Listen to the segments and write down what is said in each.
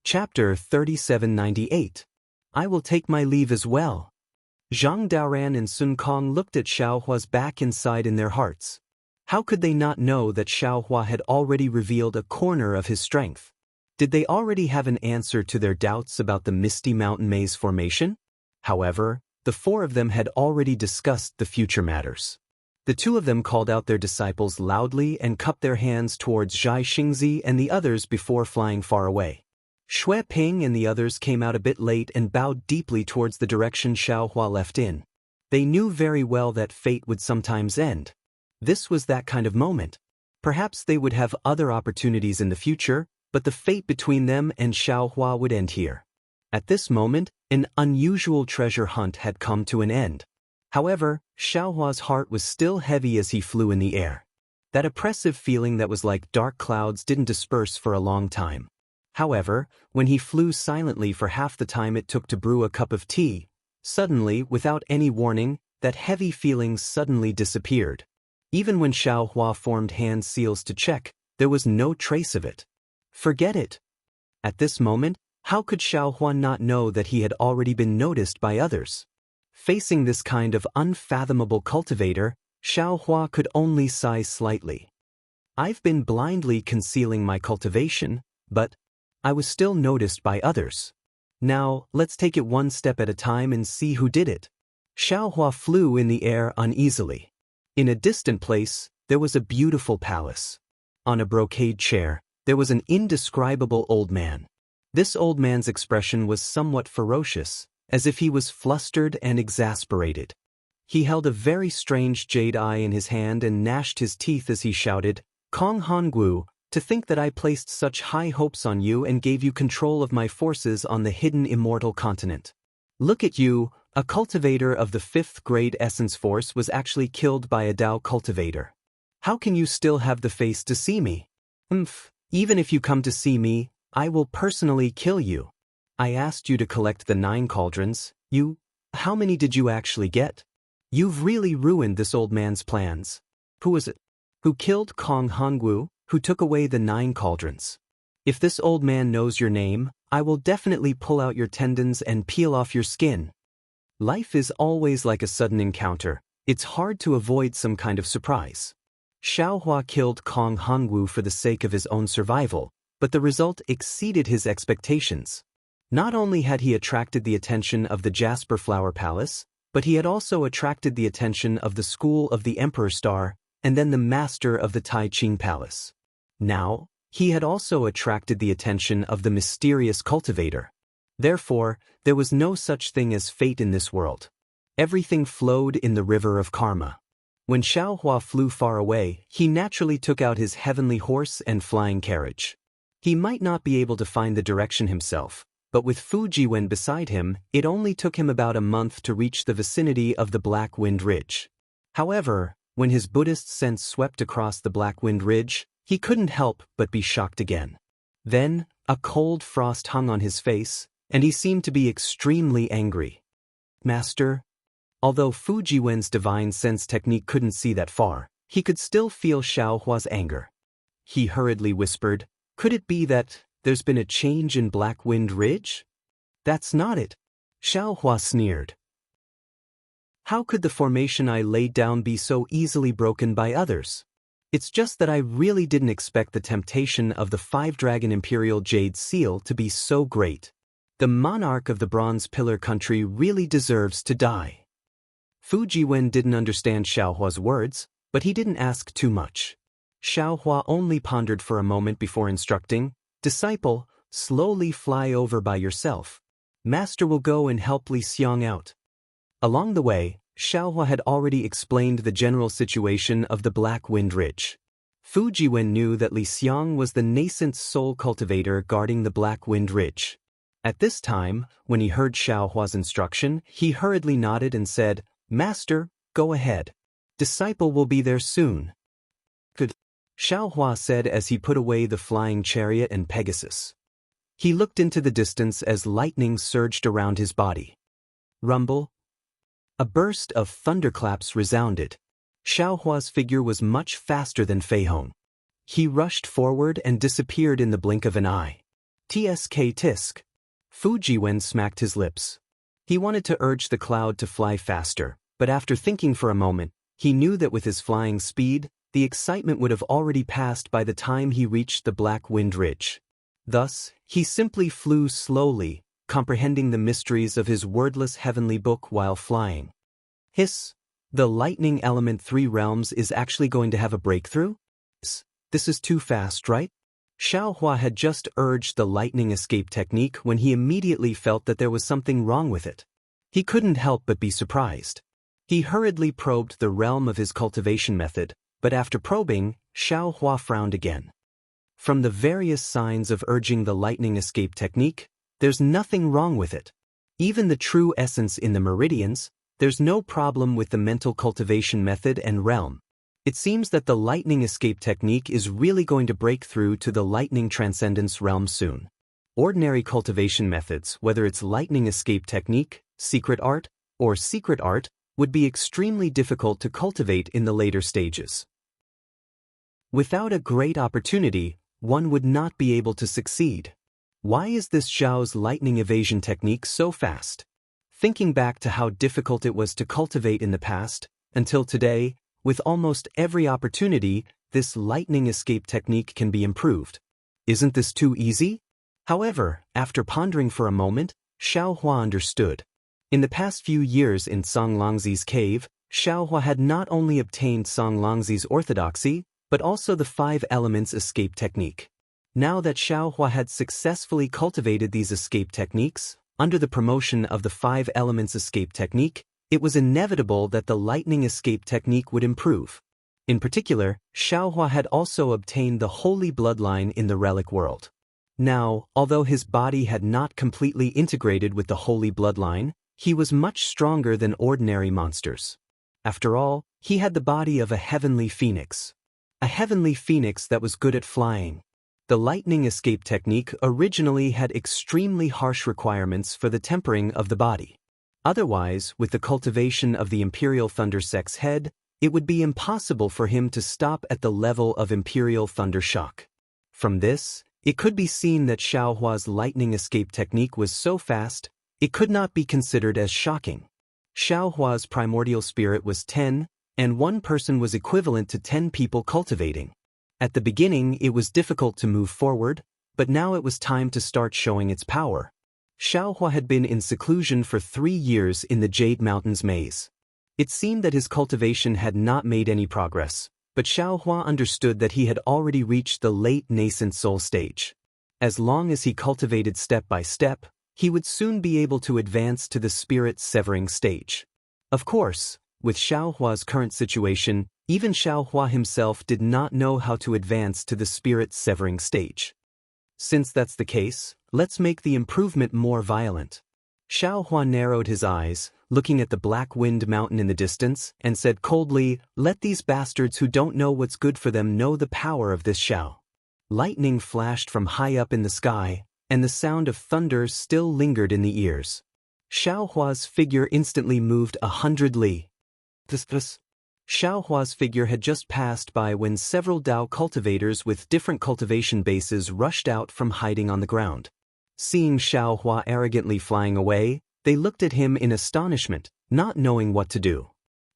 Chapter 3798. I will take my leave as well. Zhang Daoran and Sun Kong looked at Xiaohua's back inside in their hearts. How could they not know that Xiaohua had already revealed a corner of his strength? Did they already have an answer to their doubts about the Misty Mountain Maze formation? However, the four of them had already discussed the future matters. The two of them called out their disciples loudly and cupped their hands towards Zhai Xingzi and the others before flying far away. Shui Ping and the others came out a bit late and bowed deeply towards the direction Xiaohua left in. They knew very well that fate would sometimes end. This was that kind of moment. Perhaps they would have other opportunities in the future, but the fate between them and Xiaohua would end here. At this moment, an unusual treasure hunt had come to an end. However, Xiaohua's heart was still heavy as he flew in the air. That oppressive feeling that was like dark clouds didn't disperse for a long time. However, when he flew silently for half the time it took to brew a cup of tea, suddenly, without any warning, that heavy feeling suddenly disappeared. Even when Xiaohua formed hand seals to check, there was no trace of it. Forget it. At this moment, how could Xiaohua not know that he had already been noticed by others? Facing this kind of unfathomable cultivator, Xiaohua could only sigh slightly. I've been blindly concealing my cultivation, but I was still noticed by others. Now, let's take it one step at a time and see who did it. Xiaohua flew in the air uneasily. In a distant place, there was a beautiful palace. On a brocade chair, there was an indescribable old man. This old man's expression was somewhat ferocious, as if he was flustered and exasperated. He held a very strange jade eye in his hand and gnashed his teeth as he shouted, "Kong Honggu, to think that I placed such high hopes on you and gave you control of my forces on the hidden immortal continent. Look at you, a cultivator of the 5th grade essence force was actually killed by a Dao cultivator. How can you still have the face to see me? Even if you come to see me, I will personally kill you. I asked you to collect the 9 cauldrons. How many did you actually get? You've really ruined this old man's plans. Who was it? Who killed Kong Hongwu? Who took away the 9 cauldrons? If this old man knows your name, I will definitely pull out your tendons and peel off your skin." Life is always like a sudden encounter. It's hard to avoid some kind of surprise. Xiaohua killed Kong Hongwu for the sake of his own survival, but the result exceeded his expectations. Not only had he attracted the attention of the Jasper Flower Palace, but he had also attracted the attention of the School of the Emperor Star, and then the Master of the Tai Ching Palace. Now, he had also attracted the attention of the mysterious cultivator. Therefore, there was no such thing as fate in this world. Everything flowed in the river of karma. When Xiaohua flew far away, he naturally took out his heavenly horse and flying carriage. He might not be able to find the direction himself, but with Fujiwen beside him, it only took him about a month to reach the vicinity of the Black Wind Ridge. However, when his Buddhist sense swept across the Black Wind Ridge, he couldn't help but be shocked again. Then, a cold frost hung on his face, and he seemed to be extremely angry. "Master?" Although Fujiwen's divine sense technique couldn't see that far, he could still feel Xiaohua's anger. He hurriedly whispered, "Could it be that there's been a change in Black Wind Ridge?" "That's not it," Xiaohua sneered. "How could the formation I laid down be so easily broken by others? It's just that I really didn't expect the temptation of the 5-dragon Imperial Jade Seal to be so great. The monarch of the Bronze Pillar country really deserves to die." Fujiwen didn't understand Xiaohua's words, but he didn't ask too much. Xiaohua only pondered for a moment before instructing, "Disciple, slowly fly over by yourself. Master will go and help Li Xiang out." Along the way, Xiaohua had already explained the general situation of the Black Wind Ridge. Fujiwen knew that Li Xiang was the nascent soul cultivator guarding the Black Wind Ridge. At this time, when he heard Xiaohua's instruction, he hurriedly nodded and said, "Master, go ahead. Disciple will be there soon." "Good," Xiaohua said as he put away the flying chariot and Pegasus. He looked into the distance as lightning surged around his body. Rumble. A burst of thunderclaps resounded. Xiaohua's figure was much faster than Fei Hong. He rushed forward and disappeared in the blink of an eye. Tsk tisk. Fu Jiwen smacked his lips. He wanted to urge the cloud to fly faster, but after thinking for a moment, he knew that with his flying speed, the excitement would have already passed by the time he reached the Black Wind Ridge. Thus, he simply flew slowly, comprehending the mysteries of his wordless heavenly book while flying. Hiss! The lightning element 3 realms is actually going to have a breakthrough? This is too fast, right? Xiaohua had just urged the lightning escape technique when he immediately felt that there was something wrong with it. He couldn't help but be surprised. He hurriedly probed the realm of his cultivation method, but after probing, Xiaohua frowned again. From the various signs of urging the lightning escape technique, there's nothing wrong with it. Even the true essence in the meridians, there's no problem with the mental cultivation method and realm. It seems that the lightning escape technique is really going to break through to the lightning transcendence realm soon. Ordinary cultivation methods, whether it's lightning escape technique, secret art, or secret art, would be extremely difficult to cultivate in the later stages. Without a great opportunity, one would not be able to succeed. Why is this Zhao's lightning evasion technique so fast? Thinking back to how difficult it was to cultivate in the past, until today, with almost every opportunity, this lightning escape technique can be improved. Isn't this too easy? However, after pondering for a moment, Xiaohua understood. In the past few years in Song Longzi's cave, Xiaohua had not only obtained Song Longzi's orthodoxy, but also the 5 elements escape technique. Now that Xiaohua had successfully cultivated these escape techniques, under the promotion of the 5 elements escape technique, it was inevitable that the lightning escape technique would improve. In particular, Xiaohua had also obtained the holy bloodline in the relic world. Now, although his body had not completely integrated with the holy bloodline, he was much stronger than ordinary monsters. After all, he had the body of a heavenly phoenix. A heavenly phoenix that was good at flying. The lightning escape technique originally had extremely harsh requirements for the tempering of the body. Otherwise, with the cultivation of the Imperial Thunder Sect's head, it would be impossible for him to stop at the level of Imperial Thunder Shock. From this, it could be seen that Xiaohua's lightning escape technique was so fast, it could not be considered as shocking. Xiaohua's primordial spirit was 10, and one person was equivalent to 10 people cultivating. At the beginning, it was difficult to move forward, but now it was time to start showing its power. Xiaohua had been in seclusion for 3 years in the Jade Mountains maze. It seemed that his cultivation had not made any progress, but Xiaohua understood that he had already reached the late nascent soul stage. As long as he cultivated step by step, he would soon be able to advance to the spirit severing stage. Of course, with Xiaohua's current situation, even Xiaohua himself did not know how to advance to the spirit severing stage. Since that's the case, let's make the improvement more violent. Xiaohua narrowed his eyes, looking at the Black Wind Mountain in the distance, and said coldly, "Let these bastards who don't know what's good for them know the power of this Xiao." Lightning flashed from high up in the sky, and the sound of thunder still lingered in the ears. Xiaohua's figure instantly moved 100 li. Xiaohua's figure had just passed by when several Dao cultivators with different cultivation bases rushed out from hiding on the ground. Seeing Xiaohua arrogantly flying away, they looked at him in astonishment, not knowing what to do.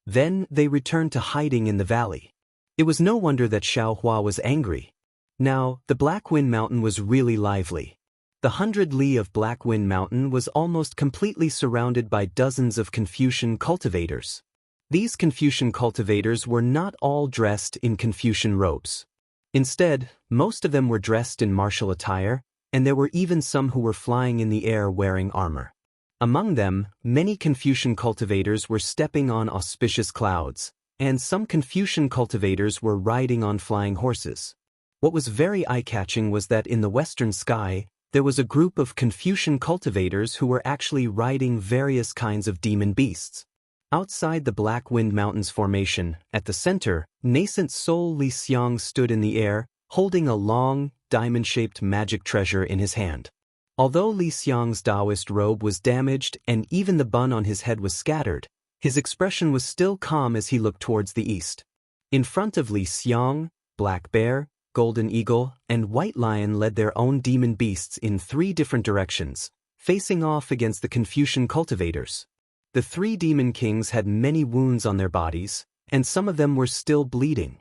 Then they returned to hiding in the valley. It was no wonder that Xiaohua was angry. Now, the Black Wind Mountain was really lively. The 100 li of Black Wind Mountain was almost completely surrounded by dozens of Confucian cultivators. These Confucian cultivators were not all dressed in Confucian robes. Instead, most of them were dressed in martial attire, and there were even some who were flying in the air wearing armor. Among them, many Confucian cultivators were stepping on auspicious clouds, and some Confucian cultivators were riding on flying horses. What was very eye-catching was that in the western sky, there was a group of Confucian cultivators who were actually riding various kinds of demon beasts. Outside the Black Wind Mountains formation, at the center, nascent soul Li Xiang stood in the air, holding a long, diamond-shaped magic treasure in his hand. Although Li Xiang's Daoist robe was damaged and even the bun on his head was scattered, his expression was still calm as he looked towards the east. In front of Li Xiang, Black Bear, Golden Eagle, and White Lion led their own demon beasts in 3 different directions, facing off against the Confucian cultivators. The 3 demon kings had many wounds on their bodies, and some of them were still bleeding.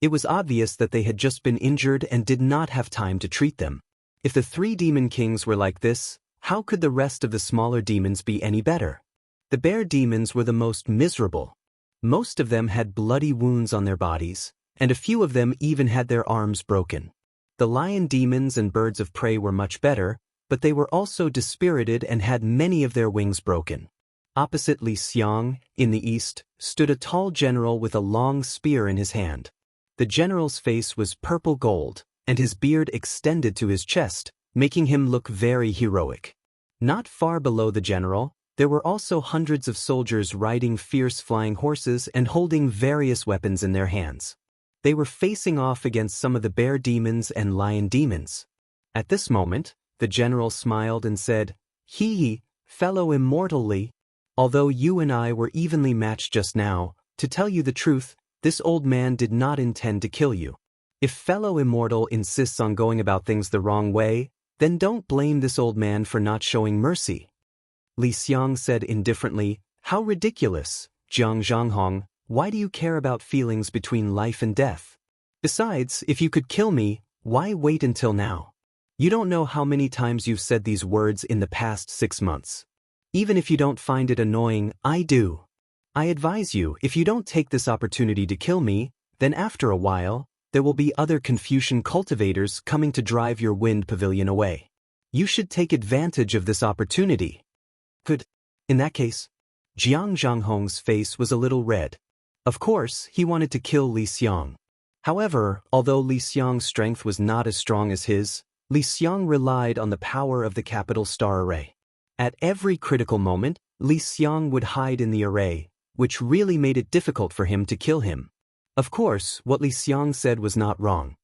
It was obvious that they had just been injured and did not have time to treat them. If the 3 demon kings were like this, how could the rest of the smaller demons be any better? The bear demons were the most miserable. Most of them had bloody wounds on their bodies, and a few of them even had their arms broken. The lion demons and birds of prey were much better, but they were also dispirited and had many of their wings broken. Opposite Li Xiang, in the east, stood a tall general with a long spear in his hand. The general's face was purple gold, and his beard extended to his chest, making him look very heroic. Not far below the general, there were also hundreds of soldiers riding fierce flying horses and holding various weapons in their hands. They were facing off against some of the bear demons and lion demons. At this moment, the general smiled and said, "Hee, fellow Immortal, although you and I were evenly matched just now, to tell you the truth, this old man did not intend to kill you. If fellow Immortal insists on going about things the wrong way, then don't blame this old man for not showing mercy." Li Xiang said indifferently, "How ridiculous, Jiang Zhanghong, why do you care about feelings between life and death? Besides, if you could kill me, why wait until now? You don't know how many times you've said these words in the past 6 months. Even if you don't find it annoying, I do. I advise you, if you don't take this opportunity to kill me, then after a while, there will be other Confucian cultivators coming to drive your wind pavilion away. You should take advantage of this opportunity." Good. In that case, Jiang Zhanghong's face was a little red. Of course, he wanted to kill Li Xiang. However, although Li Xiang's strength was not as strong as his, Li Xiang relied on the power of the capital star array. At every critical moment, Li Xiang would hide in the array, which really made it difficult for him to kill him. Of course, what Li Xiang said was not wrong.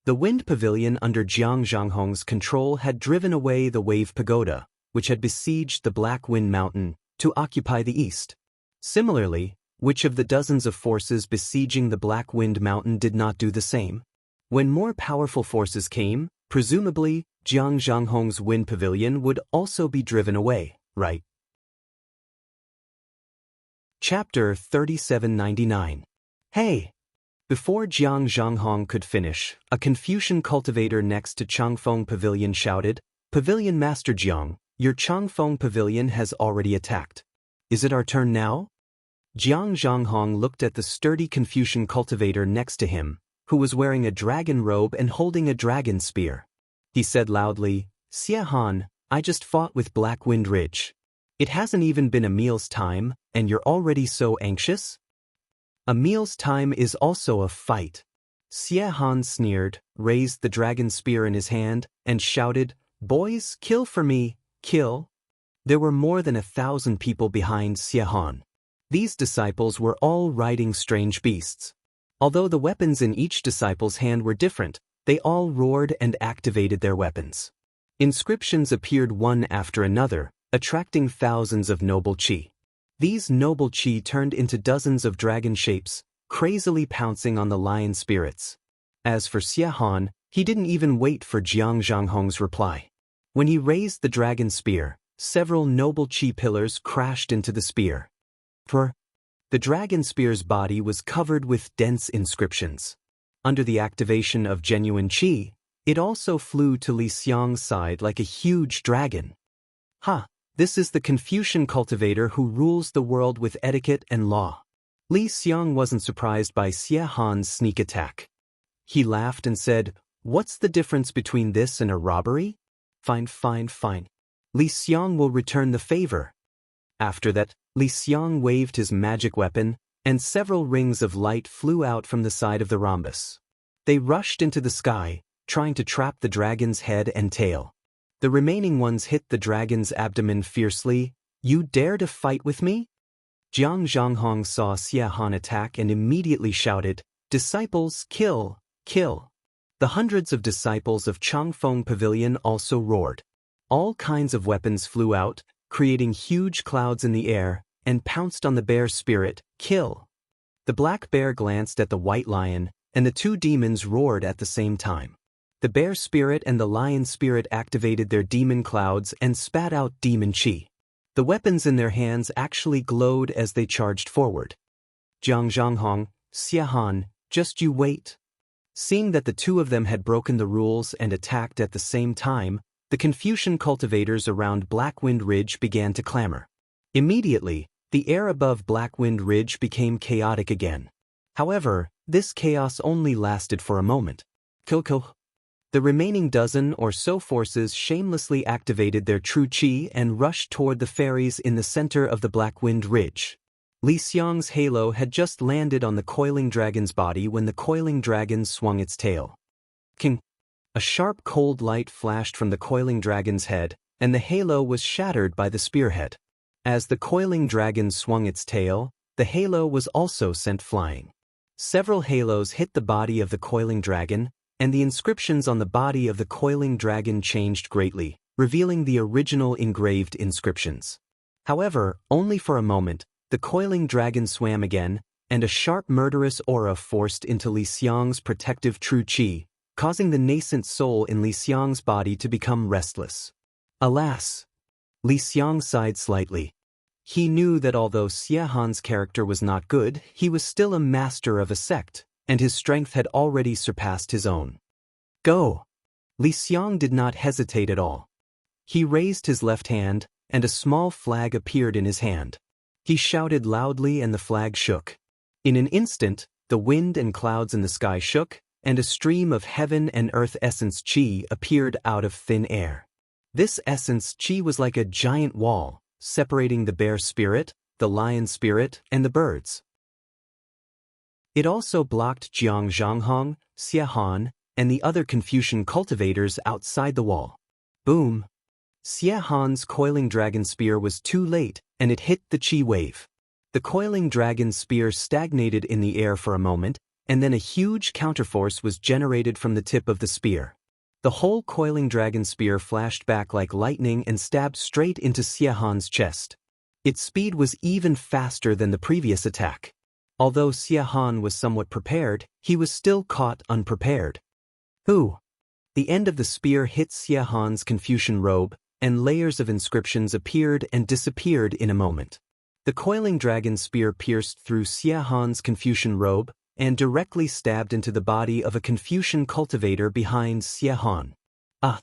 The wind pavilion under Jiang Zhanghong's control had driven away the wave pagoda, which had besieged the Black Wind Mountain, to occupy the east. Similarly, which of the dozens of forces besieging the Black Wind Mountain did not do the same? When more powerful forces came, presumably, Jiang Zhanghong's wind pavilion would also be driven away, right? Chapter 3799. Hey! Before Jiang Zhanghong could finish, a Confucian cultivator next to Changfeng Pavilion shouted, "Pavilion Master Jiang, your Changfeng Pavilion has already attacked. Is it our turn now?" Jiang Zhanghong looked at the sturdy Confucian cultivator next to him, who was wearing a dragon robe and holding a dragon spear. He said loudly, "Xie Han, I just fought with Black Wind Ridge. It hasn't even been a meal's time, and you're already so anxious? A meal's time is also a fight." Xie Han sneered, raised the dragon spear in his hand, and shouted, "Boys, kill for me, kill." There were more than 1,000 people behind Xie Han. These disciples were all riding strange beasts. Although the weapons in each disciple's hand were different, they all roared and activated their weapons. Inscriptions appeared one after another, attracting thousands of noble qi. These noble qi turned into dozens of dragon shapes, crazily pouncing on the lion spirits. As for Xie Han, he didn't even wait for Jiang Zhanghong's reply. When he raised the dragon spear, several noble qi pillars crashed into the spear. The dragon spear's body was covered with dense inscriptions. Under the activation of genuine qi, it also flew to Li Xiang's side like a huge dragon. Ha! This is the Confucian cultivator who rules the world with etiquette and law. Li Xiang wasn't surprised by Xie Han's sneak attack. He laughed and said, "What's the difference between this and a robbery? Fine. Li Xiang will return the favor." After that, Li Xiang waved his magic weapon, and several rings of light flew out from the side of the rhombus. They rushed into the sky, trying to trap the dragon's head and tail. The remaining ones hit the dragon's abdomen fiercely. "You dare to fight with me?" Jiang Zhanghong saw Xie Han attack and immediately shouted, "Disciples, kill, kill." The hundreds of disciples of Changfeng Pavilion also roared. All kinds of weapons flew out, creating huge clouds in the air, and pounced on the bear spirit, "Kill." The black bear glanced at the white lion, and the two demons roared at the same time. The bear spirit and the lion spirit activated their demon clouds and spat out demon chi. The weapons in their hands actually glowed as they charged forward. Jiang Zhanghong, Xia Han, just you wait. Seeing that the two of them had broken the rules and attacked at the same time, the Confucian cultivators around Blackwind Ridge began to clamor. Immediately, the air above Blackwind Ridge became chaotic again. However, this chaos only lasted for a moment. Kilko. The remaining dozen or so forces shamelessly activated their true chi and rushed toward the fairies in the center of the Blackwind Ridge. Li Xiang's halo had just landed on the coiling dragon's body when the coiling dragon swung its tail. King. A sharp cold light flashed from the coiling dragon's head, and the halo was shattered by the spearhead. As the coiling dragon swung its tail, the halo was also sent flying. Several halos hit the body of the coiling dragon, and the inscriptions on the body of the coiling dragon changed greatly, revealing the original engraved inscriptions. However, only for a moment, the coiling dragon swam again, and a sharp murderous aura forced into Li Xiang's protective true chi, causing the nascent soul in Li Xiang's body to become restless. Alas! Li Xiang sighed slightly. He knew that although Xia Han's character was not good, he was still a master of a sect, and his strength had already surpassed his own. Go! Li Xiang did not hesitate at all. He raised his left hand, and a small flag appeared in his hand. He shouted loudly and the flag shook. In an instant, the wind and clouds in the sky shook, and a stream of heaven and earth essence chi appeared out of thin air. This essence chi was like a giant wall, separating the bear spirit, the lion spirit, and the birds. It also blocked Jiang Zhanghong, Xia Han, and the other Confucian cultivators outside the wall. Boom! Xia Han's coiling dragon spear was too late, and it hit the chi wave. The coiling dragon spear stagnated in the air for a moment, and then a huge counterforce was generated from the tip of the spear. The whole coiling dragon spear flashed back like lightning and stabbed straight into Xia Han's chest. Its speed was even faster than the previous attack. Although Xia Han was somewhat prepared, he was still caught unprepared. Who? The end of the spear hit Xia Han's Confucian robe, and layers of inscriptions appeared and disappeared in a moment. The coiling dragon spear pierced through Xia Han's Confucian robe, and directly stabbed into the body of a Confucian cultivator behind Xia Han. Ah!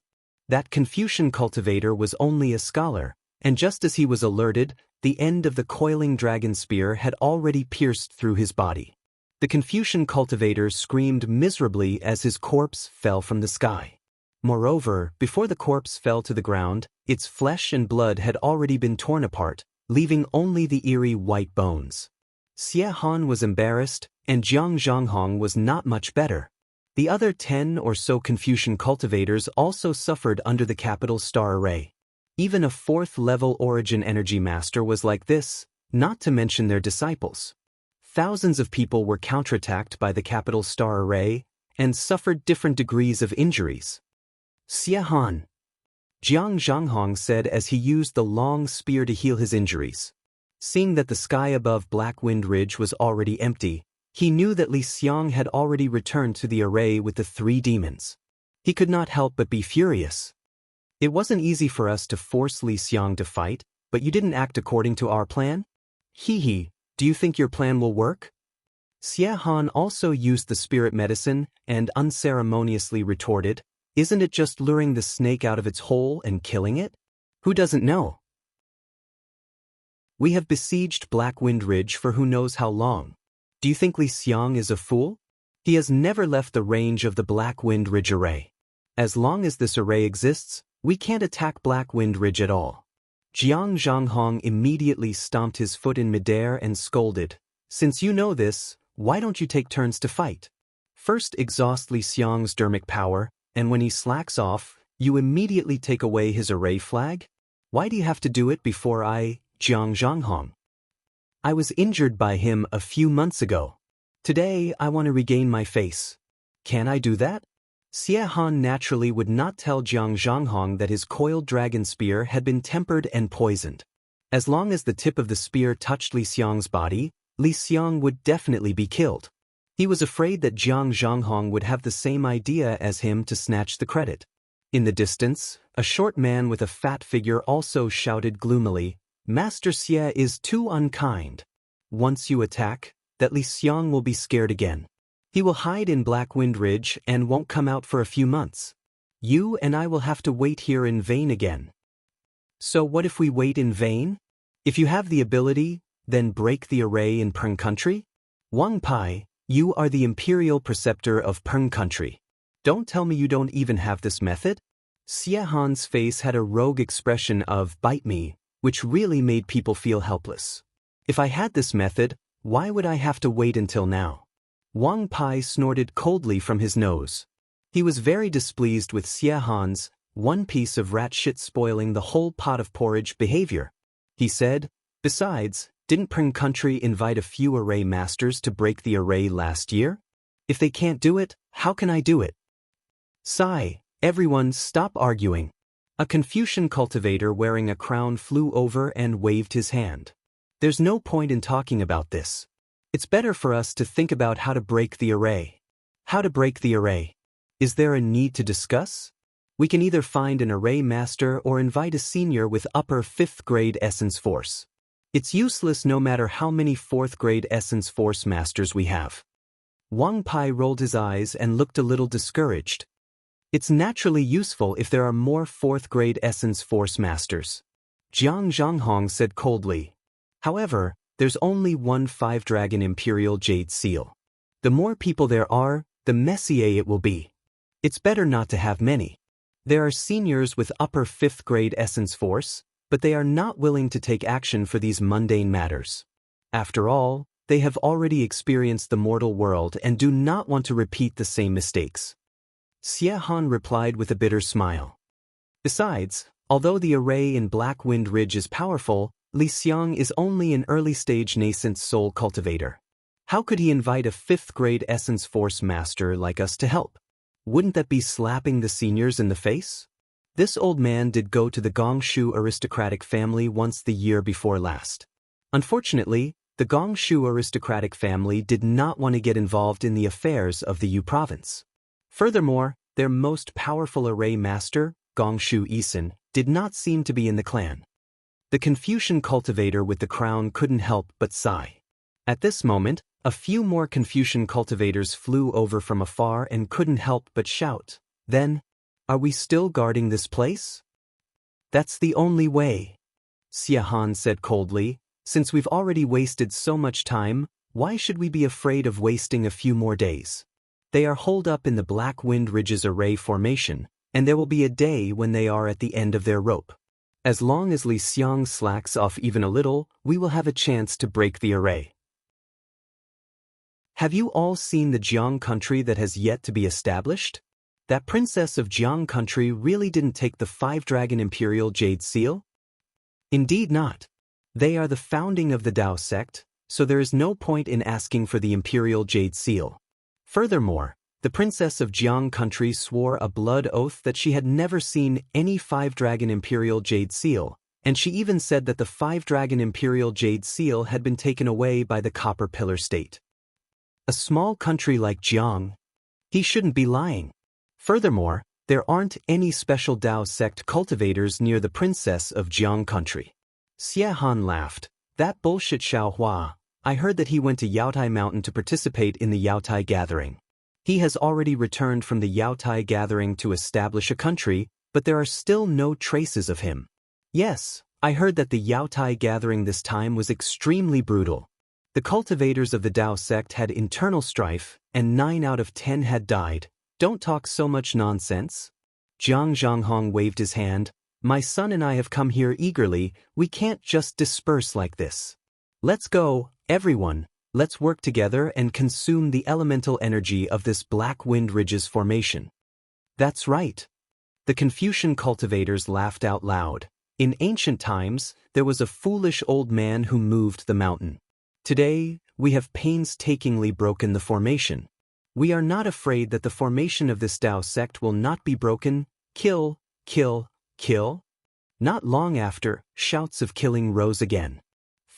That Confucian cultivator was only a scholar, and just as he was alerted, the end of the coiling dragon spear had already pierced through his body. The Confucian cultivator screamed miserably as his corpse fell from the sky. Moreover, before the corpse fell to the ground, its flesh and blood had already been torn apart, leaving only the eerie white bones. Xia Han was embarrassed, and Jiang Zhanghong was not much better. The other 10 or so Confucian cultivators also suffered under the capital star array. Even a 4th-level origin energy master was like this, not to mention their disciples. Thousands of people were counterattacked by the capital star array and suffered different degrees of injuries. Xia Han, Jiang Zhanghong said as he used the long spear to heal his injuries. Seeing that the sky above Blackwind Ridge was already empty, he knew that Li Xiang had already returned to the array with the 3 demons. He could not help but be furious. It wasn't easy for us to force Li Xiang to fight, but you didn't act according to our plan? Hee, do you think your plan will work? Xia Han also used the spirit medicine and unceremoniously retorted, isn't it just luring the snake out of its hole and killing it? Who doesn't know? We have besieged Blackwind Ridge for who knows how long. Do you think Li Xiang is a fool? He has never left the range of the Blackwind Ridge array. As long as this array exists, we can't attack Blackwind Ridge at all. Jiang Zhanghong immediately stomped his foot in midair and scolded, since you know this, why don't you take turns to fight? First exhaust Li Xiang's dermic power, and when he slacks off, you immediately take away his array flag? Why do you have to do it before Jiang Zhanghong? I was injured by him a few months ago. Today, I want to regain my face. Can I do that? Xia Han naturally would not tell Jiang Zhanghong that his coiled dragon spear had been tempered and poisoned. As long as the tip of the spear touched Li Xiang's body, Li Xiang would definitely be killed. He was afraid that Jiang Zhanghong would have the same idea as him to snatch the credit. In the distance, a short man with a fat figure also shouted gloomily, "Master Xie is too unkind. Once you attack, that Li Xiang will be scared again. He will hide in Black Wind Ridge and won't come out for a few months. You and I will have to wait here in vain again." So what if we wait in vain? If you have the ability, then break the array in Peng Country? Wang Pai, you are the imperial preceptor of Peng Country. Don't tell me you don't even have this method? Xie Han's face had a rogue expression of "bite me," which really made people feel helpless. If I had this method, why would I have to wait until now? Wang Pai snorted coldly from his nose. He was very displeased with Xie Han's "one piece of rat shit spoiling the whole pot of porridge" behavior. He said, "Besides, didn't Peng Country invite a few array masters to break the array last year? If they can't do it, how can I do it?" Sigh, everyone stop arguing. A Confucian cultivator wearing a crown flew over and waved his hand. There's no point in talking about this. It's better for us to think about how to break the array. How to break the array. Is there a need to discuss? We can either find an array master or invite a senior with upper 5th grade essence force. It's useless no matter how many 4th grade essence force masters we have. Wang Pai rolled his eyes and looked a little discouraged. It's naturally useful if there are more 4th grade essence force masters. Jiang Zhanghong said coldly. However, there's only one 5-dragon Imperial Jade Seal. The more people there are, the messier it will be. It's better not to have many. There are seniors with upper 5th grade essence force, but they are not willing to take action for these mundane matters. After all, they have already experienced the mortal world and do not want to repeat the same mistakes. Xie Han replied with a bitter smile. Besides, although the array in Black Wind Ridge is powerful, Li Xiang is only an early-stage nascent soul cultivator. How could he invite a 5th grade essence force master like us to help? Wouldn't that be slapping the seniors in the face? This old man did go to the Gongshu aristocratic family once the year before last. Unfortunately, the Gongshu aristocratic family did not want to get involved in the affairs of the Yu province. Furthermore, their most powerful array master, Gongshu Isin, did not seem to be in the clan. The Confucian cultivator with the crown couldn't help but sigh. At this moment, a few more Confucian cultivators flew over from afar and couldn't help but shout, "Then, are we still guarding this place?" "That's the only way," Xie Han said coldly. "Since we've already wasted so much time, why should we be afraid of wasting a few more days? They are holed up in the Black Wind Ridge's array formation, and there will be a day when they are at the end of their rope. As long as Li Xiang slacks off even a little, we will have a chance to break the array." Have you all seen the Jiang country that has yet to be established? That princess of Jiang country really didn't take the 5-dragon Imperial Jade Seal? Indeed not. They are the founding of the Dao sect, so there is no point in asking for the Imperial Jade Seal. Furthermore, the princess of Jiang country swore a blood oath that she had never seen any 5-dragon Imperial Jade Seal, and she even said that the 5-dragon Imperial Jade Seal had been taken away by the Copper Pillar State. A small country like Jiang? He shouldn't be lying. Furthermore, there aren't any special Dao sect cultivators near the princess of Jiang country. Xie Han laughed. "That bullshit Xiaohua. I heard that he went to Yaotai Mountain to participate in the Yaotai Gathering. He has already returned from the Yaotai Gathering to establish a country, but there are still no traces of him. Yes, I heard that the Yaotai Gathering this time was extremely brutal. The cultivators of the Dao sect had internal strife, and 9 out of 10 had died. Don't talk so much nonsense." Jiang Zhanghong waved his hand. "My son and I have come here eagerly. We can't just disperse like this. Let's go, everyone. Let's work together and consume the elemental energy of this Black Wind Ridge's formation." That's right. The Confucian cultivators laughed out loud. In ancient times, there was a foolish old man who moved the mountain. Today, we have painstakingly broken the formation. We are not afraid that the formation of this Dao sect will not be broken. Kill, kill, kill. Not long after, shouts of killing rose again.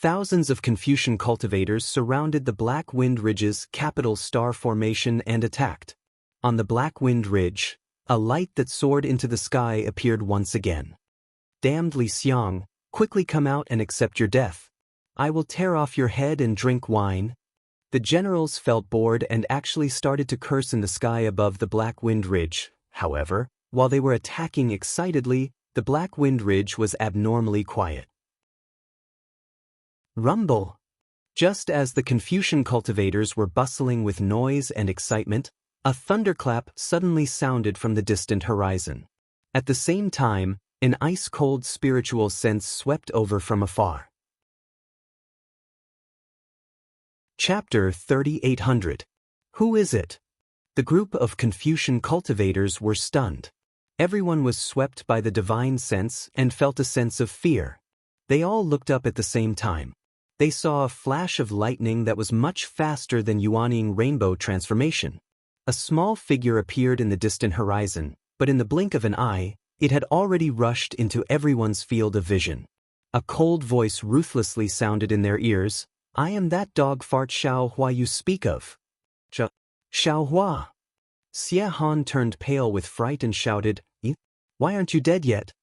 Thousands of Confucian cultivators surrounded the Black Wind Ridge's capital star formation and attacked. On the Black Wind Ridge, a light that soared into the sky appeared once again. Damned Li Xiang, quickly come out and accept your death. I will tear off your head and drink wine. The generals felt bored and actually started to curse in the sky above the Black Wind Ridge. However, while they were attacking excitedly, the Black Wind Ridge was abnormally quiet. Rumble. Just as the Confucian cultivators were bustling with noise and excitement, a thunderclap suddenly sounded from the distant horizon. At the same time, an ice-cold spiritual sense swept over from afar. Chapter 3800. Who is it? The group of Confucian cultivators were stunned. Everyone was swept by the divine sense and felt a sense of fear. They all looked up at the same time. They saw a flash of lightning that was much faster than Yuanying rainbow transformation. A small figure appeared in the distant horizon, but in the blink of an eye, it had already rushed into everyone's field of vision. A cold voice ruthlessly sounded in their ears. I am that dog fart Xiaohua you speak of. Xiaohua. Xie Han turned pale with fright and shouted, Why aren't you dead yet?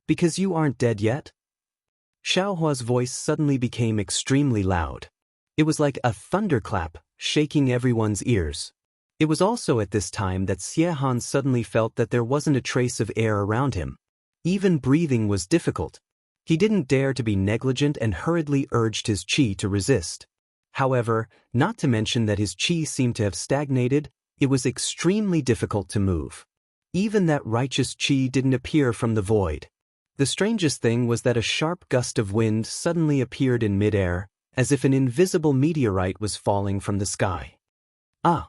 Because you aren't dead yet? Xiaohua's voice suddenly became extremely loud. It was like a thunderclap, shaking everyone's ears. It was also at this time that Xie Han suddenly felt that there wasn't a trace of air around him. Even breathing was difficult. He didn't dare to be negligent and hurriedly urged his qi to resist. However, not to mention that his qi seemed to have stagnated, it was extremely difficult to move. Even that righteous qi didn't appear from the void. The strangest thing was that a sharp gust of wind suddenly appeared in midair, as if an invisible meteorite was falling from the sky. Ah!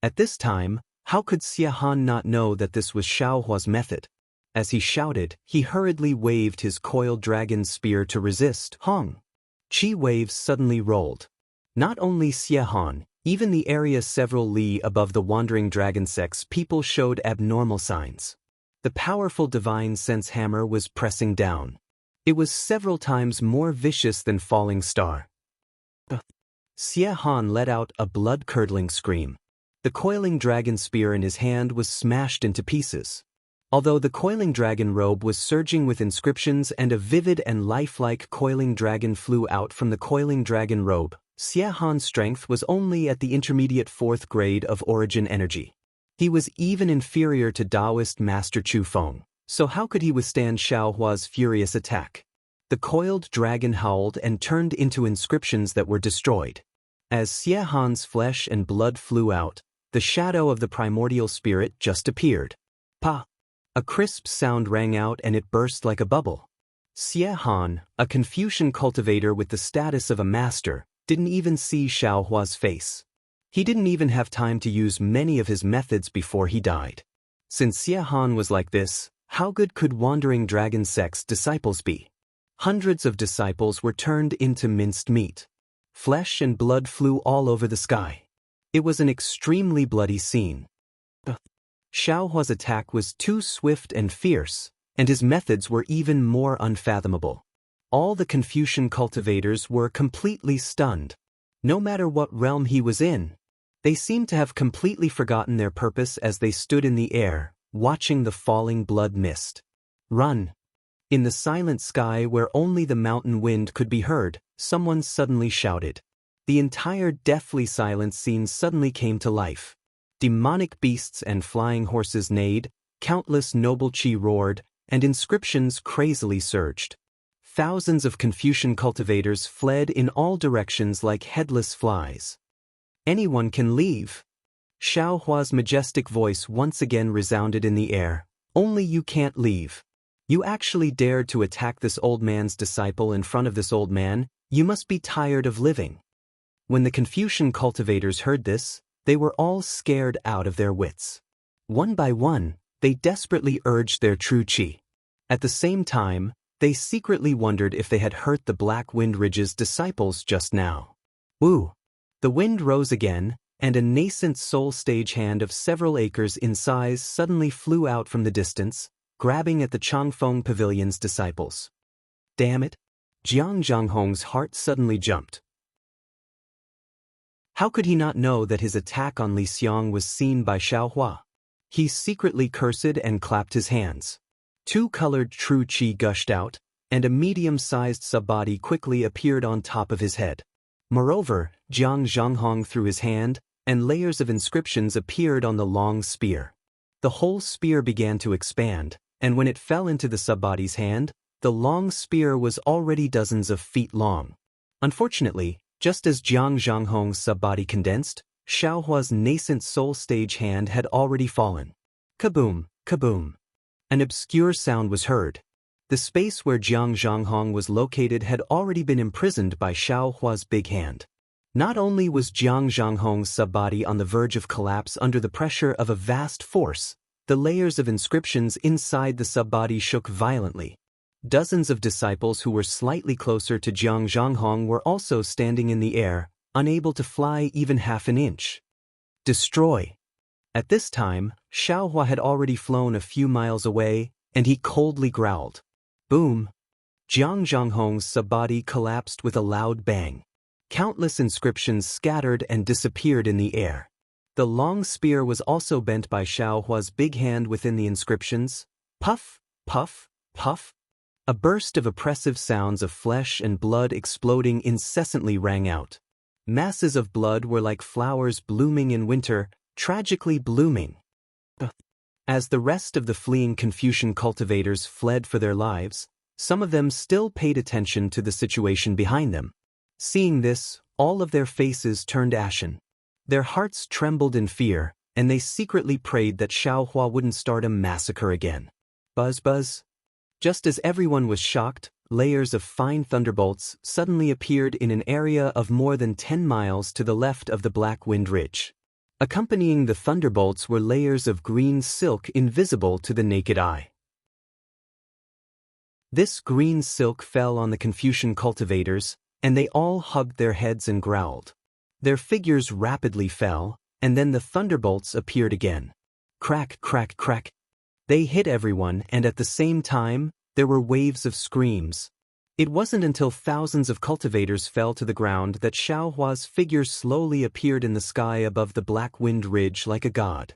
At this time, how could Xie Han not know that this was Xiaohua's method? As he shouted, he hurriedly waved his coiled dragon spear to resist. Hong! Qi waves suddenly rolled. Not only Xie Han, even the area several li above the wandering dragon sex people showed abnormal signs. The powerful divine sense hammer was pressing down. It was several times more vicious than falling star. Xie Han let out a blood-curdling scream. The coiling dragon spear in his hand was smashed into pieces. Although the coiling dragon robe was surging with inscriptions and a vivid and lifelike coiling dragon flew out from the coiling dragon robe, Xie Han's strength was only at the intermediate 4th grade of origin energy. He was even inferior to Daoist Master Chu Feng, so how could he withstand Xiaohua's furious attack? The coiled dragon howled and turned into inscriptions that were destroyed. As Xie Han's flesh and blood flew out, the shadow of the primordial spirit just appeared. Pa! A crisp sound rang out and it burst like a bubble. Xie Han, a Confucian cultivator with the status of a master, didn't even see Xiaohua's face. He didn't even have time to use many of his methods before he died. Since Xie Han was like this, how good could wandering dragon sex disciples be? Hundreds of disciples were turned into minced meat. Flesh and blood flew all over the sky. It was an extremely bloody scene. Xiaohua's attack was too swift and fierce, and his methods were even more unfathomable. All the Confucian cultivators were completely stunned. No matter what realm he was in, they seemed to have completely forgotten their purpose as they stood in the air, watching the falling blood mist. Run! In the silent sky where only the mountain wind could be heard, someone suddenly shouted. The entire deathly silent scene suddenly came to life. Demonic beasts and flying horses neighed, countless noble qi roared, and inscriptions crazily surged. Thousands of Confucian cultivators fled in all directions like headless flies. Anyone can leave. Xiaohua's majestic voice once again resounded in the air. Only you can't leave. You actually dared to attack this old man's disciple in front of this old man. You must be tired of living. When the Confucian cultivators heard this, they were all scared out of their wits. One by one, they desperately urged their true qi. At the same time, they secretly wondered if they had hurt the Black Wind Ridge's disciples just now. Woo! The wind rose again, and a nascent soul stage hand of several acres in size suddenly flew out from the distance, grabbing at the Changfeng Pavilion's disciples. Damn it! Jiang Zhanghong's heart suddenly jumped. How could he not know that his attack on Li Xiang was seen by Xiaohua? He secretly cursed and clapped his hands. Two colored true qi gushed out, and a medium-sized sub-body quickly appeared on top of his head. Moreover, Jiang Zhanghong threw his hand, and layers of inscriptions appeared on the long spear. The whole spear began to expand, and when it fell into the sub-body's hand, the long spear was already dozens of feet long. Unfortunately, just as Jiang Zhanghong's sub-body condensed, Xiaohua's nascent soul stage hand had already fallen. Kaboom, kaboom. An obscure sound was heard. The space where Jiang Zhanghong was located had already been imprisoned by Xiaohua's big hand. Not only was Jiang Zhanghong's sub-body on the verge of collapse under the pressure of a vast force, the layers of inscriptions inside the sub-body shook violently. Dozens of disciples who were slightly closer to Jiang Zhanghong were also standing in the air, unable to fly even half an inch. Destroy! At this time, Xiaohua had already flown a few miles away, and he coldly growled. Boom! Jiang Zhanghong's sub-body collapsed with a loud bang. Countless inscriptions scattered and disappeared in the air. The long spear was also bent by Xiaohua's big hand within the inscriptions. Puff, puff, puff. A burst of oppressive sounds of flesh and blood exploding incessantly rang out. Masses of blood were like flowers blooming in winter, tragically blooming. As the rest of the fleeing Confucian cultivators fled for their lives, some of them still paid attention to the situation behind them. Seeing this, all of their faces turned ashen. Their hearts trembled in fear, and they secretly prayed that Xiaohua wouldn't start a massacre again. Buzz buzz. Just as everyone was shocked, layers of fine thunderbolts suddenly appeared in an area of more than 10 miles to the left of the Black Wind Ridge. Accompanying the thunderbolts were layers of green silk invisible to the naked eye. This green silk fell on the Confucian cultivators, and they all hugged their heads and growled. Their figures rapidly fell, and then the thunderbolts appeared again. Crack, crack, crack. They hit everyone, and at the same time, there were waves of screams. It wasn't until thousands of cultivators fell to the ground that Xiaohua's figure slowly appeared in the sky above the Black Wind Ridge like a god.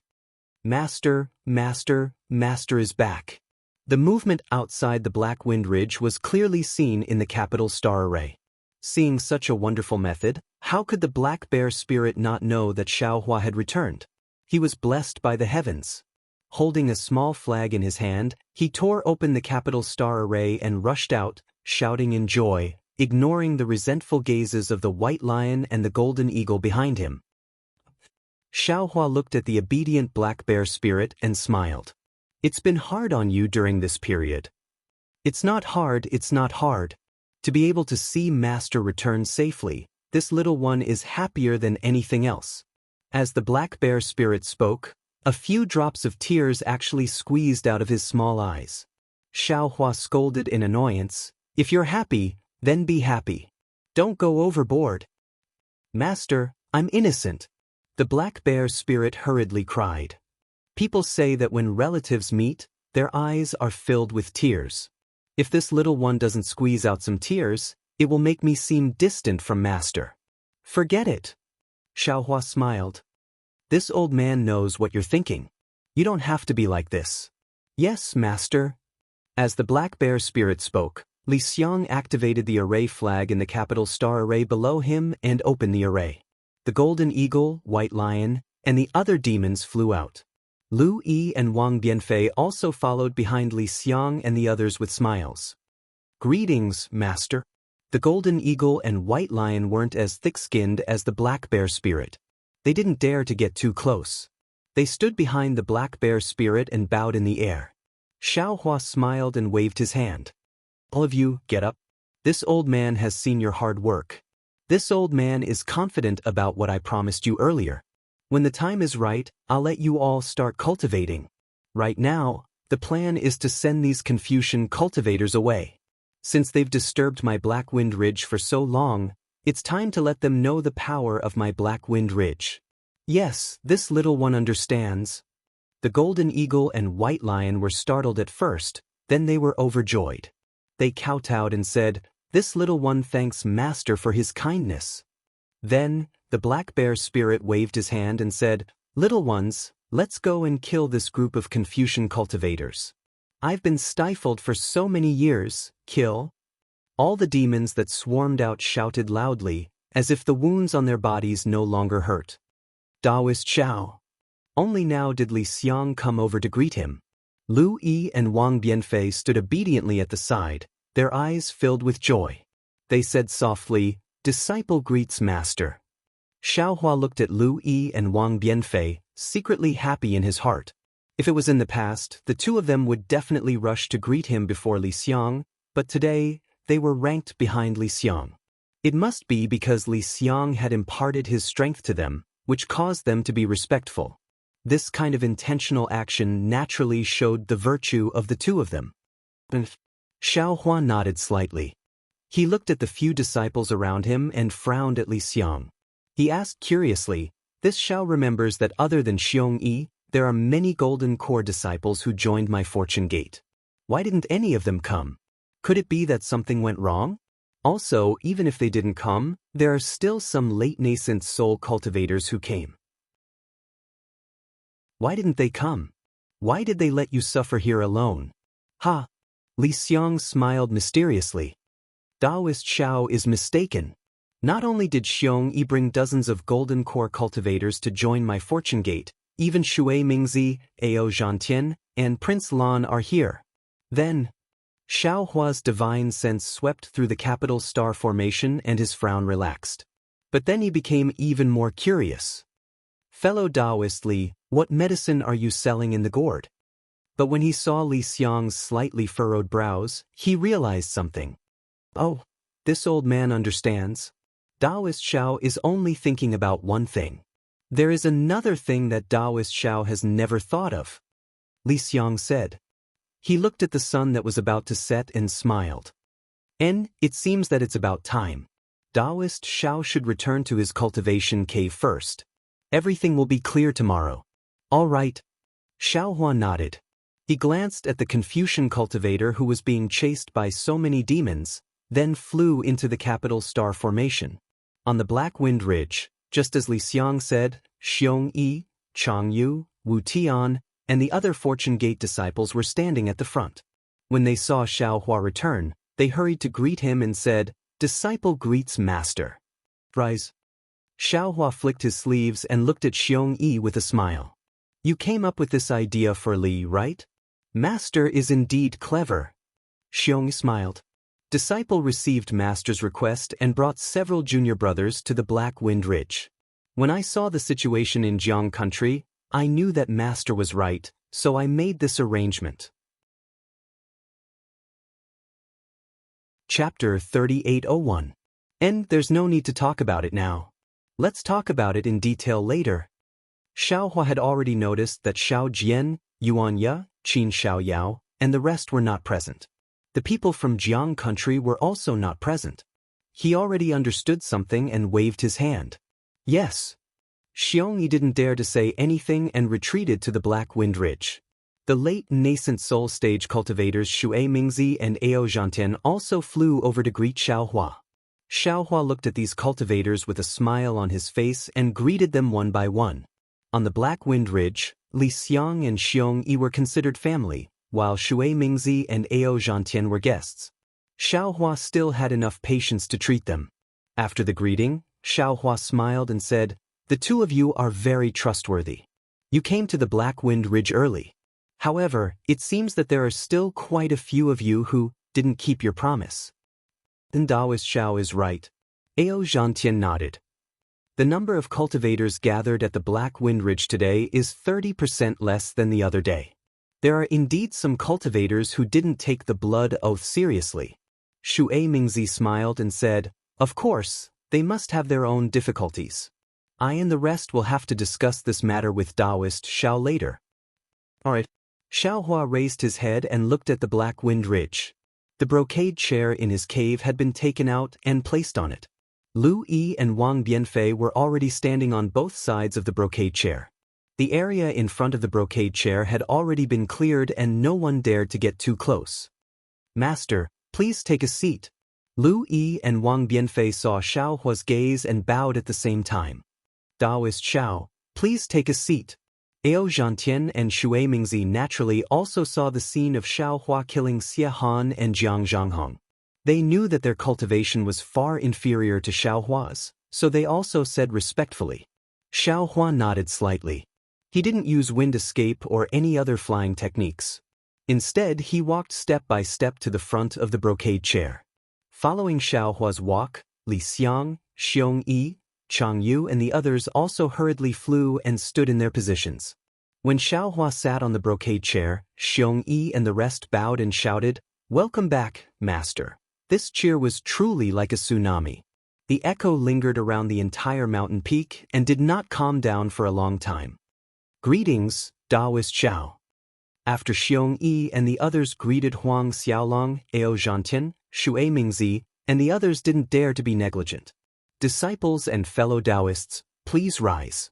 Master, Master, Master is back. The movement outside the Black Wind Ridge was clearly seen in the capital star array. Seeing such a wonderful method, how could the Black Bear Spirit not know that Xiaohua had returned? He was blessed by the heavens. Holding a small flag in his hand, he tore open the capital star array and rushed out, shouting in joy, ignoring the resentful gazes of the White Lion and the Golden Eagle behind him. Xiaohua looked at the obedient Black Bear Spirit and smiled. It's been hard on you during this period. It's not hard, it's not hard. To be able to see Master return safely, this little one is happier than anything else. As the Black Bear Spirit spoke, a few drops of tears actually squeezed out of his small eyes. Xiaohua scolded in annoyance, "If you're happy, then be happy. Don't go overboard." "Master, I'm innocent," the Black Bear Spirit hurriedly cried. People say that when relatives meet, their eyes are filled with tears. If this little one doesn't squeeze out some tears, it will make me seem distant from Master. Forget it. Xiaohua smiled. This old man knows what you're thinking. You don't have to be like this. Yes, Master. As the Black Bear Spirit spoke, Li Xiang activated the array flag in the capital star array below him and opened the array. The Golden Eagle, White Lion, and the other demons flew out. Lu Yi and Wang Bianfei also followed behind Li Xiang and the others with smiles. Greetings, Master. The Golden Eagle and White Lion weren't as thick-skinned as the Black Bear Spirit. They didn't dare to get too close. They stood behind the Black Bear Spirit and bowed in the air. Xiaohua smiled and waved his hand. All of you, get up. This old man has seen your hard work. This old man is confident about what I promised you earlier. When the time is right, I'll let you all start cultivating. Right now, the plan is to send these Confucian cultivators away. Since they've disturbed my Black Wind Ridge for so long, it's time to let them know the power of my Black Wind Ridge. Yes, this little one understands. The Golden Eagle and White Lion were startled at first, then they were overjoyed. They kowtowed and said, This little one thanks Master for his kindness. Then, the black bear spirit waved his hand and said, "Little ones, let's go and kill this group of Confucian cultivators. I've been stifled for so many years, kill." All the demons that swarmed out shouted loudly, as if the wounds on their bodies no longer hurt. Daoist Xiao. Only now did Li Xiang come over to greet him. Lu Yi and Wang Bianfei stood obediently at the side, their eyes filled with joy. They said softly, "Disciple greets Master." Xiaohua looked at Lu Yi and Wang Bianfei, secretly happy in his heart. If it was in the past, the two of them would definitely rush to greet him before Li Xiang, but today, they were ranked behind Li Xiang. It must be because Li Xiang had imparted his strength to them, which caused them to be respectful. This kind of intentional action naturally showed the virtue of the two of them. Xiaohua nodded slightly. He looked at the few disciples around him and frowned at Li Xiang. He asked curiously, "This Xiao remembers that other than Xiong Yi, there are many golden core disciples who joined my fortune gate. Why didn't any of them come? Could it be that something went wrong? Also, even if they didn't come, there are still some late nascent soul cultivators who came. Why didn't they come? Why did they let you suffer here alone?" "Ha!" Li Xiang smiled mysteriously. Daoist Xiao is mistaken. Not only did Xiong Yi bring dozens of golden core cultivators to join my fortune gate, even Shui Mingzi, Ao Zhantian, and Prince Lan are here. Then, Xiaohua's divine sense swept through the capital star formation and his frown relaxed. But then he became even more curious. "Fellow Daoist Li, what medicine are you selling in the gourd?" But when he saw Li Xiang's slightly furrowed brows, he realized something. Oh, this old man understands. Daoist Xiao is only thinking about one thing. There is another thing that Daoist Xiao has never thought of. Li Xiang said. He looked at the sun that was about to set and smiled. "And it seems that it's about time. Daoist Xiao should return to his cultivation cave first. Everything will be clear tomorrow." "All right." Xiaohua nodded. He glanced at the Confucian cultivator who was being chased by so many demons, then flew into the capital star formation. On the Black Wind Ridge, just as Li Xiang said, Xiong Yi, Chang Yu, Wu Tian, and the other Fortune Gate disciples were standing at the front. When they saw Xiaohua return, they hurried to greet him and said, "Disciple greets Master." "Rise." Xiaohua flicked his sleeves and looked at Xiong Yi with a smile. "You came up with this idea for Li, right? Master is indeed clever." Xiong smiled. Disciple received Master's request and brought several junior brothers to the Black Wind Ridge. When I saw the situation in Jiang country, I knew that Master was right, so I made this arrangement. Chapter 3801. And there's no need to talk about it now. Let's talk about it in detail later. Xiaohua had already noticed that Xiao Jian, Yuan Ye, Qin Xiaoyao, and the rest were not present. The people from Jiang country were also not present. He already understood something and waved his hand. Yes. Xiong Yi didn't dare to say anything and retreated to the Black Wind Ridge. The late nascent soul stage cultivators Shui Mingzi and Ao Zhantian also flew over to greet Xiaohua. Xiaohua looked at these cultivators with a smile on his face and greeted them one by one. On the Black Wind Ridge, Li Xiang and Xiong Yi were considered family, while Shui Mingzi and Ao Zhantian were guests. Xiaohua still had enough patience to treat them. After the greeting, Xiaohua smiled and said, "The two of you are very trustworthy. You came to the Black Wind Ridge early. However, it seems that there are still quite a few of you who didn't keep your promise." Then Daoist Xiao is right. Ao Zhantian nodded. The number of cultivators gathered at the Black Wind Ridge today is 30% less than the other day. There are indeed some cultivators who didn't take the blood oath seriously. Shui Mingzi smiled and said, "Of course, they must have their own difficulties. I and the rest will have to discuss this matter with Daoist Xiao later." Alright. Xiaohua raised his head and looked at the Black Wind Ridge. The brocade chair in his cave had been taken out and placed on it. Lu Yi and Wang Bianfei were already standing on both sides of the brocade chair. The area in front of the brocade chair had already been cleared and no one dared to get too close. "Master, please take a seat." Lu Yi and Wang Bianfei saw Xiaohua's gaze and bowed at the same time. Daoist Xiao, please take a seat. Ao Zhantian and Shui Mingzi naturally also saw the scene of Xiaohua killing Xie Han and Jiang Zhanghong. They knew that their cultivation was far inferior to Xiaohua's, so they also said respectfully. Xiaohua nodded slightly. He didn't use wind escape or any other flying techniques. Instead, he walked step by step to the front of the brocade chair. Following Xiaohua's walk, Li Xiang, Xiong Yi, Chang Yu and the others also hurriedly flew and stood in their positions. When Xiaohua sat on the brocade chair, Xiong Yi and the rest bowed and shouted, "Welcome back, Master." This cheer was truly like a tsunami. The echo lingered around the entire mountain peak and did not calm down for a long time. Greetings, Daoist Xiao. After Xiong Yi and the others greeted Huang Xiaolong, Ao Zhantian, Shui Mingzi, and the others didn't dare to be negligent. Disciples and fellow Daoists, please rise.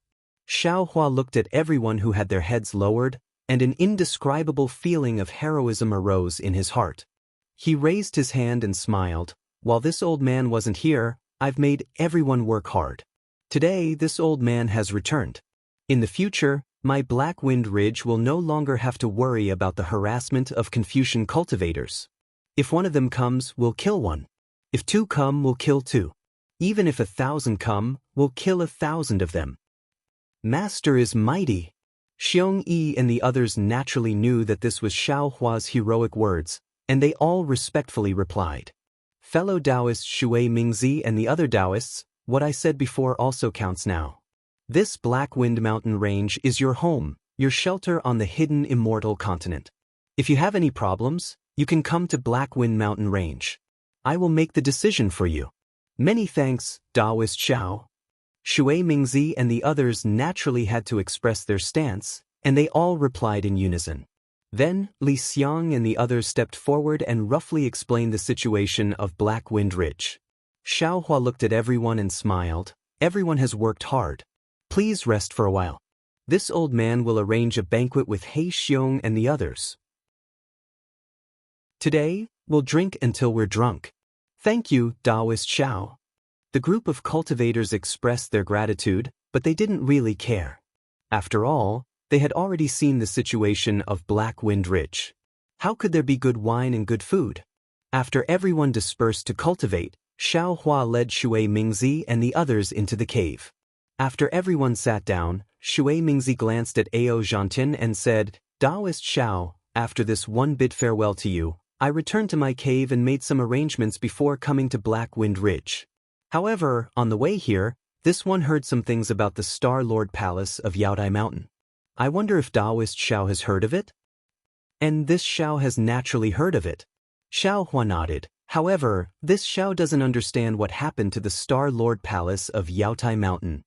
Xiaohua looked at everyone who had their heads lowered, and an indescribable feeling of heroism arose in his heart. He raised his hand and smiled. While this old man wasn't here, I've made everyone work hard. Today, this old man has returned. In the future, my Black Wind Ridge will no longer have to worry about the harassment of Confucian cultivators. If one of them comes, we'll kill one. If two come, we'll kill two. Even if 1,000 come, we'll kill 1,000 of them. Master is mighty. Xiong Yi and the others naturally knew that this was Xiaohua's heroic words, and they all respectfully replied. Fellow Daoist Shui Mingzi and the other Daoists, what I said before also counts now. This Black Wind Mountain Range is your home, your shelter on the hidden Immortal continent. If you have any problems, you can come to Black Wind Mountain Range. I will make the decision for you. Many thanks, Daoist Xiao. Shui Mingzi and the others naturally had to express their stance, and they all replied in unison. Then, Li Xiang and the others stepped forward and roughly explained the situation of Black Wind Ridge. Xiaohua looked at everyone and smiled. Everyone has worked hard. Please rest for a while. This old man will arrange a banquet with He Xiong and the others. Today, we'll drink until we're drunk. Thank you, Daoist Xiao. The group of cultivators expressed their gratitude, but they didn't really care. After all, they had already seen the situation of Black Wind Ridge. How could there be good wine and good food? After everyone dispersed to cultivate, Xiaohua led Shui Mingzi and the others into the cave. After everyone sat down, Shui Mingzi glanced at Ao Zhantian and said, Daoist Xiao, after this one bid farewell to you, I returned to my cave and made some arrangements before coming to Black Wind Ridge. However, on the way here, this one heard some things about the Star Lord Palace of Yaodai Mountain. I wonder if Daoist Xiao has heard of it? And this Xiao has naturally heard of it. Xiaohua nodded. However, this Xiao doesn't understand what happened to the Star Lord Palace of Yaodai Mountain.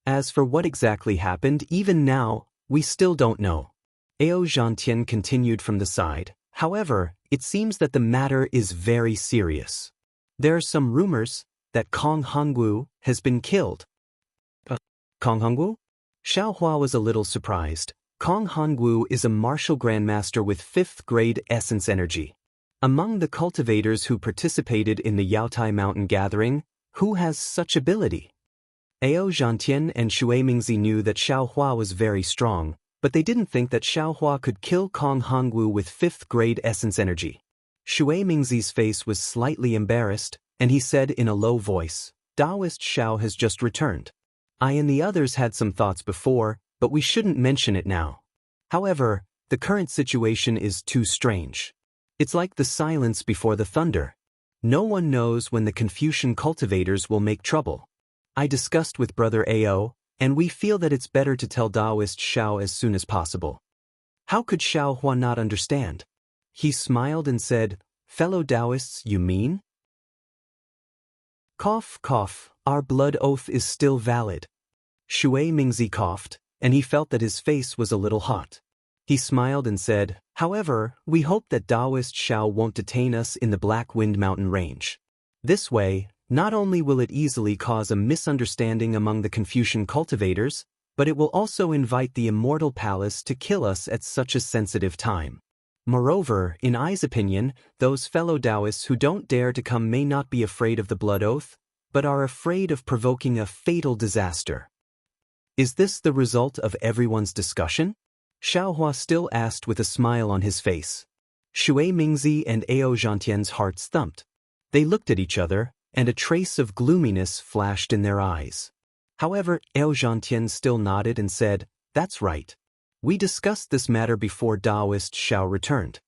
As for what exactly happened, even now, we still don't know. Ao Zhantian continued from the side. However, it seems that the matter is very serious. There are some rumors that Kong Hongwu has been killed. Kong Hongwu? Xiaohua was a little surprised. Kong Hongwu is a martial grandmaster with 5th grade essence energy. Among the cultivators who participated in the Yaotai Mountain gathering, who has such ability? Ao Zhantian and Shui Mingzi knew that Xiaohua was very strong, but they didn't think that Xiaohua could kill Kong Hongwu with 5th grade essence energy. Shui Mingzi's face was slightly embarrassed, and he said in a low voice, Daoist Xiao has just returned. I and the others had some thoughts before, but we shouldn't mention it now. However, the current situation is too strange. It's like the silence before the thunder. No one knows when the Confucian cultivators will make trouble. I discussed with Brother Ao, and we feel that it's better to tell Daoist Xiao as soon as possible. How could Xiaohua not understand? He smiled and said, Fellow Daoists, you mean? Cough, cough, our blood oath is still valid. Shui Mingzi coughed, and he felt that his face was a little hot. He smiled and said, However, we hope that Daoist Xiao won't detain us in the Black Wind Mountain Range. This way, not only will it easily cause a misunderstanding among the Confucian cultivators, but it will also invite the Immortal Palace to kill us at such a sensitive time. Moreover, in I's opinion, those fellow Daoists who don't dare to come may not be afraid of the blood oath, but are afraid of provoking a fatal disaster. Is this the result of everyone's discussion? Xiaohua still asked with a smile on his face. Shui Mingzi and Ao Zhantian's hearts thumped. They looked at each other, and a trace of gloominess flashed in their eyes. However, Ao Zhantian still nodded and said, "That's right. We discussed this matter before Daoist Xiao returned.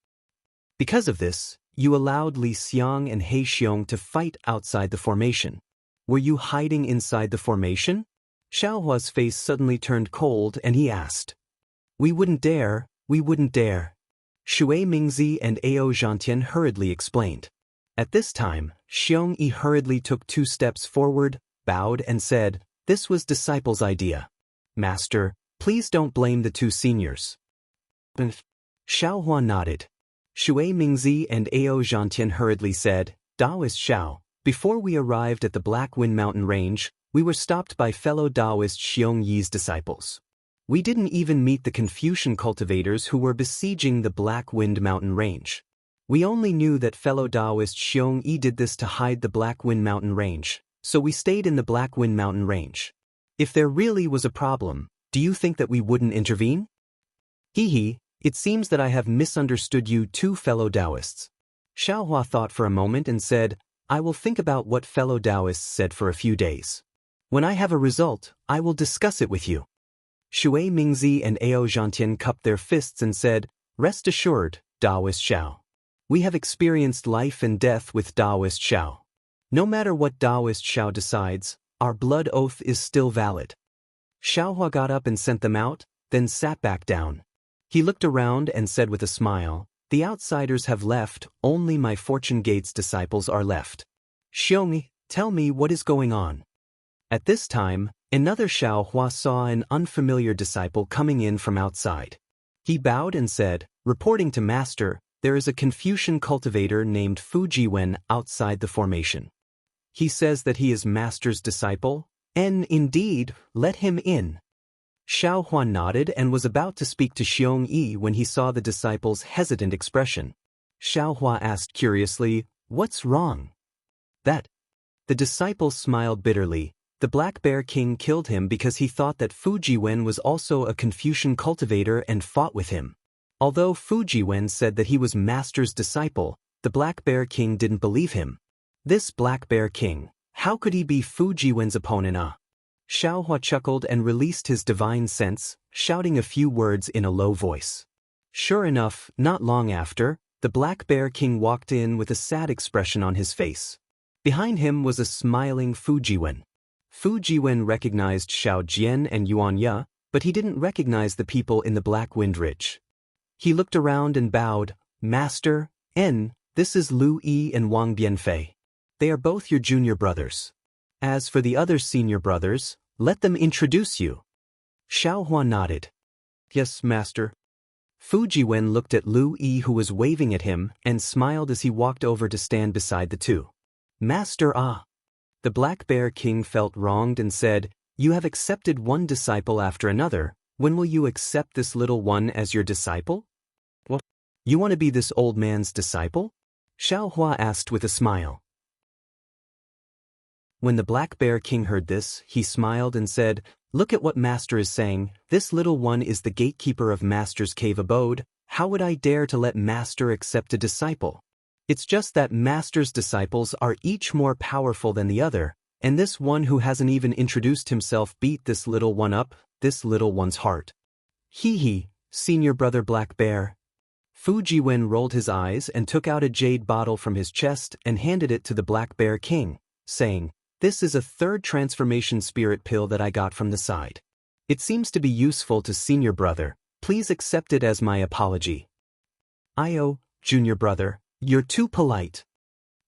Because of this, you allowed Li Xiang and He Xiong to fight outside the formation. Were you hiding inside the formation?" Xiaohua's face suddenly turned cold and he asked. We wouldn't dare. Shui Mingzi and Ao Zhantian hurriedly explained. At this time, Xiong Yi hurriedly took 2 steps forward, bowed and said, "This was disciple's idea. Master, please don't blame the 2 seniors." Xiaohua nodded. Shui Mingzi and Ao Zhantian hurriedly said, "Daoist Xiao, before we arrived at the Black Wind Mountain Range, we were stopped by fellow Daoist Xiong Yi's disciples. We didn't even meet the Confucian cultivators who were besieging the Black Wind Mountain Range. We only knew that fellow Daoist Xiong Yi did this to hide the Black Wind Mountain Range, so we stayed in the Black Wind Mountain Range. If there really was a problem, do you think that we wouldn't intervene?" It seems that I have misunderstood you 2 fellow Daoists. Xiaohua thought for a moment and said, "I will think about what fellow Daoists said for a few days. When I have a result, I will discuss it with you." Shui Mingzi and Ao Zhantian cupped their fists and said, "Rest assured, Daoist Xiao. We have experienced life and death with Daoist Xiao. No matter what Daoist Xiao decides, our blood oath is still valid." Xiaohua got up and sent them out, then sat back down. He looked around and said with a smile, "The outsiders have left, only my Fortune Gate's disciples are left. Xiong, tell me what is going on." At this time, another Xiaohua saw an unfamiliar disciple coming in from outside. He bowed and said, "Reporting to Master, there is a Confucian cultivator named Fu Jiwen outside the formation. He says that he is Master's disciple, and indeed, let him in." Xiaohua nodded and was about to speak to Xiong Yi when he saw the disciple's hesitant expression. Xiaohua asked curiously, "What's wrong?" "That." The disciple smiled bitterly. "The Black Bear King killed him because he thought that Fu Jiwen was also a Confucian cultivator and fought with him. Although Fu Jiwen said that he was Master's disciple, the Black Bear King didn't believe him. This Black Bear King, how could he be Fu Jiwen's opponent?" Xiaohua chuckled and released his divine sense, shouting a few words in a low voice. Sure enough, not long after, the Black Bear King walked in with a sad expression on his face. Behind him was a smiling Fu Jiwen. Fu Jiwen recognized Xiao Jian and Yuan Ye, but he didn't recognize the people in the Black Wind Ridge. He looked around and bowed, "Master, this is Lu Yi and Wang Bianfei. They are both your junior brothers. As for the other senior brothers, let them introduce you." Xiaohua nodded. "Yes, Master." Fu Jiwen looked at Lu Yi, who was waving at him, and smiled as he walked over to stand beside the 2. "Master, ah." The Black Bear King felt wronged and said, "You have accepted one disciple after another. When will you accept this little one as your disciple?" "What? You want to be this old man's disciple?" Xiaohua asked with a smile. When the Black Bear King heard this, he smiled and said, "Look at what Master is saying. This little one is the gatekeeper of Master's cave abode. How would I dare to let Master accept a disciple? It's just that Master's disciples are each more powerful than the other, and this one who hasn't even introduced himself beat this little one up, this little one's heart." Senior brother Black Bear." Fu Jiwen rolled his eyes and took out a jade bottle from his chest and handed it to the Black Bear King, saying, "This is a 3rd transformation spirit pill that I got from the side. It seems to be useful to senior brother. Please accept it as my apology." Junior brother, you're too polite."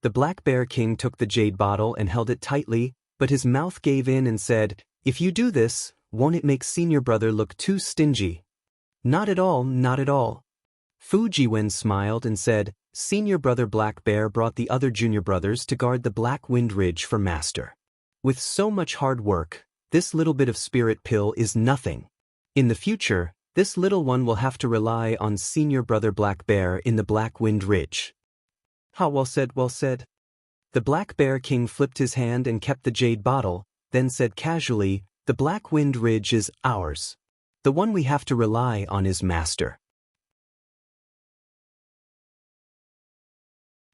The Black Bear King took the jade bottle and held it tightly, but his mouth gave in and said, "If you do this, won't it make senior brother look too stingy?" Not at all. Fu Jiwen smiled and said, "Senior brother Black Bear brought the other junior brothers to guard the Black Wind Ridge for Master. With so much hard work, this little bit of spirit pill is nothing. In the future, This little one will have to rely on senior brother Black Bear in the Black Wind Ridge. Ha, well said, well said. The Black Bear King flipped his hand and kept the jade bottle, then said casually, the Black Wind Ridge is ours. The one we have to rely on is Master.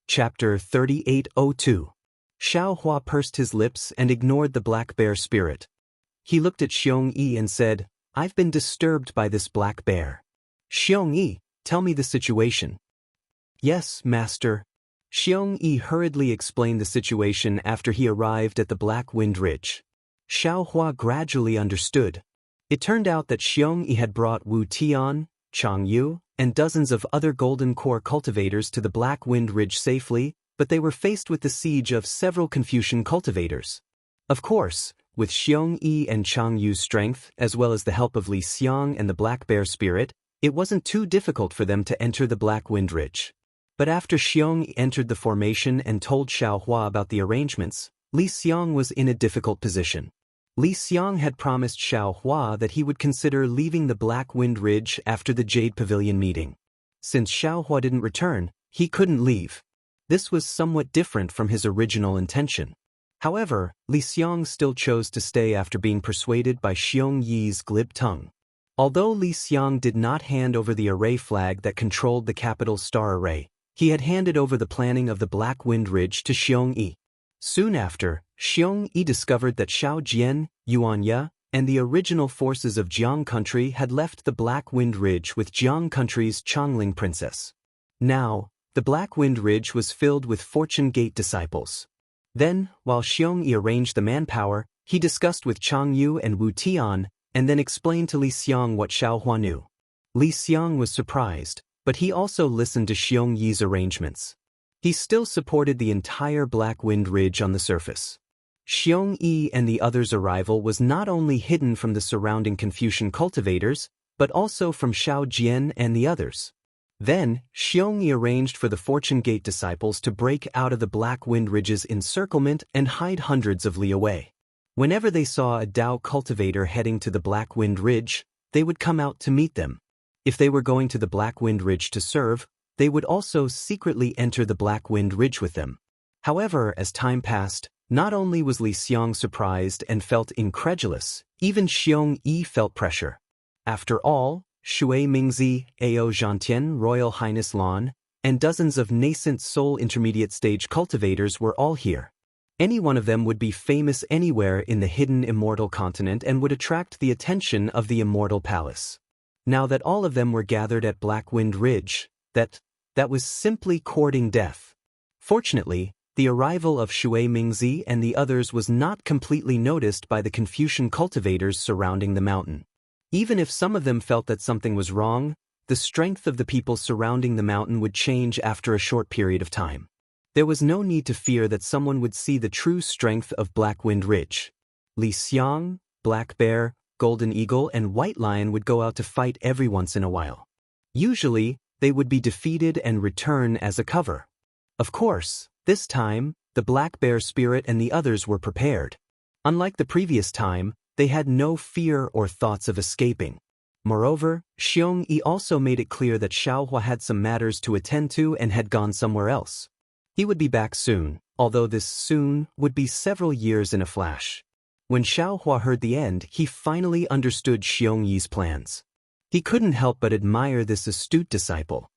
Chapter 3802. Xiaohua pursed his lips and ignored the Black Bear spirit. He looked at Xiongyi and said, I've been disturbed by this Black Bear. Xiongyi, tell me the situation. Yes, Master. Xiongyi hurriedly explained the situation after he arrived at the Black Wind Ridge. Xiaohua gradually understood. It turned out that Xiongyi had brought Wu Tian, Changyu, and dozens of other Golden Core cultivators to the Black Wind Ridge safely, but they were faced with the siege of several Confucian cultivators. Of course, with Xiongyi and Changyu's strength, as well as the help of Li Xiang and the Black Bear spirit, it wasn't too difficult for them to enter the Black Wind Ridge. But after Xiongyi entered the formation and told Xiaohua about the arrangements, Li Xiang was in a difficult position. Li Xiang had promised Xiaohua that he would consider leaving the Black Wind Ridge after the Jade Pavilion meeting. Since Xiaohua didn't return, he couldn't leave. This was somewhat different from his original intention. However, Li Xiang still chose to stay after being persuaded by Xiongyi's glib tongue. Although Li Xiang did not hand over the array flag that controlled the capital star array, he had handed over the planning of the Black Wind Ridge to Xiongyi. Soon after, Xiongyi discovered that Shao Jian, Yuan Ye, and the original forces of Jiang Country had left the Black Wind Ridge with Jiang Country's Chongling princess. Now, the Black Wind Ridge was filled with Fortune Gate disciples. Then, while Xiongyi arranged the manpower, he discussed with Changyu and Wu Tian, and then explained to Li Xiang what Xiaohua knew. Li Xiang was surprised, but he also listened to Xiongyi's arrangements. He still supported the entire Black Wind Ridge on the surface. Xiongyi and the others' arrival was not only hidden from the surrounding Confucian cultivators, but also from Shao Jian and the others. Then, Xiongyi arranged for the Fortune Gate disciples to break out of the Black Wind Ridge's encirclement and hide hundreds of li away. Whenever they saw a Dao cultivator heading to the Black Wind Ridge, they would come out to meet them. If they were going to the Black Wind Ridge to serve, they would also secretly enter the Black Wind Ridge with them. However, as time passed, not only was Li Xiang surprised and felt incredulous, even Xiongyi felt pressure. After all, Shui Mingzi, Ao Zhantian, Royal Highness Lan, and dozens of nascent soul intermediate stage cultivators were all here. Any one of them would be famous anywhere in the hidden Immortal continent and would attract the attention of the Immortal Palace. Now that all of them were gathered at Black Wind Ridge, that was simply courting death. Fortunately, the arrival of Shui Mingzi and the others was not completely noticed by the Confucian cultivators surrounding the mountain. Even if some of them felt that something was wrong, the strength of the people surrounding the mountain would change after a short period of time. There was no need to fear that someone would see the true strength of Black Wind Ridge. Li Xiang, Black Bear, Golden Eagle, and White Lion would go out to fight every once in a while. Usually, they would be defeated and return as a cover. Of course, this time, the Black Bear spirit and the others were prepared. Unlike the previous time, they had no fear or thoughts of escaping. Moreover, Xiongyi also made it clear that Xiaohua had some matters to attend to and had gone somewhere else. He would be back soon, although this soon would be several years in a flash. When Xiaohua heard the end, he finally understood Xiongyi's plans. He couldn't help but admire this astute disciple.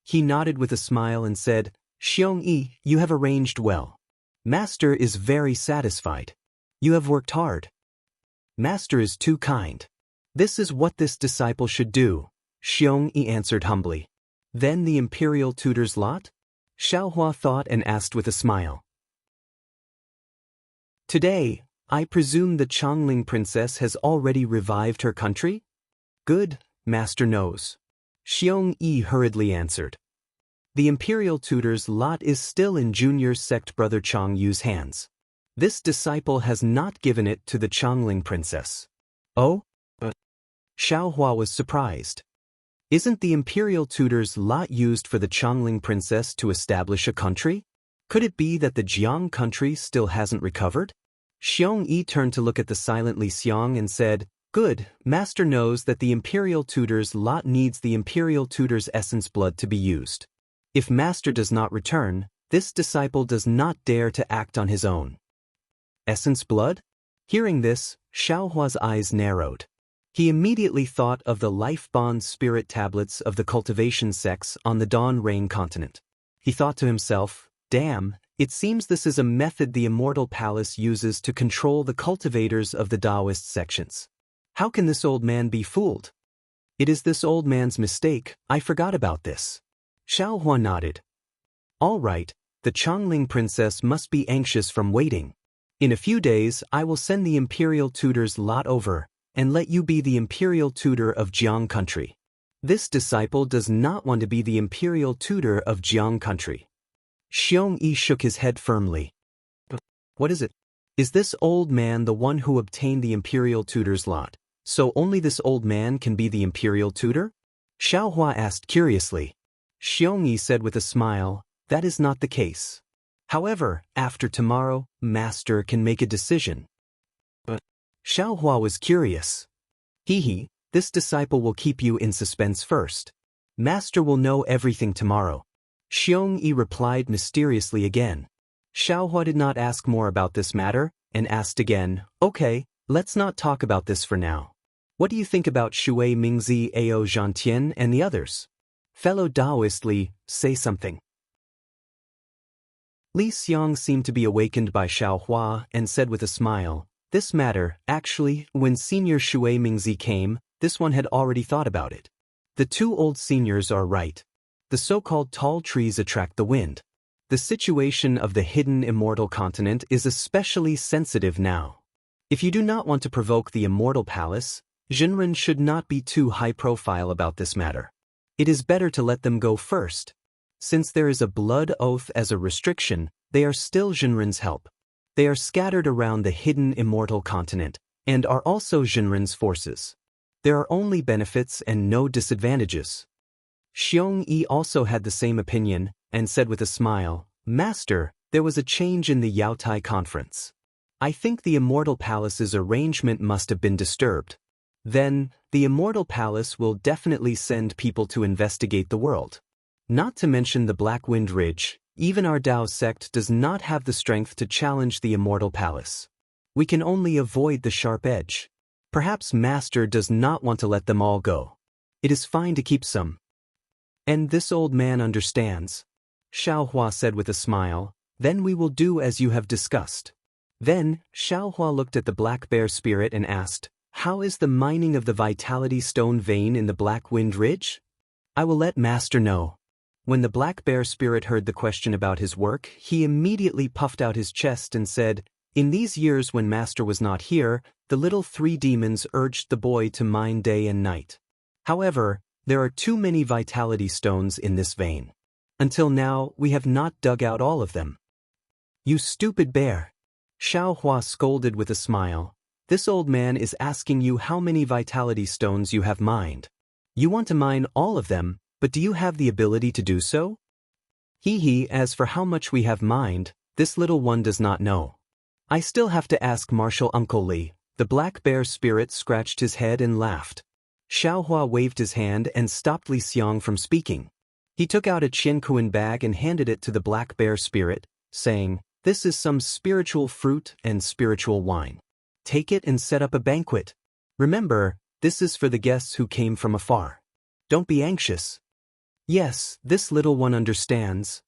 He nodded with a smile and said, Xiongyi, you have arranged well. Master is very satisfied. You have worked hard. Master is too kind. This is what this disciple should do, Xiongyi answered humbly. Then the imperial tutor's lot? Xiaohua thought and asked with a smile. Today, I presume the Chongling princess has already revived her country? Good, Master knows. Xiongyi hurriedly answered. The imperial tutor's lot is still in junior sect brother Changyu's hands. This disciple has not given it to the Chongling princess. Oh? Xiaohua was surprised. Isn't the imperial tutor's lot used for the Chongling princess to establish a country? Could it be that the Jiang country still hasn't recovered? Xiongyi turned to look at the silent Li Xiang and said, Good, Master knows that the Imperial Tutor's lot needs the Imperial Tutor's essence blood to be used. If Master does not return, this disciple does not dare to act on his own. Essence blood? Hearing this, Xiaohua's eyes narrowed. He immediately thought of the life bond spirit tablets of the cultivation sects on the Dawn Rain continent. He thought to himself, damn, it seems this is a method the Immortal Palace uses to control the cultivators of the Daoist sections. How can this old man be fooled? It is this old man's mistake, I forgot about this. Xiaohua nodded. All right, the Chongling princess must be anxious from waiting. In a few days I will send the Imperial Tutor's lot over, and let you be the Imperial Tutor of Jiang country. This disciple does not want to be the Imperial Tutor of Jiang country. Xiongyi shook his head firmly. What is it? Is this old man the one who obtained the Imperial Tutor's lot, so only this old man can be the Imperial Tutor? Xiaohua asked curiously. Xiongyi said with a smile, that is not the case. However, after tomorrow, Master can make a decision. But Xiaohua was curious. This disciple will keep you in suspense first. Master will know everything tomorrow. Xiongyi replied mysteriously again. Xiaohua did not ask more about this matter, and asked again, okay, let's not talk about this for now. What do you think about Shui Mingzi, Ao Zhantian, and the others? Fellow Daoist Li, say something. Li Xiang seemed to be awakened by Xiaohua and said with a smile, this matter, actually, when Senior Shui Mingzi came, this one had already thought about it. The two old seniors are right. The so-called tall trees attract the wind. The situation of the hidden immortal continent is especially sensitive now. If you do not want to provoke the Immortal Palace, Jinren should not be too high-profile about this matter. It is better to let them go first. Since there is a blood oath as a restriction, they are still Jinren's help. They are scattered around the hidden immortal continent, and are also Jinren's forces. There are only benefits and no disadvantages. Xiongyi also had the same opinion, and said with a smile, Master, there was a change in the Yaotai conference. I think the Immortal Palace's arrangement must have been disturbed. Then, the Immortal Palace will definitely send people to investigate the world. Not to mention the Black Wind Ridge, even our Dao sect does not have the strength to challenge the Immortal Palace. We can only avoid the sharp edge. Perhaps Master does not want to let them all go. It is fine to keep some. And this old man understands. Xiaohua said with a smile, then we will do as you have discussed. Then, Xiaohua looked at the Black Bear spirit and asked, how is the mining of the Vitality Stone vein in the Black Wind Ridge? I will let Master know. When the Black Bear spirit heard the question about his work, he immediately puffed out his chest and said, in these years when Master was not here, the little three demons urged the boy to mine day and night. However, there are too many Vitality Stones in this vein. Until now, we have not dug out all of them. You stupid bear! Xiaohua scolded with a smile. This old man is asking you how many Vitality Stones you have mined. You want to mine all of them, but do you have the ability to do so? As for how much we have mined, this little one does not know. I still have to ask Marshal Uncle Li. The Black Bear spirit scratched his head and laughed. Xiaohua waved his hand and stopped Li Xiang from speaking. He took out a Qinkuan bag and handed it to the Black Bear spirit, saying, this is some spiritual fruit and spiritual wine. Take it and set up a banquet. Remember, this is for the guests who came from afar. Don't be anxious. Yes, this little one understands.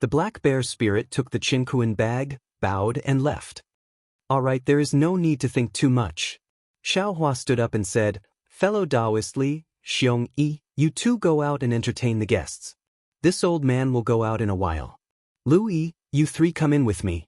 The Black Bear spirit took the Qinkuan bag, bowed and left. All right, there is no need to think too much. Xiaohua stood up and said, fellow Daoist Li, Xiongyi, you two go out and entertain the guests. This old man will go out in a while. Lu Yi, you three come in with me.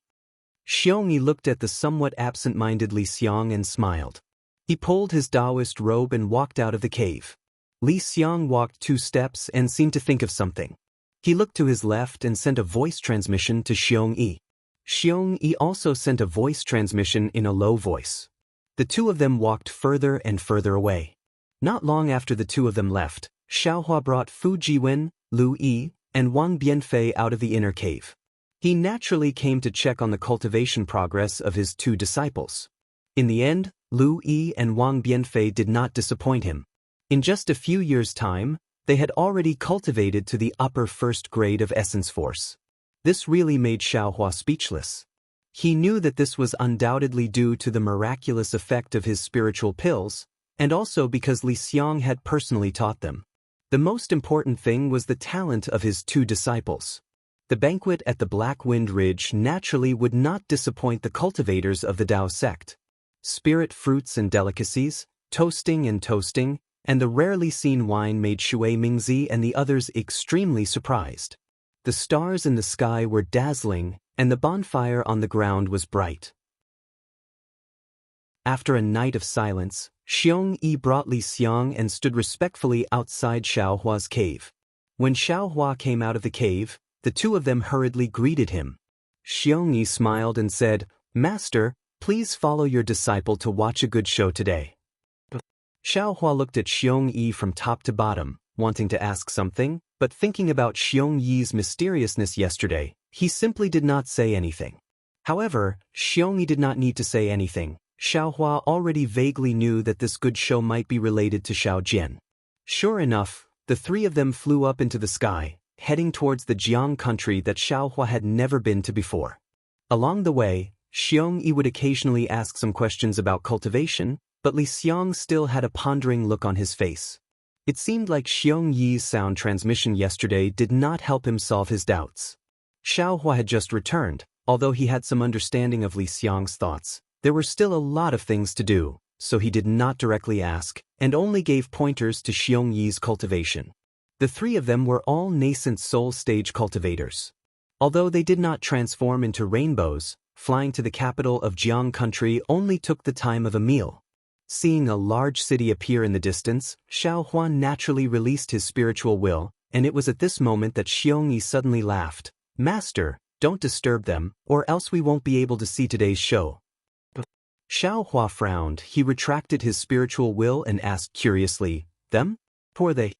Xiongyi looked at the somewhat absent-minded Li Xiang and smiled. He pulled his Daoist robe and walked out of the cave. Li Xiang walked 2 steps and seemed to think of something. He looked to his left and sent a voice transmission to Xiongyi. Xiongyi also sent a voice transmission in a low voice. The two of them walked further and further away. Not long after the two of them left, Xiaohua brought Fu Jiwen, Lu Yi, and Wang Bianfei out of the inner cave. He naturally came to check on the cultivation progress of his 2 disciples. In the end, Lu Yi and Wang Bianfei did not disappoint him. In just a few years' time, they had already cultivated to the upper first grade of essence force. This really made Xiaohua speechless. He knew that this was undoubtedly due to the miraculous effect of his spiritual pills, and also because Li Xiang had personally taught them. The most important thing was the talent of his two disciples. The banquet at the Black Wind Ridge naturally would not disappoint the cultivators of the Dao sect. Spirit fruits and delicacies, toasting, and the rarely seen wine made Shui Mingzi and the others extremely surprised. The stars in the sky were dazzling, and the bonfire on the ground was bright. After a night of silence, Xiong Yi brought Li Xiang and stood respectfully outside Xiaohua's cave. When Xiaohua came out of the cave, the two of them hurriedly greeted him. Xiong Yi smiled and said, "Master, please follow your disciple to watch a good show today." Xiaohua looked at Xiong Yi from top to bottom, wanting to ask something, but thinking about Xiong Yi's mysteriousness yesterday, he simply did not say anything. However, Xiong Yi did not need to say anything. Xiaohua already vaguely knew that this good show might be related to Xiao Jian. Sure enough, the three of them flew up into the sky, heading towards the Jiang country that Xiaohua had never been to before. Along the way, Xiong Yi would occasionally ask some questions about cultivation, but Li Xiang still had a pondering look on his face. It seemed like Xiong Yi's sound transmission yesterday did not help him solve his doubts. Xiaohua had just returned. Although he had some understanding of Li Xiang's thoughts, there were still a lot of things to do, so he did not directly ask, and only gave pointers to Xiong Yi's cultivation. The three of them were all nascent soul stage cultivators. Although they did not transform into rainbows, flying to the capital of Jiang country only took the time of a meal. Seeing a large city appear in the distance, Xiaohua naturally released his spiritual will, and it was at this moment that Xiong Yi suddenly laughed. "Master, don't disturb them, or else we won't be able to see today's show." Xiaohua frowned. He retracted his spiritual will and asked curiously, "Them? Who are they?"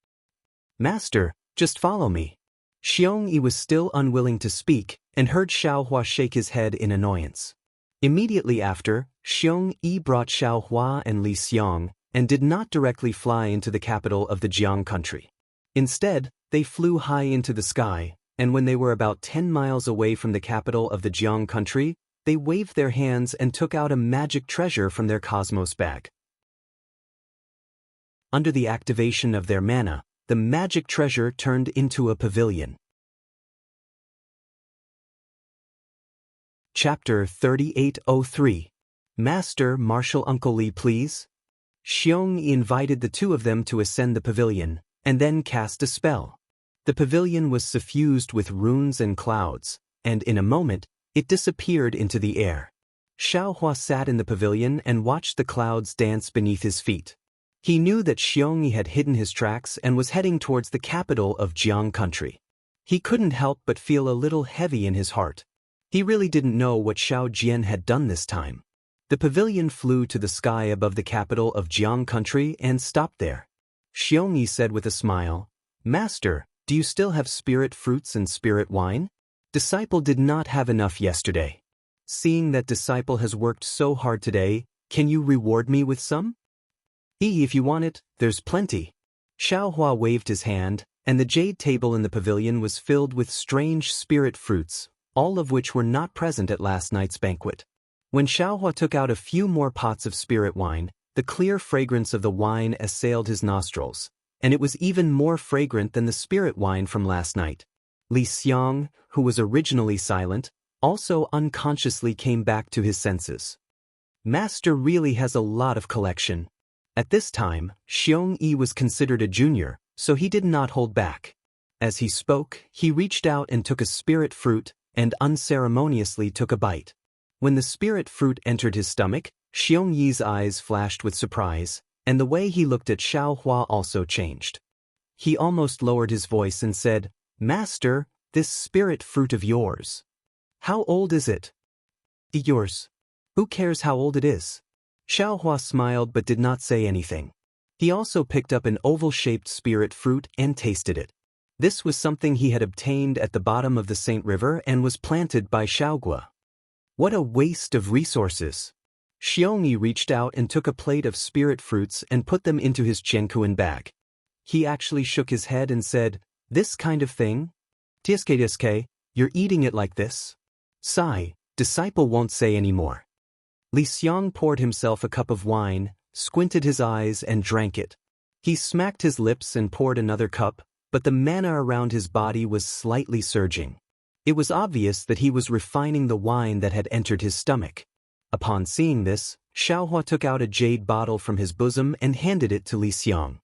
"Master, just follow me." Xiong Yi was still unwilling to speak, and heard Xiaohua shake his head in annoyance. Immediately after, Xiong Yi brought Xiaohua and Li Xiang, and did not directly fly into the capital of the Jiang country. Instead, they flew high into the sky, and when they were about 10 miles away from the capital of the Jiang country, they waved their hands and took out a magic treasure from their cosmos bag. Under the activation of their mana, the magic treasure turned into a pavilion. Chapter 3803. Master, marshal Uncle Li, please. Xiong Yi invited the two of them to ascend the pavilion, and then cast a spell. The pavilion was suffused with runes and clouds, and in a moment, it disappeared into the air. Xiaohua sat in the pavilion and watched the clouds dance beneath his feet. He knew that Xiong Yi had hidden his tracks and was heading towards the capital of Jiang country. He couldn't help but feel a little heavy in his heart. He really didn't know what Xiao Jian had done this time. The pavilion flew to the sky above the capital of Jiang country and stopped there. Xiong Yi said with a smile, "Master, do you still have spirit fruits and spirit wine? Disciple did not have enough yesterday. Seeing that disciple has worked so hard today, can you reward me with some?" If you want it, there's plenty." Xiaohua waved his hand, and the jade table in the pavilion was filled with strange spirit fruits, all of which were not present at last night's banquet. When Xiaohua took out a few more pots of spirit wine, the clear fragrance of the wine assailed his nostrils, and it was even more fragrant than the spirit wine from last night. Li Xiang, who was originally silent, also unconsciously came back to his senses. Master really has a lot of collection. At this time, Xiong Yi was considered a junior, so he did not hold back. As he spoke, he reached out and took a spirit fruit, and unceremoniously took a bite. When the spirit fruit entered his stomach, Xiong Yi's eyes flashed with surprise, and the way he looked at Xiaohua also changed. He almost lowered his voice and said, "Master, this spirit fruit of yours. How old is it?" "Yours. Who cares how old it is?" Xiaohua smiled but did not say anything. He also picked up an oval-shaped spirit fruit and tasted it. This was something he had obtained at the bottom of the Saint River and was planted by Xiaogua. What a waste of resources! Xiongyi reached out and took a plate of spirit fruits and put them into his Jiankuan bag. He actually shook his head and said, "This kind of thing? Tsk, you're eating it like this?" Sigh, disciple won't say any more. Li Xiang poured himself a cup of wine, squinted his eyes and drank it. He smacked his lips and poured another cup, but the mana around his body was slightly surging. It was obvious that he was refining the wine that had entered his stomach. Upon seeing this, Xiaohua took out a jade bottle from his bosom and handed it to Li Xiang.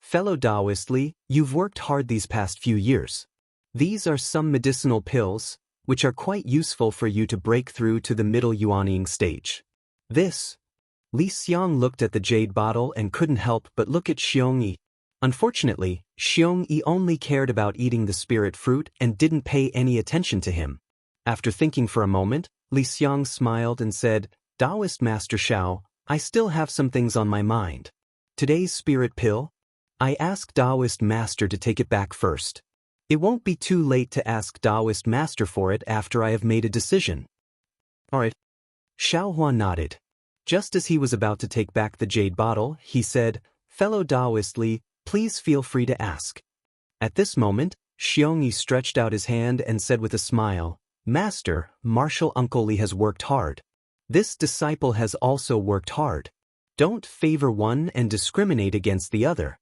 "Fellow Daoist Li, you've worked hard these past few years. These are some medicinal pills, which are quite useful for you to break through to the middle yuanying stage." This. Li Xiang looked at the jade bottle and couldn't help but look at Xiongyi. Unfortunately, Xiongyi only cared about eating the spirit fruit and didn't pay any attention to him. After thinking for a moment, Li Xiang smiled and said, "Daoist Master Xiao, I still have some things on my mind. Today's spirit pill? I ask Daoist Master to take it back first. It won't be too late to ask Daoist Master for it after I have made a decision." "Alright." Xiaohua nodded. Just as he was about to take back the jade bottle, he said, "Fellow Daoist Li, please feel free to ask." At this moment, Xiongyi stretched out his hand and said with a smile, "Master, Martial Uncle Li has worked hard. This disciple has also worked hard. Don't favor one and discriminate against the other."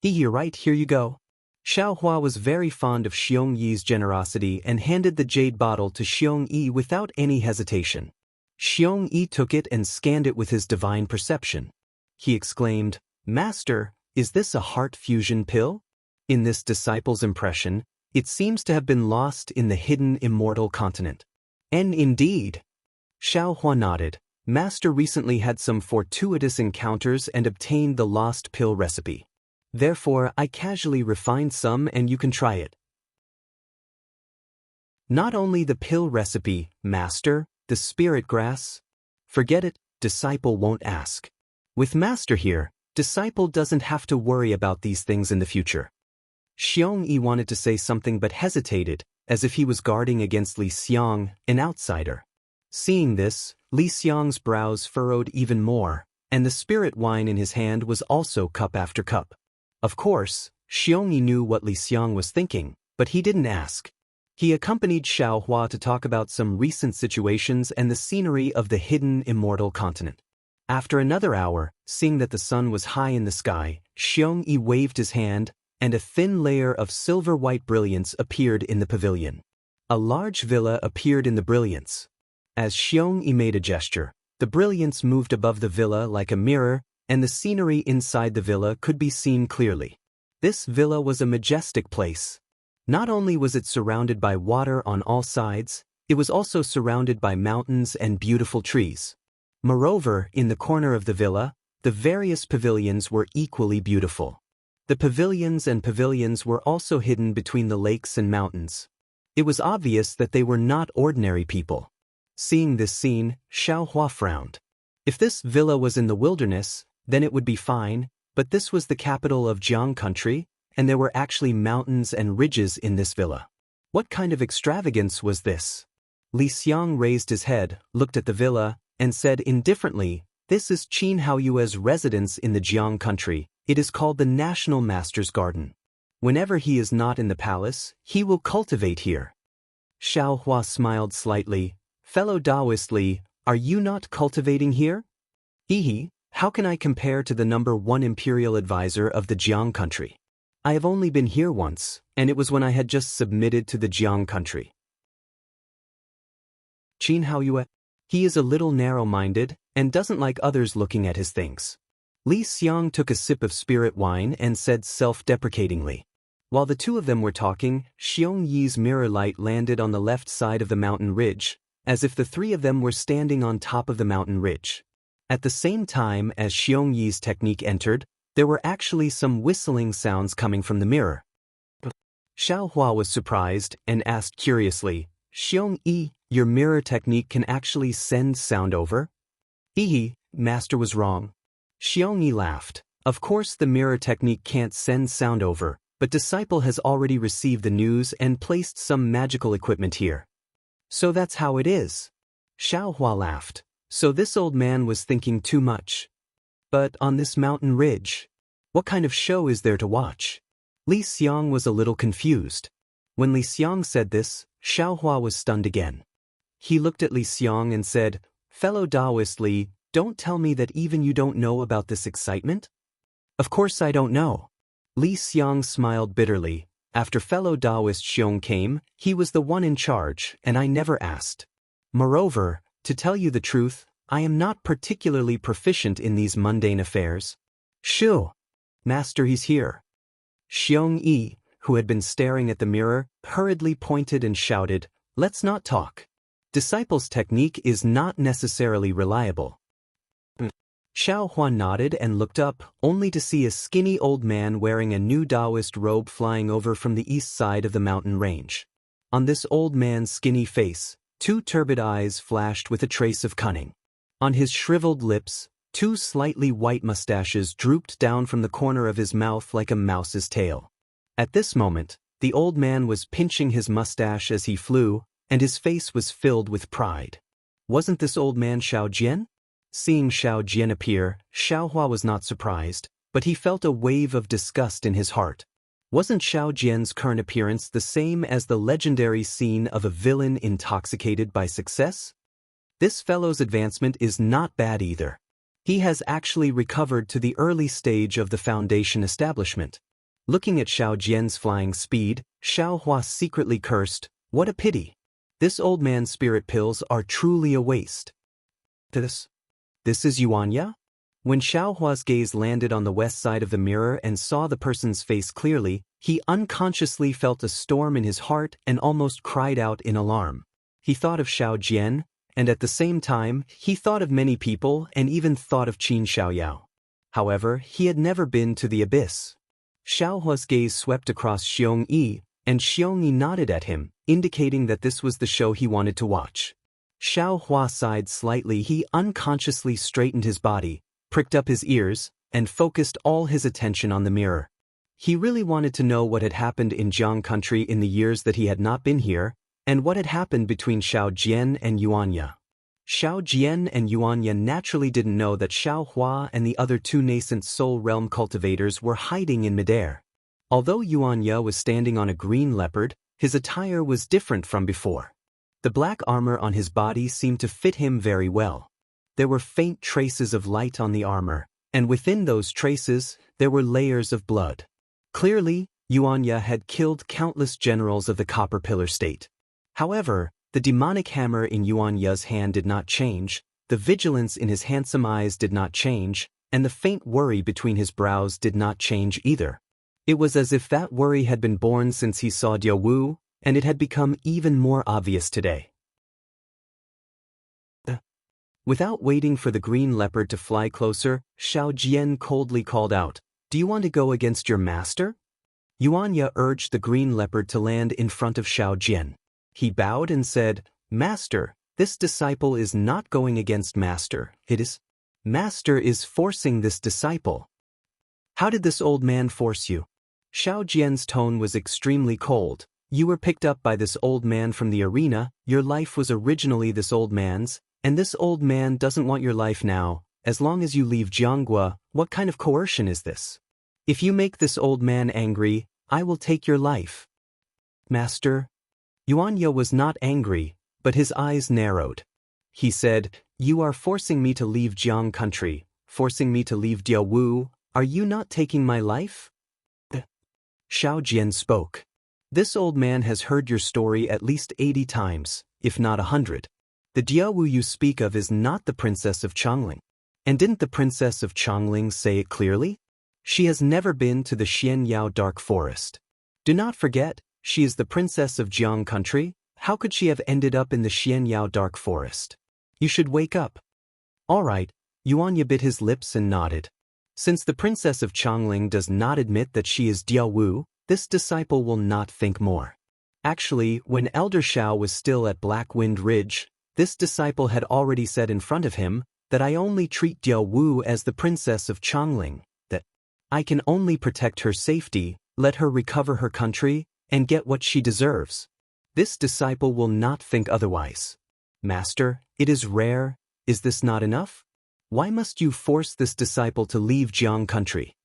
"You're right, here you go." Xiaohua was very fond of Xiongyi's generosity and handed the jade bottle to Xiongyi without any hesitation. Xiongyi took it and scanned it with his divine perception. He exclaimed, "Master, is this a heart fusion pill?" In this disciple's impression, it seems to have been lost in the hidden immortal continent. And indeed. Xiaohua nodded. "Master recently had some fortuitous encounters and obtained the lost pill recipe. Therefore, I casually refined some and you can try it." "Not only the pill recipe, Master, the spirit grass?" "Forget it, disciple won't ask. With Master here, disciple doesn't have to worry about these things in the future." Xiongyi wanted to say something but hesitated, as if he was guarding against Li Xiang, an outsider. Seeing this, Li Xiang's brows furrowed even more, and the spirit wine in his hand was also cup after cup. Of course, Xiongyi knew what Li Xiang was thinking, but he didn't ask. He accompanied Xiaohua to talk about some recent situations and the scenery of the hidden immortal continent. After another hour, seeing that the sun was high in the sky, Xiongyi waved his hand, and a thin layer of silver-white brilliance appeared in the pavilion. A large villa appeared in the brilliance. As Xiongyi made a gesture, the brilliance moved above the villa like a mirror, and the scenery inside the villa could be seen clearly. This villa was a majestic place. Not only was it surrounded by water on all sides, it was also surrounded by mountains and beautiful trees. Moreover, in the corner of the villa, the various pavilions were equally beautiful. The pavilions were also hidden between the lakes and mountains. It was obvious that they were not ordinary people. Seeing this scene, Xiaohua frowned. If this villa was in the wilderness, then it would be fine, but this was the capital of Jiang country, and there were actually mountains and ridges in this villa. What kind of extravagance was this? Li Xiang raised his head, looked at the villa, and said indifferently, "This is Qin Haoyue's residence in the Jiang country. It is called the National Master's Garden. Whenever he is not in the palace, he will cultivate here." Xiaohua smiled slightly. "Fellow Daoist Li, are you not cultivating here?" How can I compare to the #1 imperial advisor of the Jiang country? I have only been here once, and it was when I had just submitted to the Jiang country." Qin Haoyue. He is a little narrow-minded, and doesn't like others looking at his things. Li Xiang took a sip of spirit wine and said self-deprecatingly. While the two of them were talking, Xiongyi's mirror light landed on the left side of the mountain ridge, as if the three of them were standing on top of the mountain ridge. At the same time as Xiongyi's technique entered, there were actually some whistling sounds coming from the mirror. Xiaohua was surprised and asked curiously, "Xiongyi, your mirror technique can actually send sound over?" Master was wrong." Xiongyi laughed. "Of course the mirror technique can't send sound over, but disciple has already received the news and placed some magical equipment here. So that's how it is." Xiaohua laughed. So this old man was thinking too much. But on this mountain ridge, what kind of show is there to watch? Li Xiang was a little confused. When Li Xiang said this, Xiaohua was stunned again. He looked at Li Xiang and said, "Fellow Daoist Li, don't tell me that even you don't know about this excitement?" "Of course I don't know." Li Xiang smiled bitterly. "After fellow Daoist Xiong came, he was the one in charge, and I never asked. Moreover, to tell you the truth, I am not particularly proficient in these mundane affairs." "Shoo! Master, he's here." Xiong Yi, who had been staring at the mirror, hurriedly pointed and shouted, "Let's not talk. Disciples' technique is not necessarily reliable." Xiaohua nodded and looked up, only to see a skinny old man wearing a new Daoist robe flying over from the east side of the mountain range. On this old man's skinny face, two turbid eyes flashed with a trace of cunning. On his shriveled lips, two slightly white mustaches drooped down from the corner of his mouth like a mouse's tail. At this moment, the old man was pinching his mustache as he flew, and his face was filled with pride. Wasn't this old man Xiao Jian? Seeing Xiao Jian appear, Xiaohua was not surprised, but he felt a wave of disgust in his heart. Wasn't Xiao Jian's current appearance the same as the legendary scene of a villain intoxicated by success? This fellow's advancement is not bad either. He has actually recovered to the early stage of the foundation establishment. Looking at Xiao Jian's flying speed, Xiaohua secretly cursed, "What a pity. This old man's spirit pills are truly a waste." This is Yuanya? When Xiaohua's gaze landed on the west side of the mirror and saw the person's face clearly, he unconsciously felt a storm in his heart and almost cried out in alarm. He thought of Xiao Jian, and at the same time, he thought of many people and even thought of Qin Xiaoyao. However, he had never been to the abyss. Xiaohua's gaze swept across Xiong Yi, and Xiong Yi nodded at him, indicating that this was the show he wanted to watch. Xiaohua sighed slightly. He unconsciously straightened his body, pricked up his ears, and focused all his attention on the mirror. He really wanted to know what had happened in Jiang country in the years that he had not been here, and what had happened between Xiao Jian and Yuanya. Xiao Jian and Yuanya naturally didn't know that Xiaohua and the other two nascent soul realm cultivators were hiding in midair. Although Yuanya was standing on a green leopard, his attire was different from before. The black armor on his body seemed to fit him very well. There were faint traces of light on the armor, and within those traces, there were layers of blood. Clearly, Yuanya had killed countless generals of the Copper Pillar State. However, the demonic hammer in Yuanya's hand did not change, the vigilance in his handsome eyes did not change, and the faint worry between his brows did not change either. It was as if that worry had been born since he saw Diao Wu, and it had become even more obvious today. Without waiting for the green leopard to fly closer, Xiao Jian coldly called out, "Do you want to go against your master?" Yuanya urged the green leopard to land in front of Xiao Jian. He bowed and said, "Master, this disciple is not going against Master, it is Master is forcing this disciple." "How did this old man force you?" Xiao Jian's tone was extremely cold. "You were picked up by this old man from the arena, your life was originally this old man's, and this old man doesn't want your life now. As long as you leave Jianghua, what kind of coercion is this? If you make this old man angry, I will take your life." "Master?" Yuanya was not angry, but his eyes narrowed. He said, "You are forcing me to leave Jiang country, forcing me to leave Diao Wu. Are you not taking my life?" Xiao Jian spoke. "This old man has heard your story at least 80 times, if not 100. The Diao Wu you speak of is not the princess of Chongling. And didn't the princess of Chongling say it clearly? She has never been to the Xianyao Dark Forest. Do not forget, she is the princess of Jiang country. How could she have ended up in the Xianyao Dark Forest? You should wake up." "All right," Yuanya bit his lips and nodded. "Since the princess of Chongling does not admit that she is Diao Wu, this disciple will not think more. Actually, when Elder Xiao was still at Black Wind Ridge, this disciple had already said in front of him that I only treat Diao Wu as the princess of Chongling, that I can only protect her safety, let her recover her country, and get what she deserves. This disciple will not think otherwise. Master, it is rare, Is this not enough? Why must you force this disciple to leave Jiang country?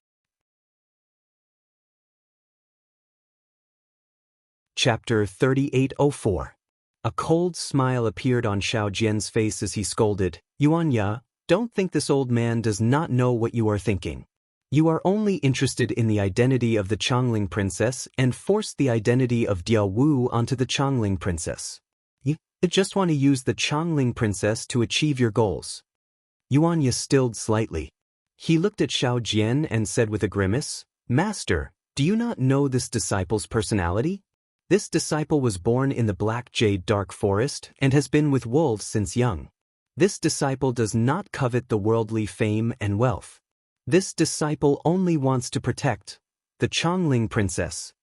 Chapter 3804. A cold smile appeared on Xiao Jian's face as he scolded, Yuanya, don't think this old man does not know what you are thinking. You are only interested in the identity of the Changling princess and forced the identity of Diao Wu onto the Changling princess. You just want to use the Changling princess to achieve your goals. Yuanya stilled slightly. He looked at Xiao Jian and said with a grimace, Master, do you not know this disciple's personality? This disciple was born in the Black Jade Dark Forest and has been with wolves since young. This disciple does not covet the worldly fame and wealth. This disciple only wants to protect the Changling princess.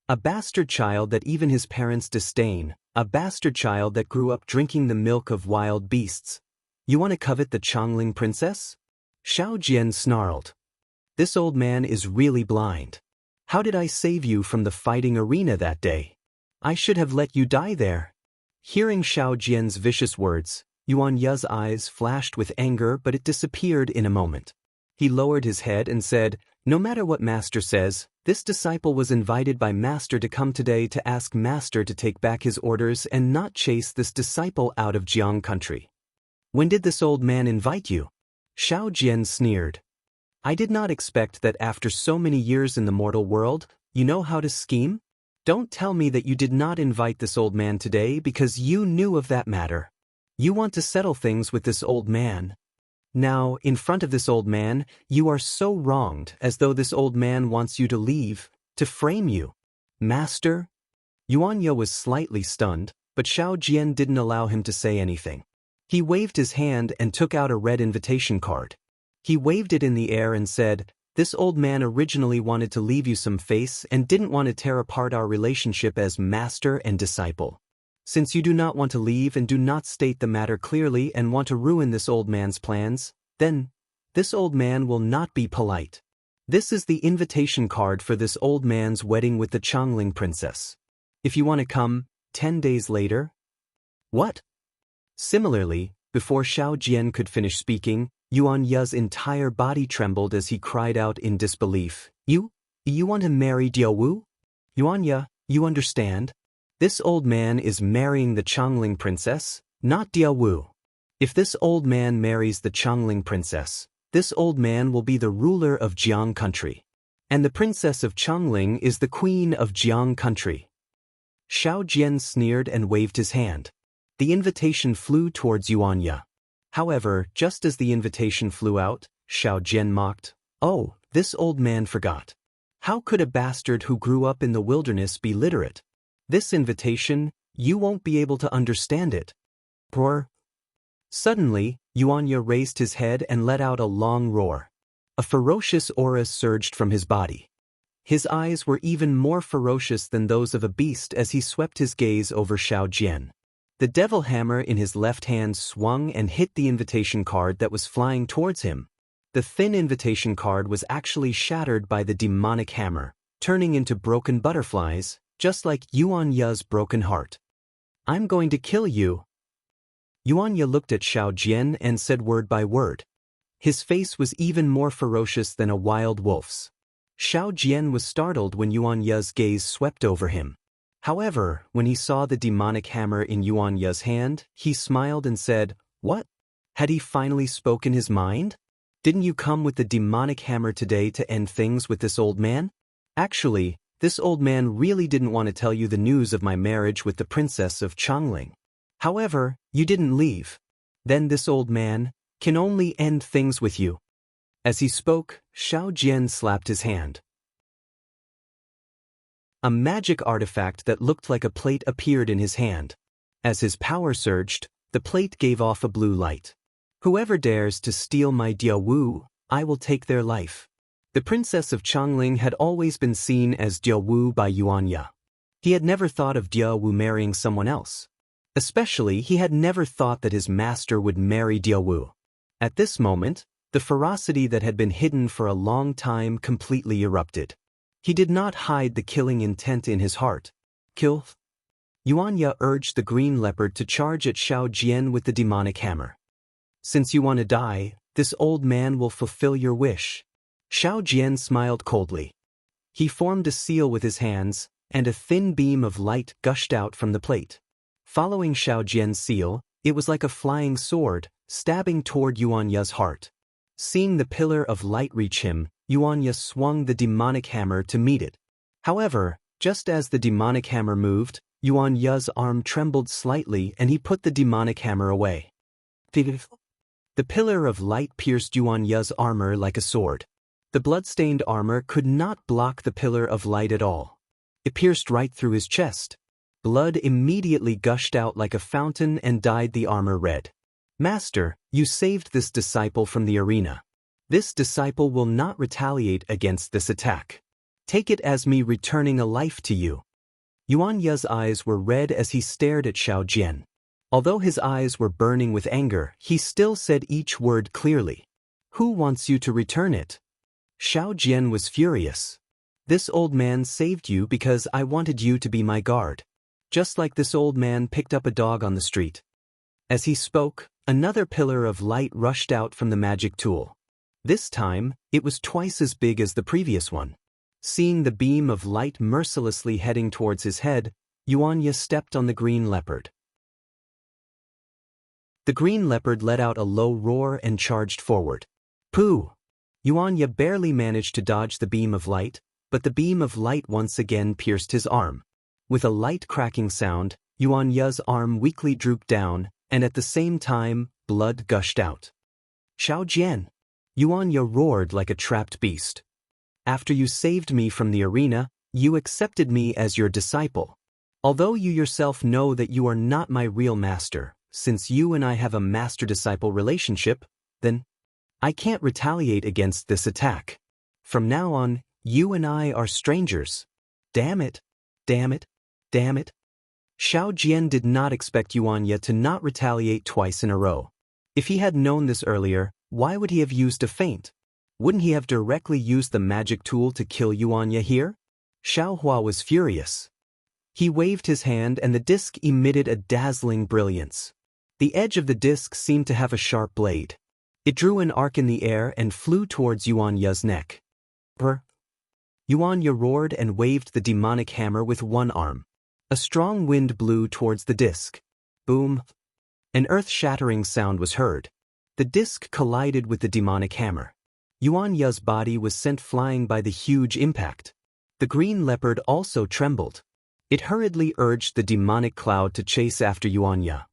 A bastard child that even his parents disdain, a bastard child that grew up drinking the milk of wild beasts. You want to covet the Changling princess? Xiao Jian snarled. This old man is really blind. How did I save you from the fighting arena that day? I should have let you die there. Hearing Xiao Jian's vicious words, Yuan Ye's eyes flashed with anger, but it disappeared in a moment. He lowered his head and said, No matter what Master says, this disciple was invited by Master to come today to ask Master to take back his orders and not chase this disciple out of Jiang country. When did this old man invite you? Xiao Jian sneered. I did not expect that after so many years in the mortal world, you know how to scheme? Don't tell me that you did not invite this old man today because you knew of that matter. You want to settle things with this old man. Now, in front of this old man, you are so wronged as though this old man wants you to leave, to frame you. Master? Yuan Ye was slightly stunned, but Xiao Jian didn't allow him to say anything. He waved his hand and took out a red invitation card. He waved it in the air and said, This old man originally wanted to leave you some face and didn't want to tear apart our relationship as master and disciple. Since you do not want to leave and do not state the matter clearly and want to ruin this old man's plans, then this old man will not be polite. This is the invitation card for this old man's wedding with the Changling princess. If you want to come, 10 days later. What? Similarly, before Xiao Jian could finish speaking, Yuan Ye's entire body trembled as he cried out in disbelief, You want to marry Diao Wu? Yuan Ye, you understand? This old man is marrying the Changling princess, not Diao Wu. If this old man marries the Changling princess, this old man will be the ruler of Jiang country. And the princess of Changling is the queen of Jiang country. Xiao Jian sneered and waved his hand. The invitation flew towards Yuan Ye. However, just as the invitation flew out, Xiao Jian mocked, Oh, this old man forgot. How could a bastard who grew up in the wilderness be literate? This invitation, you won't be able to understand it. Roar. Suddenly, Yuan Ye raised his head and let out a long roar. A ferocious aura surged from his body. His eyes were even more ferocious than those of a beast as he swept his gaze over Xiao Jian. The devil hammer in his left hand swung and hit the invitation card that was flying towards him. The thin invitation card was actually shattered by the demonic hammer, turning into broken butterflies, just like Yuan Ye's broken heart. I'm going to kill you. Yuan Ye looked at Xiao Jian and said word by word. His face was even more ferocious than a wild wolf's. Xiao Jian was startled when Yuan Ye's gaze swept over him. However, when he saw the demonic hammer in Yuan Ye's hand, he smiled and said, What? Had he finally spoken his mind? Didn't you come with the demonic hammer today to end things with this old man? Actually, this old man really didn't want to tell you the news of my marriage with the princess of Changling. However, you didn't leave. Then this old man can only end things with you. As he spoke, Xiao Jian slapped his hand. A magic artifact that looked like a plate appeared in his hand. As his power surged, the plate gave off a blue light. Whoever dares to steal my Diao Wu, I will take their life. The princess of Changling had always been seen as Diao Wu by Yuan Ye. He had never thought of Diao Wu marrying someone else. Especially, he had never thought that his master would marry Diao Wu. At this moment, the ferocity that had been hidden for a long time completely erupted. He did not hide the killing intent in his heart. Kill. Yuan Ye urged the green leopard to charge at Xiao Jian with the demonic hammer. Since you want to die, this old man will fulfill your wish. Xiao Jian smiled coldly. He formed a seal with his hands, and a thin beam of light gushed out from the plate. Following Xiao Jian's seal, it was like a flying sword, stabbing toward Yuanya's heart. Seeing the pillar of light reach him, Yuanya swung the demonic hammer to meet it. However, just as the demonic hammer moved, Yuanya's arm trembled slightly and he put the demonic hammer away. The pillar of light pierced Yuanya's armor like a sword. The blood-stained armor could not block the pillar of light at all. It pierced right through his chest. Blood immediately gushed out like a fountain and dyed the armor red. Master, you saved this disciple from the arena. This disciple will not retaliate against this attack. Take it as me returning a life to you. Yuanya's eyes were red as he stared at Xiao Jian. Although his eyes were burning with anger, he still said each word clearly. Who wants you to return it? Xiao Jian was furious. This old man saved you because I wanted you to be my guard. Just like this old man picked up a dog on the street. As he spoke, another pillar of light rushed out from the magic tool. This time, it was twice as big as the previous one. Seeing the beam of light mercilessly heading towards his head, Yuanya stepped on the green leopard. The green leopard let out a low roar and charged forward. Pooh! Yuanya barely managed to dodge the beam of light, but the beam of light once again pierced his arm. With a light cracking sound, Yuanya's arm weakly drooped down, and at the same time, blood gushed out. Xiao Jian! Yuanya roared like a trapped beast. After you saved me from the arena, you accepted me as your disciple. Although you yourself know that you are not my real master, since you and I have a master-disciple relationship, then I can't retaliate against this attack. From now on, you and I are strangers. Damn it! Damn it! Damn it! Xiao Jian did not expect Yuanya to not retaliate twice in a row. If he had known this earlier, why would he have used a feint? Wouldn't he have directly used the magic tool to kill Yuanya here? Xiao Hua was furious. He waved his hand and the disc emitted a dazzling brilliance. The edge of the disc seemed to have a sharp blade. It drew an arc in the air and flew towards Yuanya's neck. Brr! Yuanya roared and waved the demonic hammer with one arm. A strong wind blew towards the disc. Boom! An earth-shattering sound was heard. The disc collided with the demonic hammer. Yuanya's body was sent flying by the huge impact. The green leopard also trembled. It hurriedly urged the demonic cloud to chase after Yuanya.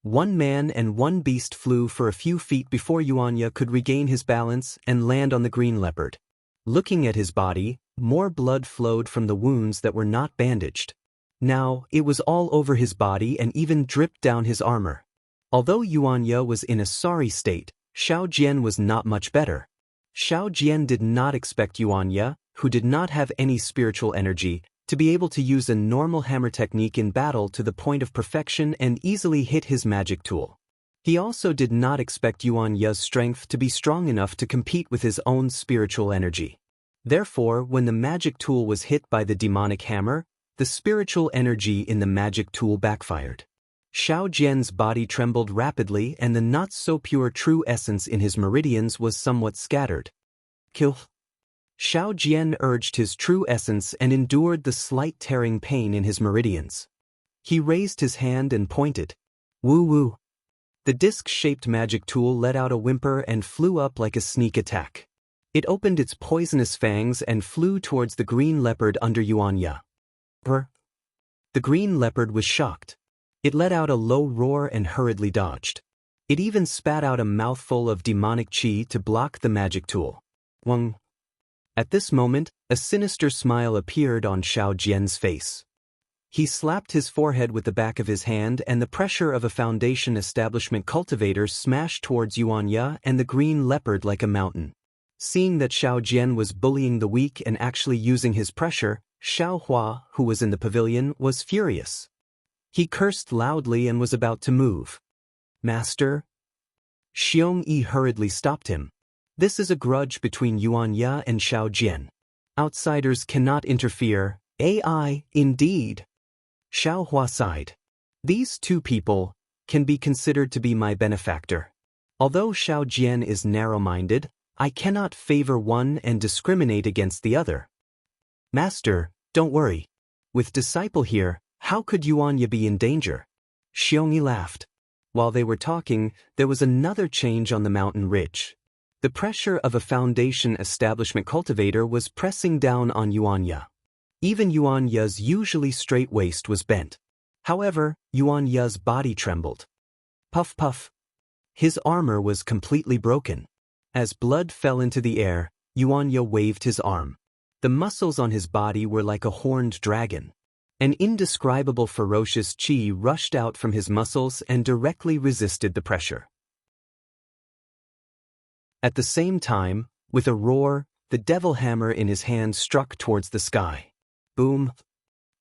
One man and one beast flew for a few feet before Yuanya could regain his balance and land on the green leopard. Looking at his body, more blood flowed from the wounds that were not bandaged. Now, it was all over his body and even dripped down his armor. Although Yuanya was in a sorry state, Xiao Jian was not much better. Xiao Jian did not expect Yuanya, who did not have any spiritual energy, to be able to use a normal hammer technique in battle to the point of perfection and easily hit his magic tool. He also did not expect Yuanya's strength to be strong enough to compete with his own spiritual energy. Therefore, when the magic tool was hit by the demonic hammer, the spiritual energy in the magic tool backfired. Xiao Jian's body trembled rapidly and the not-so-pure true essence in his meridians was somewhat scattered. Kill! Xiao Jian urged his true essence and endured the slight tearing pain in his meridians. He raised his hand and pointed. Woo-woo! The disc-shaped magic tool let out a whimper and flew up like a sneak attack. It opened its poisonous fangs and flew towards the green leopard under Yuanya. Brr! The green leopard was shocked. It let out a low roar and hurriedly dodged. It even spat out a mouthful of demonic chi to block the magic tool. Wang! At this moment, a sinister smile appeared on Xiao Jian's face. He slapped his forehead with the back of his hand and the pressure of a foundation establishment cultivator smashed towards Yuanya and the green leopard like a mountain. Seeing that Xiao Jian was bullying the weak and actually using his pressure, Xiao Hua, who was in the pavilion, was furious. He cursed loudly and was about to move. Master? Xiong Yi hurriedly stopped him. This is a grudge between Yuanya and Xiao Jian. Outsiders cannot interfere. AI, indeed. Xiao Hua sighed. These two people can be considered to be my benefactor. Although Xiao Jian is narrow-minded, I cannot favor one and discriminate against the other. Master, don't worry. With disciple here, how could Yuanya be in danger? Xiongyi laughed. While they were talking, there was another change on the mountain ridge. The pressure of a foundation establishment cultivator was pressing down on Yuanya. Even Yuanya's usually straight waist was bent. However, Yuanya's body trembled. Puff puff. His armor was completely broken. As blood fell into the air, Yuanya waved his arm. The muscles on his body were like a horned dragon. An indescribable ferocious qi rushed out from his muscles and directly resisted the pressure. At the same time, with a roar, the devil hammer in his hand struck towards the sky. Boom!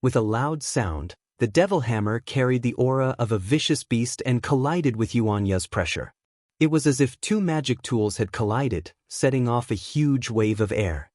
With a loud sound, the devil hammer carried the aura of a vicious beast and collided with Yuanya's pressure. It was as if two magic tools had collided, setting off a huge wave of air.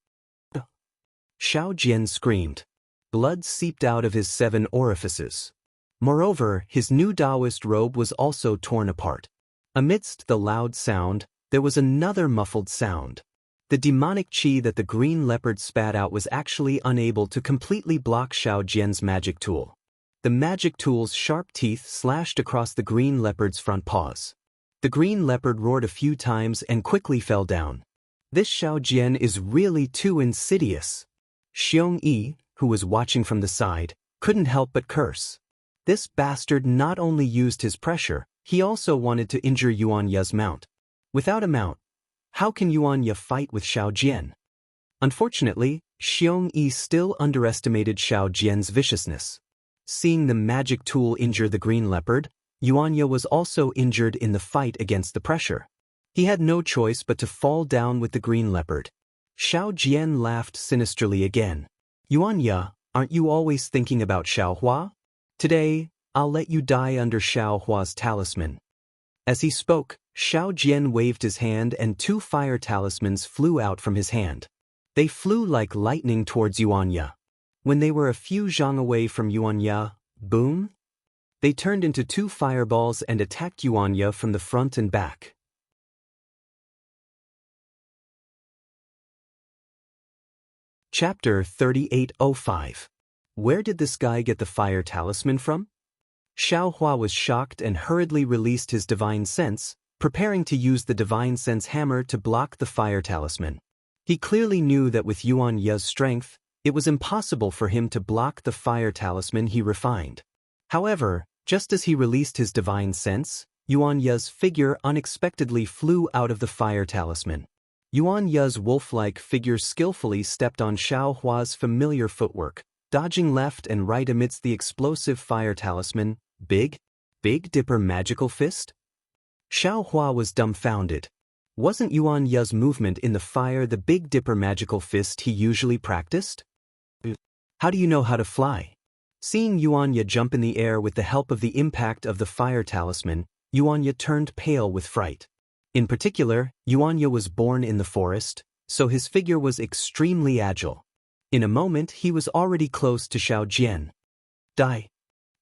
Xiao Jian screamed. Blood seeped out of his 7 orifices. Moreover, his new Daoist robe was also torn apart. Amidst the loud sound, there was another muffled sound. The demonic qi that the green leopard spat out was actually unable to completely block Xiao Jian's magic tool. The magic tool's sharp teeth slashed across the green leopard's front paws. The green leopard roared a few times and quickly fell down. This Xiao Jian is really too insidious. Xiongyi, who was watching from the side, couldn't help but curse. This bastard not only used his pressure, he also wanted to injure Yuanya's mount. Without a mount, how can Yuanya fight with Xiao Jian? Unfortunately, Xiongyi still underestimated Xiao Jian's viciousness. Seeing the magic tool injure the green leopard, Yuanya was also injured in the fight against the pressure. He had no choice but to fall down with the green leopard. Xiao Jian laughed sinisterly again. Yuanya, aren't you always thinking about Xiaohua? Today, I'll let you die under Xiaohua's talisman. As he spoke, Xiao Jian waved his hand and 2 fire talismans flew out from his hand. They flew like lightning towards Yuanya. When they were a few zhang away from Yuanya, boom! They turned into 2 fireballs and attacked Yuanya from the front and back. Chapter 3805. Where did this guy get the fire talisman from? Xiaohua was shocked and hurriedly released his divine sense, preparing to use the divine sense hammer to block the fire talisman. He clearly knew that with Yuanya's strength, it was impossible for him to block the fire talisman he refined. However, just as he released his divine sense, Yuanya's figure unexpectedly flew out of the fire talisman. Yuanya's wolf-like figure skillfully stepped on Xiaohua's familiar footwork, dodging left and right amidst the explosive fire talisman. Big Dipper magical fist? Xiaohua was dumbfounded. Wasn't Yuanya's movement in the fire the Big Dipper magical fist he usually practiced? How do you know how to fly? Seeing Yuanya jump in the air with the help of the impact of the fire talisman, Yuanya turned pale with fright. In particular, Yuanya was born in the forest, so his figure was extremely agile. In a moment he was already close to Xiao Jian. Die.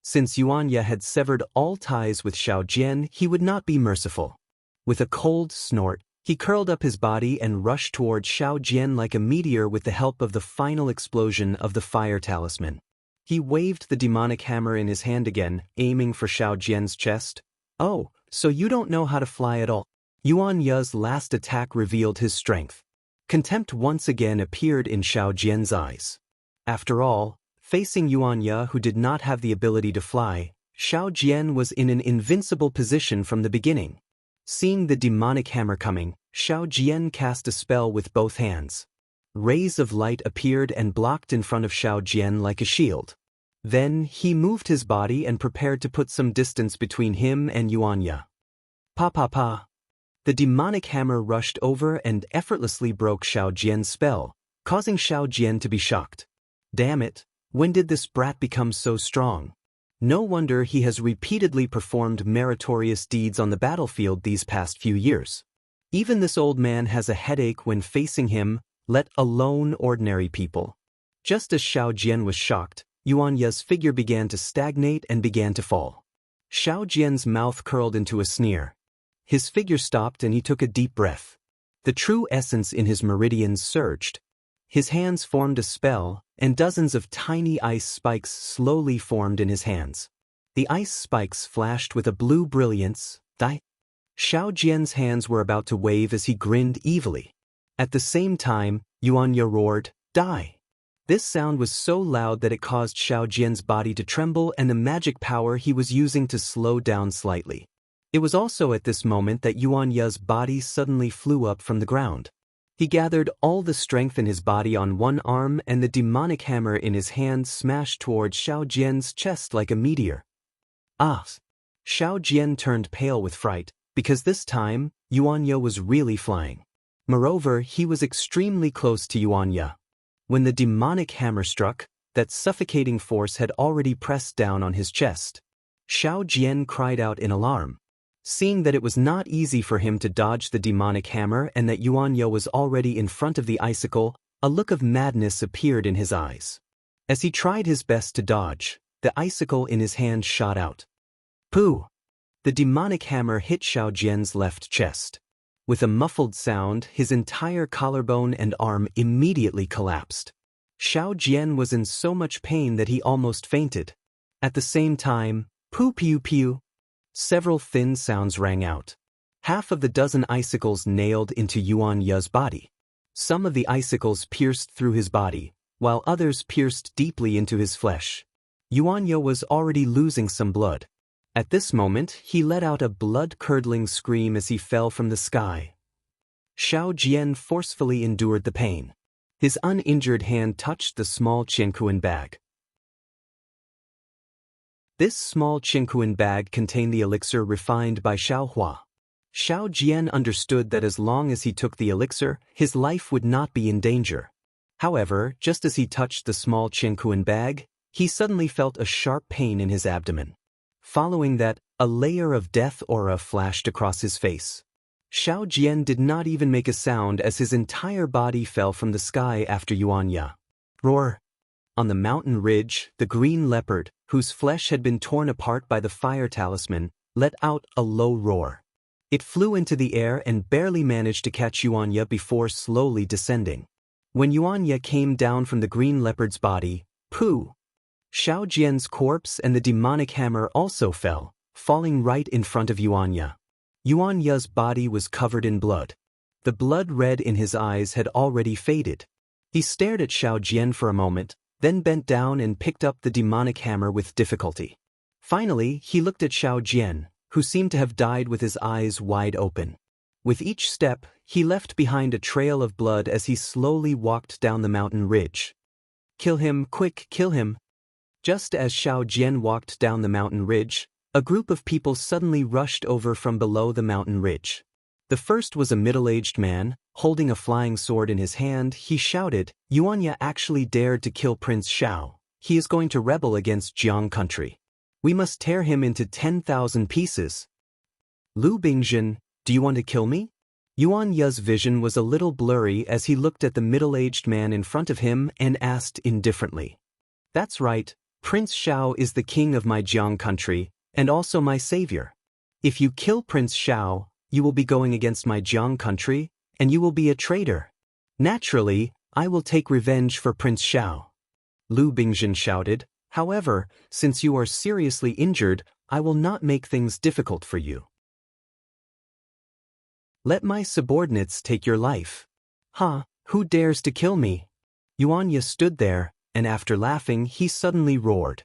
Since Yuanya had severed all ties with Xiao Jian, he would not be merciful. With a cold snort, he curled up his body and rushed toward Xiao Jian like a meteor with the help of the final explosion of the fire talisman. He waved the demonic hammer in his hand again, aiming for Xiao Jian's chest. Oh, so you don't know how to fly at all? Yuanya's last attack revealed his strength. Contempt once again appeared in Xiao Jian's eyes. After all, facing Yuanya who did not have the ability to fly, Xiao Jian was in an invincible position from the beginning. Seeing the demonic hammer coming, Xiao Jian cast a spell with both hands. Rays of light appeared and blocked in front of Xiao Jian like a shield. Then he moved his body and prepared to put some distance between him and Yuanya. Pa pa pa. The demonic hammer rushed over and effortlessly broke Xiao Jian's spell, causing Xiao Jian to be shocked. Damn it, when did this brat become so strong? No wonder he has repeatedly performed meritorious deeds on the battlefield these past few years. Even this old man has a headache when facing him, let alone ordinary people. Just as Xiao Jian was shocked, Yuanya's figure began to stagnate and began to fall. Xiao Jian's mouth curled into a sneer. His figure stopped and he took a deep breath. The true essence in his meridians surged. His hands formed a spell, and dozens of tiny ice spikes slowly formed in his hands. The ice spikes flashed with a blue brilliance. Xiao Jian's hands were about to wave as he grinned evilly. At the same time, Yuanya roared, "Die!" This sound was so loud that it caused Xiao Jian's body to tremble and the magic power he was using to slow down slightly. It was also at this moment that Yuanya's body suddenly flew up from the ground. He gathered all the strength in his body on one arm and the demonic hammer in his hand smashed towards Xiao Jian's chest like a meteor. Ah! Xiao Jian turned pale with fright, because this time, Yuanya was really flying. Moreover, he was extremely close to Yuanya. When the demonic hammer struck, that suffocating force had already pressed down on his chest. Xiao Jian cried out in alarm. Seeing that it was not easy for him to dodge the demonic hammer and that Yuanya was already in front of the icicle, a look of madness appeared in his eyes. As he tried his best to dodge, the icicle in his hand shot out. Pooh! The demonic hammer hit Xiao Jian's left chest. With a muffled sound, his entire collarbone and arm immediately collapsed. Xiao Jian was in so much pain that he almost fainted. At the same time, poo pew pew, several thin sounds rang out. Half of the dozen icicles nailed into Yuanya's body. Some of the icicles pierced through his body, while others pierced deeply into his flesh. Yuanya was already losing some blood. At this moment, he let out a blood-curdling scream as he fell from the sky. Xiao Jian forcefully endured the pain. His uninjured hand touched the small Qiankuan bag. This small Qiankuan bag contained the elixir refined by Xiaohua. Xiao Jian understood that as long as he took the elixir, his life would not be in danger. However, just as he touched the small Qiankuan bag, he suddenly felt a sharp pain in his abdomen. Following that, a layer of death aura flashed across his face. Xiao Jian did not even make a sound as his entire body fell from the sky after Yuanya. Roar! On the mountain ridge, the green leopard, whose flesh had been torn apart by the fire talisman, let out a low roar. It flew into the air and barely managed to catch Yuanya before slowly descending. When Yuanya came down from the green leopard's body, pooh! Xiao Jian's corpse and the demonic hammer also fell, falling right in front of Yuanya. Yuanya's body was covered in blood. The blood red in his eyes had already faded. He stared at Xiao Jian for a moment, then bent down and picked up the demonic hammer with difficulty. Finally, he looked at Xiao Jian, who seemed to have died with his eyes wide open. With each step, he left behind a trail of blood as he slowly walked down the mountain ridge. Kill him, quick, kill him! Just as Xiao Jian walked down the mountain ridge, a group of people suddenly rushed over from below the mountain ridge. The first was a middle-aged man, holding a flying sword in his hand. He shouted, "Yuanya actually dared to kill Prince Xiao. He is going to rebel against Jiang country. We must tear him into 10,000 pieces." "Lu Bingjin, do you want to kill me?" Yuanya's vision was a little blurry as he looked at the middle-aged man in front of him and asked indifferently. "That's right. Prince Xiao is the king of my Jiang country, and also my savior. If you kill Prince Xiao, you will be going against my Jiang country, and you will be a traitor. Naturally, I will take revenge for Prince Xiao." Lu Bingjin shouted, "However, since you are seriously injured, I will not make things difficult for you. Let my subordinates take your life." "Huh, who dares to kill me?" Yuanya stood there, and after laughing, he suddenly roared.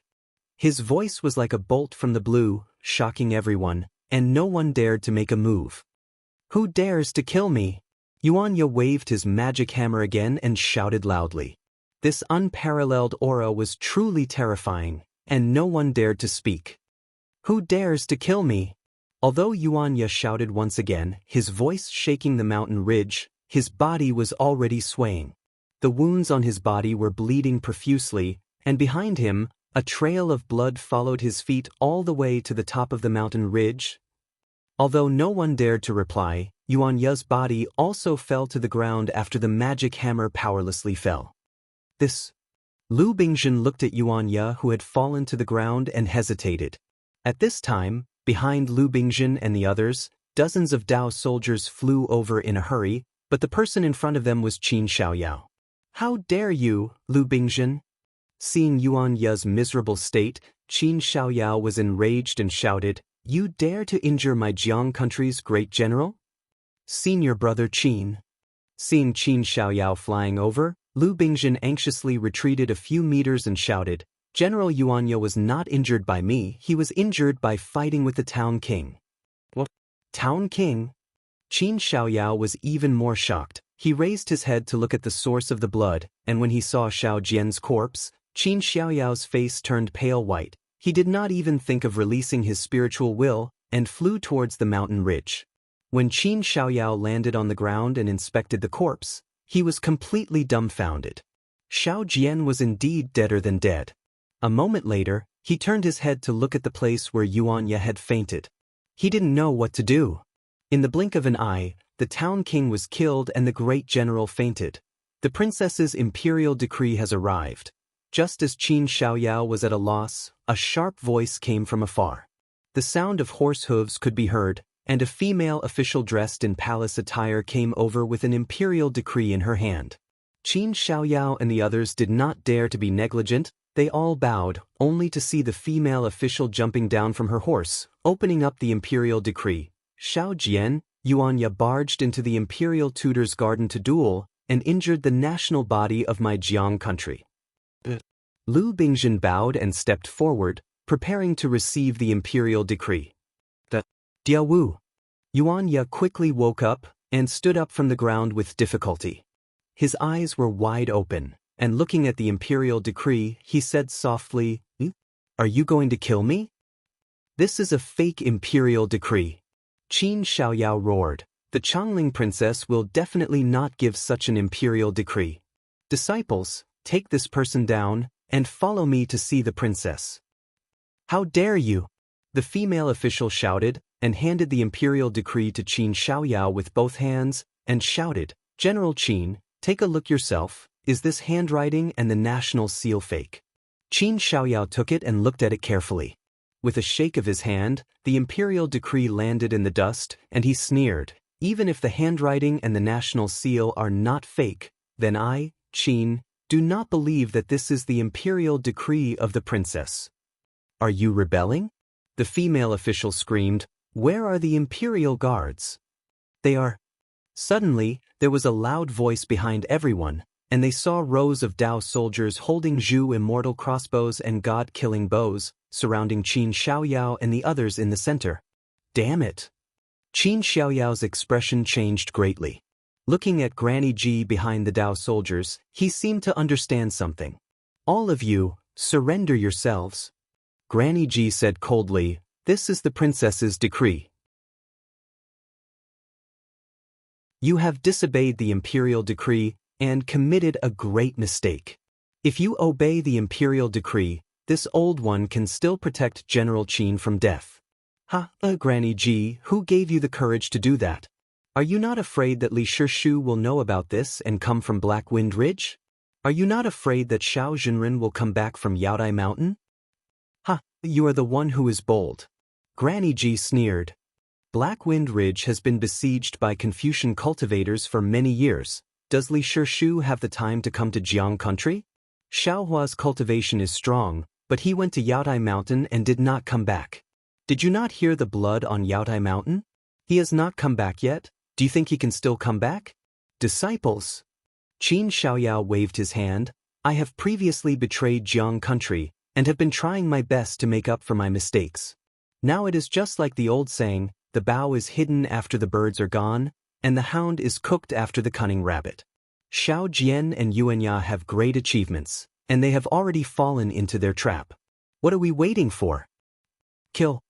His voice was like a bolt from the blue, shocking everyone, and no one dared to make a move. "Who dares to kill me?" Yuanya waved his magic hammer again and shouted loudly. This unparalleled aura was truly terrifying, and no one dared to speak. "Who dares to kill me?" Although Yuanya shouted once again, his voice shaking the mountain ridge, his body was already swaying. The wounds on his body were bleeding profusely, and behind him, a trail of blood followed his feet all the way to the top of the mountain ridge. Although no one dared to reply, Yuanya's body also fell to the ground after the magic hammer powerlessly fell. Lu Bingjin looked at Yuanya, who had fallen to the ground, and hesitated. At this time, behind Lu Bingjin and the others, Dozens of Dao soldiers flew over in a hurry, but the person in front of them was Qin Xiaoyao. "How dare you, Lu Bingzhen?" Seeing Yuan Ye's miserable state, Qin Xiaoyao was enraged and shouted, "You dare to injure my Jiang country's great general? Senior brother Qin." Seeing Qin Xiaoyao flying over, Lu Bingzhen anxiously retreated a few meters and shouted, "General Yuan Ye was not injured by me, he was injured by fighting with the town king." "What? Town king?" Qin Xiaoyao was even more shocked. He raised his head to look at the source of the blood, and when he saw Xiao Jian's corpse, Qin Xiaoyao's face turned pale white. He did not even think of releasing his spiritual will, and flew towards the mountain ridge. When Qin Xiaoyao landed on the ground and inspected the corpse, he was completely dumbfounded. Xiao Jian was indeed deader than dead. A moment later, he turned his head to look at the place where Yuan Ye had fainted. He didn't know what to do. In the blink of an eye, the town king was killed and the great general fainted. The princess's imperial decree has arrived. Just as Qin Xiaoyao was at a loss, a sharp voice came from afar. The sound of horse hooves could be heard, and a female official dressed in palace attire came over with an imperial decree in her hand. Qin Xiaoyao and the others did not dare to be negligent. They all bowed, only to see the female official jumping down from her horse, opening up the imperial decree. "Xiao Jian, Yuan Ye barged into the imperial tutor's garden to duel, and injured the national body of my Jiang country." Lu Bingzhen bowed and stepped forward, preparing to receive the imperial decree. Diawu. Yuan Ye quickly woke up, and stood up from the ground with difficulty. His eyes were wide open, and looking at the imperial decree, he said softly, "Are you going to kill me? This is a fake imperial decree." Qin Xiaoyao roared, "The Changling princess will definitely not give such an imperial decree. Disciples, take this person down, and follow me to see the princess." "How dare you?" the female official shouted, and handed the imperial decree to Qin Xiaoyao with both hands, and shouted, "General Qin, take a look yourself, is this handwriting and the national seal fake?" Qin Xiaoyao took it and looked at it carefully. With a shake of his hand, the imperial decree landed in the dust, and he sneered, "Even if the handwriting and the national seal are not fake, then I, Qin, do not believe that this is the imperial decree of the princess." "Are you rebelling?" the female official screamed. "Where are the imperial guards?" "They are." Suddenly, there was a loud voice behind everyone, and they saw rows of Dao soldiers holding Zhu immortal crossbows and god-killing bows, surrounding Qin Xiaoyao and the others in the center. "Damn it!" Qin Xiaoyao's expression changed greatly. Looking at Granny Ji behind the Dao soldiers, he seemed to understand something. "All of you, surrender yourselves." Granny Ji said coldly, "This is the princess's decree. You have disobeyed the imperial decree and committed a great mistake. If you obey the imperial decree, this old one can still protect General Qin from death." Granny Ji, who gave you the courage to do that? Are you not afraid that Li Shishu will know about this and come from Black Wind Ridge? Are you not afraid that Xiao Zhenren will come back from Yaodai Mountain? You are the one who is bold. Granny Ji sneered. Black Wind Ridge has been besieged by Confucian cultivators for many years. Does Li Shishu have the time to come to Jiang country? Xiaohua's cultivation is strong, but he went to Yaodai Mountain and did not come back. Did you not hear the blood on Yaodai Mountain? He has not come back yet. Do you think he can still come back? Disciples. Qin Xiaoyao waved his hand. I have previously betrayed Jiang country, and have been trying my best to make up for my mistakes. Now it is just like the old saying, the bough is hidden after the birds are gone, and the hound is cooked after the cunning rabbit. Xiao Jian and Yuan Ye have great achievements, and they have already fallen into their trap. What are we waiting for? Kill.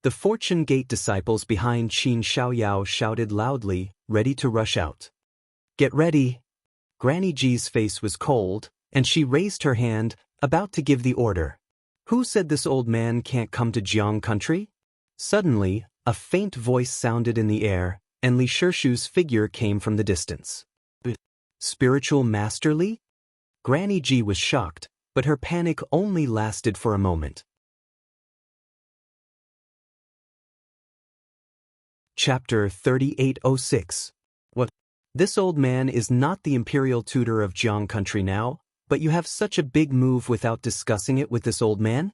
The Fortune Gate disciples behind Qin Xiaoyao shouted loudly, ready to rush out. Get ready. Granny Ji's face was cold, and she raised her hand, about to give the order. Who said this old man can't come to Jiang country? Suddenly, a faint voice sounded in the air, and Li Shishu's figure came from the distance. Spiritual Master Li? Granny Ji was shocked, but her panic only lasted for a moment. Chapter 3806. What? This old man is not the imperial tutor of Jiang country now, but you have such a big move without discussing it with this old man?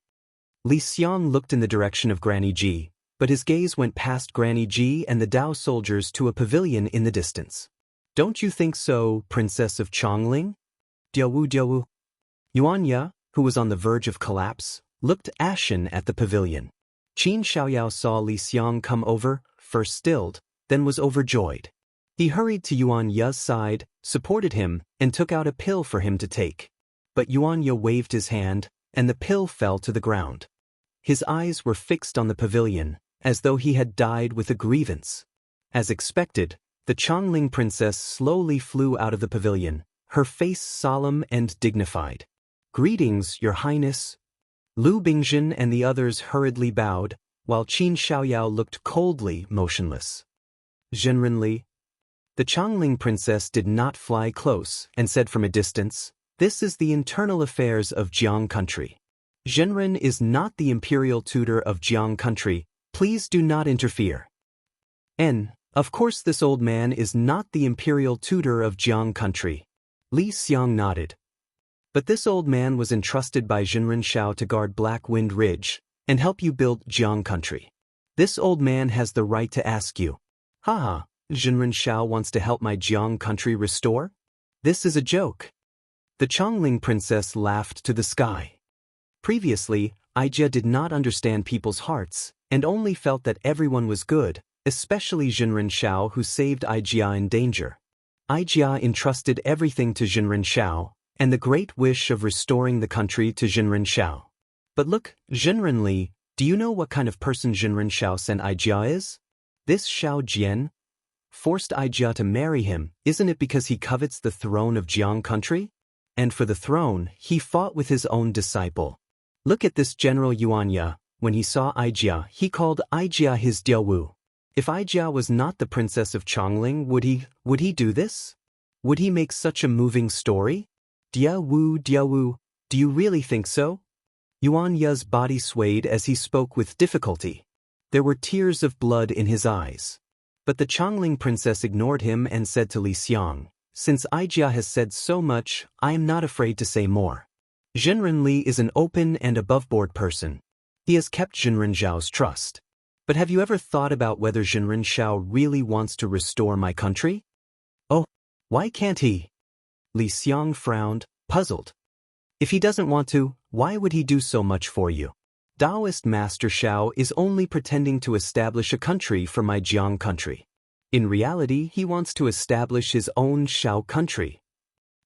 Li Xiang looked in the direction of Granny Ji, but his gaze went past Granny Ji and the Dao soldiers to a pavilion in the distance. Don't you think so, Princess of Chongling? Diawu. Xianxia, who was on the verge of collapse, looked ashen at the pavilion. Qin Xiaoyao saw Li Xiang come over, first stilled, then was overjoyed. He hurried to Xianxia's side, supported him, and took out a pill for him to take. But Xianxia waved his hand, and the pill fell to the ground. His eyes were fixed on the pavilion, as though he had died with a grievance. As expected, the Chongling princess slowly flew out of the pavilion, her face solemn and dignified. Greetings, Your Highness. Lu Bingjin and the others hurriedly bowed, while Qin Xiaoyao looked coldly motionless. Zhenrenli. The Chongling princess did not fly close and said from a distance, "This is the internal affairs of Jiang country. Zhenren is not the imperial tutor of Jiang country. Please do not interfere." Of course this old man is not the imperial tutor of Jiang country. Li Xiang nodded. But this old man was entrusted by Zhenren Shao to guard Black Wind Ridge and help you build Jiang country. This old man has the right to ask you, "Haha, Zhenren Shao wants to help my Jiang country restore? This is a joke." The Chongling princess laughed to the sky. Previously, Aijia did not understand people's hearts and only felt that everyone was good, especially Zhenren Shao who saved Aijia in danger. Aijia entrusted everything to Zhenren Shao, and the great wish of restoring the country to Zhenren Shao. But look, Zhenrenli, do you know what kind of person Zhenren Shao sent Aijia is? This Shao Jian forced Aijia to marry him, isn't it because he covets the throne of Jiang country? And for the throne, he fought with his own disciple. Look at this General Xianxia. When he saw Aijia, he called Aijia his Diawu. If Aijia was not the princess of Chongling, would he do this? Would he make such a moving story? Diawu, do you really think so? Xianxia's body swayed as he spoke with difficulty. There were tears of blood in his eyes. But the Chongling princess ignored him and said to Li Xiang, "Since Aijia has said so much, I am not afraid to say more. Zhenrenli is an open and above-board person. He has kept Zhenren Zhao's trust. But have you ever thought about whether Zhenren Shao really wants to restore my country? Oh, why can't he?" Li Xiang frowned, puzzled. "If he doesn't want to, why would he do so much for you? Daoist Master Shao is only pretending to establish a country for my Jiang country. In reality, he wants to establish his own Shao country."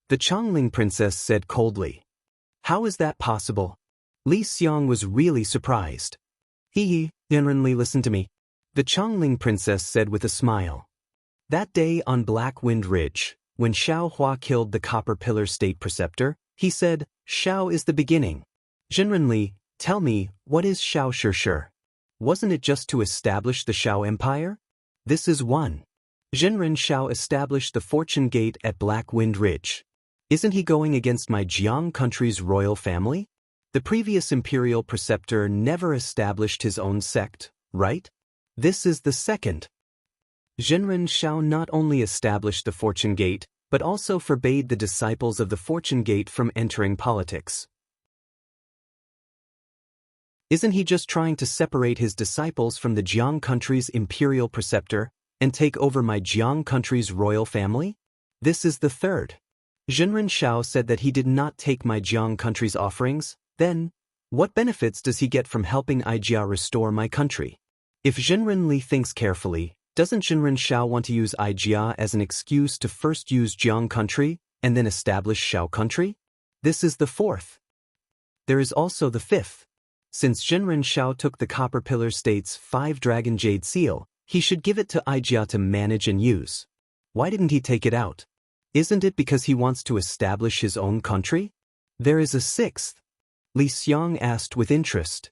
The Chongling princess said coldly. "How is that possible?" Li Xiang was really surprised. Zhenrenli, listen to me," the Chongling princess said with a smile. That day on Black Wind Ridge, when Xiao Hua killed the Copper Pillar State Preceptor, he said, "Shao is the beginning." Zhenrenli, tell me, what is Shao Shi? Wasn't it just to establish the Shao Empire? This is one. Zhenren Shao established the Fortune Gate at Black Wind Ridge. Isn't he going against my Jiang country's royal family? The previous imperial preceptor never established his own sect, right? This is the second. Zhenren Shao not only established the Fortune Gate, but also forbade the disciples of the Fortune Gate from entering politics. Isn't he just trying to separate his disciples from the Jiang country's imperial preceptor and take over my Jiang country's royal family? This is the third. Zhenren Shao said that he did not take my Jiang country's offerings. Then, what benefits does he get from helping Aijia restore my country? If Zhenrenli thinks carefully, doesn't Zhenren Shao want to use Aijia as an excuse to first use Jiang country and then establish Shao country? This is the fourth. There is also the fifth. Since Zhenren Shao took the Copper Pillar State's 5-dragon jade seal, he should give it to Aijia to manage and use. Why didn't he take it out? Isn't it because he wants to establish his own country? There is a sixth. Li Xiang asked with interest.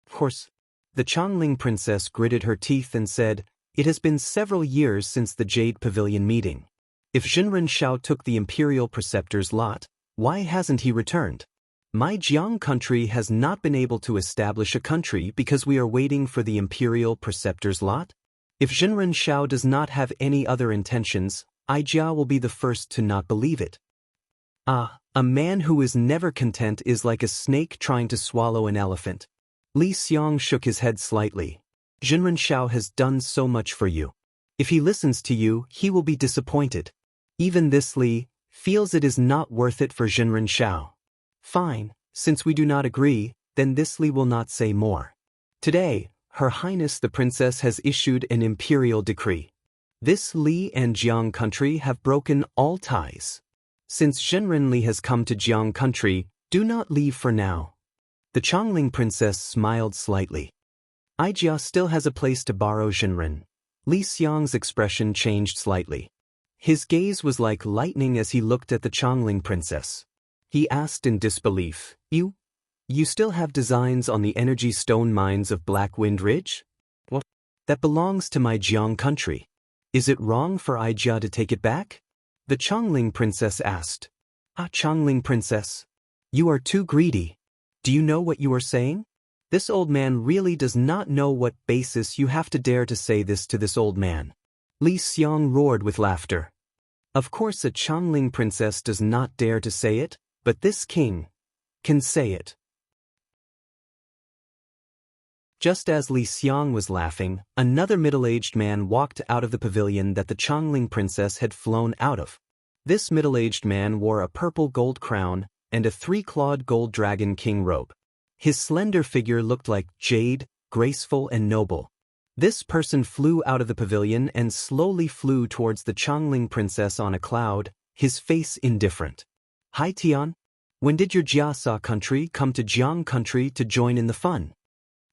Of course. The Chongling princess gritted her teeth and said, "It has been several years since the Jade Pavilion meeting. If Zhenren Shao took the imperial preceptor's lot, why hasn't he returned? My Jiang country has not been able to establish a country because we are waiting for the imperial preceptor's lot. If Jinren Shao does not have any other intentions, Ijia will be the first to not believe it. Ah, a man who is never content is like a snake trying to swallow an elephant. Li Xiang shook his head slightly. Jinren Shao has done so much for you. If he listens to you, he will be disappointed. Even this Li feels it is not worth it for Jinren Shao. Fine, since we do not agree, then this Li will not say more. Today, Her Highness the Princess has issued an imperial decree. This Li and Jiang country have broken all ties. Since Zhenren Li has come to Jiang country, do not leave for now. The Chongling princess smiled slightly. Ijia still has a place to borrow Zhenren. Li Xiang's expression changed slightly. His gaze was like lightning as he looked at the Chongling princess. He asked in disbelief, You still have designs on the energy stone mines of Black Wind Ridge? What? That belongs to my Jiang country. Is it wrong for Ijia to take it back? The Chongling princess asked. Ah, Chongling princess. You are too greedy. Do you know what you are saying? This old man really does not know what basis you have to dare to say this to this old man. Li Xiang roared with laughter. Of course a Chongling princess does not dare to say it, but this king can say it. Just as Li Xiang was laughing, another middle-aged man walked out of the pavilion that the Chongling princess had flown out of. This middle-aged man wore a purple gold crown and a three-clawed gold dragon king robe. His slender figure looked like jade, graceful and noble. This person flew out of the pavilion and slowly flew towards the Chongling princess on a cloud, his face indifferent. Hi Tian, when did your Jiasa country come to Jiang country to join in the fun?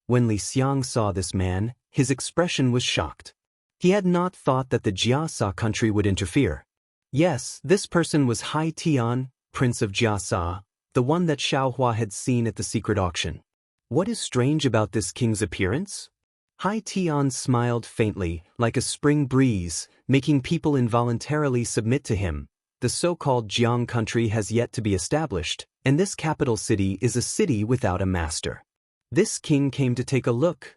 When Li Xiang saw this man, his expression was shocked. He had not thought that the Jiasa country would interfere. Yes, this person was Hai Tian, Prince of Jiasa, the one that Xiaohua had seen at the secret auction. What is strange about this king's appearance? Hai Tian smiled faintly, like a spring breeze, making people involuntarily submit to him. The so-called Jiang country has yet to be established, and this capital city is a city without a master. This king came to take a look.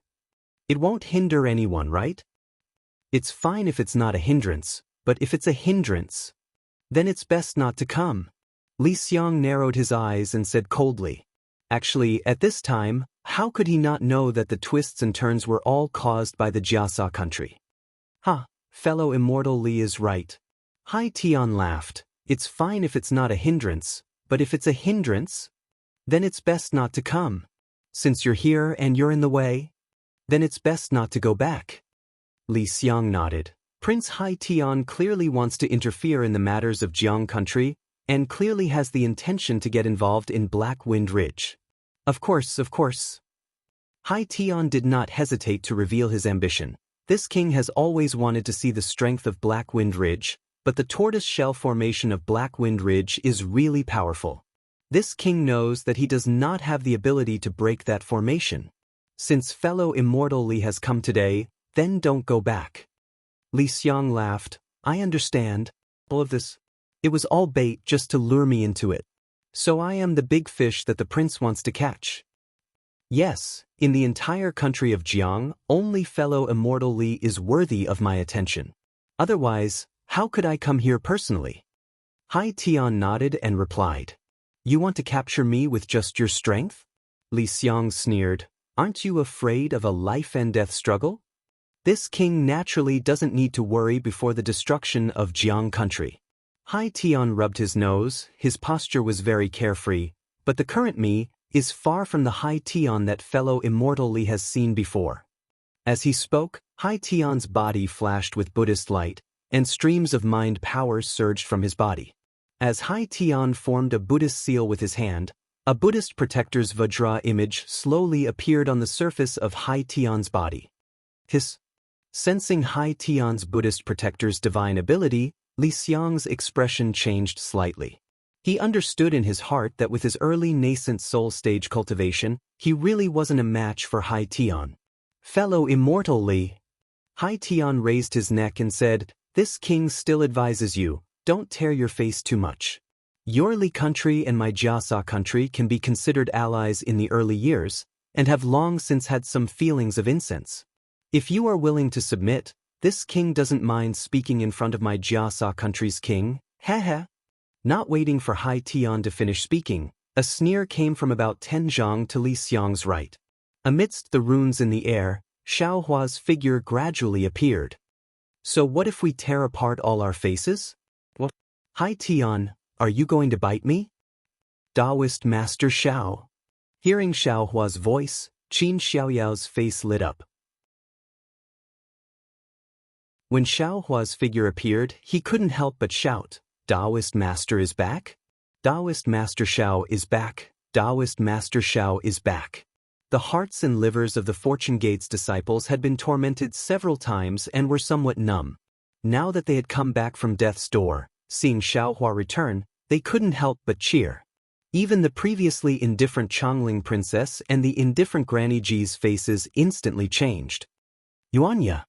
It won't hinder anyone, right? It's fine if it's not a hindrance, but if it's a hindrance, then it's best not to come. Li Xiang narrowed his eyes and said coldly. Actually, at this time, how could he not know that the twists and turns were all caused by the Jiasa country? Ha, fellow Immortal Li is right. Hai Tian laughed. It's fine if it's not a hindrance, but if it's a hindrance, then it's best not to come. Since you're here and you're in the way, then it's best not to go back. Li Xiang nodded. Prince Hai Tian clearly wants to interfere in the matters of Jiang country, and clearly has the intention to get involved in Black Wind Ridge. Of course. Hai Tian did not hesitate to reveal his ambition. This king has always wanted to see the strength of Black Wind Ridge, but the tortoise shell formation of Black Wind Ridge is really powerful. This king knows that he does not have the ability to break that formation. Since fellow Immortal Li has come today, then don't go back. Li Xiang laughed. I understand. All of this. It was all bait just to lure me into it. So I am the big fish that the prince wants to catch. Yes, in the entire country of Jiang, only fellow Immortal Li is worthy of my attention. Otherwise, how could I come here personally? Hai Tian nodded and replied. You want to capture me with just your strength? Li Xiang sneered. Aren't you afraid of a life and death struggle? This king naturally doesn't need to worry before the destruction of Jiang country. Hai Tian rubbed his nose, his posture was very carefree, but the current me is far from the Hai Tian that fellow Immortal Li has seen before. As he spoke, Hai Tian's body flashed with Buddhist light, and streams of mind power surged from his body. As Hai Tian formed a Buddhist seal with his hand, a Buddhist protector's Vajra image slowly appeared on the surface of Hai Tian's body. Sensing Hai Tian's Buddhist protector's divine ability, Li Xiang's expression changed slightly. He understood in his heart that with his early nascent soul stage cultivation, he really wasn't a match for Hai Tian. Fellow Immortal Li. Hai Tian raised his neck and said, This king still advises you, don't tear your face too much. Your Li country and my Jiasa country can be considered allies in the early years, and have long since had some feelings of incense. If you are willing to submit, This king doesn't mind speaking in front of my Jiasa country's king, heh. Not waiting for Hai Tian to finish speaking, a sneer came from about 10 zhang to Li Xiang's right. Amidst the runes in the air, Xiaohua's figure gradually appeared. So what if we tear apart all our faces? What? Hai Tian, are you going to bite me? Daoist Master Xiao. Hearing Xiaohua's voice, Qin Xiaoyao's face lit up. When Xiaohua's figure appeared, he couldn't help but shout, Daoist Master is back? Daoist Master Xiao is back. Daoist Master Xiao is back. The hearts and livers of the Fortune Gate's disciples had been tormented several times and were somewhat numb. Now that they had come back from death's door, seeing Xiaohua return, they couldn't help but cheer. Even the previously indifferent Chongling princess and the indifferent Granny Ji's faces instantly changed. Yuanya.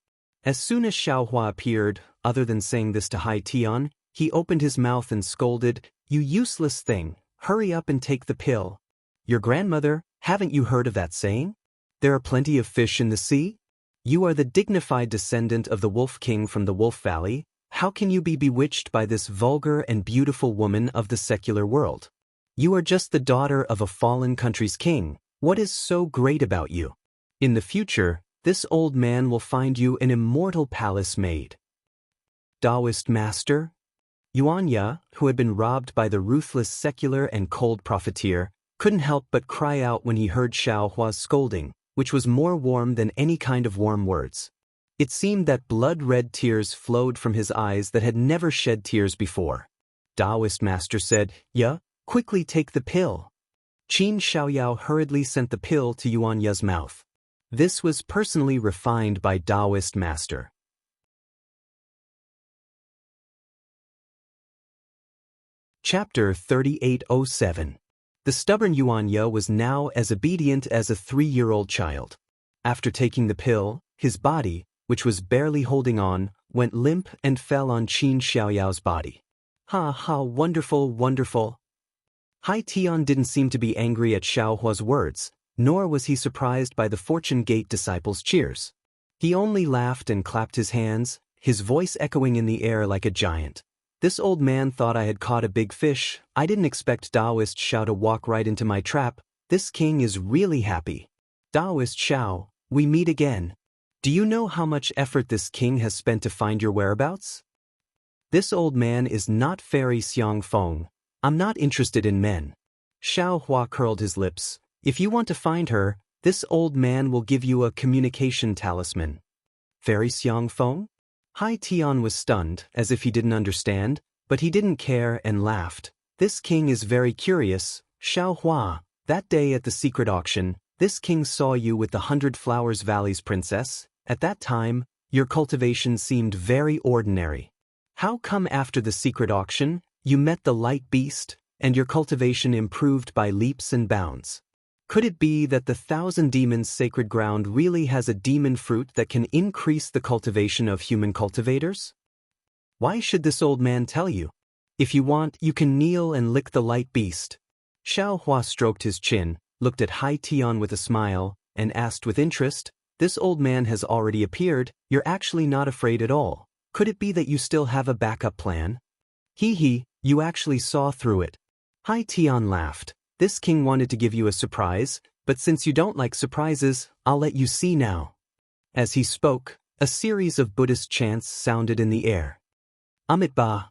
As soon as Xiaohua appeared, other than saying this to Hai Tian, he opened his mouth and scolded, You useless thing, hurry up and take the pill. Your grandmother, haven't you heard of that saying? There are plenty of fish in the sea? You are the dignified descendant of the Wolf King from the Wolf Valley. How can you be bewitched by this vulgar and beautiful woman of the secular world? You are just the daughter of a fallen country's king. What is so great about you? In the future, this old man will find you an immortal palace maid. Daoist Master? Yuanya, who had been robbed by the ruthless secular and cold profiteer, couldn't help but cry out when he heard Xiaohua's scolding, which was more warm than any kind of warm words. It seemed that blood-red tears flowed from his eyes that had never shed tears before. Daoist Master said, Yeah, quickly take the pill. Qin Xiaoyao hurriedly sent the pill to Yuanya's mouth. This was personally refined by Daoist Master. Chapter 3807. The stubborn Yuanya was now as obedient as a 3-year-old child. After taking the pill, his body, which was barely holding on, went limp and fell on Qin Xiaoyao's body. Ha, wonderful, wonderful. Hai Tian didn't seem to be angry at Xiaohua's words, nor was he surprised by the Fortune Gate disciples' cheers. He only laughed and clapped his hands, his voice echoing in the air like a giant. This old man thought I had caught a big fish. I didn't expect Daoist Xiao to walk right into my trap. This king is really happy. Daoist Xiao, we meet again. Do you know how much effort this king has spent to find your whereabouts? This old man is not Fairy Xiang Feng. I'm not interested in men. Xiaohua curled his lips. If you want to find her, this old man will give you a communication talisman. Fairy Xiang Feng? Hai Tian was stunned, as if he didn't understand, but he didn't care and laughed. This king is very curious. Xiaohua, that day at the secret auction, this king saw you with the 100 Flowers Valley's princess. At that time, your cultivation seemed very ordinary. How come after the secret auction, you met the light beast, and your cultivation improved by leaps and bounds? Could it be that the 1,000 Demons sacred ground really has a demon fruit that can increase the cultivation of human cultivators? Why should this old man tell you? If you want, you can kneel and lick the light beast. Xiaohua stroked his chin, looked at Hai Tian with a smile, and asked with interest, This old man has already appeared, you're actually not afraid at all. Could it be that you still have a backup plan? Hee, you actually saw through it. Hai Tian laughed. This king wanted to give you a surprise, but since you don't like surprises, I'll let you see now. As he spoke, a series of Buddhist chants sounded in the air. Amitabha.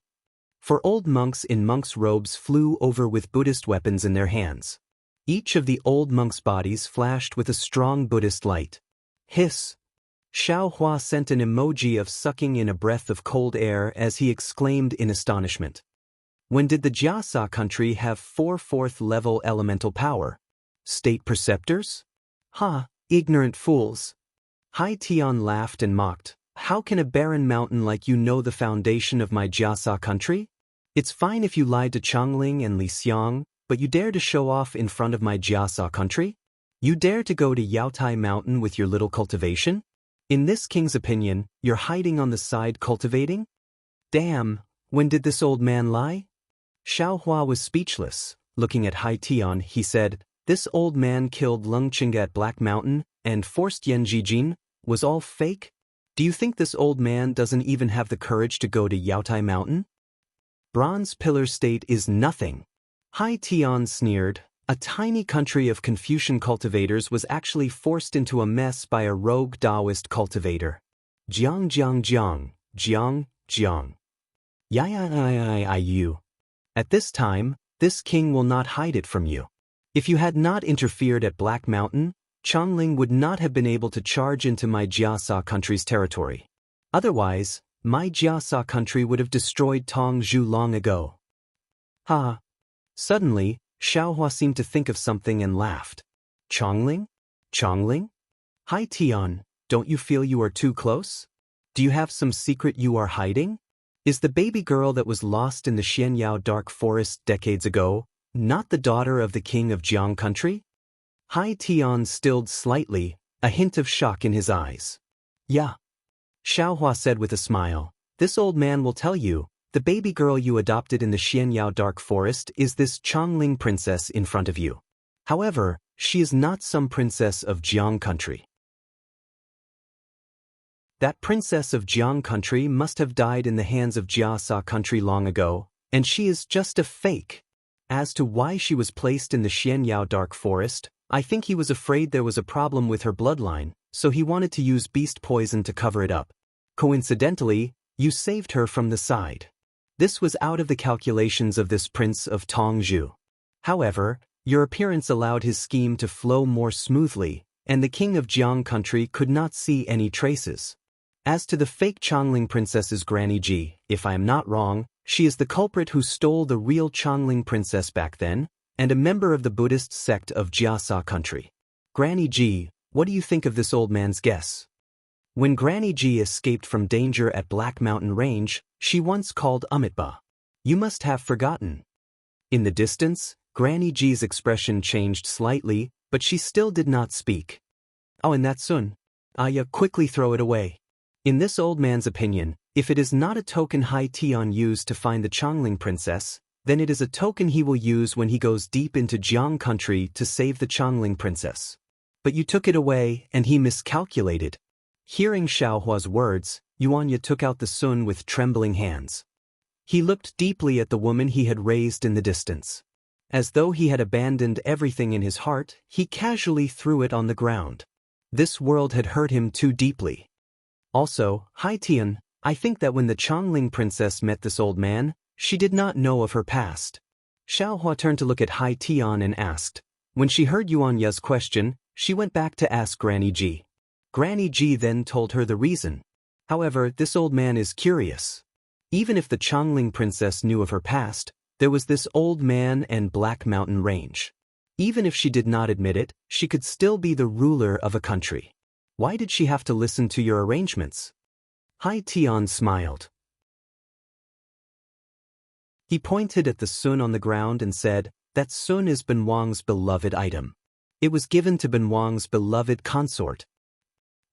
For old monks in monks' robes flew over with Buddhist weapons in their hands. Each of the old monks' bodies flashed with a strong Buddhist light. Hiss. Xiaohua sent an emoji of sucking in a breath of cold air as he exclaimed in astonishment. When did the Jiasa country have 4th level elemental power? State preceptors? Ha, ignorant fools. Hai Tian laughed and mocked. How can a barren mountain like you know the foundation of my Jiasa country? It's fine if you lied to Chongling and Li Xiang, but you dare to show off in front of my Jiasa country? You dare to go to Yaotai Mountain with your little cultivation? In this king's opinion, you're hiding on the side cultivating? Damn, when did this old man lie? Xiaohua was speechless. Looking at Hai Tian, he said, This old man killed Longqing at Black Mountain and forced Yan Jijin, was all fake? Do you think this old man doesn't even have the courage to go to Yaotai Mountain? Bronze Pillar State is nothing. Hai Tian sneered. A tiny country of Confucian cultivators was actually forced into a mess by a rogue Daoist cultivator. Jiang jiang jiang, jiang, jiang. Yi. At this time, this king will not hide it from you. If you had not interfered at Black Mountain, Chongling would not have been able to charge into my Jiasa country's territory. Otherwise, my Jiasa country would have destroyed Tongzhou long ago. Ha! Suddenly, Xiaohua seemed to think of something and laughed. Chongling? Chongling? Hai Tian, don't you feel you are too close? Do you have some secret you are hiding? Is the baby girl that was lost in the Xianyao dark forest decades ago not the daughter of the king of Jiang country? Hai Tian stilled slightly, a hint of shock in his eyes. Yeah. Xiaohua said with a smile, this old man will tell you, the baby girl you adopted in the Xianyao dark forest is this Chongling princess in front of you. However, she is not some princess of Jiang country. That princess of Jiang country must have died in the hands of Jiasa country long ago, and she is just a fake. As to why she was placed in the Xianyao dark forest, I think he was afraid there was a problem with her bloodline, so he wanted to use beast poison to cover it up. Coincidentally, you saved her from the side. This was out of the calculations of this prince of Tongzhou. However, your appearance allowed his scheme to flow more smoothly, and the king of Jiang country could not see any traces. As to the fake Chongling princess's Granny Ji, if I am not wrong, she is the culprit who stole the real Chongling princess back then, and a member of the Buddhist sect of Jiasa country. Granny Ji, what do you think of this old man's guess? When Granny Ji escaped from danger at Black Mountain Range, she once called Amitba. You must have forgotten. In the distance, Granny Ji's expression changed slightly, but she still did not speak. Oh, and that's Sun. Aya, quickly throw it away. In this old man's opinion, if it is not a token Hai Tian used to find the Chongling princess, then it is a token he will use when he goes deep into Jiang country to save the Chongling princess. But you took it away, and he miscalculated. Hearing Xiaohua's words, Yuanya took out the Sun with trembling hands. He looked deeply at the woman he had raised in the distance. As though he had abandoned everything in his heart, he casually threw it on the ground. This world had hurt him too deeply. Also, Hai Tian, I think that when the Chongling princess met this old man, she did not know of her past. Xiaohua turned to look at Hai Tian and asked. When she heard Yuanya's question, she went back to ask Granny Ji. Granny Ji then told her the reason. However, this old man is curious. Even if the Chongling princess knew of her past, there was this old man and Black Mountain Range. Even if she did not admit it, she could still be the ruler of a country. Why did she have to listen to your arrangements? Hai Tian smiled. He pointed at the Sun on the ground and said, that Sun is Ben Wang's beloved item. It was given to Ben Wang's beloved consort.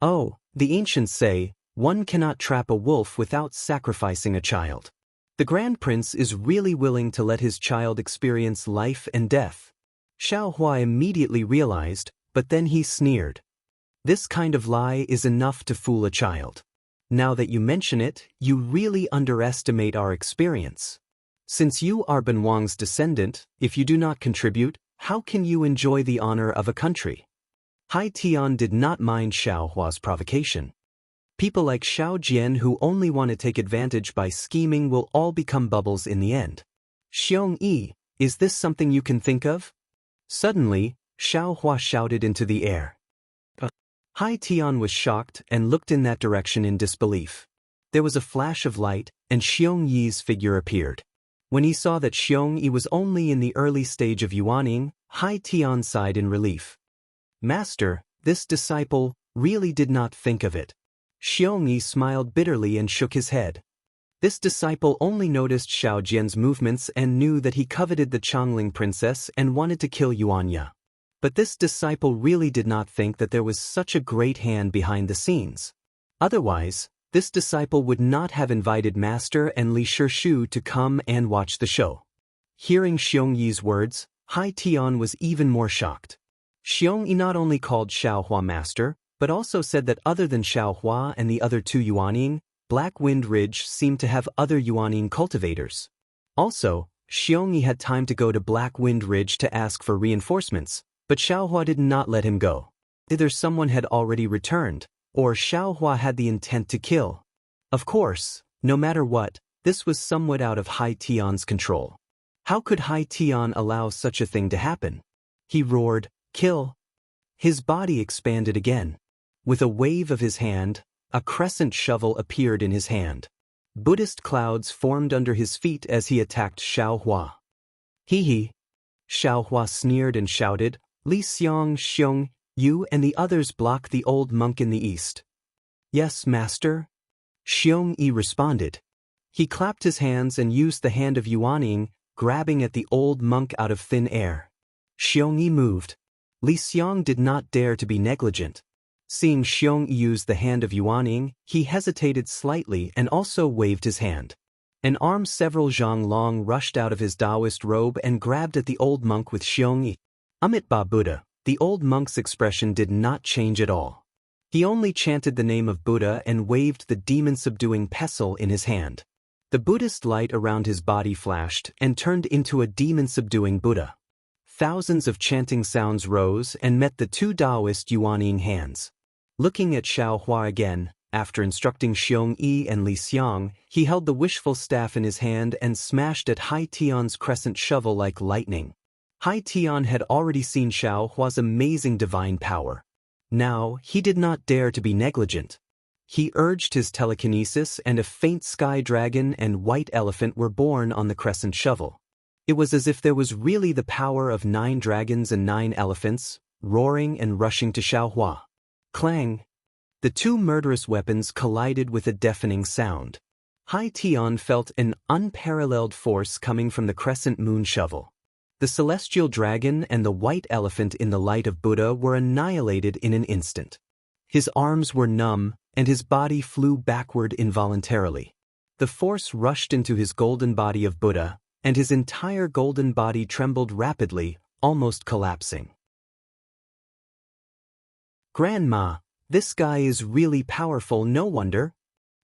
Oh, the ancients say, one cannot trap a wolf without sacrificing a child. The Grand Prince is really willing to let his child experience life and death. Xiaohua immediately realized, but then he sneered. This kind of lie is enough to fool a child. Now that you mention it, you really underestimate our experience. Since you are Ben Wang's descendant, if you do not contribute, how can you enjoy the honor of a country? Hai Tian did not mind Xiaohua's provocation. People like Xiao Jian who only want to take advantage by scheming will all become bubbles in the end. Xiong Yi, is this something you can think of? Suddenly, Xiaohua shouted into the air. Hai Tian was shocked and looked in that direction in disbelief. There was a flash of light, and Xiong Yi's figure appeared. When he saw that Xiong Yi was only in the early stage of yuaning, Hai Tian sighed in relief. Master, this disciple really did not think of it. Xiong Yi smiled bitterly and shook his head. This disciple only noticed Xiao Jian's movements and knew that he coveted the Chongling princess and wanted to kill Yuanya. But this disciple really did not think that there was such a great hand behind the scenes. Otherwise, this disciple would not have invited Master and Li Shishu to come and watch the show. Hearing Xiong Yi's words, Hai Tian was even more shocked. Xiong Yi not only called Xiaohua master, but also said that other than Xiaohua and the other two Yuanying, Black Wind Ridge seemed to have other Yuanying cultivators. Also, Xiongyi had time to go to Black Wind Ridge to ask for reinforcements, but Xiaohua did not let him go. Either someone had already returned, or Xiaohua had the intent to kill. Of course, no matter what, this was somewhat out of Hai Tian's control. How could Hai Tian allow such a thing to happen? He roared, "Kill!" His body expanded again. With a wave of his hand, a crescent shovel appeared in his hand. Buddhist clouds formed under his feet as he attacked Xiaohua. "Hee hee!" Xiaohua sneered and shouted, "Li Xiang Xiong, you and the others block the old monk in the east." "Yes, master." Xiongyi responded. He clapped his hands and used the hand of Yuanying, grabbing at the old monk out of thin air. Xiongyi moved. Li Xiang did not dare to be negligent. Seeing Xiongyi use the hand of Yuanying, he hesitated slightly and also waved his hand. An arm several zhang long rushed out of his Daoist robe and grabbed at the old monk with Xiongyi. Amitabha Buddha, the old monk's expression did not change at all. He only chanted the name of Buddha and waved the demon-subduing pestle in his hand. The Buddhist light around his body flashed and turned into a demon-subduing Buddha. Thousands of chanting sounds rose and met the two Daoist Yuanying hands. Looking at Xiaohua again, after instructing Xiongyi and Li Xiang, he held the wishful staff in his hand and smashed at Hai Tian's crescent shovel like lightning. Hai Tian had already seen Xiaohua's amazing divine power. Now, he did not dare to be negligent. He urged his telekinesis and a faint sky dragon and white elephant were born on the crescent shovel. It was as if there was really the power of 9 dragons and 9 elephants, roaring and rushing to Xiaohua. Clang! The two murderous weapons collided with a deafening sound. Hai Tian felt an unparalleled force coming from the crescent moon shovel. The celestial dragon and the white elephant in the light of Buddha were annihilated in an instant. His arms were numb, and his body flew backward involuntarily. The force rushed into his golden body of Buddha, and his entire golden body trembled rapidly, almost collapsing. "Grandma, this guy is really powerful, no wonder."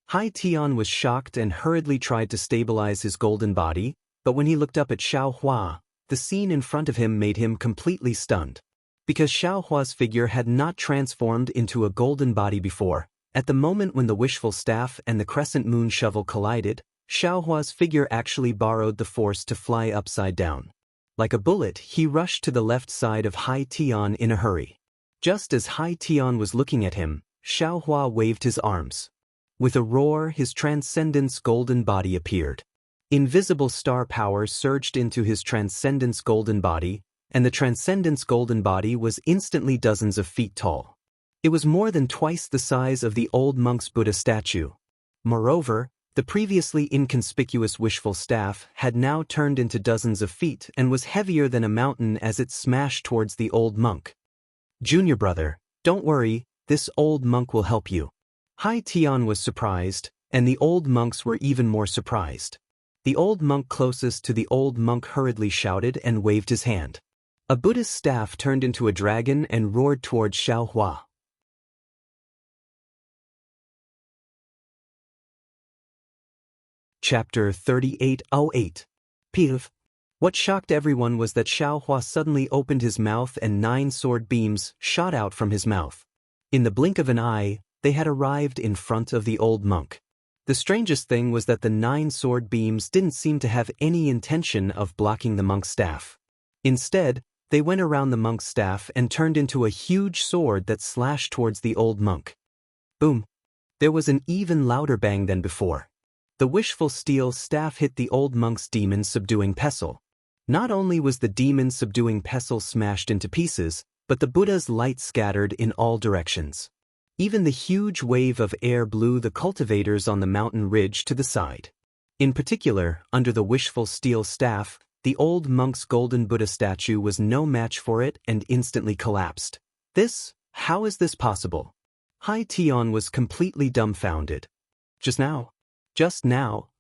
Hai Tian was shocked and hurriedly tried to stabilize his golden body, but when he looked up at Xiaohua, the scene in front of him made him completely stunned. Because Xiaohua's figure had not transformed into a golden body before, at the moment when the wishful staff and the crescent moon shovel collided, Xiaohua's figure actually borrowed the force to fly upside down. Like a bullet, he rushed to the left side of Hai Tian in a hurry. Just as Hai Tian was looking at him, Xiaohua waved his arms. With a roar, his transcendence golden body appeared. Invisible star power surged into his transcendence golden body, and the transcendence golden body was instantly dozens of feet tall. It was more than twice the size of the old monk's Buddha statue. Moreover, the previously inconspicuous wishful staff had now turned into dozens of feet and was heavier than a mountain as it smashed towards the old monk. "Junior brother, don't worry, this old monk will help you." Hai Tian was surprised, and the old monks were even more surprised. The old monk closest to the old monk hurriedly shouted and waved his hand. A Buddhist staff turned into a dragon and roared towards Xiaohua. Chapter 3808. Piv. What shocked everyone was that Xiaohua suddenly opened his mouth and 9 sword beams shot out from his mouth. In the blink of an eye, they had arrived in front of the old monk. The strangest thing was that the 9 sword beams didn't seem to have any intention of blocking the monk's staff. Instead, they went around the monk's staff and turned into a huge sword that slashed towards the old monk. Boom! There was an even louder bang than before. The wishful steel staff hit the old monk's demon-subduing pestle. Not only was the demon-subduing pestle smashed into pieces, but the Buddha's light scattered in all directions. Even the huge wave of air blew the cultivators on the mountain ridge to the side. In particular, under the wishful steel staff, the old monk's golden Buddha statue was no match for it and instantly collapsed. How is this possible? Hai Tian was completely dumbfounded. Just now,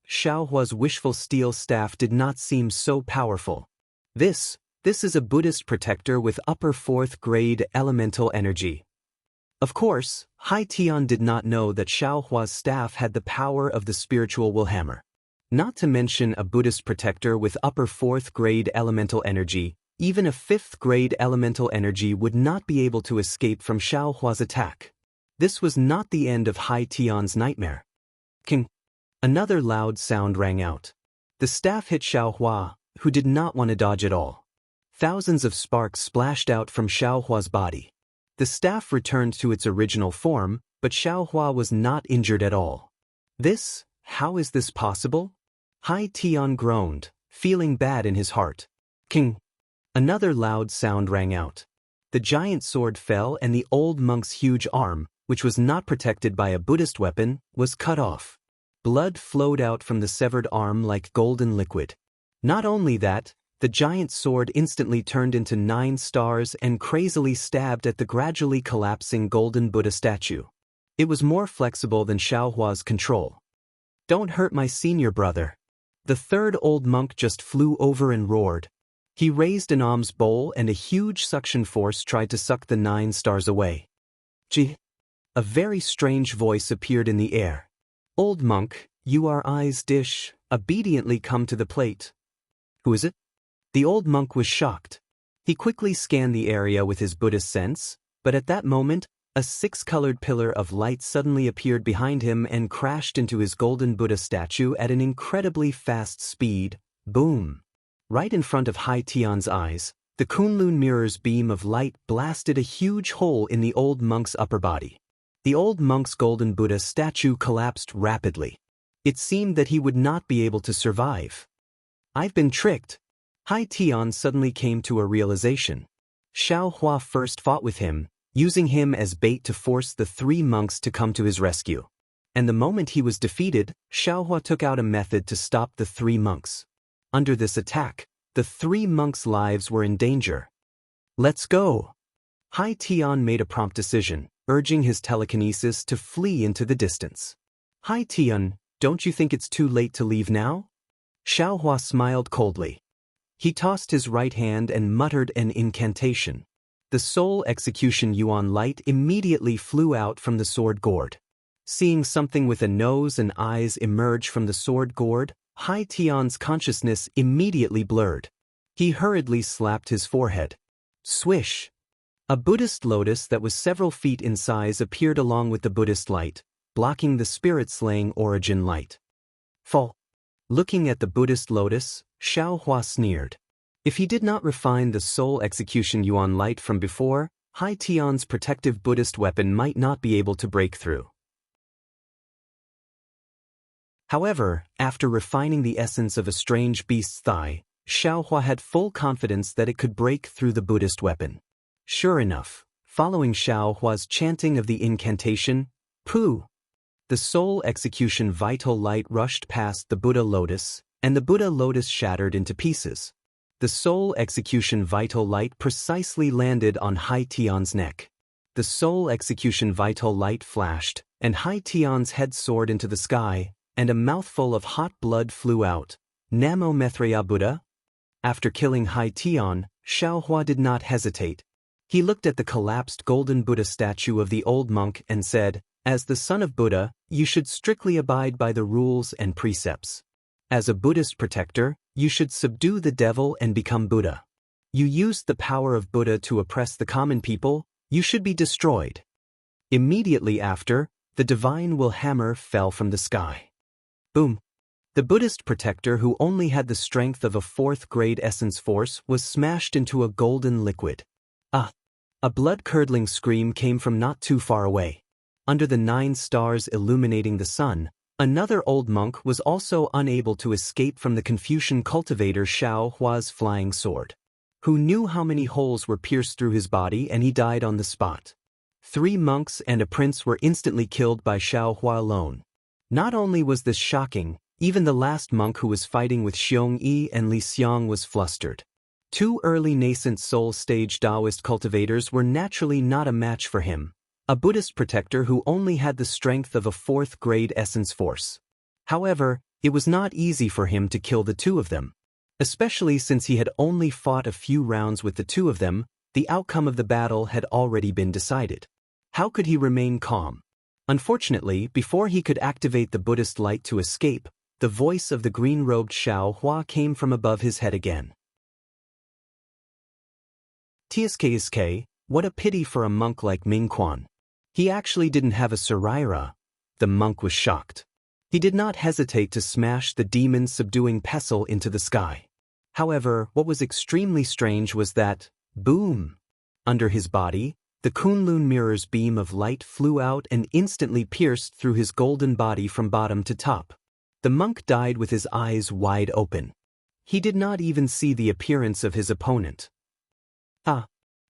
Xiaohua's wishful steel staff did not seem so powerful. This is a Buddhist protector with upper 4th grade elemental energy. Of course, Hai Tian did not know that Xiao Hua's staff had the power of the spiritual willhammer. Not to mention a Buddhist protector with upper 4th grade elemental energy, even a 5th grade elemental energy would not be able to escape from Xiao Hua's attack. This was not the end of Hai Tian's nightmare. King! Another loud sound rang out. The staff hit Xiao Hua, who did not want to dodge at all. Thousands of sparks splashed out from Xiao Hua's body. The staff returned to its original form, but Xiao Hua was not injured at all. How is this possible? Hai Tian groaned, feeling bad in his heart. King! Another loud sound rang out. The giant sword fell and the old monk's huge arm, which was not protected by a Buddhist weapon, was cut off. Blood flowed out from the severed arm like golden liquid. Not only that, the giant sword instantly turned into 9 stars and crazily stabbed at the gradually collapsing golden Buddha statue. It was more flexible than Xiao Hua's control. Don't hurt my senior brother. The third old monk just flew over and roared. He raised an alms bowl and a huge suction force tried to suck the 9 stars away. Gee! A very strange voice appeared in the air. Old monk, you are eyes dish, obediently come to the plate. Who is it? The old monk was shocked. He quickly scanned the area with his Buddhist sense, but at that moment, a 6-colored pillar of light suddenly appeared behind him and crashed into his golden Buddha statue at an incredibly fast speed. Boom! Right in front of Hai Tian's eyes, the Kunlun mirror's beam of light blasted a huge hole in the old monk's upper body. The old monk's golden Buddha statue collapsed rapidly. It seemed that he would not be able to survive. I've been tricked. Hai Tian suddenly came to a realization. Xiao Hua first fought with him, using him as bait to force the 3 monks to come to his rescue. And the moment he was defeated, Xiao Hua took out a method to stop the 3 monks. Under this attack, the 3 monks' lives were in danger. Let's go! Hai Tian made a prompt decision, urging his telekinesis to flee into the distance. Hai Tian, don't you think it's too late to leave now? Xiao Hua smiled coldly. He tossed his right hand and muttered an incantation. The soul execution yuan light immediately flew out from the sword gourd. Seeing something with a nose and eyes emerge from the sword gourd, Hai Tian's consciousness immediately blurred. He hurriedly slapped his forehead. Swish! A Buddhist lotus that was several feet in size appeared along with the Buddhist light, blocking the spirit-slaying origin light. Fall! Looking at the Buddhist lotus, Xiao Hua sneered. If he did not refine the soul execution yuan light from before, Hai Tian's protective Buddhist weapon might not be able to break through. However, after refining the essence of a strange beast's thigh, Xiao Hua had full confidence that it could break through the Buddhist weapon. Sure enough, following Xiao Hua's chanting of the incantation, Pooh! The soul execution vital light rushed past the Buddha lotus, and the Buddha lotus shattered into pieces. The soul execution vital light precisely landed on Hai Tian's neck. The soul execution vital light flashed, and Hai Tian's head soared into the sky, and a mouthful of hot blood flew out. Namo Maitreya Buddha? After killing Hai Tian, Xiao Hua did not hesitate. He looked at the collapsed golden Buddha statue of the old monk and said, as the son of Buddha, you should strictly abide by the rules and precepts. As a Buddhist protector, you should subdue the devil and become Buddha. You used the power of Buddha to oppress the common people, you should be destroyed. Immediately after, the divine will hammer fell from the sky. Boom! The Buddhist protector who only had the strength of a 4th grade essence force was smashed into a golden liquid. A blood-curdling scream came from not too far away. Under the 9 stars illuminating the sun, another old monk was also unable to escape from the Confucian cultivator Xiao Hua's flying sword. Who knew how many holes were pierced through his body, and he died on the spot. 3 monks and a prince were instantly killed by Xiao Hua alone. Not only was this shocking, even the last monk who was fighting with Xiong Yi and Li Xiang was flustered. 2 early nascent soul-stage Daoist cultivators were naturally not a match for him, a Buddhist protector who only had the strength of a 4th grade essence force. However, it was not easy for him to kill the 2 of them. Especially since he had only fought a few rounds with the 2 of them, the outcome of the battle had already been decided. How could he remain calm? Unfortunately, before he could activate the Buddhist light to escape, the voice of the green-robed Xiaohua came from above his head again. Tsk, what a pity for a monk like Mingquan. He actually didn't have a saraira. The monk was shocked. He did not hesitate to smash the demon-subduing pestle into the sky. However, what was extremely strange was that, boom! Under his body, the Kunlun mirror's beam of light flew out and instantly pierced through his golden body from bottom to top. The monk died with his eyes wide open. He did not even see the appearance of his opponent. Ah!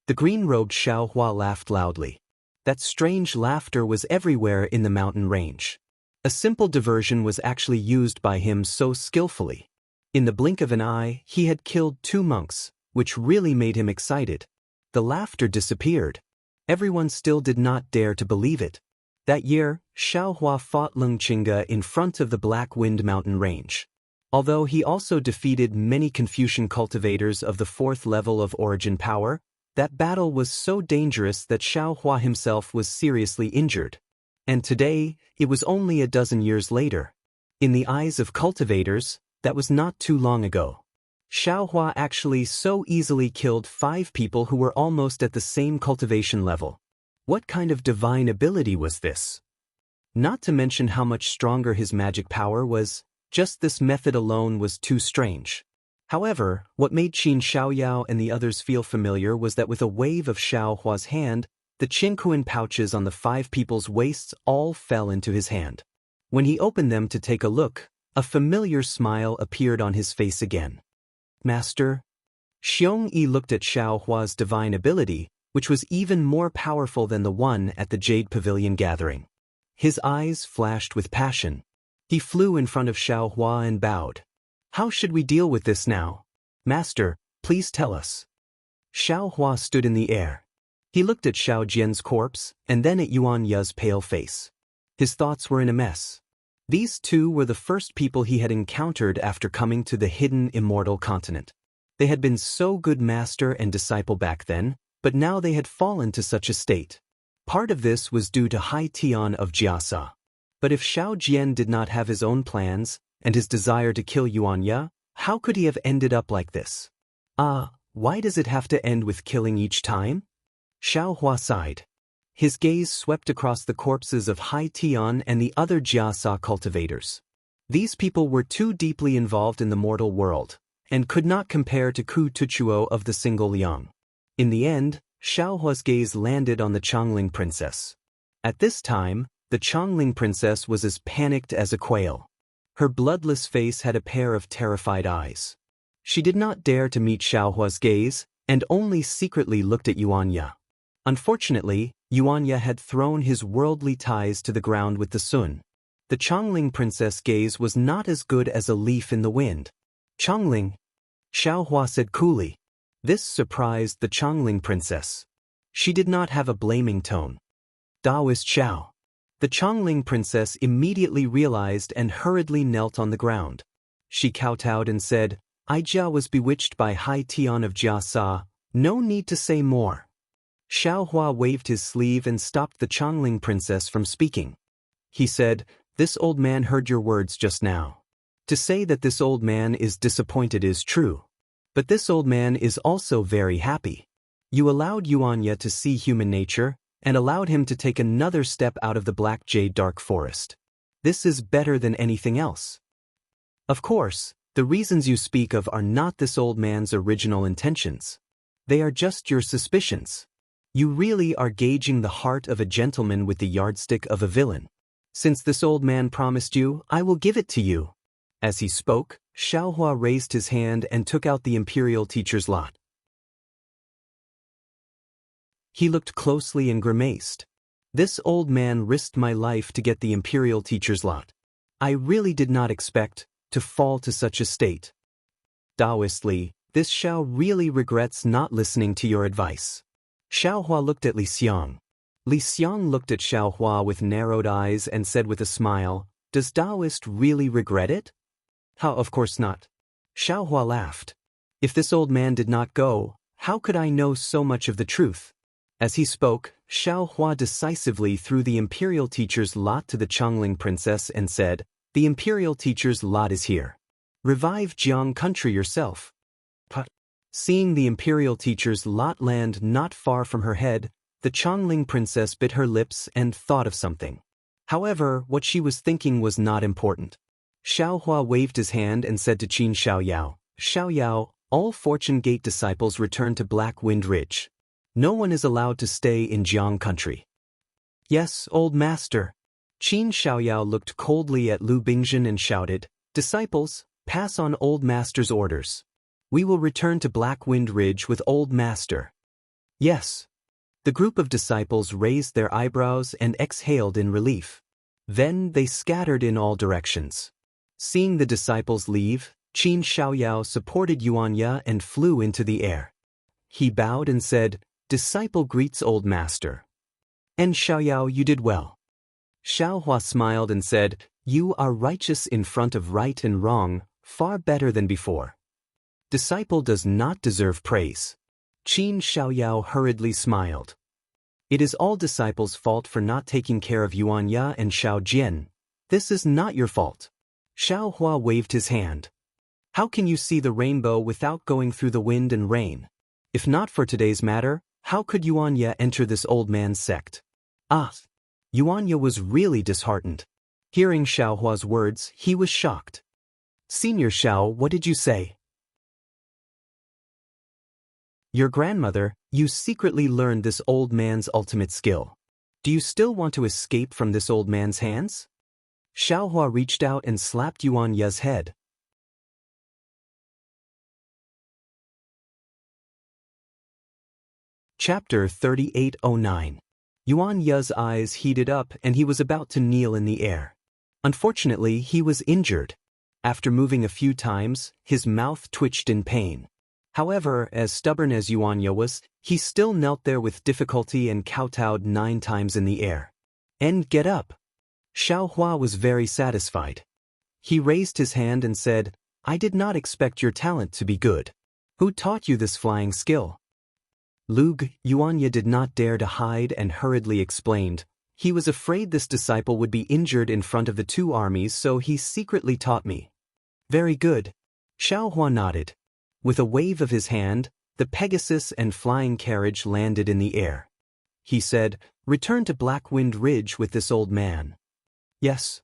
The green-robed Xiaohua laughed loudly. That strange laughter was everywhere in the mountain range. A simple diversion was actually used by him so skillfully. In the blink of an eye, he had killed 2 monks, which really made him excited. The laughter disappeared. Everyone still did not dare to believe it. That year, Xiaohua fought Longqinga in front of the Black Wind mountain range. Although he also defeated many Confucian cultivators of the 4th level of origin power, that battle was so dangerous that Xiaohua himself was seriously injured. And today, it was only a dozen years later. In the eyes of cultivators, that was not too long ago. Xiaohua actually so easily killed 5 people who were almost at the same cultivation level. What kind of divine ability was this? Not to mention how much stronger his magic power was, just this method alone was too strange. However, what made Qin Xiaoyao and the others feel familiar was that with a wave of Xiaohua's hand, the Qinquan pouches on the 5 people's waists all fell into his hand. When he opened them to take a look, a familiar smile appeared on his face again. Master? Xiong Yi looked at Xiaohua's divine ability, which was even more powerful than the one at the Jade Pavilion gathering. His eyes flashed with passion. He flew in front of Xiaohua and bowed. How should we deal with this now? Master, please tell us. Xiaohua stood in the air. He looked at Xiao Jian's corpse, and then at Yuan Ya's pale face. His thoughts were in a mess. These 2 were the first people he had encountered after coming to the hidden Immortal continent. They had been so good master and disciple back then, but now they had fallen to such a state. Part of this was due to Hai Tian of Jiasa. But if Xiao Jian did not have his own plans, and his desire to kill Yuan Ya, how could he have ended up like this? Why does it have to end with killing each time? Xiaohua sighed. His gaze swept across the corpses of Hai Tian and the other Jiasa cultivators. These people were too deeply involved in the mortal world, and could not compare to Ku Tuchuo of the Single Liang. In the end, Xiaohua's gaze landed on the Chongling princess. At this time, the Chongling princess was as panicked as a quail. Her bloodless face had a pair of terrified eyes. She did not dare to meet Xiaohua's gaze, and only secretly looked at Yuan Ya. Unfortunately, Yuan Ya had thrown his worldly ties to the ground with the sun. The Chongling princess' gaze was not as good as a leaf in the wind. Chongling, Xiaohua said coolly. This surprised the Chongling princess. She did not have a blaming tone. Daoist Xiao. The Chongling princess immediately realized and hurriedly knelt on the ground. She kowtowed and said, I Jia was bewitched by Hai Tian of Jiasa, no need to say more. Xiaohua waved his sleeve and stopped the Chongling princess from speaking. He said, This old man heard your words just now. To say that this old man is disappointed is true. But this old man is also very happy. You allowed Yuan Ya to see human nature, and allowed him to take another step out of the Black Jade Dark Forest. This is better than anything else. Of course, the reasons you speak of are not this old man's original intentions. They are just your suspicions. You really are gauging the heart of a gentleman with the yardstick of a villain. Since this old man promised you, I will give it to you. As he spoke, Xiaohua raised his hand and took out the imperial teacher's lot. He looked closely and grimaced. This old man risked my life to get the imperial teacher's lot. I really did not expect to fall to such a state. Daoistly, this Xiao really regrets not listening to your advice. Xiaohua looked at Li Xiang. Li Xiang looked at Xiaohua with narrowed eyes and said with a smile, Does Daoist really regret it? How, of course not. Xiaohua laughed. If this old man did not go, how could I know so much of the truth? As he spoke, Xiaohua decisively threw the imperial teacher's lot to the Chongling princess and said, "The imperial teacher's lot is here. Revive Jiang country yourself." But, seeing the imperial teacher's lot land not far from her head, the Chongling princess bit her lips and thought of something. However, what she was thinking was not important. Xiaohua waved his hand and said to Qin Xiaoyao, "Xiaoyao, all Fortune Gate disciples return to Black Wind Ridge. No one is allowed to stay in Jiang country." "Yes, old master." Qin Xiaoyao looked coldly at Lu Bingzhen and shouted, "Disciples, pass on old master's orders. We will return to Black Wind Ridge with old master." "Yes." The group of disciples raised their eyebrows and exhaled in relief. Then they scattered in all directions. Seeing the disciples leave, Qin Xiaoyao supported Yuanya and flew into the air. He bowed and said, "Disciple greets old master." "And Xiaoyao, you did well." Xiaohua smiled and said, "You are righteous in front of right and wrong, far better than before." "Disciple does not deserve praise." Qin Xiaoyao hurriedly smiled. "It is all disciples' fault for not taking care of Yuanya and Xiao Jian. This is not your fault." Xiaohua waved his hand. "How can you see the rainbow without going through the wind and rain? If not for today's matter, how could Yuanya enter this old man's sect?" Ah! Yuanya was really disheartened. Hearing Xiaohua's words, he was shocked. "Senior Xiao, what did you say?" "Your grandmother, you secretly learned this old man's ultimate skill. Do you still want to escape from this old man's hands?" Xiaohua reached out and slapped Yuanya's head. Chapter 3809. Yuanya's eyes heated up and he was about to kneel in the air. Unfortunately, he was injured. After moving a few times, his mouth twitched in pain. However, as stubborn as Yuanya was, he still knelt there with difficulty and kowtowed 9 times in the air. "And get up." Xiaohua was very satisfied. He raised his hand and said, "I did not expect your talent to be good. Who taught you this flying skill?" Lug, Yuanya did not dare to hide and hurriedly explained. He was afraid this disciple would be injured in front of the 2 armies, so he secretly taught me. "Very good." Xiaohua nodded. With a wave of his hand, the Pegasus and flying carriage landed in the air. He said, "Return to Black Wind Ridge with this old man." "Yes."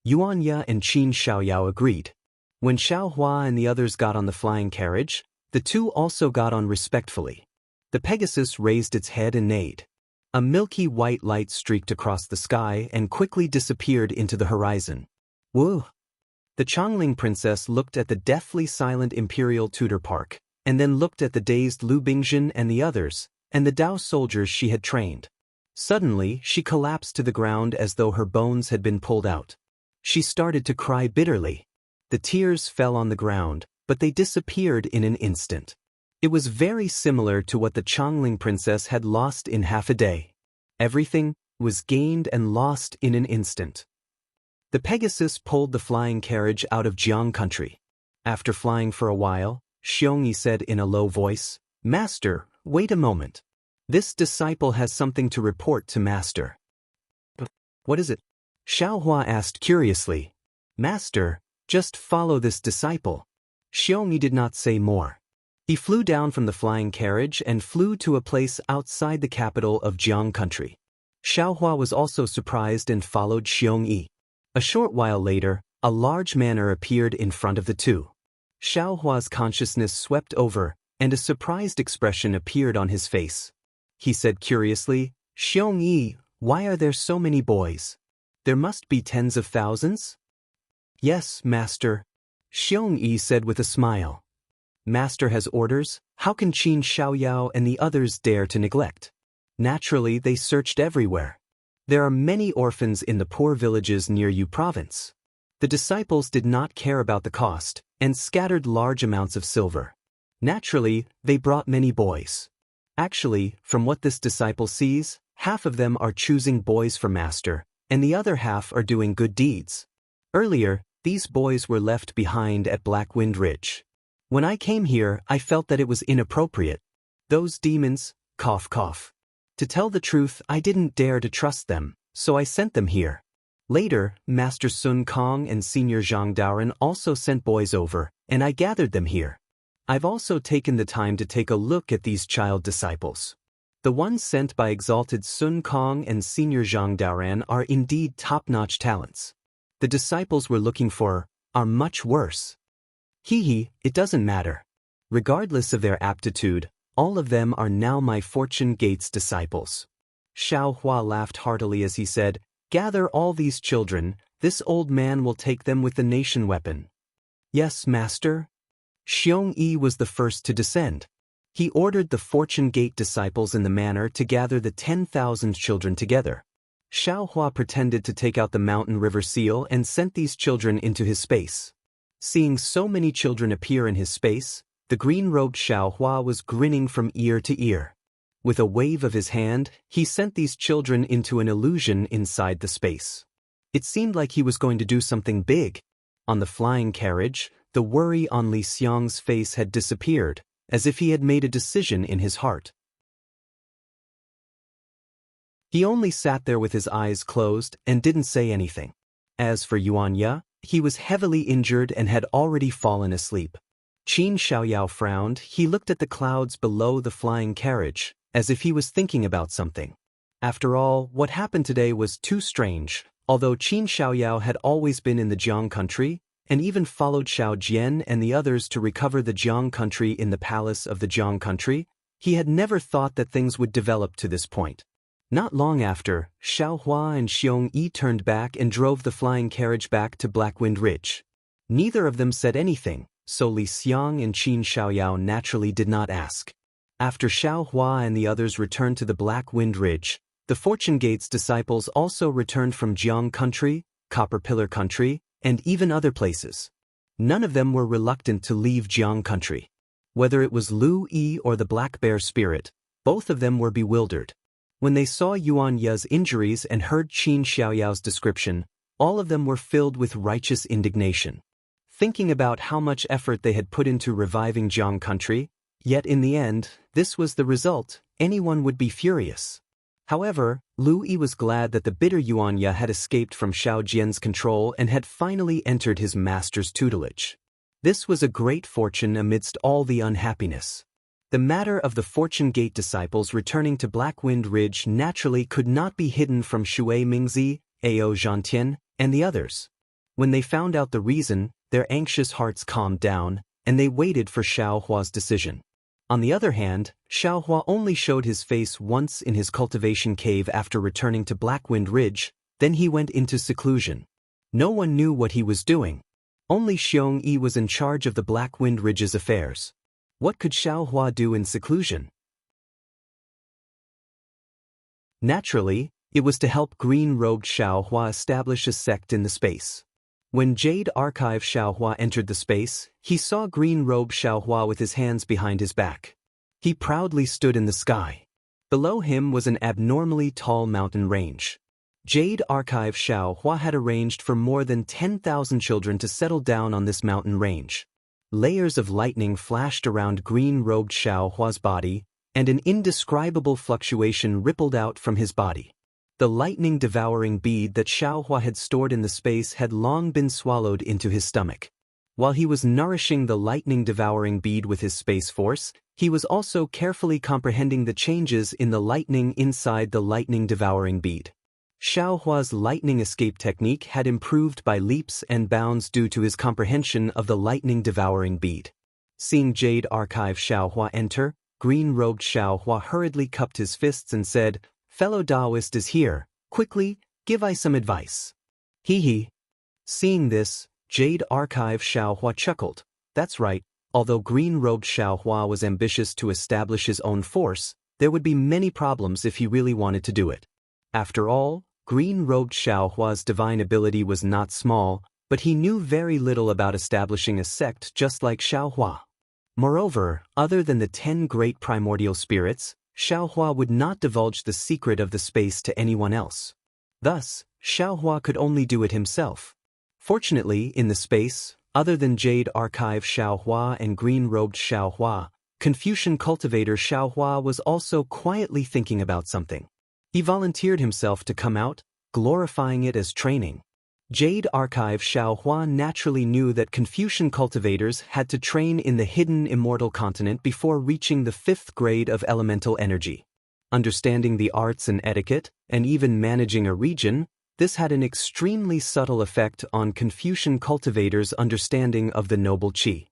Yuanya and Qin Xiaoyao agreed. When Xiaohua and the others got on the flying carriage, the 2 also got on respectfully. The Pegasus raised its head and neighed. A milky white light streaked across the sky and quickly disappeared into the horizon. "Whoa!" The Chongling princess looked at the deathly silent imperial tutor park, and then looked at the dazed Lu Bingzhen and the others, and the Dao soldiers she had trained. Suddenly, she collapsed to the ground as though her bones had been pulled out. She started to cry bitterly. The tears fell on the ground, but they disappeared in an instant. It was very similar to what the Chongling princess had lost in half a day. Everything was gained and lost in an instant. The Pegasus pulled the flying carriage out of Jiang country. After flying for a while, Xiongyi said in a low voice, "Master, wait a moment. This disciple has something to report to Master." "What is it?" Xiaohua asked curiously. "Master, just follow this disciple." Xiongyi did not say more. He flew down from the flying carriage and flew to a place outside the capital of Jiang country. Xiaohua was also surprised and followed Xiongyi. A short while later, a large manor appeared in front of the 2. Xiaohua's consciousness swept over, and a surprised expression appeared on his face. He said curiously, "Xiongyi, why are there so many boys? There must be tens of thousands?" "Yes, master," Xiongyi said with a smile. "Master has orders, how can Qin Xiaoyao and the others dare to neglect?" Naturally, they searched everywhere. There are many orphans in the poor villages near Yu province. The disciples did not care about the cost, and scattered large amounts of silver. Naturally, they brought many boys. Actually, from what this disciple sees, half of them are choosing boys for master, and the other half are doing good deeds. Earlier, these boys were left behind at Black Wind Ridge. When I came here, I felt that it was inappropriate. Those demons, cough cough. To tell the truth, I didn't dare to trust them, so I sent them here. Later, Master Sun Kong and Senior Zhang Daoran also sent boys over, and I gathered them here. I've also taken the time to take a look at these child disciples. The ones sent by exalted Sun Kong and Senior Zhang Daoran are indeed top-notch talents. The disciples we're looking for are much worse. It doesn't matter. Regardless of their aptitude, all of them are now my Fortune Gates disciples. Xiao Hua laughed heartily as he said, "Gather all these children, this old man will take them with the nation weapon." "Yes, master." Xiong Yi was the first to descend. He ordered the Fortune Gate disciples in the manor to gather the 10,000 children together. Xiao Hua pretended to take out the mountain river seal and sent these children into his space. Seeing so many children appear in his space, the green-robed Xiao Hua was grinning from ear to ear. With a wave of his hand, he sent these children into an illusion inside the space. It seemed like he was going to do something big. On the flying carriage, the worry on Li Xiang's face had disappeared, as if he had made a decision in his heart. He only sat there with his eyes closed and didn't say anything. As for Yuanya, he was heavily injured and had already fallen asleep. Qin Xiaoyao frowned. He looked at the clouds below the flying carriage, as if he was thinking about something. After all, what happened today was too strange. Although Qin Xiaoyao had always been in the Jiang country, and even followed Xiao Jian and the others to recover the Jiang country in the palace of the Jiang country, he had never thought that things would develop to this point. Not long after, Xiao Hua and Xiong Yi turned back and drove the flying carriage back to Blackwind Ridge. Neither of them said anything, so Li Xiang and Qin Xiaoyao naturally did not ask. After Xiao Hua and the others returned to the Blackwind Ridge, the Fortune Gates disciples also returned from Jiang country, Copper Pillar country, and even other places. None of them were reluctant to leave Jiang country. Whether it was Lu Yi or the Black Bear spirit, both of them were bewildered. When they saw Yuan Ye's injuries and heard Qin Xiaoyao's description, all of them were filled with righteous indignation. Thinking about how much effort they had put into reviving Jiang country, yet in the end, this was the result, anyone would be furious. However, Lu Yi was glad that the bitter Yuan Ye had escaped from Xiao Jian's control and had finally entered his master's tutelage. This was a great fortune amidst all the unhappiness. The matter of the Fortune Gate disciples returning to Blackwind Ridge naturally could not be hidden from Shui Mingzi, Ao Zhantian, and the others. When they found out the reason, their anxious hearts calmed down, and they waited for Xiao Hua's decision. On the other hand, Xiao Hua only showed his face once in his cultivation cave after returning to Blackwind Ridge, then he went into seclusion. No one knew what he was doing. Only Xiong Yi was in charge of the Blackwind Ridge's affairs. What could Xiao Hua do in seclusion? Naturally, it was to help green-robed Xiao Hua establish a sect in the space. When Jade Archive Xiao Hua entered the space, he saw green-robed Xiao Hua with his hands behind his back. He proudly stood in the sky. Below him was an abnormally tall mountain range. Jade Archive Xiao Hua had arranged for more than 10,000 children to settle down on this mountain range. Layers of lightning flashed around green-robed Xiao Hua's body, and an indescribable fluctuation rippled out from his body. The lightning-devouring bead that Xiao Hua had stored in the space had long been swallowed into his stomach. While he was nourishing the lightning-devouring bead with his space force, he was also carefully comprehending the changes in the lightning inside the lightning-devouring bead. Xiao Hua's lightning escape technique had improved by leaps and bounds due to his comprehension of the lightning-devouring bead. Seeing Jade Archive Xiao Hua enter, green-robed Xiao Hua hurriedly cupped his fists and said, "Fellow Daoist is here, quickly, give I some advice." Seeing this, Jade Archive Xiao Hua chuckled. That's right, although green-robed Xiao Hua was ambitious to establish his own force, there would be many problems if he really wanted to do it. After all, green-robed Xiao Hua's divine ability was not small, but he knew very little about establishing a sect just like Xiao Hua. Moreover, other than the 10 great primordial spirits, Xiao Hua would not divulge the secret of the space to anyone else. Thus, Xiao Hua could only do it himself. Fortunately, in the space, other than Jade Archive Xiao Hua and green-robed Xiao Hua, Confucian cultivator Xiaohua was also quietly thinking about something. He volunteered himself to come out, glorifying it as training. Jade Archive Xiaohua naturally knew that Confucian cultivators had to train in the hidden immortal continent before reaching the 5th grade of elemental energy. Understanding the arts and etiquette, and even managing a region, this had an extremely subtle effect on Confucian cultivators' understanding of the noble qi.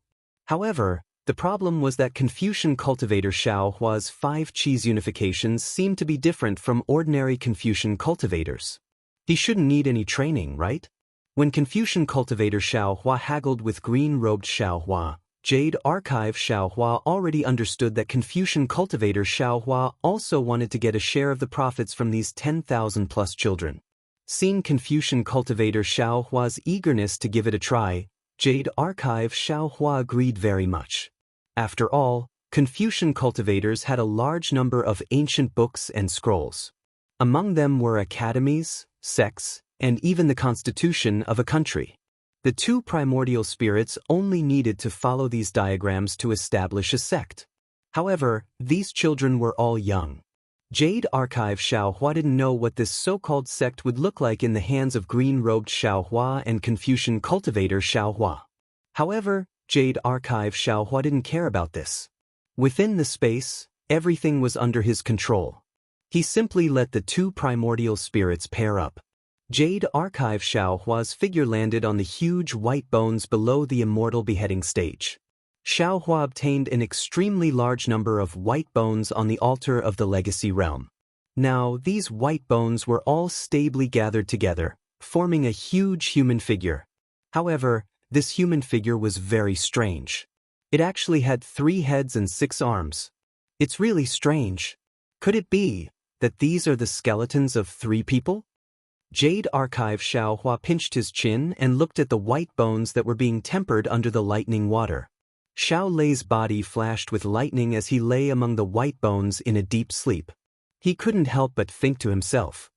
However, the problem was that Confucian cultivator Xiaohua's 5 qi's unifications seemed to be different from ordinary Confucian cultivators. He shouldn't need any training, right? When Confucian cultivator Xiaohua haggled with green-robed Xiaohua, Jade Archive Xiaohua already understood that Confucian cultivator Xiaohua also wanted to get a share of the profits from these 10,000-plus children. Seeing Confucian cultivator Xiaohua's eagerness to give it a try, Jade Archive Xiaohua agreed very much. After all, Confucian cultivators had a large number of ancient books and scrolls. Among them were academies, sects, and even the constitution of a country. The 2 primordial spirits only needed to follow these diagrams to establish a sect. However, these children were all young. Jade Archive Xiaohua didn't know what this so-called sect would look like in the hands of green-robed Xiaohua and Confucian cultivator Xiaohua. However, Jade Archive Xiaohua didn't care about this. Within the space, everything was under his control. He simply let the 2 primordial spirits pair up. Jade Archive Xiaohua's figure landed on the huge white bones below the immortal beheading stage. Xiaohua obtained an extremely large number of white bones on the altar of the legacy realm. Now, these white bones were all stably gathered together, forming a huge human figure. However, this human figure was very strange. It actually had 3 heads and 6 arms. It's really strange. Could it be that these are the skeletons of 3 people? Jade Archive Xiaohua pinched his chin and looked at the white bones that were being tempered under the lightning water. Xiao Lei's body flashed with lightning as he lay among the white bones in a deep sleep. He couldn't help but think to himself.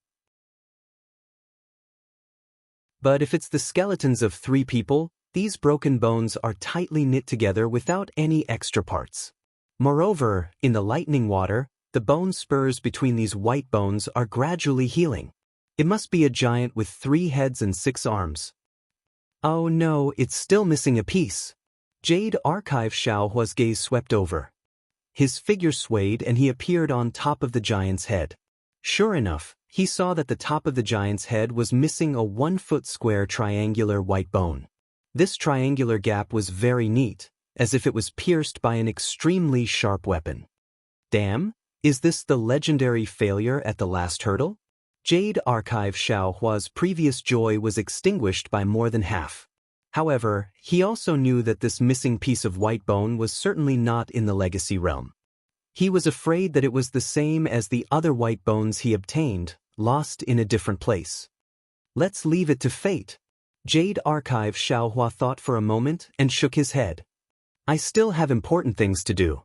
But if it's the skeletons of 3 people, these broken bones are tightly knit together without any extra parts. Moreover, in the lightning water, the bone spurs between these white bones are gradually healing. It must be a giant with 3 heads and 6 arms. Oh no, it's still missing a piece. Jade Archive Xiaohua's gaze swept over. His figure swayed and he appeared on top of the giant's head. Sure enough, he saw that the top of the giant's head was missing a 1-foot square triangular white bone. This triangular gap was very neat, as if it was pierced by an extremely sharp weapon. Damn, is this the legendary failure at the last hurdle? Jade Archive Xiaohua's previous joy was extinguished by more than half. However, he also knew that this missing piece of white bone was certainly not in the legacy realm. He was afraid that it was the same as the other white bones he obtained, lost in a different place. Let's leave it to fate. Jade Archive Xiaohua thought for a moment and shook his head. I still have important things to do.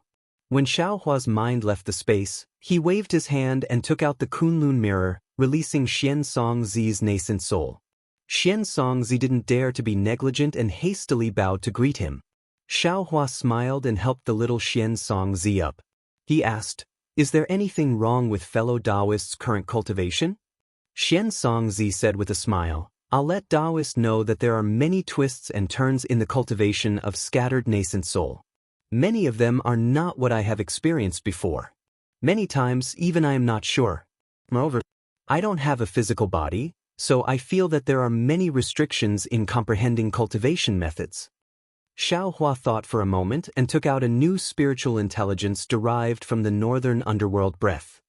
When Xiaohua's mind left the space, he waved his hand and took out the Kunlun mirror, releasing Xianxia's nascent soul. Xianxi didn't dare to be negligent and hastily bowed to greet him. Xiaohua smiled and helped the little Xianxi up. He asked, "Is there anything wrong with fellow Daoist's current cultivation?" Xianxi said with a smile, "I'll let Daoist know that there are many twists and turns in the cultivation of scattered nascent soul. Many of them are not what I have experienced before. Many times even I am not sure. Moreover, I don't have a physical body, so I feel that there are many restrictions in comprehending cultivation methods." Xiaohua thought for a moment and took out a new spiritual intelligence derived from the northern underworld breath.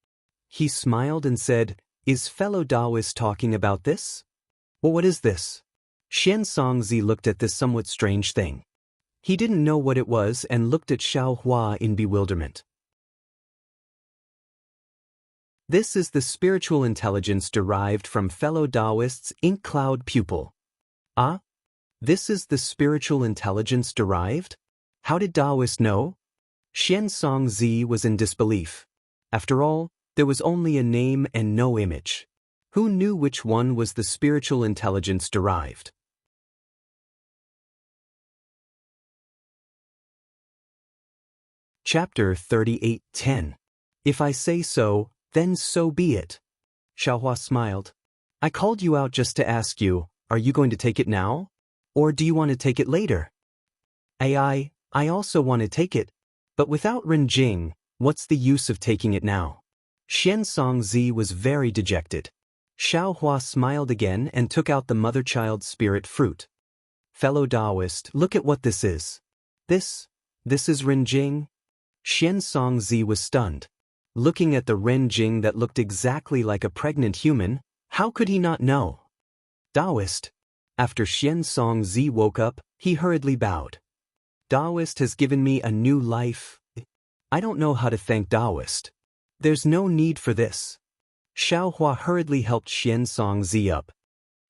He smiled and said, "Is fellow Daoist talking about this?" "Well, what is this?" Xianxi looked at this somewhat strange thing. He didn't know what it was and looked at Xiaohua in bewilderment. This is the spiritual intelligence derived from fellow Daoist's ink cloud pupil. Ah? This is the spiritual intelligence derived? How did Daoist know? Xianxi was in disbelief. After all, there was only a name and no image. Who knew which one was the spiritual intelligence derived? Chapter 38:10. If I say so, then so be it. Xiaohua smiled. I called you out just to ask you, are you going to take it now? Or do you want to take it later? I also want to take it. But without Renjing, what's the use of taking it now? Xianxia was very dejected. Xiaohua smiled again and took out the mother-child spirit fruit. Fellow Daoist, look at what this is. This is Renjing? Xianxia was stunned. Looking at the Renjing that looked exactly like a pregnant human, how could he not know? Daoist. After Xianxia woke up, he hurriedly bowed. Daoist has given me a new life. I don't know how to thank Daoist. There's no need for this. Xiaohua hurriedly helped Xianxia up.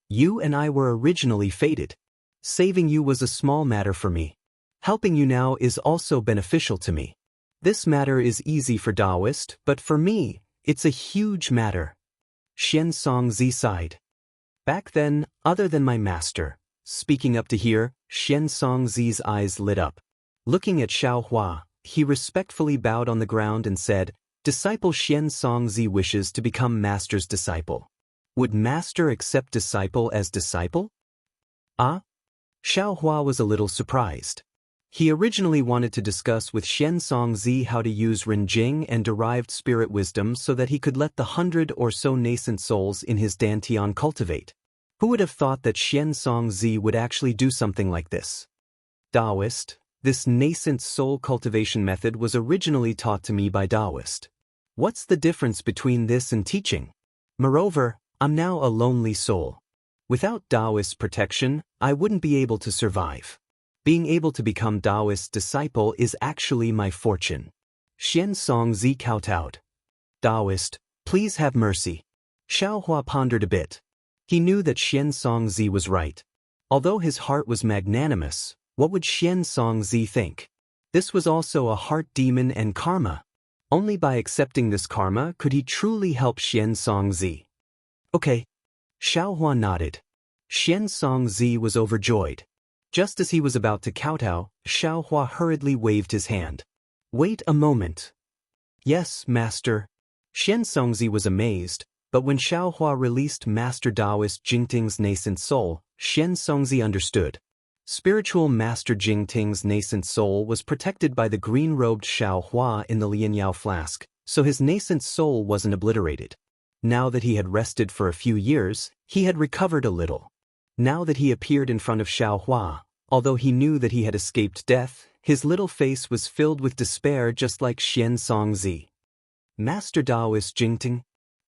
You and I were originally fated. Saving you was a small matter for me. Helping you now is also beneficial to me. This matter is easy for Daoist, but for me, it's a huge matter. Xianxia sighed. Back then, other than my master, speaking up to here, Xianxongzi's eyes lit up. Looking at Xiaohua, he respectfully bowed on the ground and said, Disciple Xianxongzi wishes to become master's disciple. Would master accept disciple as disciple? Ah? Xiaohua was a little surprised. He originally wanted to discuss with Xianxongzi how to use Renjing and derived spirit wisdom so that he could let the 100 or so nascent souls in his dantian cultivate. Who would have thought that Xianxongzi would actually do something like this? Daoist, this nascent soul cultivation method was originally taught to me by Daoist. What's the difference between this and teaching? Moreover, I'm now a lonely soul. Without Daoist's protection, I wouldn't be able to survive. Being able to become Daoist's disciple is actually my fortune. Xianxongzi kowtowed. Daoist, please have mercy. Xiaohua pondered a bit. He knew that Xianxongzi was right. Although his heart was magnanimous, what would Xianxongzi think? This was also a heart demon and karma. Only by accepting this karma could he truly help Xianxongzi. Okay. Xiaohua nodded. Xianxongzi was overjoyed. Just as he was about to kowtow, Xiaohua hurriedly waved his hand. Wait a moment. Yes, master. Xianxongzi was amazed, but when Xiaohua released Master Daoist Jingting's nascent soul, Xianxongzi understood. Spiritual Master Jingting's nascent soul was protected by the green-robed Xiaohua in the Lianyao flask, so his nascent soul wasn't obliterated. Now that he had rested for a few years, he had recovered a little. Now that he appeared in front of Xiaohua, although he knew that he had escaped death, his little face was filled with despair just like Xianxongzi. Master Daoist Jingting?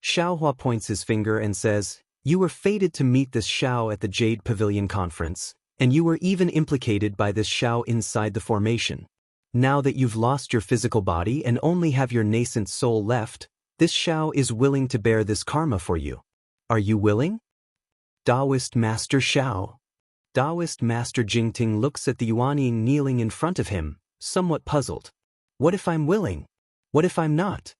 Xiaohua points his finger and says, You were fated to meet this Xiao at the Jade Pavilion conference, and you were even implicated by this Xiao inside the formation. Now that you've lost your physical body and only have your nascent soul left, this Xiao is willing to bear this karma for you. Are you willing? Daoist Master Xiao. Daoist Master Jingting looks at the Yuanying kneeling in front of him, somewhat puzzled. What if I'm willing? What if I'm not?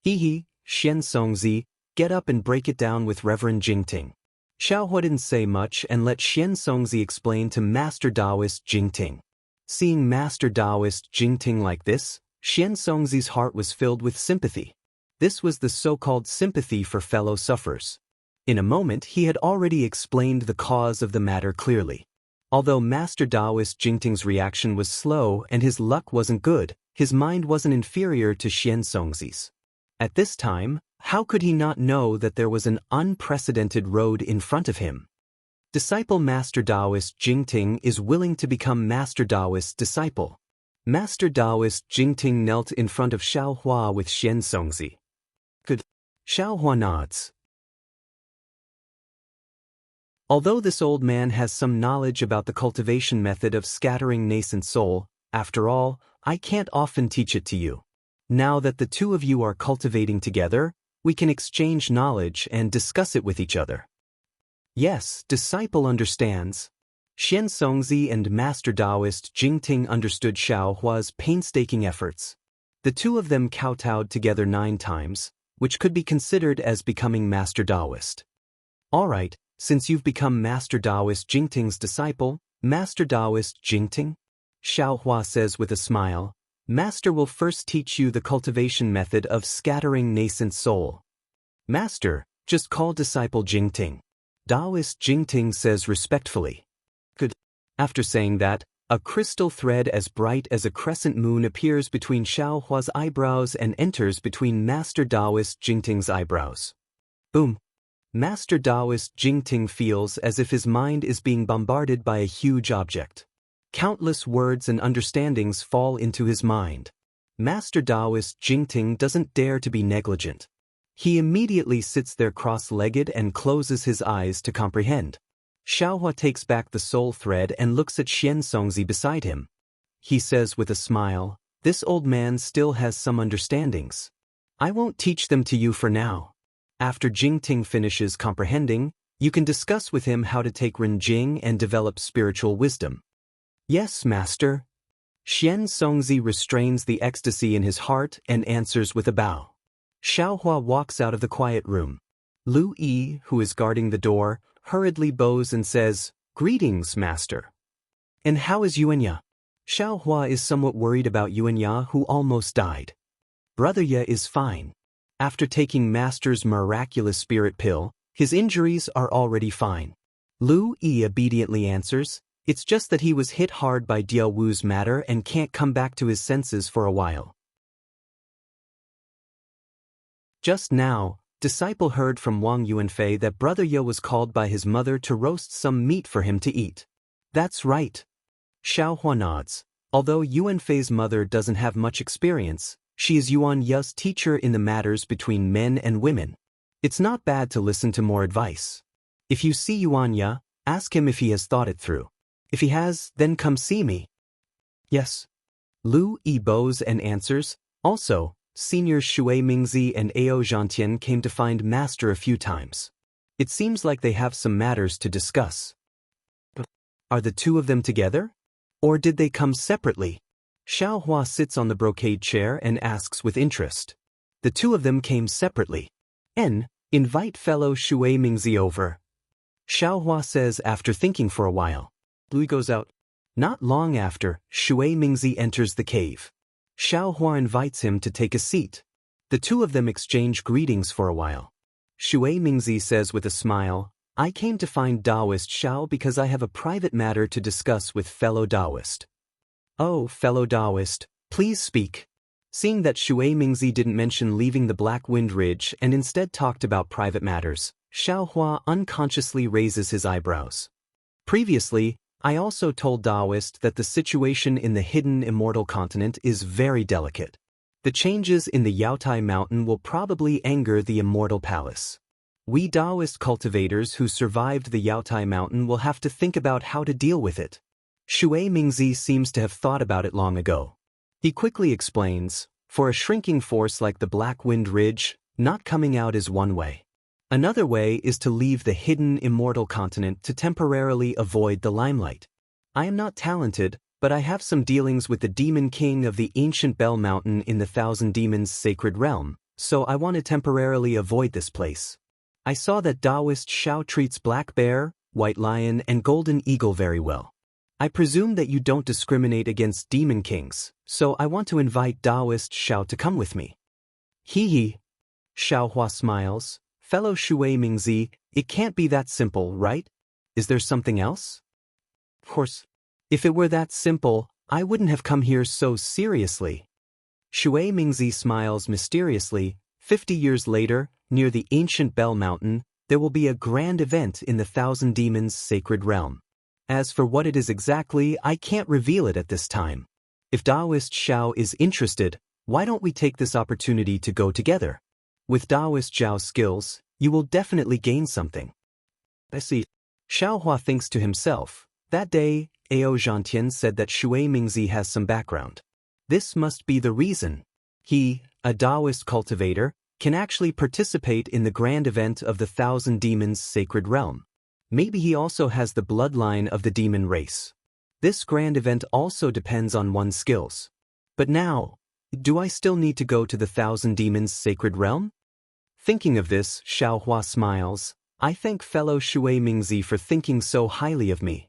Hee, Xianxongzi, get up and break it down with Reverend Jingting. Xiaohua didn't say much and let Xianxongzi explain to Master Daoist Jingting. Seeing Master Daoist Jingting like this, Xianxongzi's heart was filled with sympathy. This was the so-called sympathy for fellow sufferers. In a moment he had already explained the cause of the matter clearly. Although Master Daoist Jingting's reaction was slow and his luck wasn't good, his mind wasn't inferior to Xianxongzi's. At this time, how could he not know that there was an unprecedented road in front of him? Disciple Master Daoist Jingting is willing to become Master Daoist's disciple. Master Daoist Jingting knelt in front of Xiaohua with Xianxongzi. Good. Xiaohua nods. Although this old man has some knowledge about the cultivation method of scattering nascent soul, after all, I can't often teach it to you. Now that the two of you are cultivating together, we can exchange knowledge and discuss it with each other. Yes, disciple understands. Xianxongzi and Master Daoist Jingting understood Xiaohua's painstaking efforts. The two of them kowtowed together 9 times, which could be considered as becoming Master Daoist. All right, since you've become Master Daoist Jingting's disciple, Master Daoist Jingting? Xiaohua says with a smile, Master will first teach you the cultivation method of scattering nascent soul. Master, just call disciple Jingting. Daoist Jingting says respectfully. Good. After saying that, a crystal thread as bright as a crescent moon appears between Xiaohua's eyebrows and enters between Master Daoist Jingting's eyebrows. Boom. Master Daoist Jingting feels as if his mind is being bombarded by a huge object. Countless words and understandings fall into his mind. Master Daoist Jingting doesn't dare to be negligent. He immediately sits there cross-legged and closes his eyes to comprehend. Xiaohua takes back the soul thread and looks at Xianxia beside him. He says with a smile, "This old man still has some understandings. I won't teach them to you for now. After Jingting finishes comprehending, you can discuss with him how to take Renjing and develop spiritual wisdom." "Yes, Master." Xianxia restrains the ecstasy in his heart and answers with a bow. Xiaohua walks out of the quiet room. Lu Yi, who is guarding the door, hurriedly bows and says, "Greetings, Master." "And how is Yuanya?" Xiaohua is somewhat worried about Yuanya, who almost died. Brother Ye is fine. After taking Master's miraculous spirit pill, his injuries are already fine. Lu Yi obediently answers, "It's just that he was hit hard by Diao Wu's matter and can't come back to his senses for a while." Just now, disciple heard from Wang Yuanfei that Brother Ye was called by his mother to roast some meat for him to eat. "That's right." Xiaohua nods. Although Yuanfei's mother doesn't have much experience, she is Yuan Ye's teacher in the matters between men and women. It's not bad to listen to more advice. If you see Yuan Ye, ask him if he has thought it through. If he has, then come see me. "Yes." Lu Yi bows and answers. Also, Senior Shui Mingzi and Ao Zhantian came to find Master a few times. It seems like they have some matters to discuss. Are the two of them together? Or did they come separately? Xiaohua sits on the brocade chair and asks with interest. The two of them came separately. Invite fellow Shui Mingzi over. Xiaohua says after thinking for a while. Lu goes out. Not long after, Shui Mingzi enters the cave. Xiaohua invites him to take a seat. The two of them exchange greetings for a while. Shui Mingzi says with a smile, "I came to find Daoist Xiao because I have a private matter to discuss with fellow Daoist." "Oh, fellow Daoist, please speak." Seeing that Shui Mingzi didn't mention leaving the Black Wind Ridge and instead talked about private matters, Xiaohua unconsciously raises his eyebrows. "Previously, I also told Daoist that the situation in the hidden immortal continent is very delicate. The changes in the Yaotai mountain will probably anger the immortal palace. We Daoist cultivators who survived the Yaotai mountain will have to think about how to deal with it." Shui Mingzi seems to have thought about it long ago. He quickly explains, "For a shrinking force like the Black Wind Ridge, not coming out is one way. Another way is to leave the hidden immortal continent to temporarily avoid the limelight. I am not talented, but I have some dealings with the Demon King of the ancient Bell Mountain in the Thousand Demons Sacred Realm, so I want to temporarily avoid this place. I saw that Daoist Xiao treats Black Bear, White Lion and Golden Eagle very well. I presume that you don't discriminate against Demon Kings, so I want to invite Daoist Xiao to come with me." "Hee." Xiaohua smiles. "Fellow Shui Mingzi, it can't be that simple, right? Is there something else?" "Of course. If it were that simple, I wouldn't have come here so seriously." Shui Mingzi smiles mysteriously. 50 years later, near the ancient Bell Mountain, there will be a grand event in the Thousand Demons Sacred Realm. As for what it is exactly, I can't reveal it at this time. If Daoist Xiao is interested, why don't we take this opportunity to go together? With Daoist Xiao's skills, you will definitely gain something." "I see." Xiaohua thinks to himself. That day, Ao Zhantian said that Shui Mingzi has some background. This must be the reason. He, a Daoist cultivator, can actually participate in the grand event of the Thousand Demons Sacred Realm. Maybe he also has the bloodline of the demon race. This grand event also depends on one's skills. But now, do I still need to go to the Thousand Demons Sacred Realm? Thinking of this, Xiaohua smiles. I thank fellow Shui Mingzi for thinking so highly of me.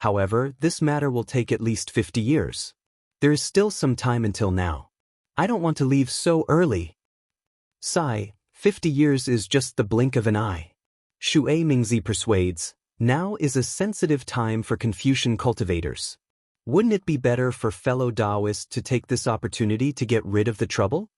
However, this matter will take at least 50 years. There is still some time until now. I don't want to leave so early. Sigh, 50 years is just the blink of an eye. Shui Mingzi persuades, now is a sensitive time for Confucian cultivators. Wouldn't it be better for fellow Daoists to take this opportunity to get rid of the trouble?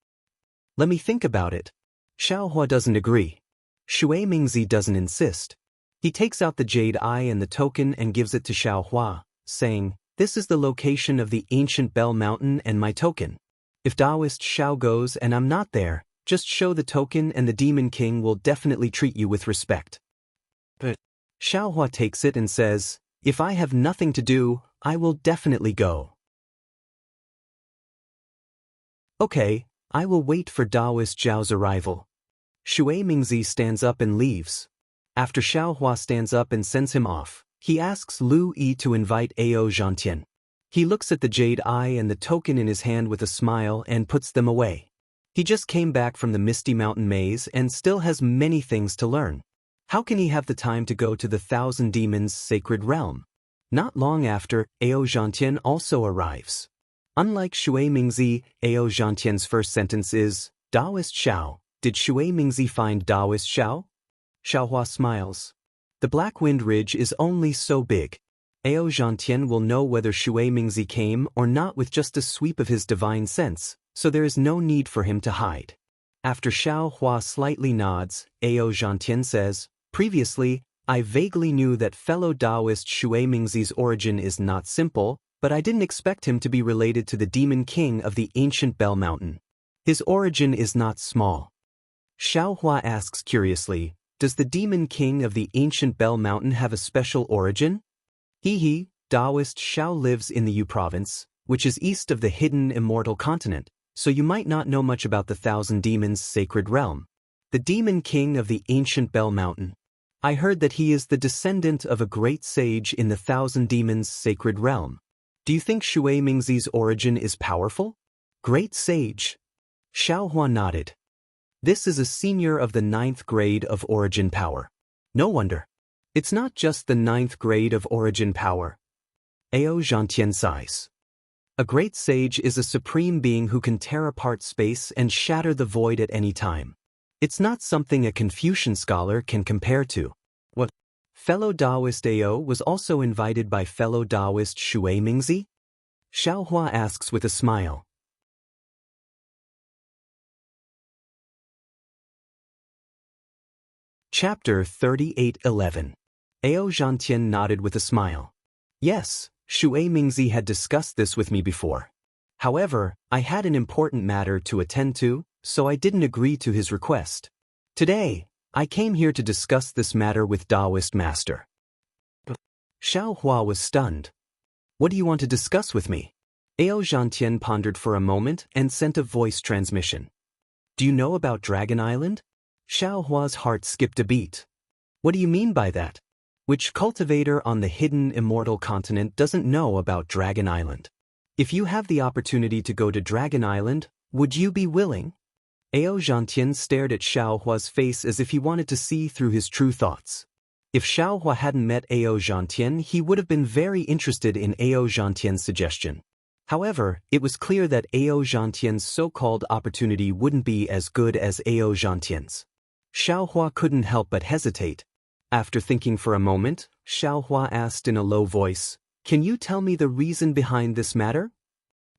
Let me think about it. Xiaohua doesn't agree. Shui Mingzi doesn't insist. He takes out the jade eye and the token and gives it to Xiaohua, saying, this is the location of the ancient Bell Mountain and my token. If Daoist Xiao goes and I'm not there, just show the token and the Demon King will definitely treat you with respect. But Xiaohua takes it and says, if I have nothing to do, I will definitely go. Okay, I will wait for Daoist Zhao's arrival. Shui Mingzi stands up and leaves. After Xiaohua stands up and sends him off, he asks Lu Yi to invite Ao Zhantian. He looks at the jade eye and the token in his hand with a smile and puts them away. He just came back from the Misty Mountain Maze and still has many things to learn. How can he have the time to go to the Thousand Demons' sacred realm? Not long after, Ao Zhantian also arrives. Unlike Shui Mingzi, Ao Zhantian's first sentence is, Daoist Xiao, did Shui Mingzi find Daoist Xiao? Xiaohua smiles. The Black Wind Ridge is only so big. Ao Zhantian will know whether Shui Mingzi came or not with just a sweep of his divine sense, so there is no need for him to hide. After Xiaohua slightly nods, Ao Zhantian says, previously, I vaguely knew that fellow Daoist Shui Mingzi's origin is not simple, but I didn't expect him to be related to the Demon King of the ancient Bell Mountain. His origin is not small. Xiaohua asks curiously, does the Demon King of the ancient Bell Mountain have a special origin? Daoist Xiao lives in the Yu province, which is east of the hidden Immortal continent, so you might not know much about the Thousand Demons' sacred realm. The Demon King of the ancient Bell Mountain. I heard that he is the descendant of a great sage in the Thousand Demons' sacred realm. Do you think Shui Mingzi's origin is powerful? Great sage. Xiaohua nodded. This is a senior of the 9th grade of origin power. No wonder. It's not just the 9th grade of origin power. Ao Zhantian sighs. A great sage is a supreme being who can tear apart space and shatter the void at any time. It's not something a Confucian scholar can compare to. What? Fellow Daoist Ao was also invited by fellow Daoist Shui Mingzi? Xiaohua asks with a smile. Chapter 38:11. Ao Zhantian nodded with a smile. Yes, Shui Mingzi had discussed this with me before. However, I had an important matter to attend to, so I didn't agree to his request. Today, I came here to discuss this matter with Daoist Master. Xiaohua was stunned. What do you want to discuss with me? Ao Zhantian pondered for a moment and sent a voice transmission. Do you know about Dragon Island? Xiaohua's heart skipped a beat. What do you mean by that? Which cultivator on the hidden Immortal continent doesn't know about Dragon Island? If you have the opportunity to go to Dragon Island, would you be willing? Ao Zhantian stared at Xiaohua's face as if he wanted to see through his true thoughts. If Xiaohua hadn't met Ao Zhantian, he would have been very interested in Ao Zhantian's suggestion. However, it was clear that Ao Zhantian's so-called opportunity wouldn't be as good as Ao Zhantian's. Xiaohua couldn't help but hesitate. After thinking for a moment, Xiaohua asked in a low voice, can you tell me the reason behind this matter?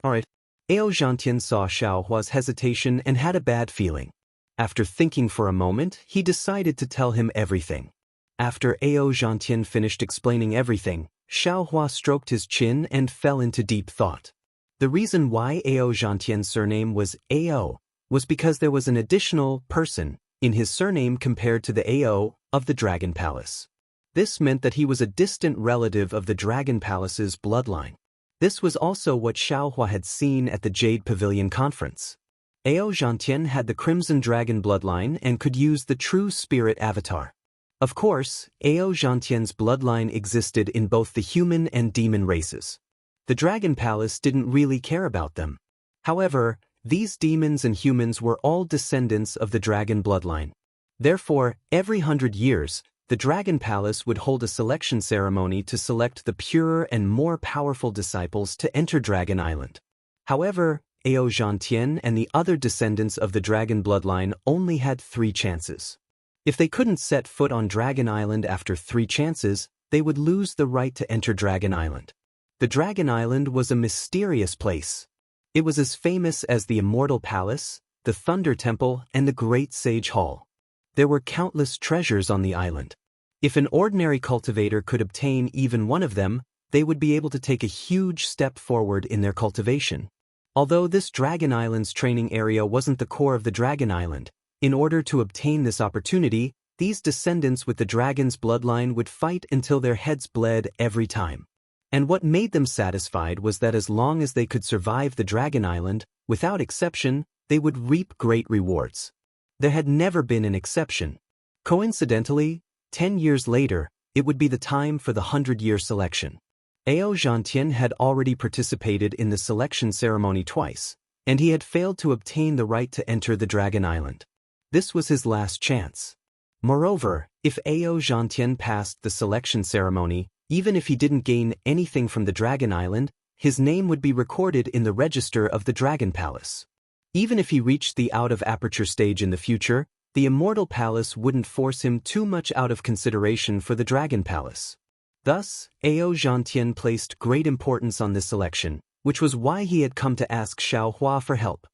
Alright. Ao Zhantian saw Xiaohua's hesitation and had a bad feeling. After thinking for a moment, he decided to tell him everything. After Ao Zhantian finished explaining everything, Xiaohua stroked his chin and fell into deep thought. The reason why Ao Zhantian's surname was Ao was because there was an additional person in his surname compared to the Ao of the Dragon Palace. This meant that he was a distant relative of the Dragon Palace's bloodline. This was also what Xiaohua had seen at the Jade Pavilion conference. Ao Zhantian had the Crimson Dragon bloodline and could use the True Spirit avatar. Of course, Ao Zhantian's bloodline existed in both the human and demon races. The Dragon Palace didn't really care about them. However, these demons and humans were all descendants of the dragon bloodline. Therefore, every 100 years, the Dragon Palace would hold a selection ceremony to select the purer and more powerful disciples to enter Dragon Island. However, Ao Zhantian and the other descendants of the dragon bloodline only had 3 chances. If they couldn't set foot on Dragon Island after 3 chances, they would lose the right to enter Dragon Island. The Dragon Island was a mysterious place. It was as famous as the Immortal Palace, the Thunder Temple, and the Great Sage Hall. There were countless treasures on the island. If an ordinary cultivator could obtain even one of them, they would be able to take a huge step forward in their cultivation. Although this Dragon Island's training area wasn't the core of the Dragon Island, in order to obtain this opportunity, these descendants with the dragon's bloodline would fight until their heads bled every time. And what made them satisfied was that as long as they could survive the Dragon Island, without exception, they would reap great rewards. There had never been an exception. Coincidentally, 10 years later, it would be the time for the 100-year selection. Ao Zhantian had already participated in the selection ceremony twice, and he had failed to obtain the right to enter the Dragon Island. This was his last chance. Moreover, if Ao Zhantian passed the selection ceremony, even if he didn't gain anything from the Dragon Island, his name would be recorded in the register of the Dragon Palace. Even if he reached the out-of-aperture stage in the future, the Immortal Palace wouldn't force him too much out of consideration for the Dragon Palace. Thus, Ao Zhantian placed great importance on this selection, which was why he had come to ask Xiaohua for help.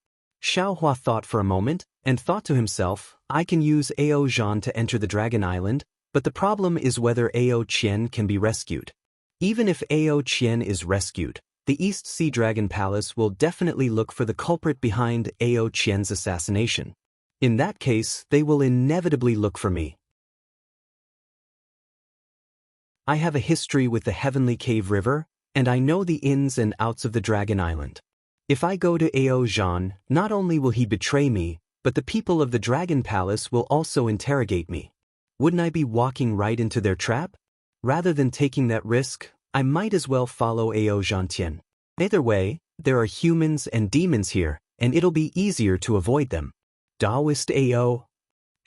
Xiaohua thought for a moment, and thought to himself, I can use Ao Zhan to enter the Dragon Island, but the problem is whether Ao Qian can be rescued. Even if Ao Qian is rescued, the East Sea Dragon Palace will definitely look for the culprit behind Ao Qian's assassination. In that case, they will inevitably look for me. I have a history with the Heavenly Cave River, and I know the ins and outs of the Dragon Island. If I go to Ao Zhan, not only will he betray me, but the people of the Dragon Palace will also interrogate me. Wouldn't I be walking right into their trap? Rather than taking that risk, I might as well follow Ao Zhantian. Either way, there are humans and demons here, and it'll be easier to avoid them. Daoist Ao?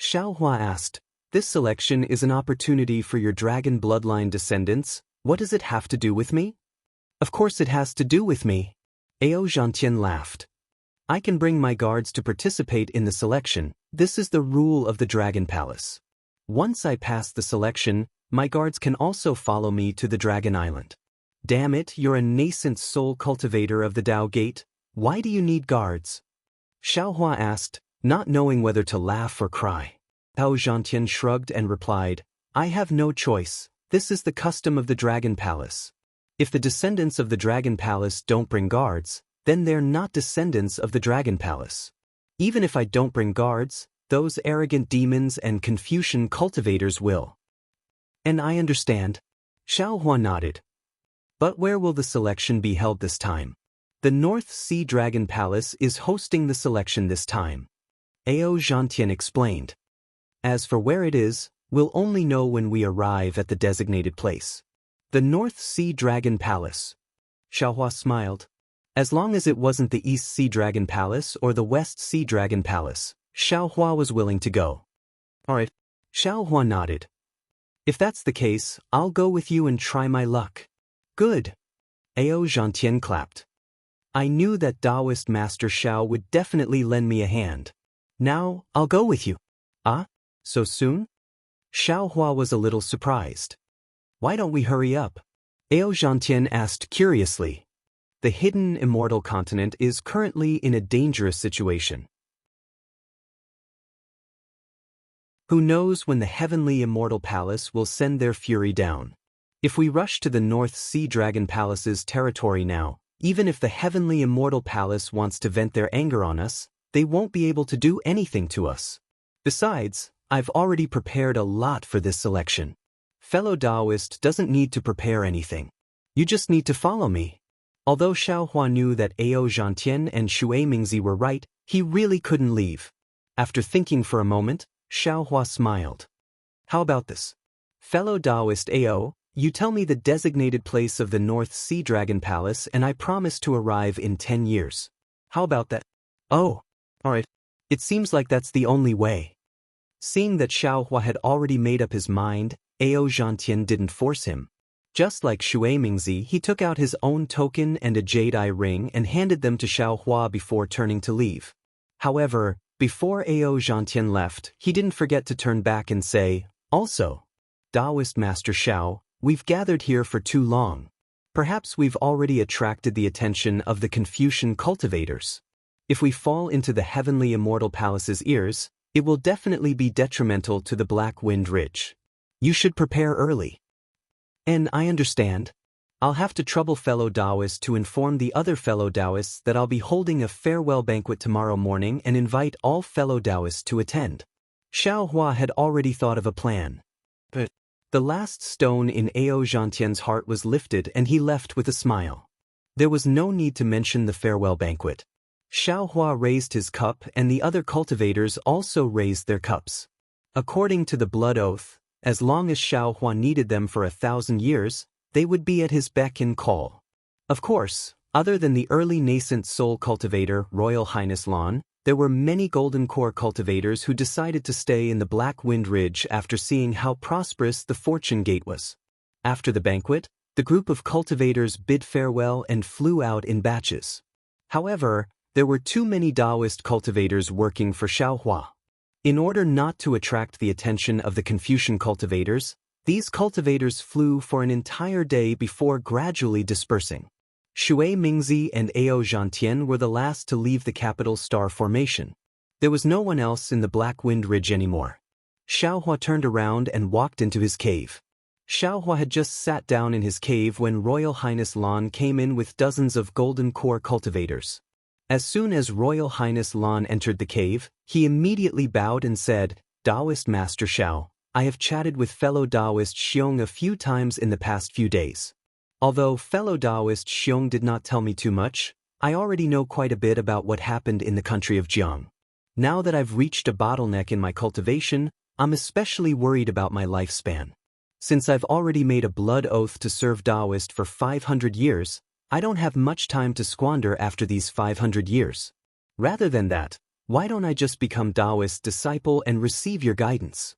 Xiaohua asked. This selection is an opportunity for your dragon bloodline descendants. What does it have to do with me? Of course it has to do with me. Ao Zhantian laughed. I can bring my guards to participate in the selection. This is the rule of the Dragon Palace. Once I pass the selection, my guards can also follow me to the Dragon Island. Damn it, you're a nascent soul cultivator of the Dao Gate. Why do you need guards? Xiaohua asked, not knowing whether to laugh or cry. Ao Zhantian shrugged and replied, I have no choice. This is the custom of the Dragon Palace. If the descendants of the Dragon Palace don't bring guards, then they're not descendants of the Dragon Palace. Even if I don't bring guards, those arrogant demons and Confucian cultivators will. And I understand. Xiaohua nodded. But where will the selection be held this time? The North Sea Dragon Palace is hosting the selection this time. Ao Zhantian explained. As for where it is, we'll only know when we arrive at the designated place. The North Sea Dragon Palace. Xiaohua smiled. As long as it wasn't the East Sea Dragon Palace or the West Sea Dragon Palace, Xiaohua was willing to go. Alright. Xiaohua nodded. If that's the case, I'll go with you and try my luck. Good. Ao Zhantian clapped. I knew that Daoist Master Xiao would definitely lend me a hand. Now, I'll go with you. Ah? So soon? Xiaohua was a little surprised. Why don't we hurry up? Ao Zhantian asked curiously. The hidden immortal continent is currently in a dangerous situation. Who knows when the heavenly Immortal Palace will send their fury down? If we rush to the North Sea Dragon Palace's territory now, even if the heavenly Immortal Palace wants to vent their anger on us, they won't be able to do anything to us. Besides, I've already prepared a lot for this selection. Fellow Daoist doesn't need to prepare anything. You just need to follow me. Although Xiaohua knew that Ao Zhantian and Shui Mingzi were right, he really couldn't leave. After thinking for a moment, Xiaohua smiled. How about this? Fellow Daoist Ao, you tell me the designated place of the North Sea Dragon Palace and I promise to arrive in 10 years. How about that? Oh, alright. It seems like that's the only way. Seeing that Xiaohua had already made up his mind, Ao Zhantian didn't force him. Just like Shui Mingzi, he took out his own token and a jade eye ring and handed them to Xiao Hua before turning to leave. However, before Ao Zhantian left, he didn't forget to turn back and say, "Also, Daoist Master Xiao, we've gathered here for too long. Perhaps we've already attracted the attention of the Confucian cultivators. If we fall into the heavenly immortal palace's ears, it will definitely be detrimental to the Black Wind Ridge. You should prepare early." "And I understand. I'll have to trouble fellow Daoists to inform the other fellow Daoists that I'll be holding a farewell banquet tomorrow morning and invite all fellow Daoists to attend." Xiao Hua had already thought of a plan. But the last stone in Ao Zhantian's heart was lifted and he left with a smile. There was no need to mention the farewell banquet. Xiao Hua raised his cup and the other cultivators also raised their cups. According to the blood oath, as long as Xiao Hua needed them for 1,000 years, they would be at his beck and call. Of course, other than the early nascent soul cultivator Royal Highness Lan, there were many golden core cultivators who decided to stay in the Black Wind Ridge after seeing how prosperous the Fortune Gate was. After the banquet, the group of cultivators bid farewell and flew out in batches. However, there were too many Daoist cultivators working for Xiao Hua. In order not to attract the attention of the Confucian cultivators, these cultivators flew for an entire day before gradually dispersing. Shui Mingzi and Ao Zhantian were the last to leave the capital star formation. There was no one else in the Black Wind Ridge anymore. Xiao Hua turned around and walked into his cave. Xiao Hua had just sat down in his cave when Royal Highness Lan came in with dozens of golden core cultivators. As soon as Royal Highness Lan entered the cave, he immediately bowed and said, "Daoist Master Xiao, I have chatted with fellow Daoist Xiong a few times in the past few days. Although fellow Daoist Xiong did not tell me too much, I already know quite a bit about what happened in the country of Jiang. Now that I've reached a bottleneck in my cultivation, I'm especially worried about my lifespan. Since I've already made a blood oath to serve Daoist for 500 years, I don't have much time to squander after these 500 years. Rather than that, why don't I just become Daoist's disciple and receive your guidance?"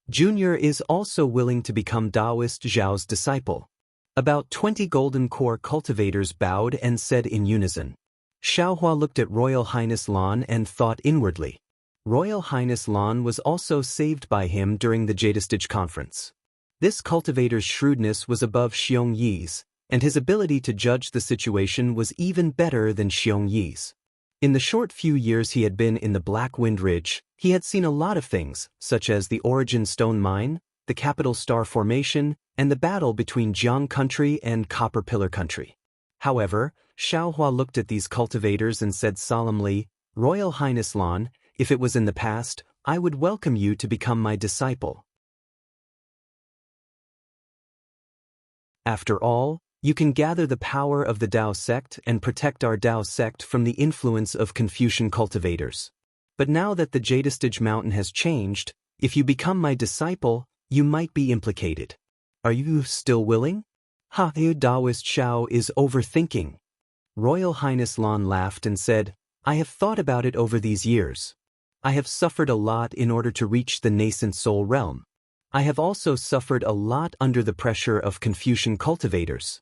Junior is also willing to become Daoist Zhao's disciple. About 20 golden core cultivators bowed and said in unison. Xiao Hua looked at Royal Highness Lan and thought inwardly. Royal Highness Lan was also saved by him during the Jadestage conference. This cultivator's shrewdness was above Xiong Yi's, and his ability to judge the situation was even better than Xiong Yi's. In the short few years he had been in the Black Wind Ridge, he had seen a lot of things, such as the Origin Stone Mine, the Capital Star Formation, and the battle between Jiang Country and Copper Pillar Country. However, Xiao Hua looked at these cultivators and said solemnly, "Royal Highness Lan, if it was in the past, I would welcome you to become my disciple. After all, you can gather the power of the Dao sect and protect our Dao sect from the influence of Confucian cultivators. But now that the Jadestage Mountain has changed, if you become my disciple, you might be implicated. Are you still willing?" Daoist Xiao is overthinking. Royal Highness Lan laughed and said, "I have thought about it over these years. I have suffered a lot in order to reach the nascent soul realm. I have also suffered a lot under the pressure of Confucian cultivators.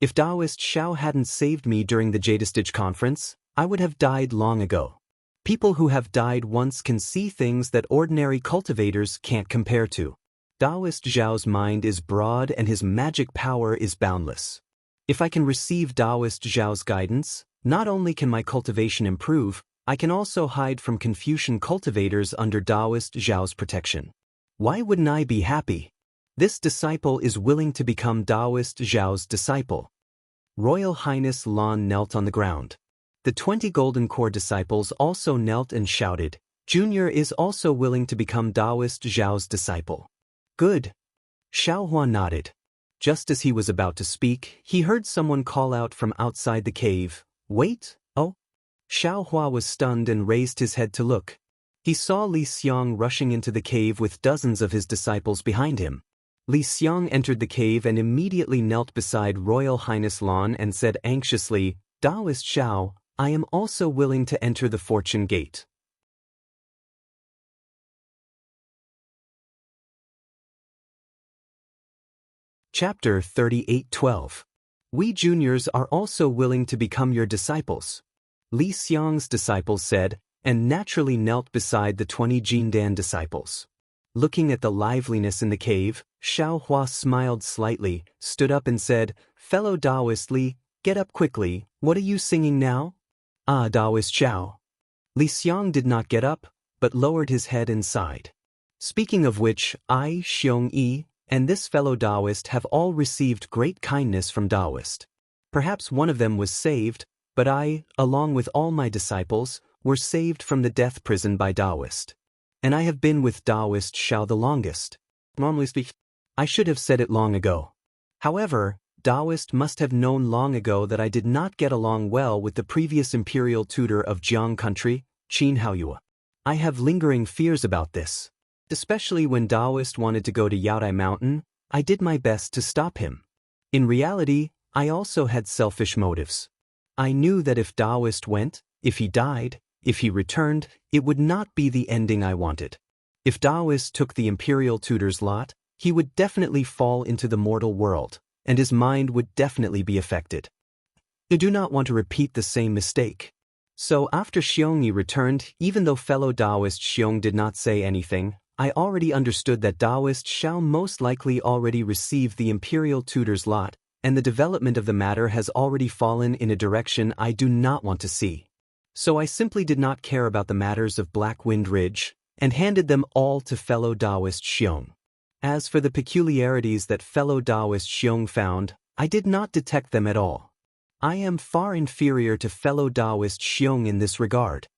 If Daoist Xiao hadn't saved me during the Jadestage conference, I would have died long ago. People who have died once can see things that ordinary cultivators can't compare to. Daoist Zhao's mind is broad and his magic power is boundless. If I can receive Daoist Zhao's guidance, not only can my cultivation improve, I can also hide from Confucian cultivators under Daoist Zhao's protection. Why wouldn't I be happy? This disciple is willing to become Daoist Zhao's disciple." Royal Highness Lan knelt on the ground. The 20 Golden Core disciples also knelt and shouted, "Junior is also willing to become Daoist Zhao's disciple." "Good." Xiao Hua nodded. Just as he was about to speak, he heard someone call out from outside the cave, "Wait, oh." Xiao Hua was stunned and raised his head to look. He saw Li Xiang rushing into the cave with dozens of his disciples behind him. Li Xiang entered the cave and immediately knelt beside Royal Highness Lan and said anxiously, "Daoist Xiao, I am also willing to enter the Fortune Gate." Chapter 38:12. We juniors are also willing to become your disciples. Li Xiang's disciples said, and naturally knelt beside the 20 Jindan disciples. Looking at the liveliness in the cave, Xiaohua smiled slightly, stood up and said, "Fellow Daoist Li, get up quickly, what are you singing now?" "Ah, Daoist Xiao." Li Xiang did not get up, but lowered his head and sighed. "Speaking of which, I, Xiong Yi, and this fellow Daoist have all received great kindness from Daoist. Perhaps one of them was saved, but I, along with all my disciples, were saved from the death prison by Daoist. And I have been with Daoist Xiao the longest. Normally speak, I should have said it long ago. However, Daoist must have known long ago that I did not get along well with the previous imperial tutor of Jiang country, Qin Haoyue. I have lingering fears about this. Especially when Daoist wanted to go to Yaodai Mountain, I did my best to stop him. In reality, I also had selfish motives. I knew that if Daoist went, if he died, if he returned, it would not be the ending I wanted. If Daoist took the imperial tutor's lot, he would definitely fall into the mortal world, and his mind would definitely be affected. I do not want to repeat the same mistake. So after Xiongyi returned, even though fellow Daoist Xiong did not say anything, I already understood that Daoist Xiao most likely already received the imperial tutor's lot, and the development of the matter has already fallen in a direction I do not want to see. So I simply did not care about the matters of Black Wind Ridge, and handed them all to fellow Daoist Xiong. As for the peculiarities that fellow Daoist Xiong found, I did not detect them at all. I am far inferior to fellow Daoist Xiong in this regard.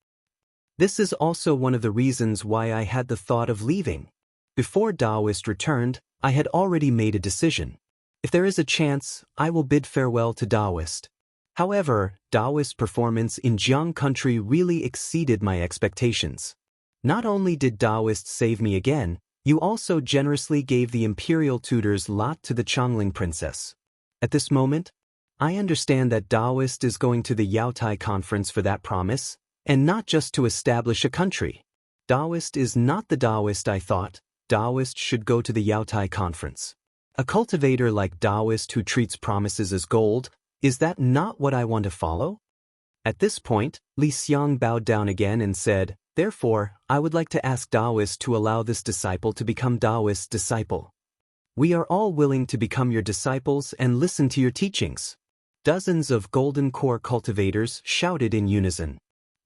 This is also one of the reasons why I had the thought of leaving. Before Daoist returned, I had already made a decision. If there is a chance, I will bid farewell to Daoist. However, Daoist's performance in Jiang country really exceeded my expectations. Not only did Daoist save me again, you also generously gave the imperial tutor's lot to the Chongling princess. At this moment, I understand that Daoist is going to the Yaotai conference for that promise, and not just to establish a country. Daoist is not the Daoist I thought. Daoist should go to the Yaotai conference. A cultivator like Daoist who treats promises as gold, is that not what I want to follow? At this point, Li Xiang bowed down again and said, "Therefore, I would like to ask Daoist to allow this disciple to become Daoist's disciple. We are all willing to become your disciples and listen to your teachings." Dozens of golden core cultivators shouted in unison.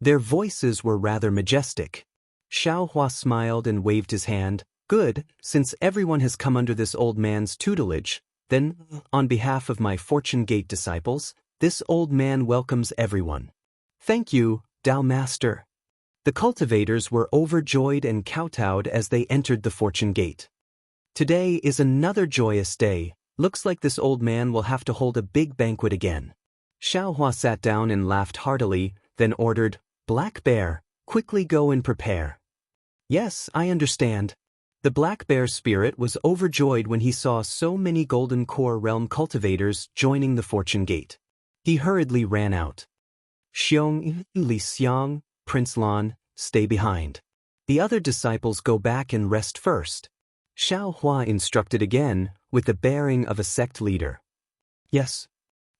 Their voices were rather majestic. Xiaohua smiled and waved his hand. "Good, since everyone has come under this old man's tutelage, then, on behalf of my Fortune Gate disciples, this old man welcomes everyone." "Thank you, Dao Master." The cultivators were overjoyed and kowtowed as they entered the Fortune Gate. "Today is another joyous day. Looks like this old man will have to hold a big banquet again." Xiaohua sat down and laughed heartily, then ordered, "Black Bear, quickly go and prepare." "Yes, I understand." The Black Bear spirit was overjoyed when he saw so many Golden Core Realm cultivators joining the Fortune Gate. He hurriedly ran out. "Xiong, Li Xiang, Prince Lan, stay behind. The other disciples go back and rest first." Xiaohua instructed again, with the bearing of a sect leader. "Yes."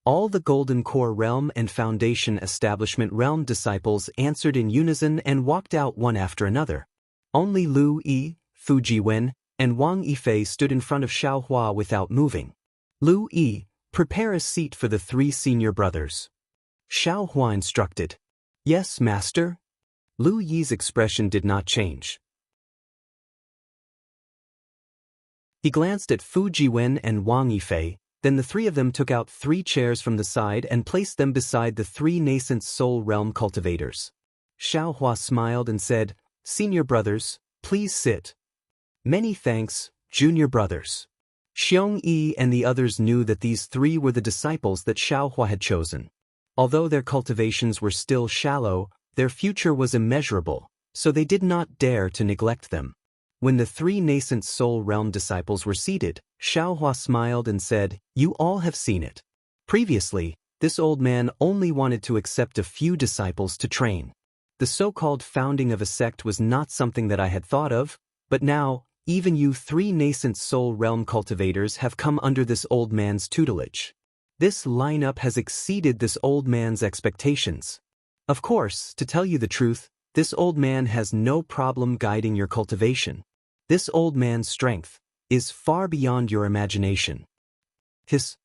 All the Golden Core Realm and Foundation Establishment Realm disciples answered in unison and walked out one after another. Only Lu Yi, Fu Jiwen, and Wang Yifei stood in front of Xiaohua without moving. "Lu Yi, prepare a seat for the 3 senior brothers." Xiaohua instructed. "Yes, master." Lu Yi's expression did not change. He glanced at Fu Jiwen and Wang Yifei. Then the 3 of them took out 3 chairs from the side and placed them beside the 3 nascent soul realm cultivators. Xiaohua smiled and said, "Senior brothers, please sit." "Many thanks, junior brothers." Xiong Yi and the others knew that these 3 were the disciples that Xiaohua had chosen. Although their cultivations were still shallow, their future was immeasurable, so they did not dare to neglect them. When the 3 nascent soul realm disciples were seated, Xiaohua smiled and said, "You all have seen it. Previously, this old man only wanted to accept a few disciples to train. The so-called founding of a sect was not something that I had thought of, but now, even you 3 nascent soul realm cultivators have come under this old man's tutelage. This lineup has exceeded this old man's expectations. Of course, to tell you the truth, this old man has no problem guiding your cultivation. This old man's strength is far beyond your imagination. His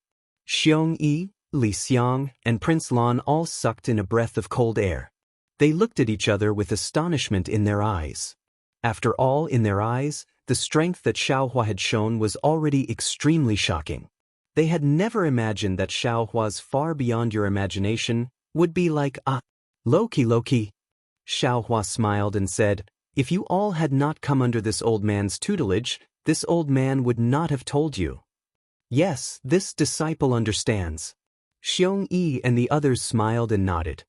Xiongyi, Li Xiang, and Prince Lan all sucked in a breath of cold air. They looked at each other with astonishment in their eyes. After all, in their eyes, the strength that Xiaohua had shown was already extremely shocking. They had never imagined that Xiaohua's far beyond your imagination would be like Loki. Xiaohua smiled and said, if you all had not come under this old man's tutelage, this old man would not have told you. Yes, this disciple understands. Xiongyi and the others smiled and nodded.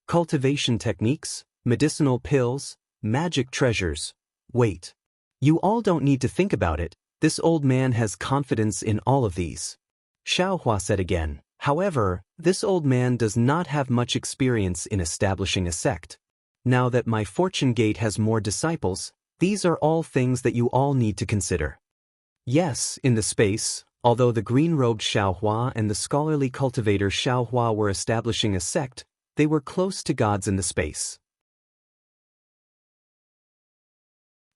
Cultivation techniques, medicinal pills, magic treasures. Wait. You all don't need to think about it. This old man has confidence in all of these. Xiaohua said again. However, this old man does not have much experience in establishing a sect. Now that my fortune gate has more disciples, these are all things that you all need to consider. Yes, in the space, although the green-robed Xiaohua and the scholarly cultivator Xiaohua were establishing a sect, they were close to gods in the space.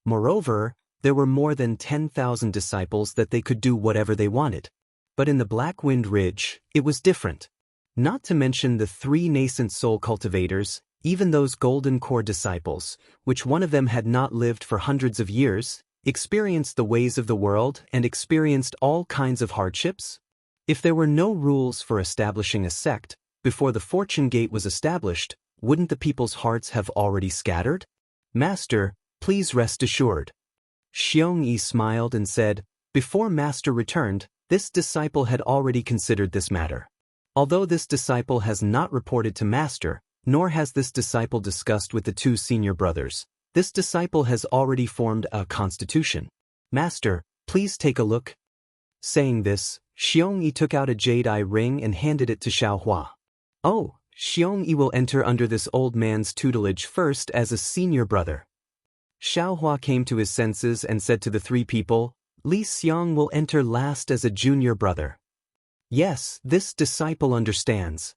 Moreover, there were more than 10,000 disciples that they could do whatever they wanted. But in the Black Wind Ridge, it was different. Not to mention the 3 nascent soul cultivators, even those golden core disciples, which one of them had not lived for hundreds of years, experienced the ways of the world and experienced all kinds of hardships. If there were no rules for establishing a sect, before the fortune gate was established, wouldn't the people's hearts have already scattered? Master, please rest assured. Xiongyi smiled and said, before Master returned, this disciple had already considered this matter. Although this disciple has not reported to Master, nor has this disciple discussed with the 2 senior brothers, this disciple has already formed a constitution. Master, please take a look. Saying this, Xiongyi took out a jade-eye ring and handed it to Xiaohua. Oh, Xiongyi will enter under this old man's tutelage first as a senior brother. Xiaohua came to his senses and said to the 3 people, Li Xiang will enter last as a junior brother. Yes, this disciple understands.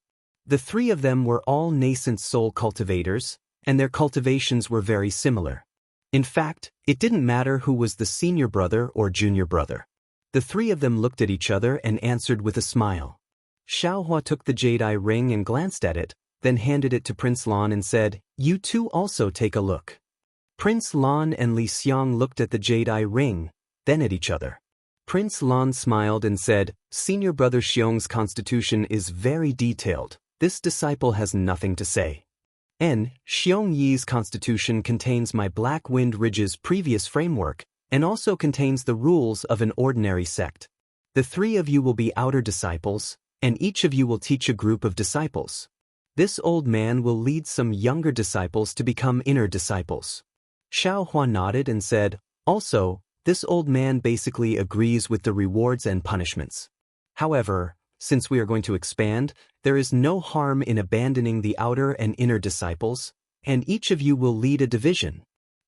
The 3 of them were all nascent soul cultivators, and their cultivations were very similar. In fact, it didn't matter who was the senior brother or junior brother. The 3 of them looked at each other and answered with a smile. Xiaohua took the jade-eye ring and glanced at it, then handed it to Prince Lan and said, you 2 also take a look. Prince Lan and Li Xiang looked at the jade-eye ring, then at each other. Prince Lan smiled and said, Senior brother Xiong's constitution is very detailed. This disciple has nothing to say. Xiongyi's constitution contains my Black Wind Ridge's previous framework, and also contains the rules of an ordinary sect. The 3 of you will be outer disciples, and each of you will teach a group of disciples. This old man will lead some younger disciples to become inner disciples. Xiaohua nodded and said, also, this old man basically agrees with the rewards and punishments. However, since we are going to expand, there is no harm in abandoning the outer and inner disciples, and each of you will lead a division.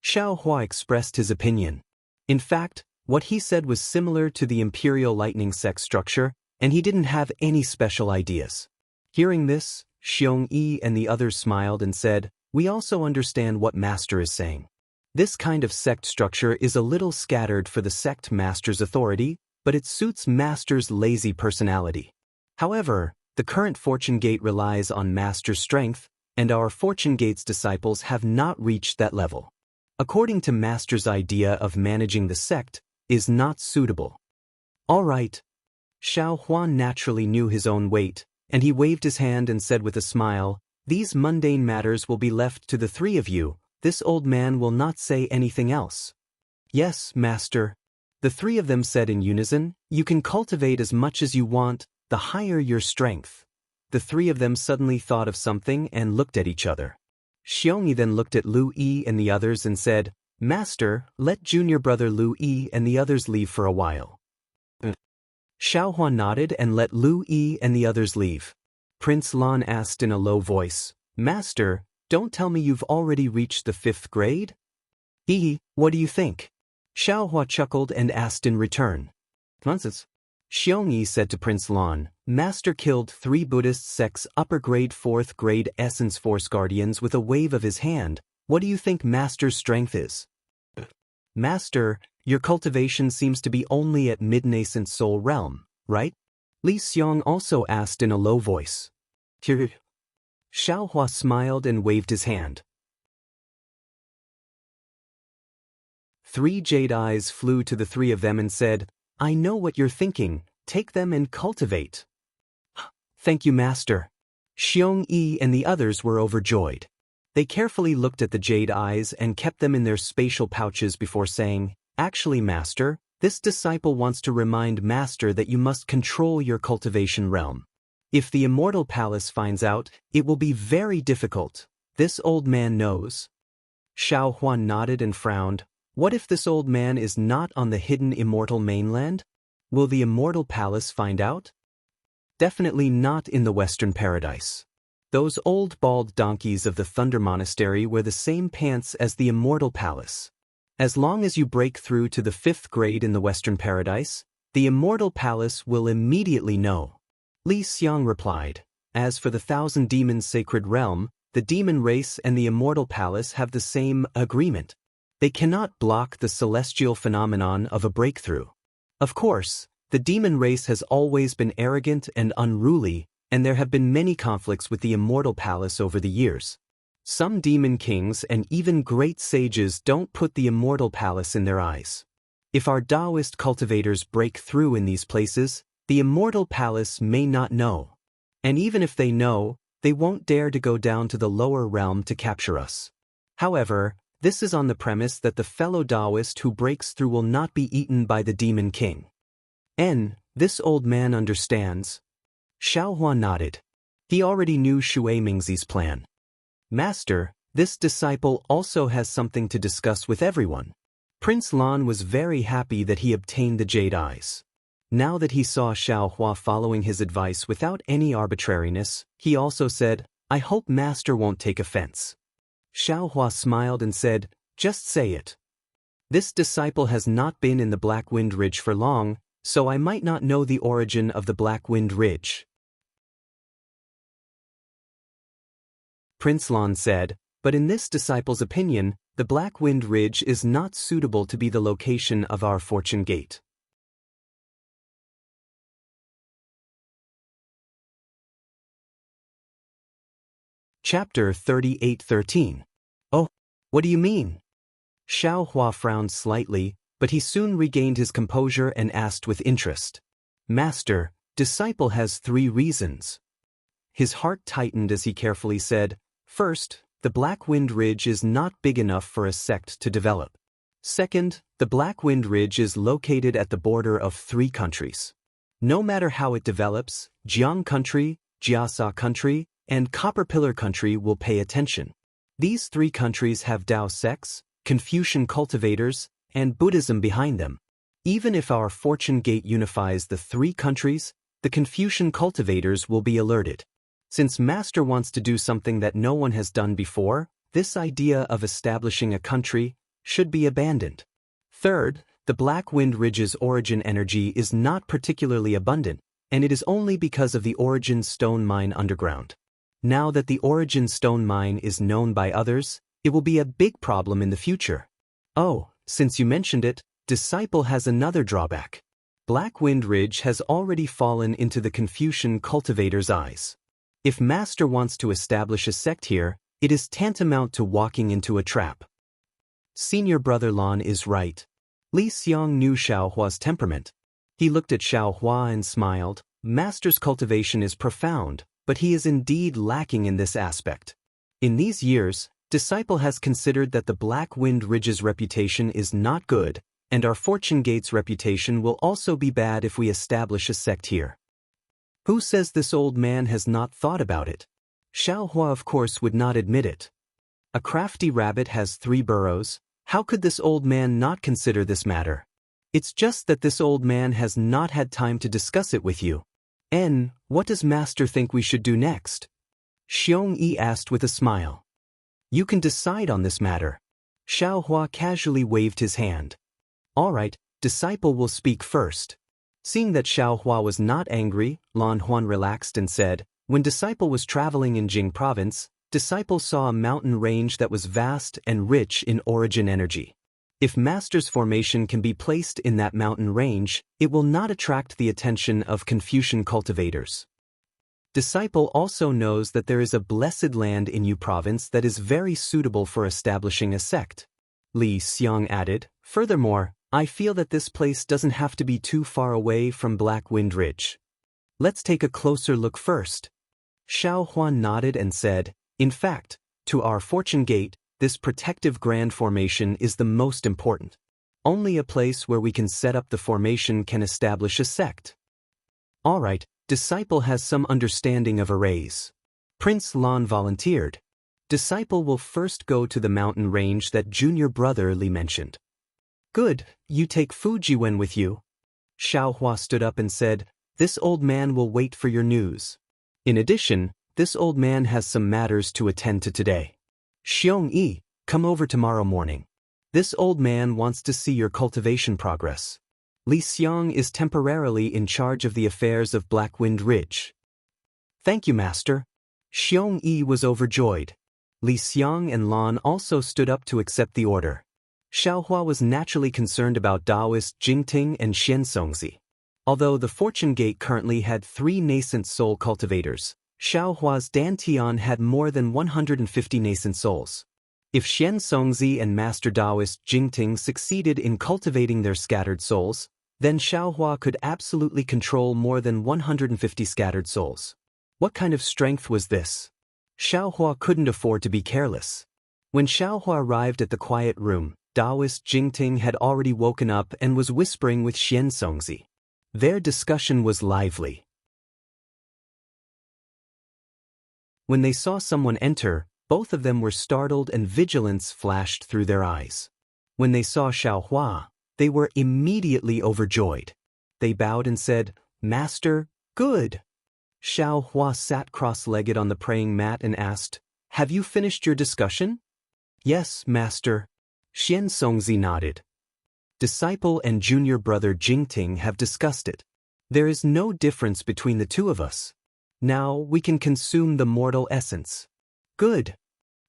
Xiaohua expressed his opinion. In fact, what he said was similar to the Imperial Lightning sect structure, and he didn't have any special ideas. Hearing this, Xiongyi and the others smiled and said, we also understand what Master is saying. This kind of sect structure is a little scattered for the sect Master's authority, but it suits Master's lazy personality. However, the current Fortune Gate relies on Master's strength, and our Fortune Gate's disciples have not reached that level. According to Master's idea of managing the sect, is not suitable. All right. Xiaohua naturally knew his own weight, and he waved his hand and said with a smile, these mundane matters will be left to the 3 of you. This old man will not say anything else. Yes, Master. The 3 of them said in unison, you can cultivate as much as you want, the higher your strength. The 3 of them suddenly thought of something and looked at each other. Xiongyi then looked at Lu Yi and the others and said, Master, let junior brother Lu Yi and the others leave for a while. Xiaohua nodded and let Lu Yi and the others leave. Prince Lan asked in a low voice, Master, don't tell me you've already reached the 5th grade? What do you think? Xiaohua chuckled and asked in return. Nonsense. Xiongyi said to Prince Lan, Master killed 3 Buddhist sects upper grade 4th grade essence force guardians with a wave of his hand. What do you think Master's strength is? Master, your cultivation seems to be only at mid-nascent soul realm, right? Li Xiong also asked in a low voice. Xiaohua smiled and waved his hand. 3 jade eyes flew to the 3 of them and said, I know what you're thinking, take them and cultivate. Thank you, Master. Xiongyi and the others were overjoyed. They carefully looked at the jade eyes and kept them in their spatial pouches before saying, Actually, Master, this disciple wants to remind Master that you must control your cultivation realm. If the Immortal Palace finds out, it will be very difficult. This old man knows. Xiao Huan nodded and frowned. What if this old man is not on the hidden Immortal mainland? Will the Immortal Palace find out? Definitely not in the Western Paradise. Those old bald donkeys of the Thunder Monastery wear the same pants as the Immortal Palace. As long as you break through to the 5th grade in the Western Paradise, the Immortal Palace will immediately know. Li Xiang replied, As for the 1,000 Demons Sacred Realm, the demon race and the Immortal Palace have the same agreement. They cannot block the celestial phenomenon of a breakthrough. Of course, the demon race has always been arrogant and unruly, and there have been many conflicts with the Immortal Palace over the years. Some demon kings and even great sages don't put the Immortal Palace in their eyes. If our Daoist cultivators break through in these places, the Immortal Palace may not know. And even if they know, they won't dare to go down to the lower realm to capture us. However, this is on the premise that the fellow Daoist who breaks through will not be eaten by the demon king. This old man understands. Xiaohua nodded. He already knew Shui Mingzi's plan. Master, this disciple also has something to discuss with everyone. Prince Lan was very happy that he obtained the jade eyes. Now that he saw Xiaohua following his advice without any arbitrariness, he also said, I hope Master won't take offense. Xiaohua smiled and said, Just say it. This disciple has not been in the Black Wind Ridge for long, so I might not know the origin of the Black Wind Ridge. Prince Lan said, but in this disciple's opinion, the Black Wind Ridge is not suitable to be the location of our fortune gate. Chapter 38:13. Oh, what do you mean? Xiao Hua frowned slightly, but he soon regained his composure and asked with interest. Master, disciple has 3 reasons. His heart tightened as he carefully said, First, the Black Wind Ridge is not big enough for a sect to develop. Second, the Black Wind Ridge is located at the border of 3 countries. No matter how it develops, Jiang Country, Jiasa Country, and Copper Pillar Country will pay attention. These 3 countries have Dao sects, Confucian cultivators, and Buddhism behind them. Even if our fortune gate unifies the 3 countries, the Confucian cultivators will be alerted. Since Master wants to do something that no one has done before, this idea of establishing a country should be abandoned. Third, the Black Wind Ridge's origin energy is not particularly abundant, and it is only because of the Origin Stone Mine underground. Now that the Origin Stone Mine is known by others, it will be a big problem in the future. Oh, since you mentioned it, Disciple has another drawback. Black Wind Ridge has already fallen into the Confucian cultivators' eyes. If Master wants to establish a sect here, it is tantamount to walking into a trap. Senior brother Lan is right. Li Xiang knew Xiao Hua's temperament. He looked at Xiao Hua and smiled. Master's cultivation is profound, but he is indeed lacking in this aspect. In these years, Disciple has considered that the Black Wind Ridge's reputation is not good, and our Fortune Gate's reputation will also be bad if we establish a sect here. Who says this old man has not thought about it? Xiao Hua of course would not admit it. A crafty rabbit has 3 burrows. How could this old man not consider this matter? It's just that this old man has not had time to discuss it with you. What does Master think we should do next? Xiongyi asked with a smile. You can decide on this matter. Xiao Hua casually waved his hand. All right, disciple will speak first. Seeing that Xiaohua was not angry, Lan Huan relaxed and said, when disciple was traveling in Jing province, disciple saw a mountain range that was vast and rich in origin energy. If master's formation can be placed in that mountain range, it will not attract the attention of Confucian cultivators. Disciple also knows that there is a blessed land in Yu province that is very suitable for establishing a sect. Li Xiang added, furthermore, I feel that this place doesn't have to be too far away from Black Wind Ridge. Let's take a closer look first. Xiao Huan nodded and said, in fact, to our fortune gate, this protective grand formation is the most important. Only a place where we can set up the formation can establish a sect. All right, disciple has some understanding of arrays. Prince Lan volunteered. Disciple will first go to the mountain range that junior brother Li mentioned. Good, you take Fujiwen with you. Xiaohua stood up and said, this old man will wait for your news. In addition, this old man has some matters to attend to today. Xiong Yi, come over tomorrow morning. This old man wants to see your cultivation progress. Li Xiang is temporarily in charge of the affairs of Black Wind Ridge. Thank you, master. Xiong Yi was overjoyed. Li Xiang and Lan also stood up to accept the order. Xiaohua was naturally concerned about Daoist Jingting and Xianxia. Although the Fortune Gate currently had 3 nascent soul cultivators, Xiaohua's Dantian had more than 150 nascent souls. If Xianxia and Master Daoist Jingting succeeded in cultivating their scattered souls, then Xiaohua could absolutely control more than 150 scattered souls. What kind of strength was this? Xiaohua couldn't afford to be careless. When Xiaohua arrived at the quiet room, Daoist Jingting had already woken up and was whispering with Xianxia. Their discussion was lively. When they saw someone enter, both of them were startled and vigilance flashed through their eyes. When they saw Xiaohua, they were immediately overjoyed. They bowed and said, Master, good. Xiaohua sat cross-legged on the praying mat and asked, have you finished your discussion? Yes, master. Xianxia nodded. Disciple and junior brother Jingting have discussed it. There is no difference between the two of us. Now we can consume the mortal essence. Good.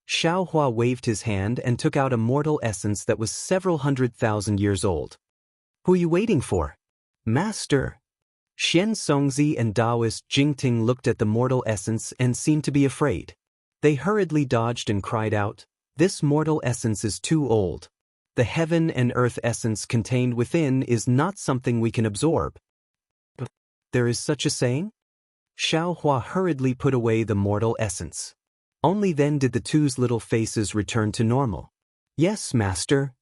Xiaohua waved his hand and took out a mortal essence that was several 100,000 years old. Who are you waiting for? Master. Xianxia and Daoist Jingting looked at the mortal essence and seemed to be afraid. They hurriedly dodged and cried out, this mortal essence is too old. The heaven and earth essence contained within is not something we can absorb. There is such a saying? Xiaohua hurriedly put away the mortal essence. Only then did the two's little faces return to normal. Yes, master.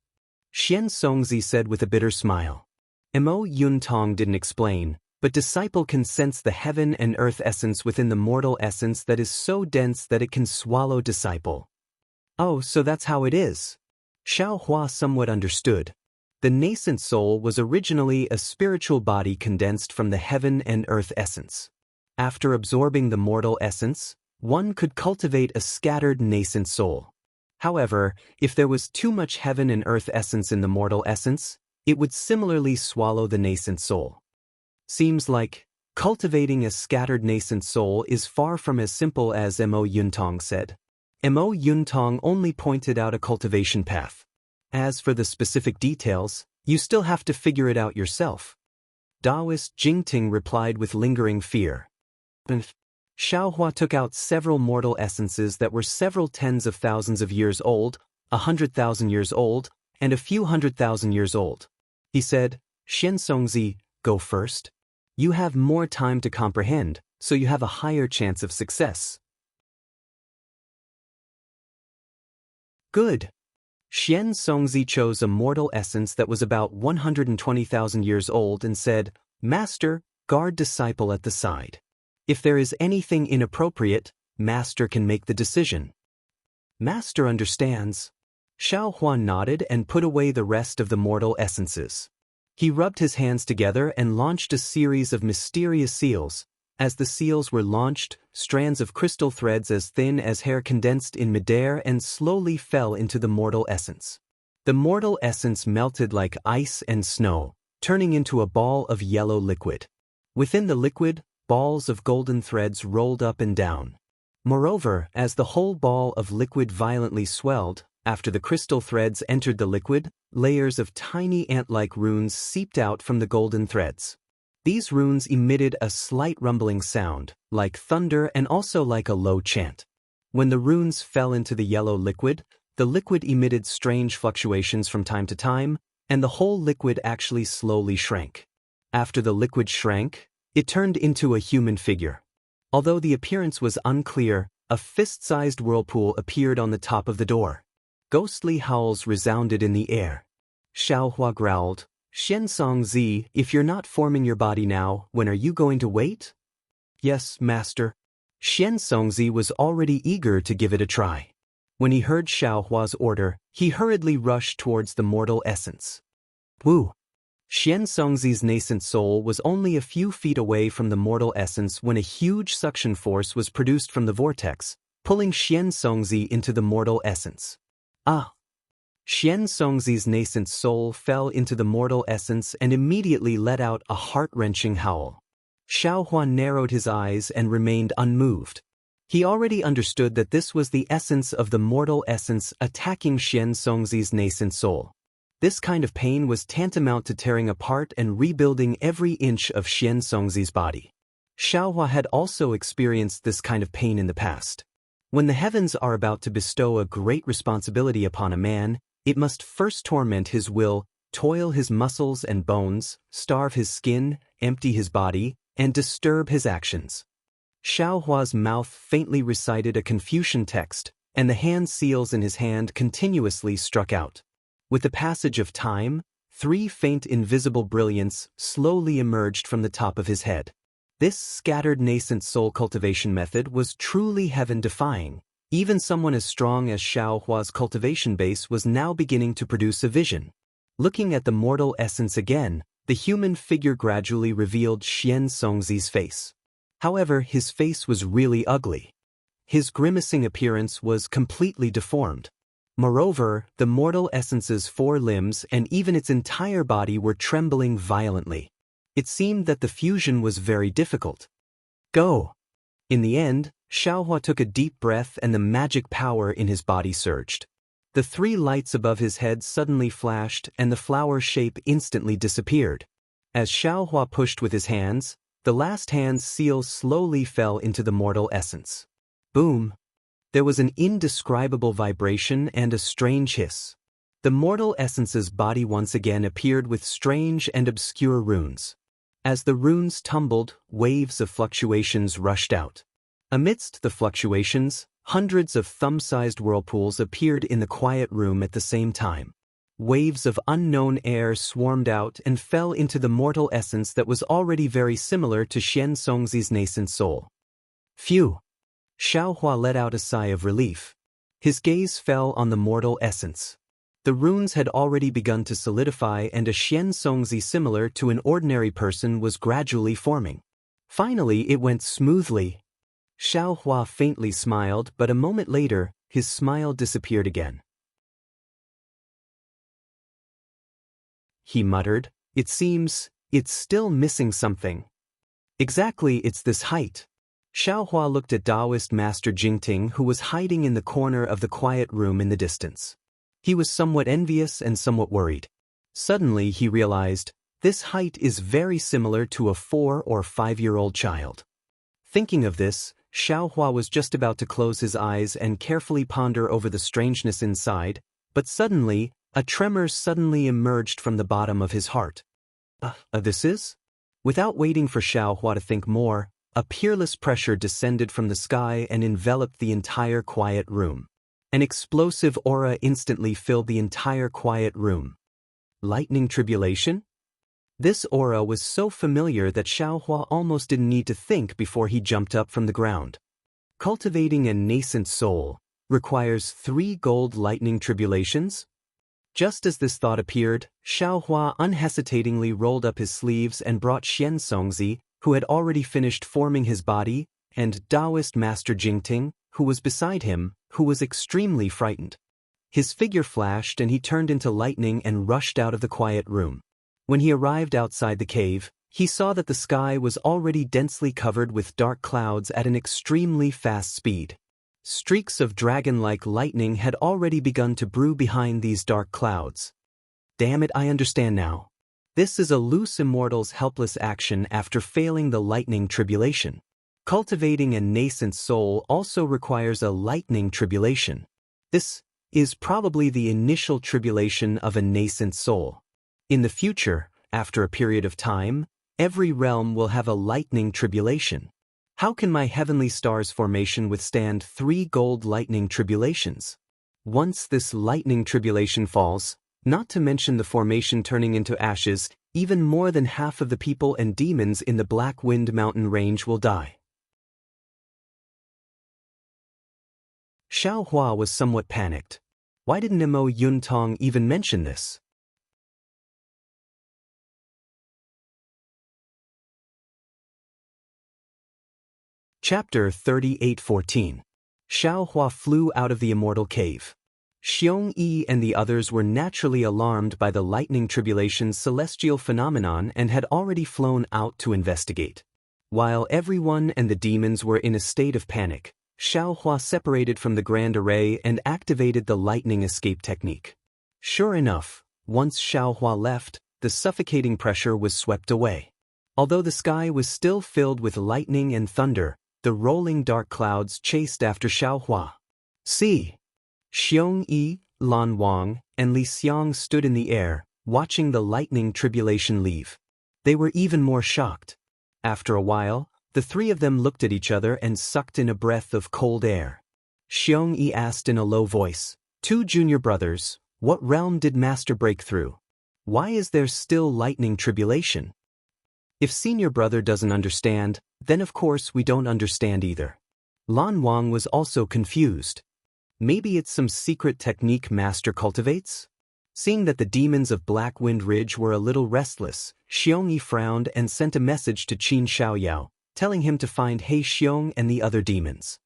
Xianxia said with a bitter smile. Mo Yuntong didn't explain, but disciple can sense the heaven and earth essence within the mortal essence that is so dense that it can swallow disciple. Oh, so that's how it is. Xiaohua somewhat understood. The nascent soul was originally a spiritual body condensed from the heaven and earth essence. After absorbing the mortal essence, one could cultivate a scattered nascent soul. However, if there was too much heaven and earth essence in the mortal essence, it would similarly swallow the nascent soul. Seems like cultivating a scattered nascent soul is far from as simple as Mo Yuntong said. Mo Yuntong only pointed out a cultivation path. As for the specific details, you still have to figure it out yourself. Daoist Jingting replied with lingering fear. Xiaohua took out several mortal essences that were several tens of thousands of years old, 100,000 years old, and a few 100,000 years old. He said, Xianxia, go first. You have more time to comprehend, so you have a higher chance of success. Good. Xianxia chose a mortal essence that was about 120,000 years old and said, Master, guard disciple at the side. If there is anything inappropriate, Master can make the decision. Master understands. Xiaohua nodded and put away the rest of the mortal essences. He rubbed his hands together and launched a series of mysterious seals. As the seals were launched, strands of crystal threads as thin as hair condensed in midair and slowly fell into the mortal essence. The mortal essence melted like ice and snow, turning into a ball of yellow liquid. Within the liquid, balls of golden threads rolled up and down. Moreover, as the whole ball of liquid violently swelled, after the crystal threads entered the liquid, layers of tiny ant-like runes seeped out from the golden threads. These runes emitted a slight rumbling sound, like thunder and also like a low chant. When the runes fell into the yellow liquid, the liquid emitted strange fluctuations from time to time, and the whole liquid actually slowly shrank. After the liquid shrank, it turned into a human figure. Although the appearance was unclear, a fist-sized whirlpool appeared on the top of the door. Ghostly howls resounded in the air. Xiaohua growled, "Xianxia, if you're not forming your body now, when are you going to wait?" "Yes, master." Xianxia was already eager to give it a try. When he heard Xiaohua's order, he hurriedly rushed towards the mortal essence. Woo! Xianxongzi's nascent soul was only a few feet away from the mortal essence when a huge suction force was produced from the vortex, pulling Xianxongzi into the mortal essence. Ah! Xianxongzi's nascent soul fell into the mortal essence and immediately let out a heart-wrenching howl. Xiaohua narrowed his eyes and remained unmoved. He already understood that this was the essence of the mortal essence attacking Xianxongzi's nascent soul. This kind of pain was tantamount to tearing apart and rebuilding every inch of Xianxongzi's body. Xiaohua had also experienced this kind of pain in the past. When the heavens are about to bestow a great responsibility upon a man, it must first torment his will, toil his muscles and bones, starve his skin, empty his body, and disturb his actions. Xiaohua's mouth faintly recited a Confucian text, and the hand seals in his hand continuously struck out. With the passage of time, 3 faint invisible brilliants slowly emerged from the top of his head. This scattered nascent soul cultivation method was truly heaven-defying. Even someone as strong as Xiaohua's cultivation base was now beginning to produce a vision. Looking at the mortal essence again, the human figure gradually revealed Xianxongzi's face. However, his face was really ugly. His grimacing appearance was completely deformed. Moreover, the mortal essence's 4 limbs and even its entire body were trembling violently. It seemed that the fusion was very difficult. Go! In the end, Xiaohua took a deep breath and the magic power in his body surged. The 3 lights above his head suddenly flashed and the flower shape instantly disappeared. As Xiaohua pushed with his hands, the last hand's seal slowly fell into the mortal essence. Boom! There was an indescribable vibration and a strange hiss. The mortal essence's body once again appeared with strange and obscure runes. As the runes tumbled, waves of fluctuations rushed out. Amidst the fluctuations, hundreds of thumb-sized whirlpools appeared in the quiet room at the same time. Waves of unknown air swarmed out and fell into the mortal essence that was already very similar to Xianxongzi's nascent soul. Phew! Xiaohua let out a sigh of relief. His gaze fell on the mortal essence. The runes had already begun to solidify and a Xianxongzi similar to an ordinary person was gradually forming. Finally, it went smoothly. Xiaohua faintly smiled, but a moment later, his smile disappeared again. He muttered, "It seems, it's still missing something." "Exactly, it's this height." Xiaohua looked at Daoist Master Jingting, who was hiding in the corner of the quiet room in the distance. He was somewhat envious and somewhat worried. Suddenly he realized, this height is very similar to a 4- or 5-year-old child. Thinking of this, Xiaohua was just about to close his eyes and carefully ponder over the strangeness inside, but suddenly, a tremor suddenly emerged from the bottom of his heart. This is? Without waiting for Xiaohua to think more, a peerless pressure descended from the sky and enveloped the entire quiet room. An explosive aura instantly filled the entire quiet room. Lightning tribulation? This aura was so familiar that Xiaohua almost didn't need to think before he jumped up from the ground. Cultivating a nascent soul requires 3 gold lightning tribulations? Just as this thought appeared, Xiaohua unhesitatingly rolled up his sleeves and brought Xianxongzi, who had already finished forming his body, and Daoist Master Jingting, who was beside him, who was extremely frightened. His figure flashed and he turned into lightning and rushed out of the quiet room. When he arrived outside the cave, he saw that the sky was already densely covered with dark clouds at an extremely fast speed. Streaks of dragon-like lightning had already begun to brew behind these dark clouds. Damn it, I understand now. This is a loose immortal's helpless action after failing the lightning tribulation. Cultivating a nascent soul also requires a lightning tribulation. This is probably the initial tribulation of a nascent soul. In the future, after a period of time, every realm will have a lightning tribulation. How can my heavenly stars formation withstand 3 gold lightning tribulations? Once this lightning tribulation falls, not to mention the formation turning into ashes, even more than half of the people and demons in the Black Wind Mountain range will die. Xiaohua was somewhat panicked. Why didn't Mo Yuntong even mention this? Chapter 38:14. Xiaohua flew out of the immortal cave. Xiongyi and the others were naturally alarmed by the lightning tribulation's celestial phenomenon and had already flown out to investigate. While everyone and the demons were in a state of panic, Xiaohua separated from the grand array and activated the lightning escape technique. Sure enough, once Xiaohua left, the suffocating pressure was swept away. Although the sky was still filled with lightning and thunder, the rolling dark clouds chased after Xiaohua. See! Xiongyi, Lan Wang, and Li Xiang stood in the air, watching the lightning tribulation leave. They were even more shocked. After a while, the 3 of them looked at each other and sucked in a breath of cold air. Xiongyi asked in a low voice, 2 junior brothers, what realm did Master break through? Why is there still lightning tribulation? If senior brother doesn't understand, then of course we don't understand either. Lan Wang was also confused. Maybe it's some secret technique Master cultivates? Seeing that the demons of Black Wind Ridge were a little restless, Xiongyi frowned and sent a message to Qin Xiaoyao, telling him to find He Xiong and the other demons.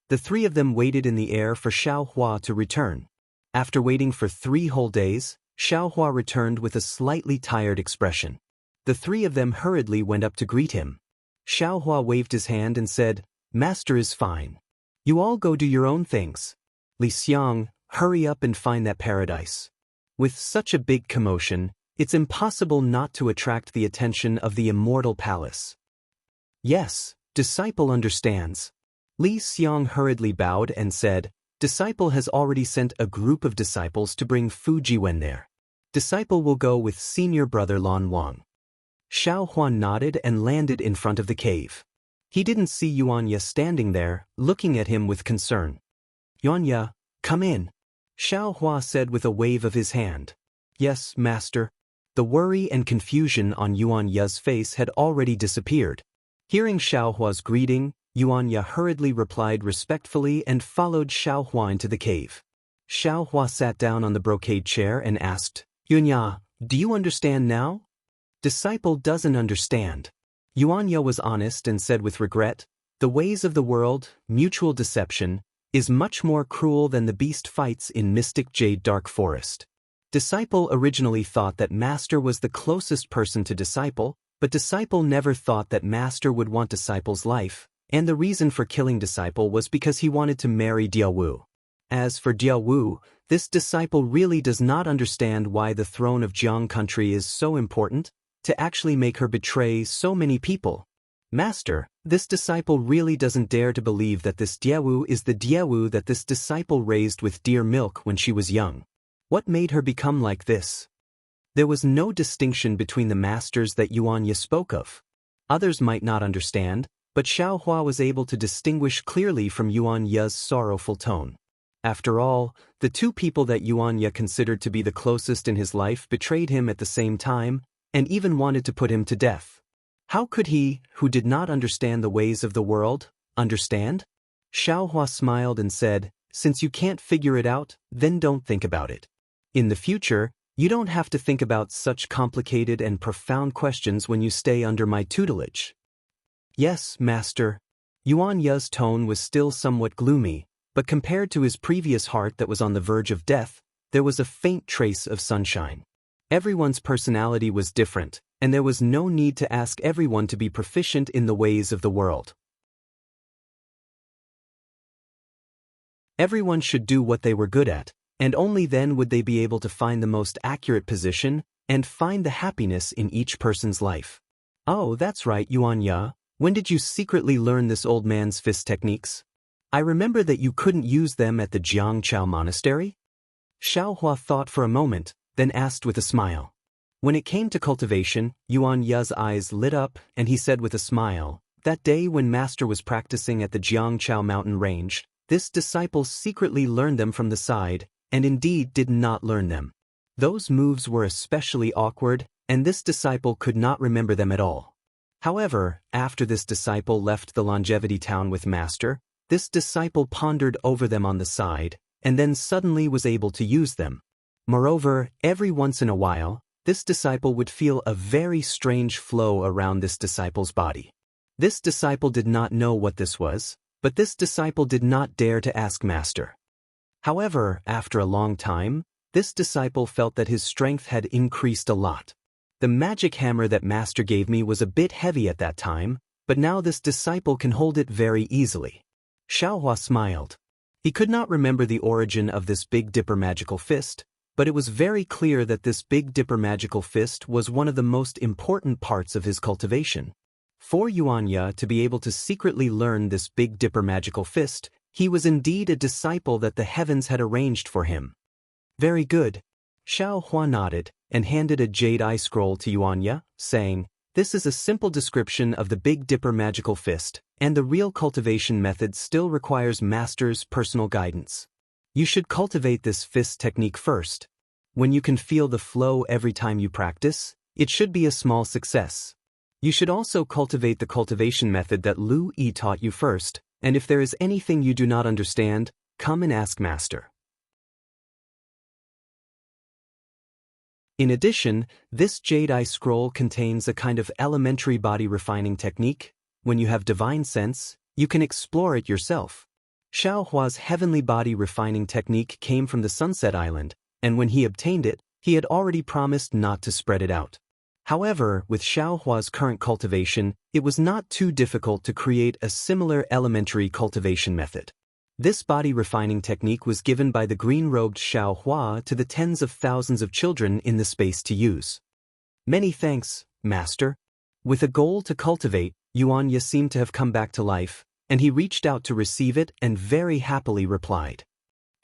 The 3 of them waited in the air for Xiaohua to return. After waiting for 3 whole days, Xiaohua returned with a slightly tired expression. The 3 of them hurriedly went up to greet him. Xiaohua waved his hand and said, Master is fine. You all go do your own things. Li Xiang, hurry up and find that paradise. With such a big commotion, it's impossible not to attract the attention of the Immortal Palace. Yes, disciple understands. Li Xiang hurriedly bowed and said, Disciple has already sent a group of disciples to bring Fujiwen there. Disciple will go with senior brother Lan Wang. Xiaohua nodded and landed in front of the cave. He didn't see Yuanya standing there, looking at him with concern. Yuanya, come in, Xiaohua said with a wave of his hand. Yes, master. The worry and confusion on Yuanya's face had already disappeared. Hearing Xiaohua's greeting, Yuanya hurriedly replied respectfully and followed Xiaohua into the cave. Xiaohua sat down on the brocade chair and asked, Yuanya, do you understand now? Disciple doesn't understand. Yuanya was honest and said with regret, the ways of the world, mutual deception, is much more cruel than the beast fights in Mystic Jade Dark Forest. Disciple originally thought that Master was the closest person to Disciple, but Disciple never thought that Master would want Disciple's life, and the reason for killing Disciple was because he wanted to marry Diawu. As for Diawu, this Disciple really does not understand why the throne of Jiang country is so important, to actually make her betray so many people. Master, this disciple really doesn't dare to believe that this Diawu is the Diawu that this disciple raised with dear milk when she was young. What made her become like this? There was no distinction between the masters that Yuanya spoke of. Others might not understand, but Xiaohua was able to distinguish clearly from Yuanya's sorrowful tone. After all, the 2 people that Yuanya considered to be the closest in his life betrayed him at the same time, and even wanted to put him to death. How could he, who did not understand the ways of the world, understand? Xiaohua smiled and said, since you can't figure it out, then don't think about it. In the future, you don't have to think about such complicated and profound questions when you stay under my tutelage. Yes, master. Yuanya's tone was still somewhat gloomy, But compared to his previous heart that was on the verge of death, there was a faint trace of sunshine. Everyone's personality was different, and there was no need to ask everyone to be proficient in the ways of the world. Everyone should do what they were good at, and only then would they be able to find the most accurate position and find the happiness in each person's life. Oh, that's right, Xianxia. When did you secretly learn this old man's fist techniques? I remember that you couldn't use them at the Jiangchao monastery? Xiaohua thought for a moment, then asked with a smile. When it came to cultivation, Xianxia's eyes lit up, and he said with a smile, that day when Master was practicing at the Jiangchao mountain range, this disciple secretly learned them from the side, and indeed did not learn them. Those moves were especially awkward, and this disciple could not remember them at all. However, after this disciple left the longevity town with Master, this disciple pondered over them on the side, and then suddenly was able to use them. Moreover, every once in a while, this disciple would feel a very strange flow around this disciple's body. This disciple did not know what this was, but this disciple did not dare to ask Master. However, after a long time, this disciple felt that his strength had increased a lot. The magic hammer that Master gave me was a bit heavy at that time, but now this disciple can hold it very easily. Xiaohua smiled. He could not remember the origin of this Big Dipper magical fist, but it was very clear that this Big Dipper magical fist was one of the most important parts of his cultivation. For Xianxia to be able to secretly learn this Big Dipper magical fist, he was indeed a disciple that the heavens had arranged for him. Very good. Xiaohua nodded and handed a jade eye scroll to Xianxia, saying, this is a simple description of the Big Dipper magical fist, and the real cultivation method still requires Master's personal guidance. You should cultivate this fist technique first. When you can feel the flow every time you practice, it should be a small success. You should also cultivate the cultivation method that Lu Yi taught you first, and if there is anything you do not understand, come and ask Master. In addition, this jade eye scroll contains a kind of elementary body refining technique. When you have divine sense, you can explore it yourself. Xiaohua's heavenly body refining technique came from the Sunset Island, and when he obtained it, he had already promised not to spread it out. However, with Xiaohua's current cultivation, it was not too difficult to create a similar elementary cultivation method. This body refining technique was given by the green-robed Xiaohua to the tens of thousands of children in the space to use. Many thanks, Master. With a goal to cultivate, Xianxia seemed to have come back to life, and he reached out to receive it and very happily replied.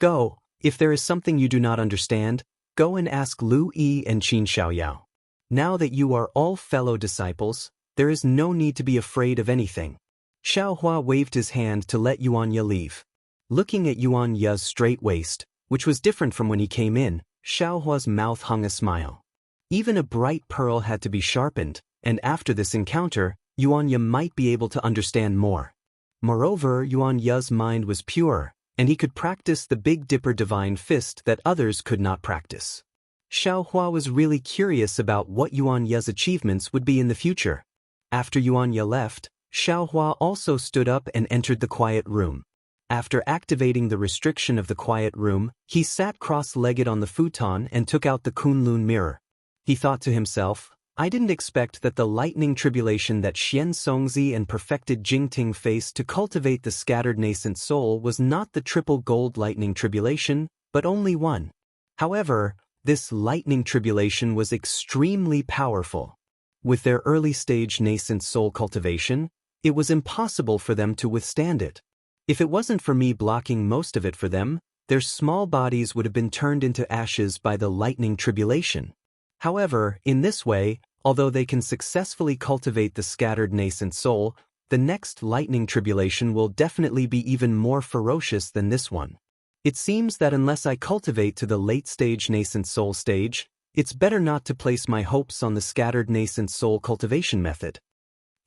Go, if there is something you do not understand, go and ask Lu Yi and Qin Xiaoyao. Now that you are all fellow disciples, there is no need to be afraid of anything. Xiaohua waved his hand to let Xianxia leave. Looking at Xianxia's straight waist, which was different from when he came in, Xiaohua's mouth hung a smile. Even a bright pearl had to be sharpened, and after this encounter, Xianxia might be able to understand more. Moreover, Xianxia's mind was pure, and he could practice the Big Dipper divine fist that others could not practice. Xiaohua was really curious about what Xianxia's achievements would be in the future. After Xianxia left, Xiaohua also stood up and entered the quiet room. After activating the restriction of the quiet room, he sat cross-legged on the futon and took out the Kunlun mirror. He thought to himself, I didn't expect that the lightning tribulation that Xianxia and perfected Jingting faced to cultivate the scattered nascent soul was not the triple gold lightning tribulation, but only one. However, this lightning tribulation was extremely powerful. With their early-stage nascent soul cultivation, it was impossible for them to withstand it. If it wasn't for me blocking most of it for them, their small bodies would have been turned into ashes by the lightning tribulation. However, in this way, although they can successfully cultivate the scattered nascent soul, the next lightning tribulation will definitely be even more ferocious than this one. It seems that unless I cultivate to the late-stage nascent soul stage, it's better not to place my hopes on the scattered nascent soul cultivation method.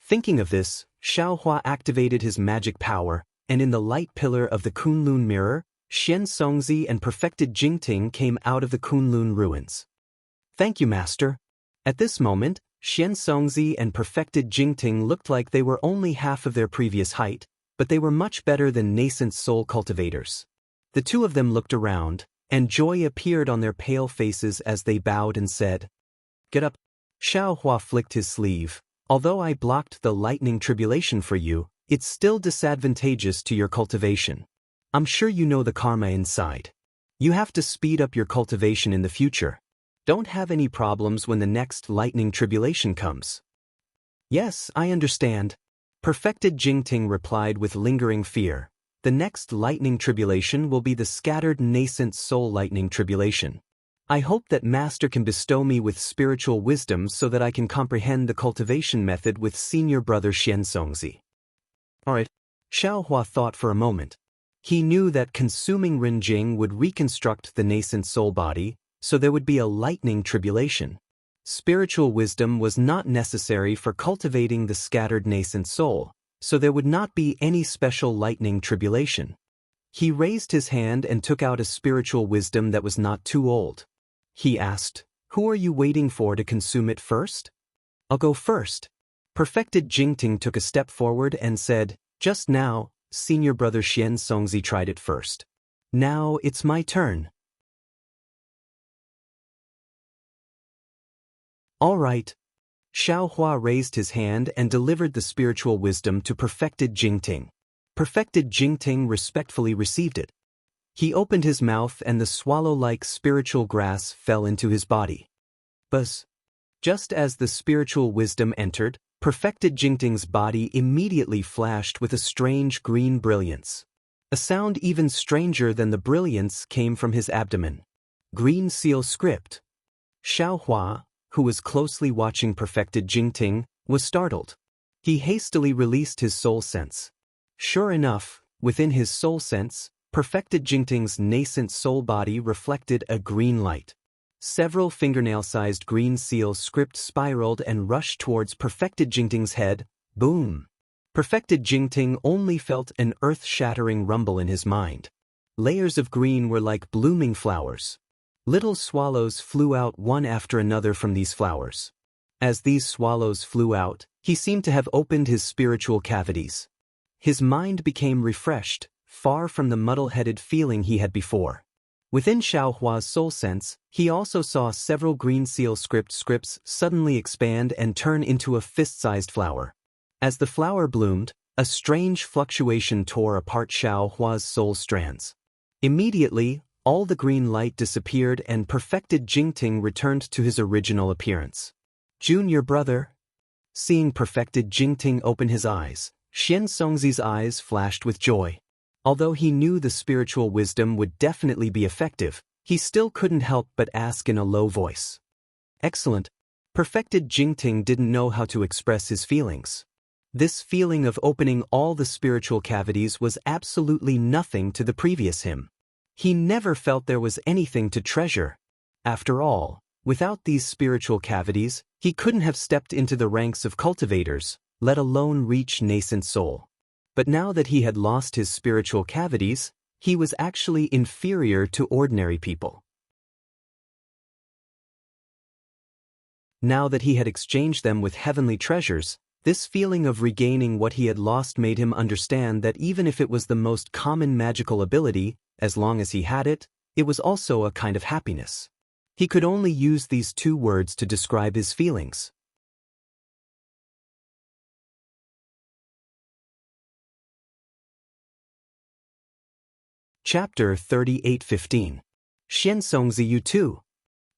Thinking of this, Xiaohua activated his magic power, and in the light pillar of the Kunlun mirror, Xianxia and perfected Jingting came out of the Kunlun ruins. Thank you, Master. At this moment, Xianxia and perfected Jingting looked like they were only half of their previous height, but they were much better than nascent soul cultivators. The two of them looked around, and joy appeared on their pale faces as they bowed and said, "Get up." Xiaohua flicked his sleeve. "Although I blocked the lightning tribulation for you, it's still disadvantageous to your cultivation. I'm sure you know the karma inside. You have to speed up your cultivation in the future. Don't have any problems when the next lightning tribulation comes." "Yes, I understand." Perfected Jingting replied with lingering fear. "The next lightning tribulation will be the scattered nascent soul lightning tribulation. I hope that Master can bestow me with spiritual wisdom so that I can comprehend the cultivation method with senior brother Xianxia." Alright. Xiaohua thought for a moment. He knew that consuming Renjing would reconstruct the nascent soul body, so there would be a lightning tribulation. Spiritual wisdom was not necessary for cultivating the scattered nascent soul, so there would not be any special lightning tribulation. He raised his hand and took out a spiritual wisdom that was not too old. He asked, "Who are you waiting for to consume it first?" "I'll go first." Perfected Jingting took a step forward and said, "Just now, senior brother Xianxia tried it first. Now it's my turn." "All right." Xiaohua raised his hand and delivered the spiritual wisdom to Perfected Jingting. Perfected Jingting respectfully received it. He opened his mouth and the swallow-like spiritual grass fell into his body. Buzz. Just as the spiritual wisdom entered, Perfected Jingting's body immediately flashed with a strange green brilliance. A sound even stranger than the brilliance came from his abdomen. Green seal script. Xiaohua, who was closely watching Perfected Jingting, was startled. He hastily released his soul sense. Sure enough, within his soul sense, Perfected Jingting's nascent soul body reflected a green light. Several fingernail-sized green seal script spiraled and rushed towards Perfected Jingting's head. Boom! Perfected Jingting only felt an earth-shattering rumble in his mind. Layers of green were like blooming flowers. Little swallows flew out one after another from these flowers. As these swallows flew out, he seemed to have opened his spiritual cavities. His mind became refreshed, far from the muddle-headed feeling he had before. Within Xiaohua's soul sense, he also saw several green seal scripts suddenly expand and turn into a fist-sized flower. As the flower bloomed, a strange fluctuation tore apart Xiaohua's soul strands. Immediately, all the green light disappeared and Perfected Jingting returned to his original appearance. "Junior brother." Seeing Perfected Jingting open his eyes, Xianxongzi's eyes flashed with joy. Although he knew the spiritual wisdom would definitely be effective, he still couldn't help but ask in a low voice. "Excellent." Perfected Jingting didn't know how to express his feelings. This feeling of opening all the spiritual cavities was absolutely nothing to the previous him. He never felt there was anything to treasure. After all, without these spiritual cavities, he couldn't have stepped into the ranks of cultivators, let alone reach nascent soul. But now that he had lost his spiritual cavities, he was actually inferior to ordinary people. Now that he had exchanged them with heavenly treasures, this feeling of regaining what he had lost made him understand that even if it was the most common magical ability, as long as he had it, it was also a kind of happiness. He could only use these two words to describe his feelings. Chapter 38:15. Xianxongzi You Too.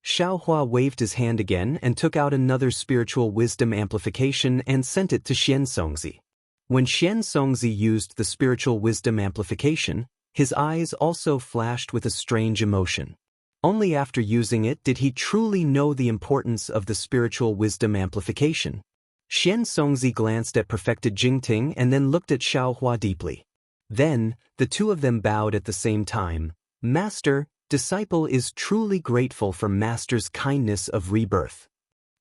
Xiaohua waved his hand again and took out another spiritual wisdom amplification and sent it to Xianxongzi. When Xianxongzi used the spiritual wisdom amplification, his eyes also flashed with a strange emotion. Only after using it did he truly know the importance of the spiritual wisdom amplification. Xianxongzi glanced at Perfected Jingting and then looked at Xiaohua deeply. Then, the two of them bowed at the same time. "Master, disciple is truly grateful for Master's kindness of rebirth.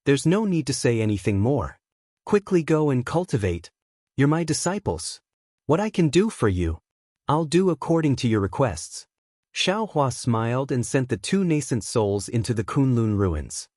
There's no need to say anything more. Quickly go and cultivate. You're my disciples. What I can do for you, I'll do according to your requests." Xiaohua smiled and sent the two nascent souls into the Kunlun ruins.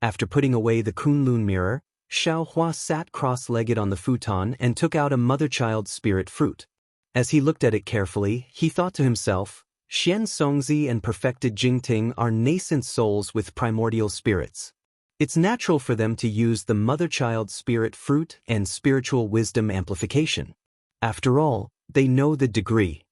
After putting away the Kunlun mirror, Xiaohua sat cross-legged on the futon and took out a mother-child spirit fruit. As he looked at it carefully, he thought to himself, Xianxia and perfected Jingting are nascent souls with primordial spirits. It's natural for them to use the mother-child spirit fruit and spiritual wisdom amplification. After all, they know the degree.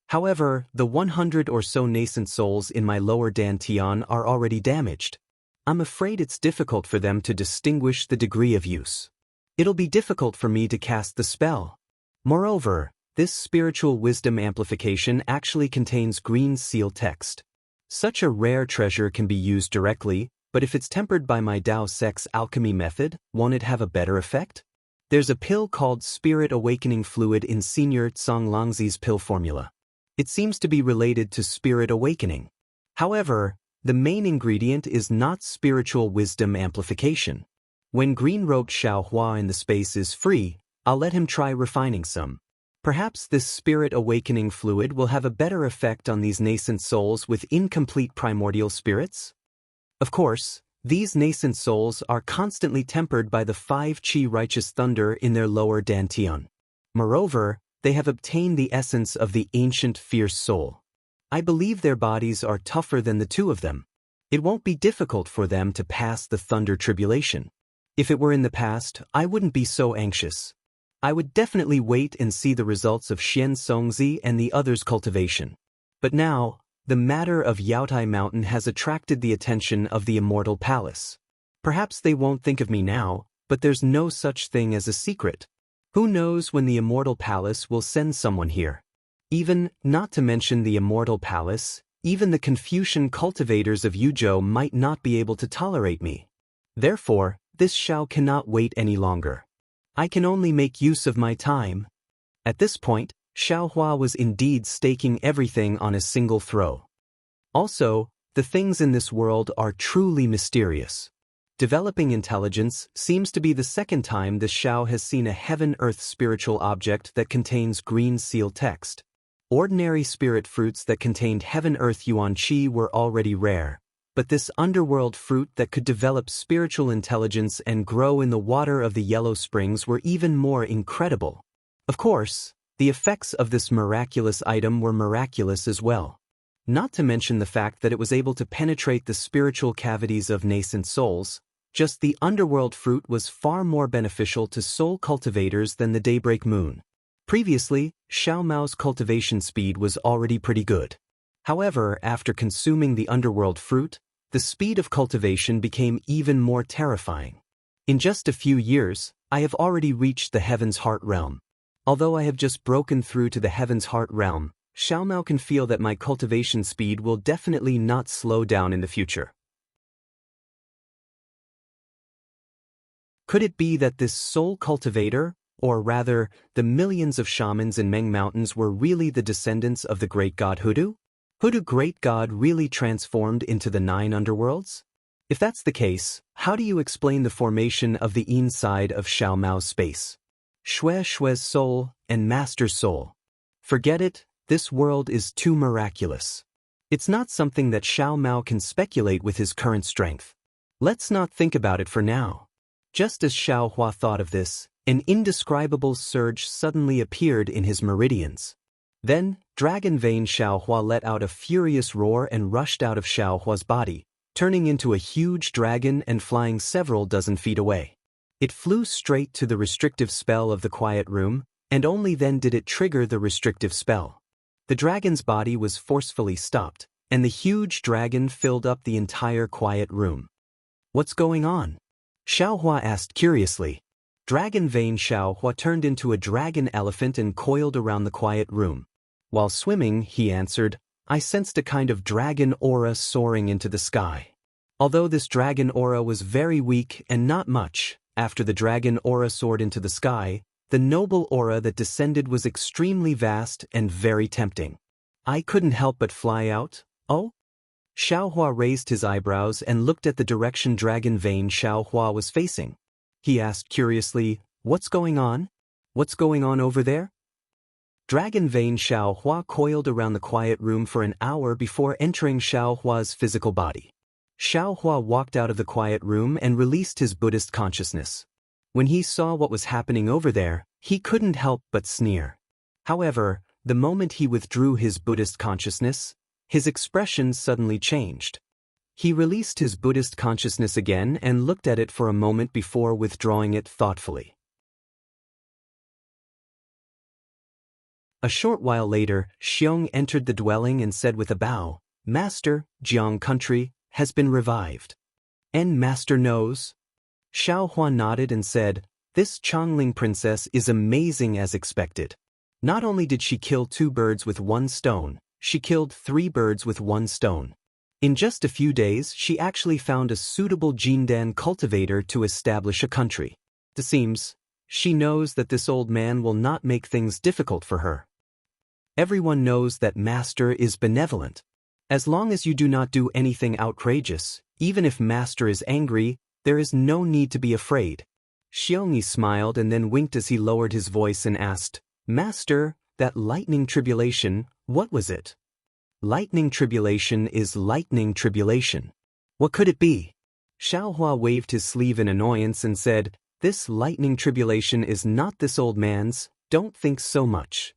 However, the 100 or so nascent souls in my lower dantian are already damaged. I'm afraid it's difficult for them to distinguish the degree of use. It'll be difficult for me to cast the spell. Moreover, this spiritual wisdom amplification actually contains green seal text. Such a rare treasure can be used directly, but if it's tempered by my Dao Sex alchemy method, won't it have a better effect? There's a pill called Spirit Awakening Fluid in Senior Tsang Langzi's pill formula. It seems to be related to spirit awakening. However, the main ingredient is not spiritual wisdom amplification. When green-robed Xiaohua in the space is free, I'll let him try refining some. Perhaps this spirit awakening fluid will have a better effect on these nascent souls with incomplete primordial spirits? Of course, these nascent souls are constantly tempered by the 5 qi righteous thunder in their lower dantian. Moreover, they have obtained the essence of the ancient fierce soul. I believe their bodies are tougher than the two of them. It won't be difficult for them to pass the thunder tribulation. If it were in the past, I wouldn't be so anxious. I would definitely wait and see the results of Xianxia and the others' cultivation. But now, the matter of Yaotai Mountain has attracted the attention of the Immortal Palace. Perhaps they won't think of me now, but there's no such thing as a secret. Who knows when the Immortal Palace will send someone here? Even, not to mention the Immortal Palace, even the Confucian cultivators of Yuzhou might not be able to tolerate me. Therefore, this Shao cannot wait any longer. I can only make use of my time. At this point, Xiaohua was indeed staking everything on a single throw. Also, the things in this world are truly mysterious. Developing intelligence seems to be the second time the Shao has seen a heaven-earth spiritual object that contains green seal text. Ordinary spirit fruits that contained heaven-earth yuan qi were already rare, but this underworld fruit that could develop spiritual intelligence and grow in the water of the Yellow Springs were even more incredible. Of course, the effects of this miraculous item were miraculous as well. Not to mention the fact that it was able to penetrate the spiritual cavities of nascent souls. Just the underworld fruit was far more beneficial to soul cultivators than the daybreak moon. Previously, Xiao Mao's cultivation speed was already pretty good. However, after consuming the underworld fruit, the speed of cultivation became even more terrifying. In just a few years, I have already reached the Heaven's Heart realm. Although I have just broken through to the Heaven's Heart realm, Xiao Mao can feel that my cultivation speed will definitely not slow down in the future. Could it be that this soul cultivator, or rather, the millions of shamans in Meng Mountains were really the descendants of the great god Hoodoo? Hoodoo great god really transformed into the 9 underworlds? If that's the case, how do you explain the formation of the inside of Xiao Mao's space? Shue's soul and Master's soul. Forget it, this world is too miraculous. It's not something that Xiao Mao can speculate with his current strength. Let's not think about it for now. Just as Xiao Hua thought of this, an indescribable surge suddenly appeared in his meridians. Then, Dragon Vein Xiao Hua let out a furious roar and rushed out of Xiao Hua's body, turning into a huge dragon and flying several dozen feet away. It flew straight to the restrictive spell of the quiet room, and only then did it trigger the restrictive spell. The dragon's body was forcefully stopped, and the huge dragon filled up the entire quiet room. What's going on? Xiao Hua asked curiously. Dragon Vein Xiao Hua turned into a dragon elephant and coiled around the quiet room. While swimming, he answered, I sensed a kind of dragon aura soaring into the sky. Although this dragon aura was very weak and not much, after the dragon aura soared into the sky, the noble aura that descended was extremely vast and very tempting. I couldn't help but fly out. Oh? Xiao Hua raised his eyebrows and looked at the direction Dragon Vein Xiao Hua was facing. He asked curiously, What's going on? What's going on over there? Dragon Vein Xiao Hua coiled around the quiet room for an hour before entering Xiao Hua's physical body. Xiao Hua walked out of the quiet room and released his Buddhist consciousness. When he saw what was happening over there, he couldn't help but sneer. However, The moment he withdrew his Buddhist consciousness, his expression suddenly changed. He released his Buddhist consciousness again and looked at it for a moment before withdrawing it thoughtfully. A short while later, Xiong entered the dwelling and said with a bow, "Master, Jiang country has been revived." "And Master knows?" Xiaohua nodded and said, "This Changling princess is amazing as expected. Not only did she kill 2 birds with 1 stone, she killed 3 birds with 1 stone. In just a few days, she actually found a suitable Jindan cultivator to establish a country. It seems she knows that this old man will not make things difficult for her. Everyone knows that Master is benevolent. As long as you do not do anything outrageous, even if Master is angry, there is no need to be afraid." Xiongyi smiled and then winked as he lowered his voice and asked, "Master, that lightning tribulation, what was it?" "Lightning tribulation is lightning tribulation. What could it be?" Xiaohua waved his sleeve in annoyance and said, "This lightning tribulation is not this old man's, don't think so much."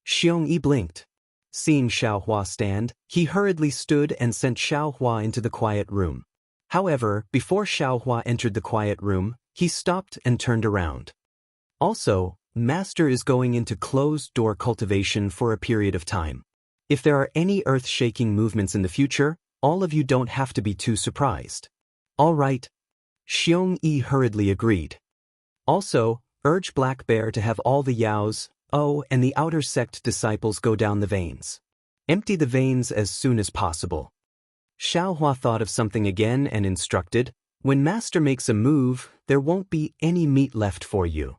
Xiongyi blinked. Seeing Xiaohua stand, he hurriedly stood and sent Xiaohua into the quiet room. However, before Xiaohua entered the quiet room, he stopped and turned around. "Also, Master is going into closed-door cultivation for a period of time. If there are any earth-shaking movements in the future, all of you don't have to be too surprised." "All right." Xiongyi hurriedly agreed. "Also, urge Black Bear to have all the Yaos, and the outer sect disciples go down the veins. Empty the veins as soon as possible." Xiaohua thought of something again and instructed, "When Master makes a move, there won't be any meat left for you."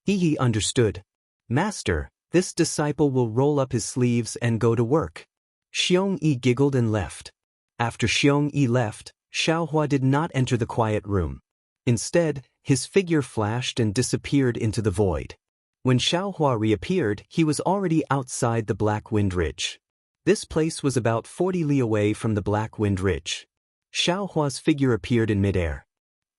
He understood. "Master, this disciple will roll up his sleeves and go to work." Xiongyi giggled and left. After Xiongyi left, Xiaohua did not enter the quiet room. Instead, his figure flashed and disappeared into the void. When Xiaohua reappeared, he was already outside the Black Wind Ridge. This place was about 40 li away from the Black Wind Ridge. Xiaohua's figure appeared in midair.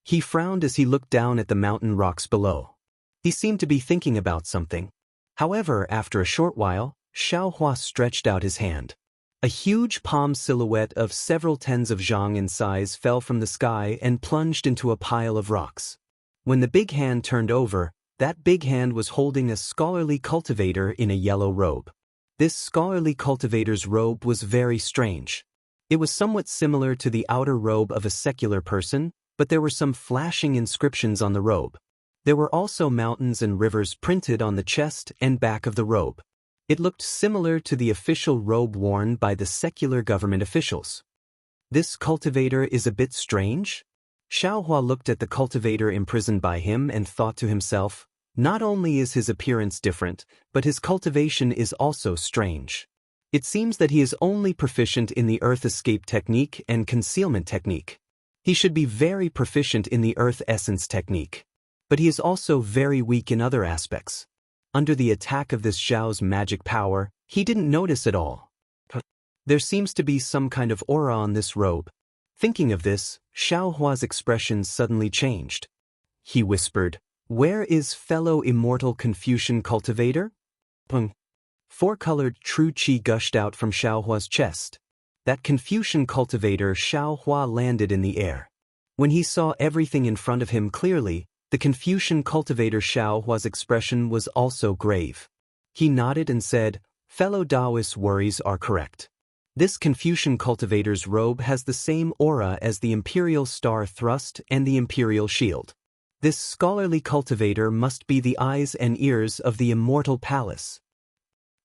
He frowned as he looked down at the mountain rocks below. He seemed to be thinking about something. However, after a short while, Xiaohua stretched out his hand. A huge palm silhouette of several tens of zhang in size fell from the sky and plunged into a pile of rocks. When the big hand turned over, that big hand was holding a scholarly cultivator in a yellow robe. This scholarly cultivator's robe was very strange. It was somewhat similar to the outer robe of a secular person, but there were some flashing inscriptions on the robe. There were also mountains and rivers printed on the chest and back of the robe. It looked similar to the official robe worn by the secular government officials. "This cultivator is a bit strange?" Xiaohua looked at the cultivator imprisoned by him and thought to himself, "Not only is his appearance different, but his cultivation is also strange. It seems that he is only proficient in the earth escape technique and concealment technique. He should be very proficient in the earth essence technique. But he is also very weak in other aspects. Under the attack of this Zhao's magic power, he didn't notice at all. There seems to be some kind of aura on this robe." Thinking of this, Xiaohua's expression suddenly changed. He whispered, "Where is fellow immortal Confucian cultivator?" Pung. 4-colored true qi gushed out from Xiaohua's chest. That Confucian cultivator Xiaohua landed in the air. When he saw everything in front of him clearly, the Confucian cultivator Xiaohua's expression was also grave. He nodded and said, "Fellow Daoist worries are correct. This Confucian cultivator's robe has the same aura as the Imperial Star Thrust and the Imperial Shield. This scholarly cultivator must be the eyes and ears of the Immortal Palace."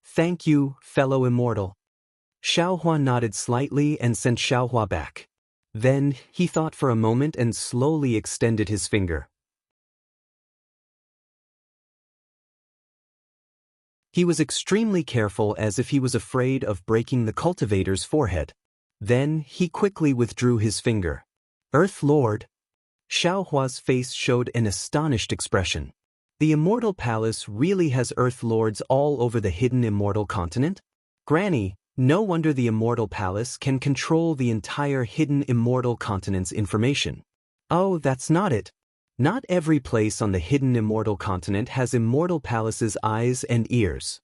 "Thank you, fellow Immortal." Xiaohua nodded slightly and sent Xiaohua back. Then, he thought for a moment and slowly extended his finger. He was extremely careful as if he was afraid of breaking the cultivator's forehead. Then, he quickly withdrew his finger. "Earth Lord." Xiaohua's face showed an astonished expression. The Immortal Palace really has Earth Lords all over the hidden Immortal continent? Granny, no wonder the Immortal Palace can control the entire hidden Immortal continent's information. Oh, that's not it. Not every place on the hidden Immortal continent has Immortal Palace's eyes and ears.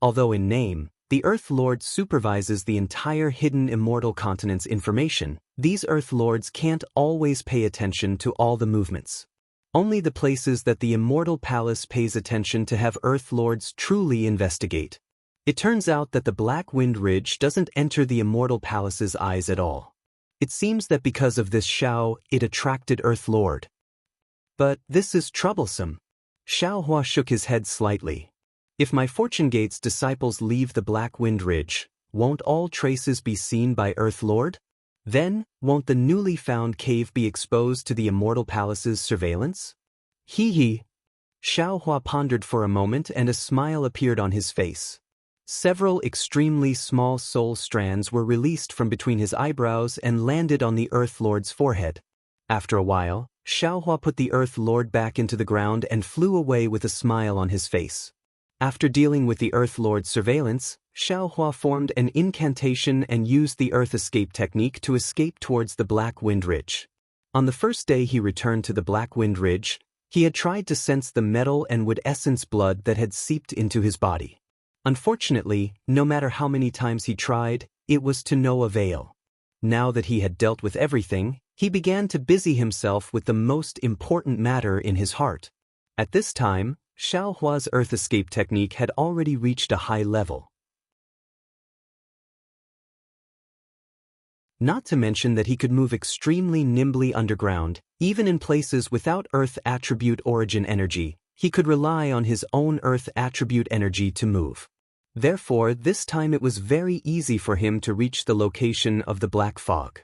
Although in name, the Earth Lord supervises the entire hidden immortal continent's information, these Earth Lords can't always pay attention to all the movements. Only the places that the Immortal Palace pays attention to have Earth Lords truly investigate. It turns out that the Black Wind Ridge doesn't enter the Immortal Palace's eyes at all. It seems that because of this Xiao, it attracted Earth Lord. But this is troublesome. Xiaohua shook his head slightly. If my Fortune Gate's disciples leave the Black Wind Ridge, won't all traces be seen by Earth Lord? Then, won't the newly found cave be exposed to the Immortal Palace's surveillance? Hee. Xiaohua pondered for a moment and a smile appeared on his face. Several extremely small soul strands were released from between his eyebrows and landed on the Earth Lord's forehead. After a while, Xiaohua put the Earth Lord back into the ground and flew away with a smile on his face. After dealing with the Earth Lord's surveillance, Xiaohua formed an incantation and used the Earth Escape technique to escape towards the Black Wind Ridge. On the first day he returned to the Black Wind Ridge, he had tried to sense the metal and wood essence blood that had seeped into his body. Unfortunately, no matter how many times he tried, it was to no avail. Now that he had dealt with everything, he began to busy himself with the most important matter in his heart. At this time, Xiaohua's Earth Escape technique had already reached a high level. Not to mention that he could move extremely nimbly underground, even in places without Earth attribute origin energy, he could rely on his own Earth attribute energy to move. Therefore, this time it was very easy for him to reach the location of the black fog.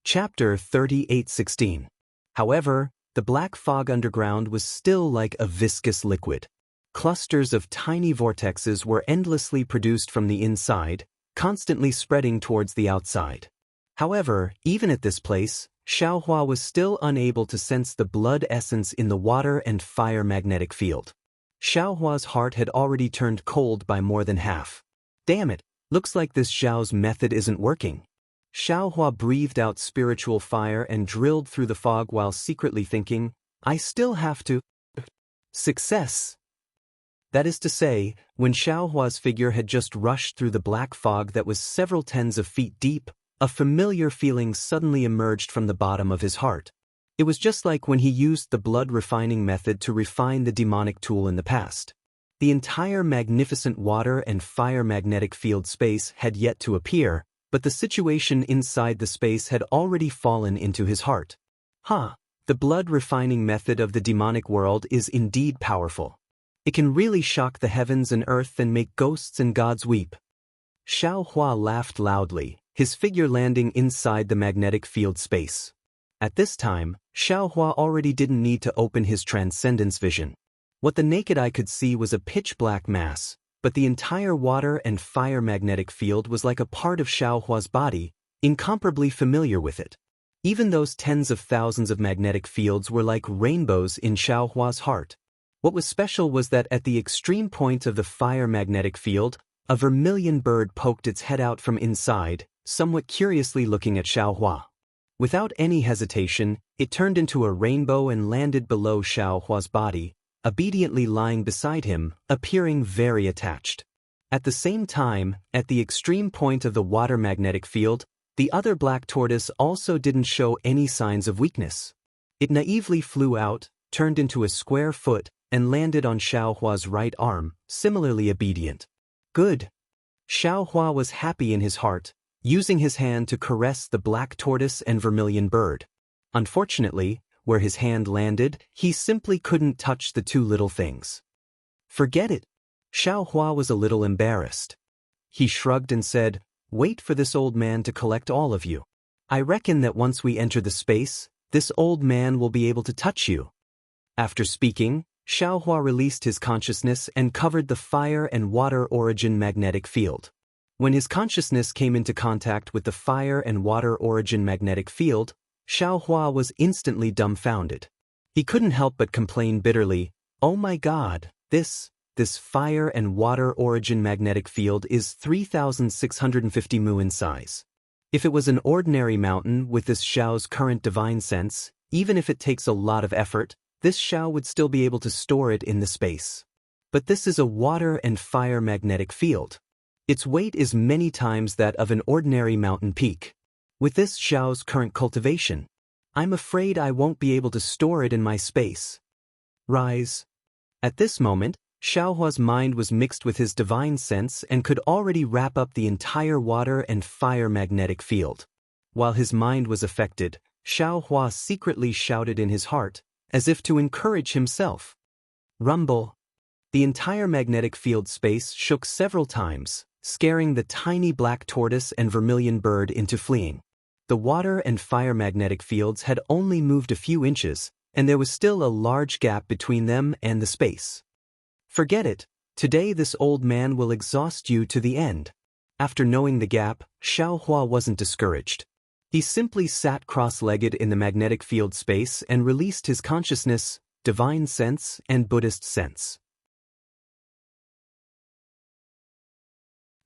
Chapter 38:16. However, the black fog underground was still like a viscous liquid. Clusters of tiny vortexes were endlessly produced from the inside, constantly spreading towards the outside. However, even at this place, Xiaohua was still unable to sense the blood essence in the water and fire magnetic field. Xiaohua's heart had already turned cold by more than half. Damn it, looks like this Xiao's method isn't working. Xiaohua breathed out spiritual fire and drilled through the fog while secretly thinking, I still have to... Success! That is to say, when Xiaohua's figure had just rushed through the black fog that was several tens of feet deep, a familiar feeling suddenly emerged from the bottom of his heart. It was just like when he used the blood refining method to refine the demonic tool in the past. The entire magnificent water and fire magnetic field space had yet to appear, but the situation inside the space had already fallen into his heart. The blood refining method of the demonic world is indeed powerful. It can really shock the heavens and earth and make ghosts and gods weep. Xiaohua laughed loudly, his figure landing inside the magnetic field space. At this time, Xiaohua already didn't need to open his transcendence vision. What the naked eye could see was a pitch-black mass, but the entire water and fire magnetic field was like a part of Xiaohua's body, incomparably familiar with it. Even those tens of thousands of magnetic fields were like rainbows in Xiaohua's heart. What was special was that at the extreme point of the fire magnetic field, a vermilion bird poked its head out from inside, somewhat curiously looking at Xiaohua. Without any hesitation, it turned into a rainbow and landed below Xiaohua's body, obediently lying beside him, appearing very attached. At the same time, at the extreme point of the water magnetic field, the other black tortoise also didn't show any signs of weakness. It naively flew out, turned into a square foot, and landed on Xiaohua's right arm, similarly obedient. Good. Xiaohua was happy in his heart, using his hand to caress the black tortoise and vermilion bird. Unfortunately, where his hand landed, he simply couldn't touch the two little things. Forget it. Xiaohua was a little embarrassed. He shrugged and said, Wait for this old man to collect all of you. I reckon that once we enter the space, this old man will be able to touch you. After speaking, Xiaohua released his consciousness and covered the fire and water origin magnetic field. When his consciousness came into contact with the fire and water origin magnetic field, Xiaohua was instantly dumbfounded. He couldn't help but complain bitterly, Oh my God, this fire and water origin magnetic field is 3,650 mu in size. If it was an ordinary mountain with this Xiao's current divine sense, even if it takes a lot of effort, this Xiao would still be able to store it in the space. But this is a water and fire magnetic field. Its weight is many times that of an ordinary mountain peak. With this Xiao's current cultivation, I'm afraid I won't be able to store it in my space. Rise. At this moment, Xiaohua's mind was mixed with his divine sense and could already wrap up the entire water and fire magnetic field. While his mind was affected, Xiaohua secretly shouted in his heart, as if to encourage himself. Rumble. The entire magnetic field space shook several times, scaring the tiny black tortoise and vermilion bird into fleeing. The water and fire magnetic fields had only moved a few inches, and there was still a large gap between them and the space. Forget it, today this old man will exhaust you to the end. After knowing the gap, Xiaohua wasn't discouraged. He simply sat cross-legged in the magnetic field space and released his consciousness, divine sense, and Buddhist sense.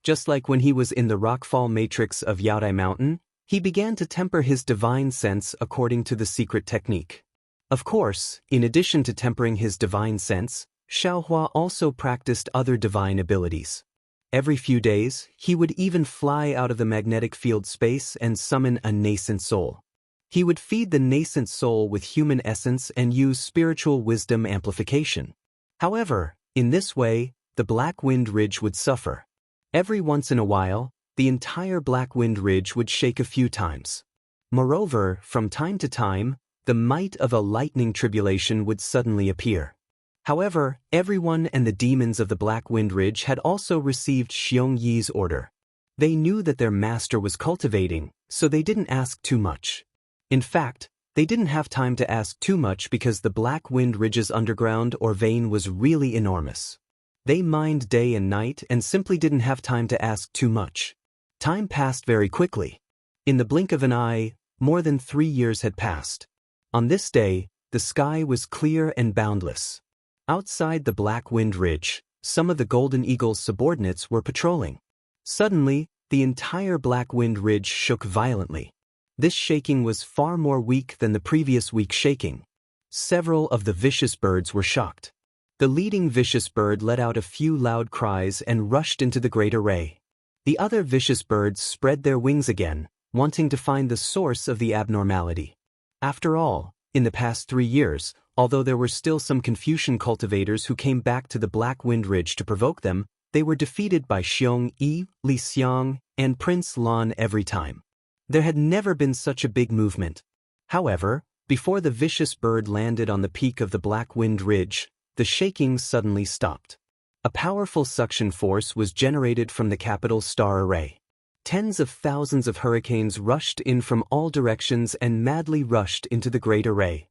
Just like when he was in the rockfall matrix of Yaodai Mountain, he began to temper his divine sense according to the secret technique. Of course, in addition to tempering his divine sense, Xiaohua also practiced other divine abilities. Every few days, he would even fly out of the magnetic field space and summon a nascent soul. He would feed the nascent soul with human essence and use spiritual wisdom amplification. However, in this way, the Black Wind Ridge would suffer. Every once in a while, the entire Black Wind Ridge would shake a few times. Moreover, from time to time, the might of a lightning tribulation would suddenly appear. However, everyone and the demons of the Black Wind Ridge had also received Xiong Yi's order. They knew that their master was cultivating, so they didn't ask too much. In fact, they didn't have time to ask too much because the Black Wind Ridge's underground or vein was really enormous. They mined day and night and simply didn't have time to ask too much. Time passed very quickly. In the blink of an eye, more than 3 years had passed. On this day, the sky was clear and boundless. Outside the Black Wind Ridge, some of the Golden Eagle's subordinates were patrolling. Suddenly, the entire Black Wind Ridge shook violently. This shaking was far more weak than the previous weak shaking. Several of the vicious birds were shocked. The leading vicious bird let out a few loud cries and rushed into the great array. The other vicious birds spread their wings again, wanting to find the source of the abnormality. After all, in the past 3 years, although there were still some Confucian cultivators who came back to the Black Wind Ridge to provoke them, they were defeated by Xiong Yi, Li Xiang, and Prince Lan every time. There had never been such a big movement. However, before the vicious bird landed on the peak of the Black Wind Ridge, the shaking suddenly stopped. A powerful suction force was generated from the capital star array. Tens of thousands of hurricanes rushed in from all directions and madly rushed into the great array.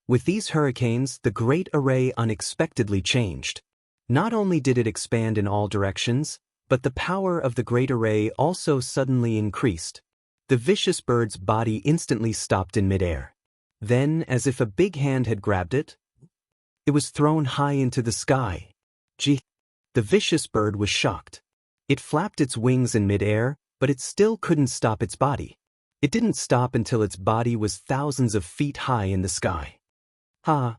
With these hurricanes, the great array unexpectedly changed. Not only did it expand in all directions, but the power of the great array also suddenly increased. The vicious bird's body instantly stopped in midair. Then, as if a big hand had grabbed it, it was thrown high into the sky. Gee! The vicious bird was shocked. It flapped its wings in midair, but it still couldn't stop its body. It didn't stop until its body was thousands of feet high in the sky. Ha!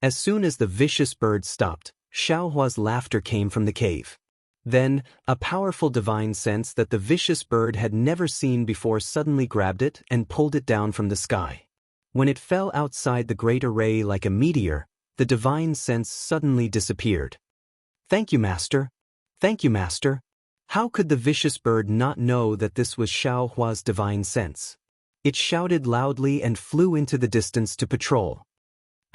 As soon as the vicious bird stopped, Xiaohua's laughter came from the cave. Then, a powerful divine sense that the vicious bird had never seen before suddenly grabbed it and pulled it down from the sky. When it fell outside the great array like a meteor, the divine sense suddenly disappeared. Thank you, Master. Thank you, Master. How could the vicious bird not know that this was Xiaohua's divine sense? It shouted loudly and flew into the distance to patrol.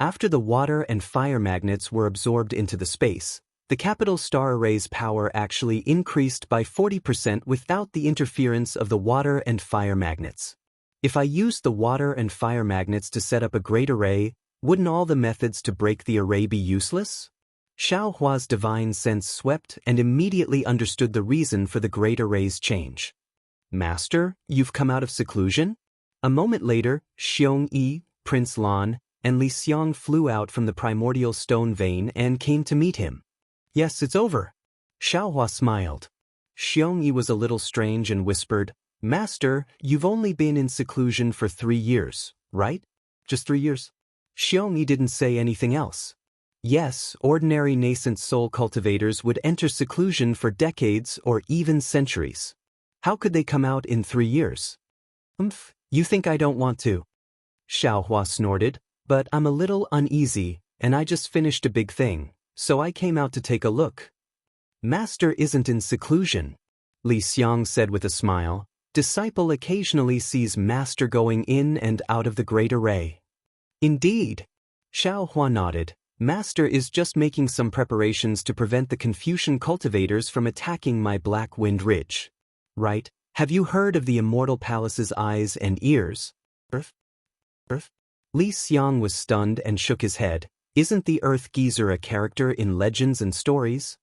After the water and fire magnets were absorbed into the space, the capital star array's power actually increased by 40% without the interference of the water and fire magnets. If I used the water and fire magnets to set up a great array, wouldn't all the methods to break the array be useless? Xiaohua's divine sense swept and immediately understood the reason for the great array's change. Master, you've come out of seclusion? A moment later, Xiong Yi, Prince Lan, and Li Xiang flew out from the primordial stone vein and came to meet him. Yes, it's over. Xiaohua smiled. Xiongyi was a little strange and whispered, "Master, you've only been in seclusion for 3 years, right? Just 3 years?" Xiongyi didn't say anything else. Yes, ordinary nascent soul cultivators would enter seclusion for decades or even centuries. How could they come out in 3 years? You think I don't want to?" Xiaohua snorted, "But I'm a little uneasy, and I just finished a big thing, so I came out to take a look." "Master isn't in seclusion," Li Xiang said with a smile. "Disciple occasionally sees Master going in and out of the Great Array." "Indeed." Xiaohua nodded. "Master is just making some preparations to prevent the Confucian cultivators from attacking my Black Wind Ridge. Right? Have you heard of the Immortal Palace's eyes and ears?" "Earth? Earth?" Li Xiang was stunned and shook his head. "Isn't the Earth Geyser a character in legends and stories?"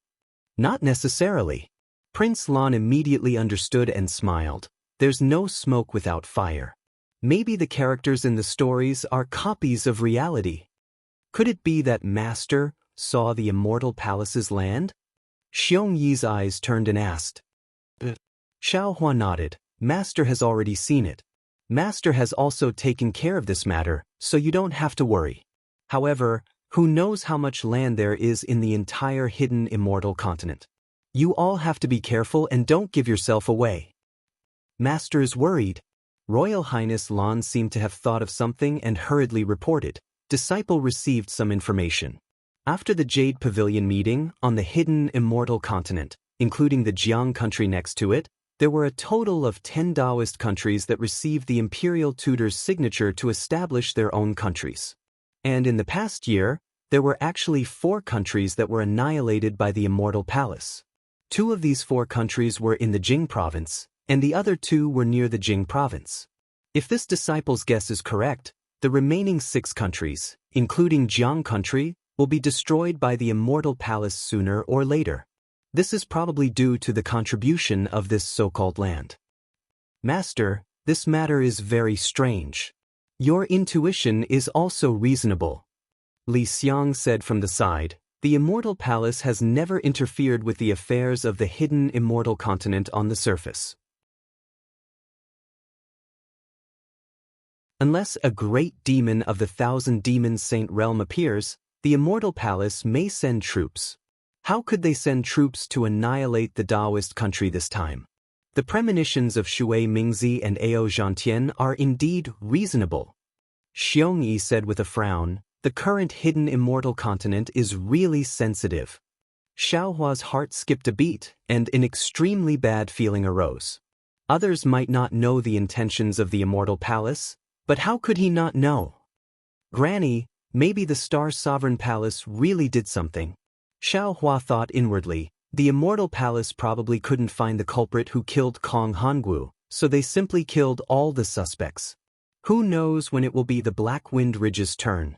"Not necessarily." Prince Lan immediately understood and smiled. "There's no smoke without fire. Maybe the characters in the stories are copies of reality. Could it be that Master saw the Immortal Palace's land?" Xiongyi's eyes turned and asked. Xiaohua nodded. "Master has already seen it. Master has also taken care of this matter, so you don't have to worry. However, who knows how much land there is in the entire hidden immortal continent. You all have to be careful and don't give yourself away." "Master is worried." Royal Highness Lan seemed to have thought of something and hurriedly reported. "Disciple received some information. After the Jade Pavilion meeting on the hidden immortal continent, including the Jiang country next to it, there were a total of 10 Daoist countries that received the imperial tutor's signature to establish their own countries. And in the past year, there were actually 4 countries that were annihilated by the Immortal Palace. 2 of these 4 countries were in the Jing province, and the other 2 were near the Jing province. If this disciple's guess is correct, the remaining 6 countries, including Jiang country, will be destroyed by the Immortal Palace sooner or later. This is probably due to the contribution of this so-called land. Master, this matter is very strange. Your intuition is also reasonable." Li Xiang said from the side. "The Immortal Palace has never interfered with the affairs of the hidden immortal continent on the surface. Unless a great demon of the 1,000 Demons Saint realm appears, the Immortal Palace may send troops. How could they send troops to annihilate the Daoist country this time? The premonitions of Shui Mingzi and Ao Zhantian are indeed reasonable." Xiongyi said with a frown. "The current hidden immortal continent is really sensitive." Xiaohua's heart skipped a beat, and an extremely bad feeling arose. Others might not know the intentions of the Immortal Palace, but how could he not know? Granny, maybe the Star Sovereign Palace really did something. Xiaohua thought inwardly. The Immortal Palace probably couldn't find the culprit who killed Kong Hangu, so they simply killed all the suspects. Who knows when it will be the Black Wind Ridge's turn?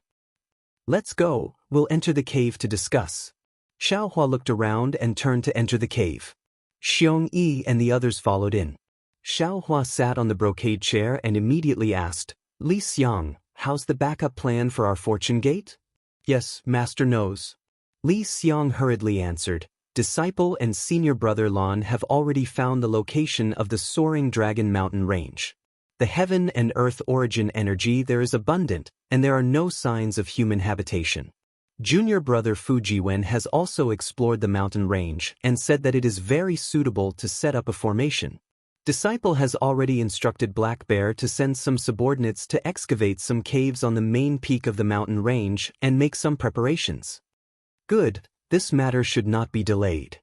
"Let's go, we'll enter the cave to discuss." Xiaohua looked around and turned to enter the cave. Xiongyi and the others followed in. Xiaohua sat on the brocade chair and immediately asked, "Li Xiang, how's the backup plan for our fortune gate?" "Yes, Master knows." Li Xiang hurriedly answered. "Disciple and senior brother Lan have already found the location of the Soaring Dragon Mountain Range. The heaven and earth origin energy there is abundant, and there are no signs of human habitation. Junior brother Fujiwen has also explored the mountain range and said that it is very suitable to set up a formation. Disciple has already instructed Black Bear to send some subordinates to excavate some caves on the main peak of the mountain range and make some preparations." "Good, this matter should not be delayed."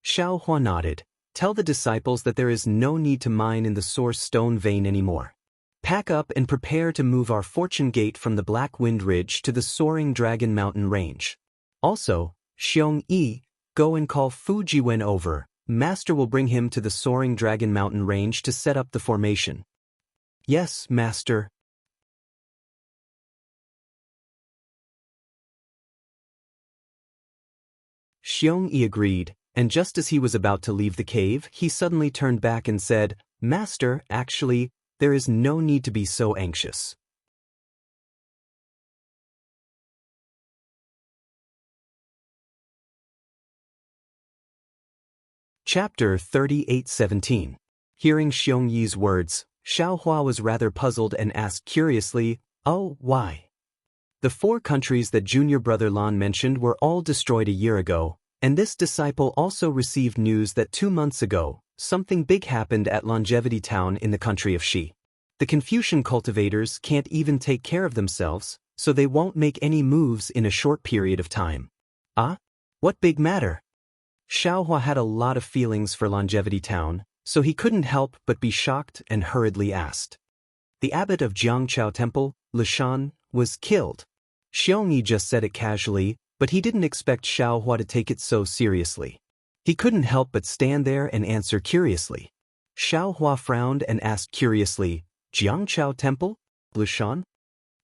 Xiaohua nodded. "Tell the disciples that there is no need to mine in the source stone vein anymore. Pack up and prepare to move our fortune gate from the Black Wind Ridge to the Soaring Dragon Mountain Range. Also, Xiongyi, go and call Fujiwen over. Master will bring him to the Soaring Dragon Mountain Range to set up the formation." "Yes, Master." Xiongyi agreed, and just as he was about to leave the cave, he suddenly turned back and said, "Master, actually, there is no need to be so anxious." Chapter 38:17. Hearing Xiongyi's words, Xiaohua was rather puzzled and asked curiously, "Oh, why?" The 4 countries that junior brother Lan mentioned were all destroyed a year ago, and this disciple also received news that 2 months ago, something big happened at Longevity Town in the country of Xi. The Confucian cultivators can't even take care of themselves, so they won't make any moves in a short period of time. Ah? What big matter? Xiaohua had a lot of feelings for Longevity Town, so he couldn't help but be shocked and hurriedly asked. The abbot of Jiangchao Temple, Lishan, was killed. Xiongyi just said it casually, but he didn't expect Xiaohua to take it so seriously. He couldn't help but stand there and answer curiously. Xiaohua frowned and asked curiously, "Jiangchao Temple? Lishan?"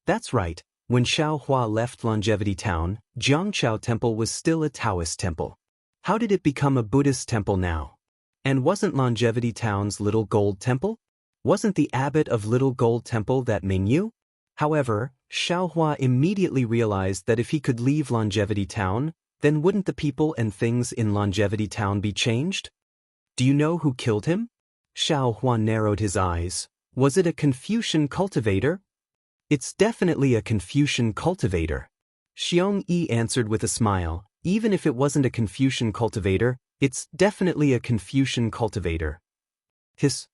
That's right, when Xiaohua left Longevity Town, Jiangchao Temple was still a Taoist temple. How did it become a Buddhist temple now? And wasn't Longevity Town's Little Gold Temple? Wasn't the abbot of Little Gold Temple that Mingyu? However, Xiaohua immediately realized that if he could leave Longevity Town, then wouldn't the people and things in Longevity Town be changed? Do you know who killed him? Xiaohua narrowed his eyes. Was it a Confucian cultivator? It's definitely a Confucian cultivator. Xiongyi answered with a smile. Even if it wasn't a Confucian cultivator, it's definitely a Confucian cultivator. Hiss.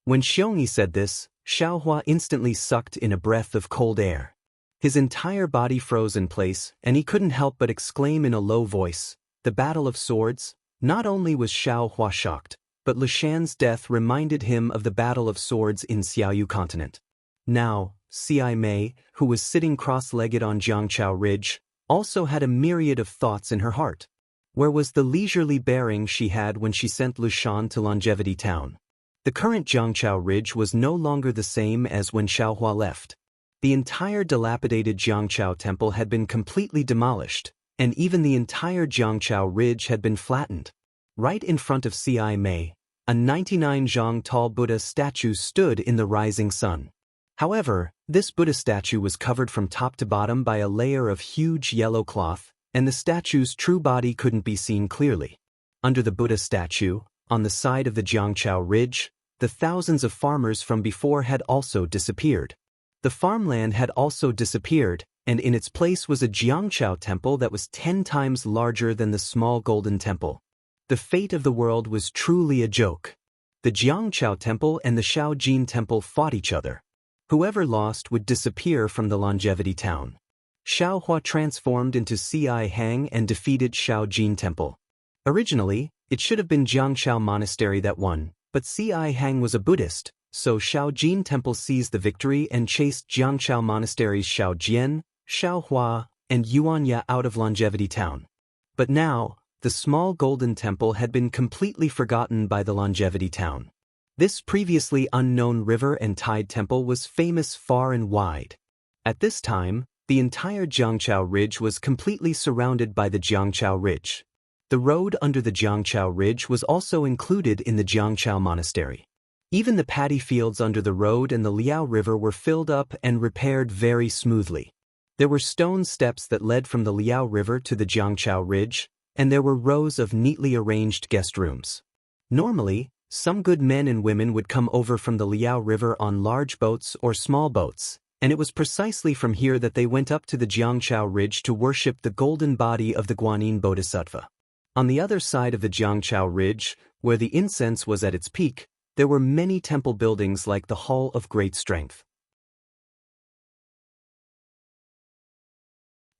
When Xiongyi said this, Xiaohua instantly sucked in a breath of cold air. His entire body froze in place, and he couldn't help but exclaim in a low voice, "The Battle of Swords?" Not only was Xiaohua shocked, but Lishan's death reminded him of the Battle of Swords in Xiaoyu Continent. Now, Ci Mei, who was sitting cross-legged on Jiangchao Ridge, also had a myriad of thoughts in her heart. Where was the leisurely bearing she had when she sent Lishan to Longevity Town? The current Jiangchao Ridge was no longer the same as when Xiaohua left. The entire dilapidated Jiangchao Temple had been completely demolished, and even the entire Jiangchao Ridge had been flattened. Right in front of Ci Mei, a 99 zhang tall Buddha statue stood in the rising sun. However, this Buddha statue was covered from top to bottom by a layer of huge yellow cloth, and the statue's true body couldn't be seen clearly. Under the Buddha statue, on the side of the Jiangchao Ridge, the thousands of farmers from before had also disappeared. The farmland had also disappeared, and in its place was a Jiangchao temple that was 10 times larger than the small golden temple. The fate of the world was truly a joke. The Jiangchao temple and the Shaojin temple fought each other. Whoever lost would disappear from the Longevity Town. Xiaohua transformed into Ci Hang and defeated Shaojin Temple. Originally, it should have been Jiangchao Monastery that won, but Ci Hang was a Buddhist, so Shaojin Temple seized the victory and chased Jiangchao Monastery's Shaojian, Xiaohua, and Yuanya out of Longevity Town. But now, the small golden temple had been completely forgotten by the Longevity Town. This previously unknown river and tide temple was famous far and wide. At this time, the entire Jiangchao Ridge was completely surrounded by the Jiangchao Ridge. The road under the Jiangchao Ridge was also included in the Jiangchao Monastery. Even the paddy fields under the road and the Liao River were filled up and repaired very smoothly. There were stone steps that led from the Liao River to the Jiangchao Ridge, and there were rows of neatly arranged guest rooms. Normally, some good men and women would come over from the Liao River on large boats or small boats, and it was precisely from here that they went up to the Jiangchao Ridge to worship the golden body of the Guanyin Bodhisattva. On the other side of the Jiangchao Ridge, where the incense was at its peak, there were many temple buildings like the Hall of Great Strength.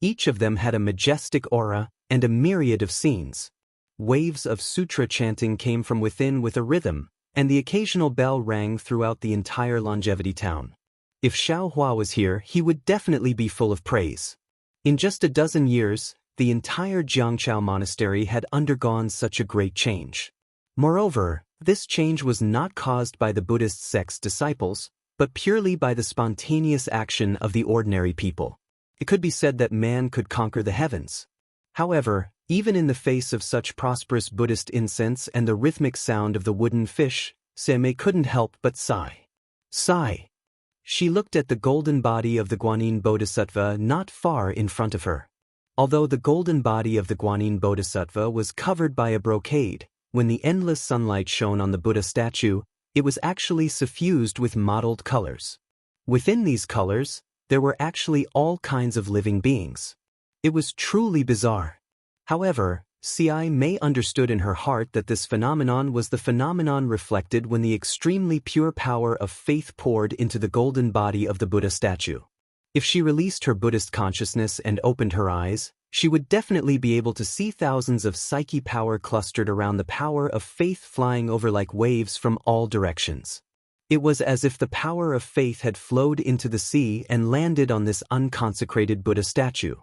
Each of them had a majestic aura and a myriad of scenes. Waves of sutra chanting came from within with a rhythm, and the occasional bell rang throughout the entire Longevity Town. If Xiaohua was here, he would definitely be full of praise. In just a dozen years, the entire Jiangchao Monastery had undergone such a great change. Moreover, this change was not caused by the Buddhist sect's disciples, but purely by the spontaneous action of the ordinary people. It could be said that man could conquer the heavens. However, even in the face of such prosperous Buddhist incense and the rhythmic sound of the wooden fish, Seme couldn't help but sigh. Sigh. She looked at the golden body of the Guanyin Bodhisattva not far in front of her. Although the golden body of the Guanyin Bodhisattva was covered by a brocade, When the endless sunlight shone on the Buddha statue, it was actually suffused with mottled colors. Within these colors, there were actually all kinds of living beings. It was truly bizarre. However, Xianxia understood in her heart that this phenomenon was the phenomenon reflected when the extremely pure power of faith poured into the golden body of the Buddha statue. If she released her Buddhist consciousness and opened her eyes, she would definitely be able to see thousands of psyche power clustered around the power of faith flying over like waves from all directions. It was as if the power of faith had flowed into the sea and landed on this unconsecrated Buddha statue.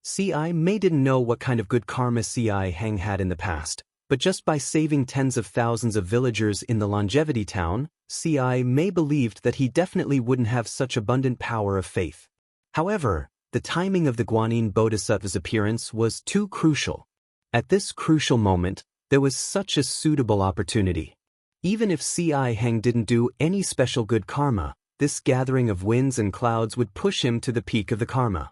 Xianxia didn't know what kind of good karma Xianxia had in the past, but just by saving tens of thousands of villagers in the longevity town, Xianxia believed that he definitely wouldn't have such abundant power of faith. However, the timing of the Guanyin Bodhisattva's appearance was too crucial. At this crucial moment, there was such a suitable opportunity. Even if Xianxia didn't do any special good karma, this gathering of winds and clouds would push him to the peak of the karma.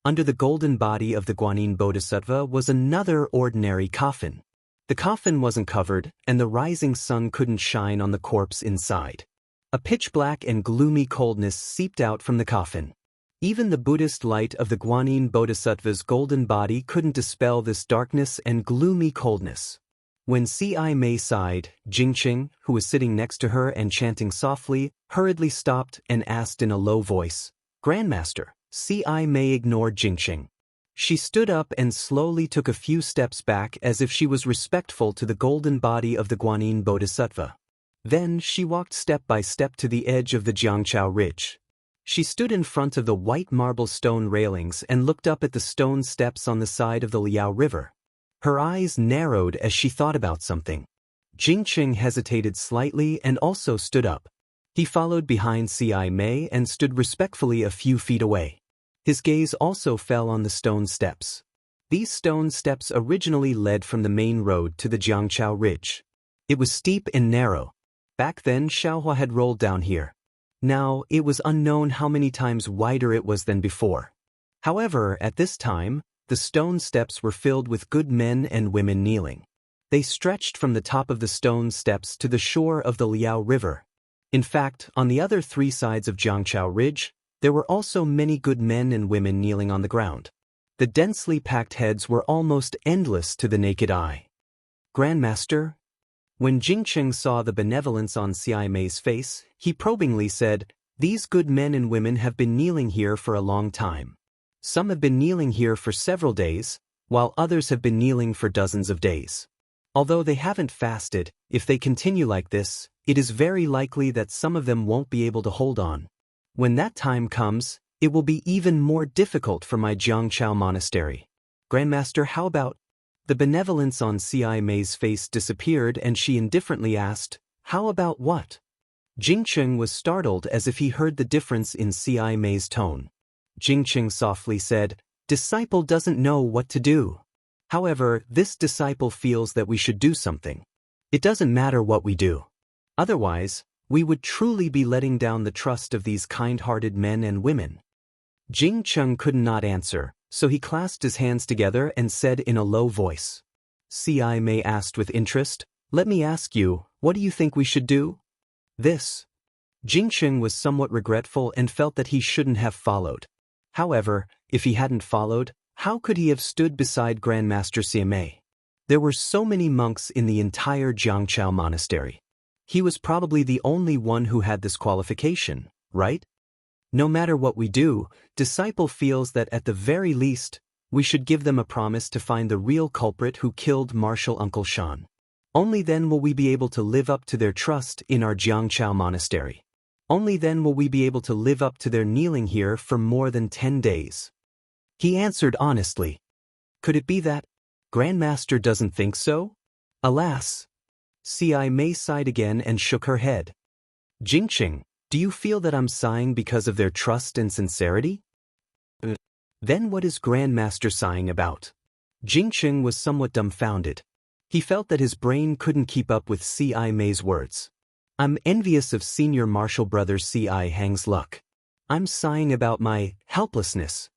Under the golden body of the Guanyin Bodhisattva was another ordinary coffin. The coffin wasn't covered, and the rising sun couldn't shine on the corpse inside. A pitch-black and gloomy coldness seeped out from the coffin. Even the Buddhist light of the Guanyin Bodhisattva's golden body couldn't dispel this darkness and gloomy coldness. When Xianxia sighed, Jingqing, who was sitting next to her and chanting softly, hurriedly stopped and asked in a low voice, "Grandmaster." Xianxia ignored Jingqing. She stood up and slowly took a few steps back as if she was respectful to the golden body of the Guanyin Bodhisattva. Then she walked step by step to the edge of the Jiangqiao Ridge. She stood in front of the white marble stone railings and looked up at the stone steps on the side of the Liao River. Her eyes narrowed as she thought about something. Jingqing hesitated slightly and also stood up. He followed behind Xianxia and stood respectfully a few feet away. His gaze also fell on the stone steps. These stone steps originally led from the main road to the Jiangqiao Ridge. It was steep and narrow. Back then, Xiaohua had rolled down here. Now, it was unknown how many times wider it was than before. However, at this time, the stone steps were filled with good men and women kneeling. They stretched from the top of the stone steps to the shore of the Liao River. In fact, on the other three sides of Jiangqiao Ridge, there were also many good men and women kneeling on the ground. The densely packed heads were almost endless to the naked eye. "Grandmaster?" When Jingqing saw the benevolence on Xianxia's face, he probingly said, "These good men and women have been kneeling here for a long time. Some have been kneeling here for several days, while others have been kneeling for dozens of days. Although they haven't fasted, if they continue like this, it is very likely that some of them won't be able to hold on. When that time comes, it will be even more difficult for my Jiangqiao monastery. Grandmaster, how about?" The benevolence on Xianxia's face disappeared and she indifferently asked, "How about what?" Jingqing was startled as if he heard the difference in Xianxia's tone. Jingqing softly said, "Disciple doesn't know what to do. However, this disciple feels that we should do something. It doesn't matter what we do. Otherwise, we would truly be letting down the trust of these kind-hearted men and women." Jingqing could not answer, so he clasped his hands together and said in a low voice. Xianxia asked with interest, "Let me ask you, what do you think we should do?" This. Jingqing was somewhat regretful and felt that he shouldn't have followed. However, if he hadn't followed, how could he have stood beside Grandmaster Xianxia? There were so many monks in the entire Jiangqiao monastery. He was probably the only one who had this qualification, right? No matter what we do, disciple feels that at the very least, we should give them a promise to find the real culprit who killed Marshal Uncle Shan. Only then will we be able to live up to their trust in our Jiangqiao monastery. Only then will we be able to live up to their kneeling here for more than 10 days. He answered honestly. Could it be that Grandmaster doesn't think so? Alas. Xianxia sighed again and shook her head. Jingqing, do you feel that I'm sighing because of their trust and sincerity? Then what is Grandmaster sighing about? Jingqing was somewhat dumbfounded. He felt that his brain couldn't keep up with Xianxia's words. I'm envious of senior martial brother Xianxia's luck. I'm sighing about my helplessness.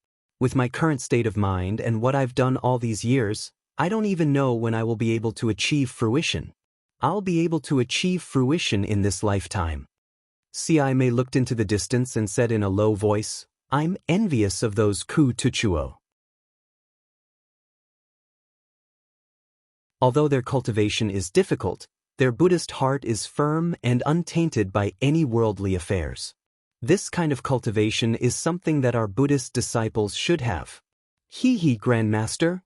With my current state of mind and what I've done all these years, I don't even know when I will be able to achieve fruition. I'll be able to achieve fruition in this lifetime. Ci Mei looked into the distance and said in a low voice, I'm envious of those Ku Tuchuo. Although their cultivation is difficult, their Buddhist heart is firm and untainted by any worldly affairs. This kind of cultivation is something that our Buddhist disciples should have. He, Grandmaster.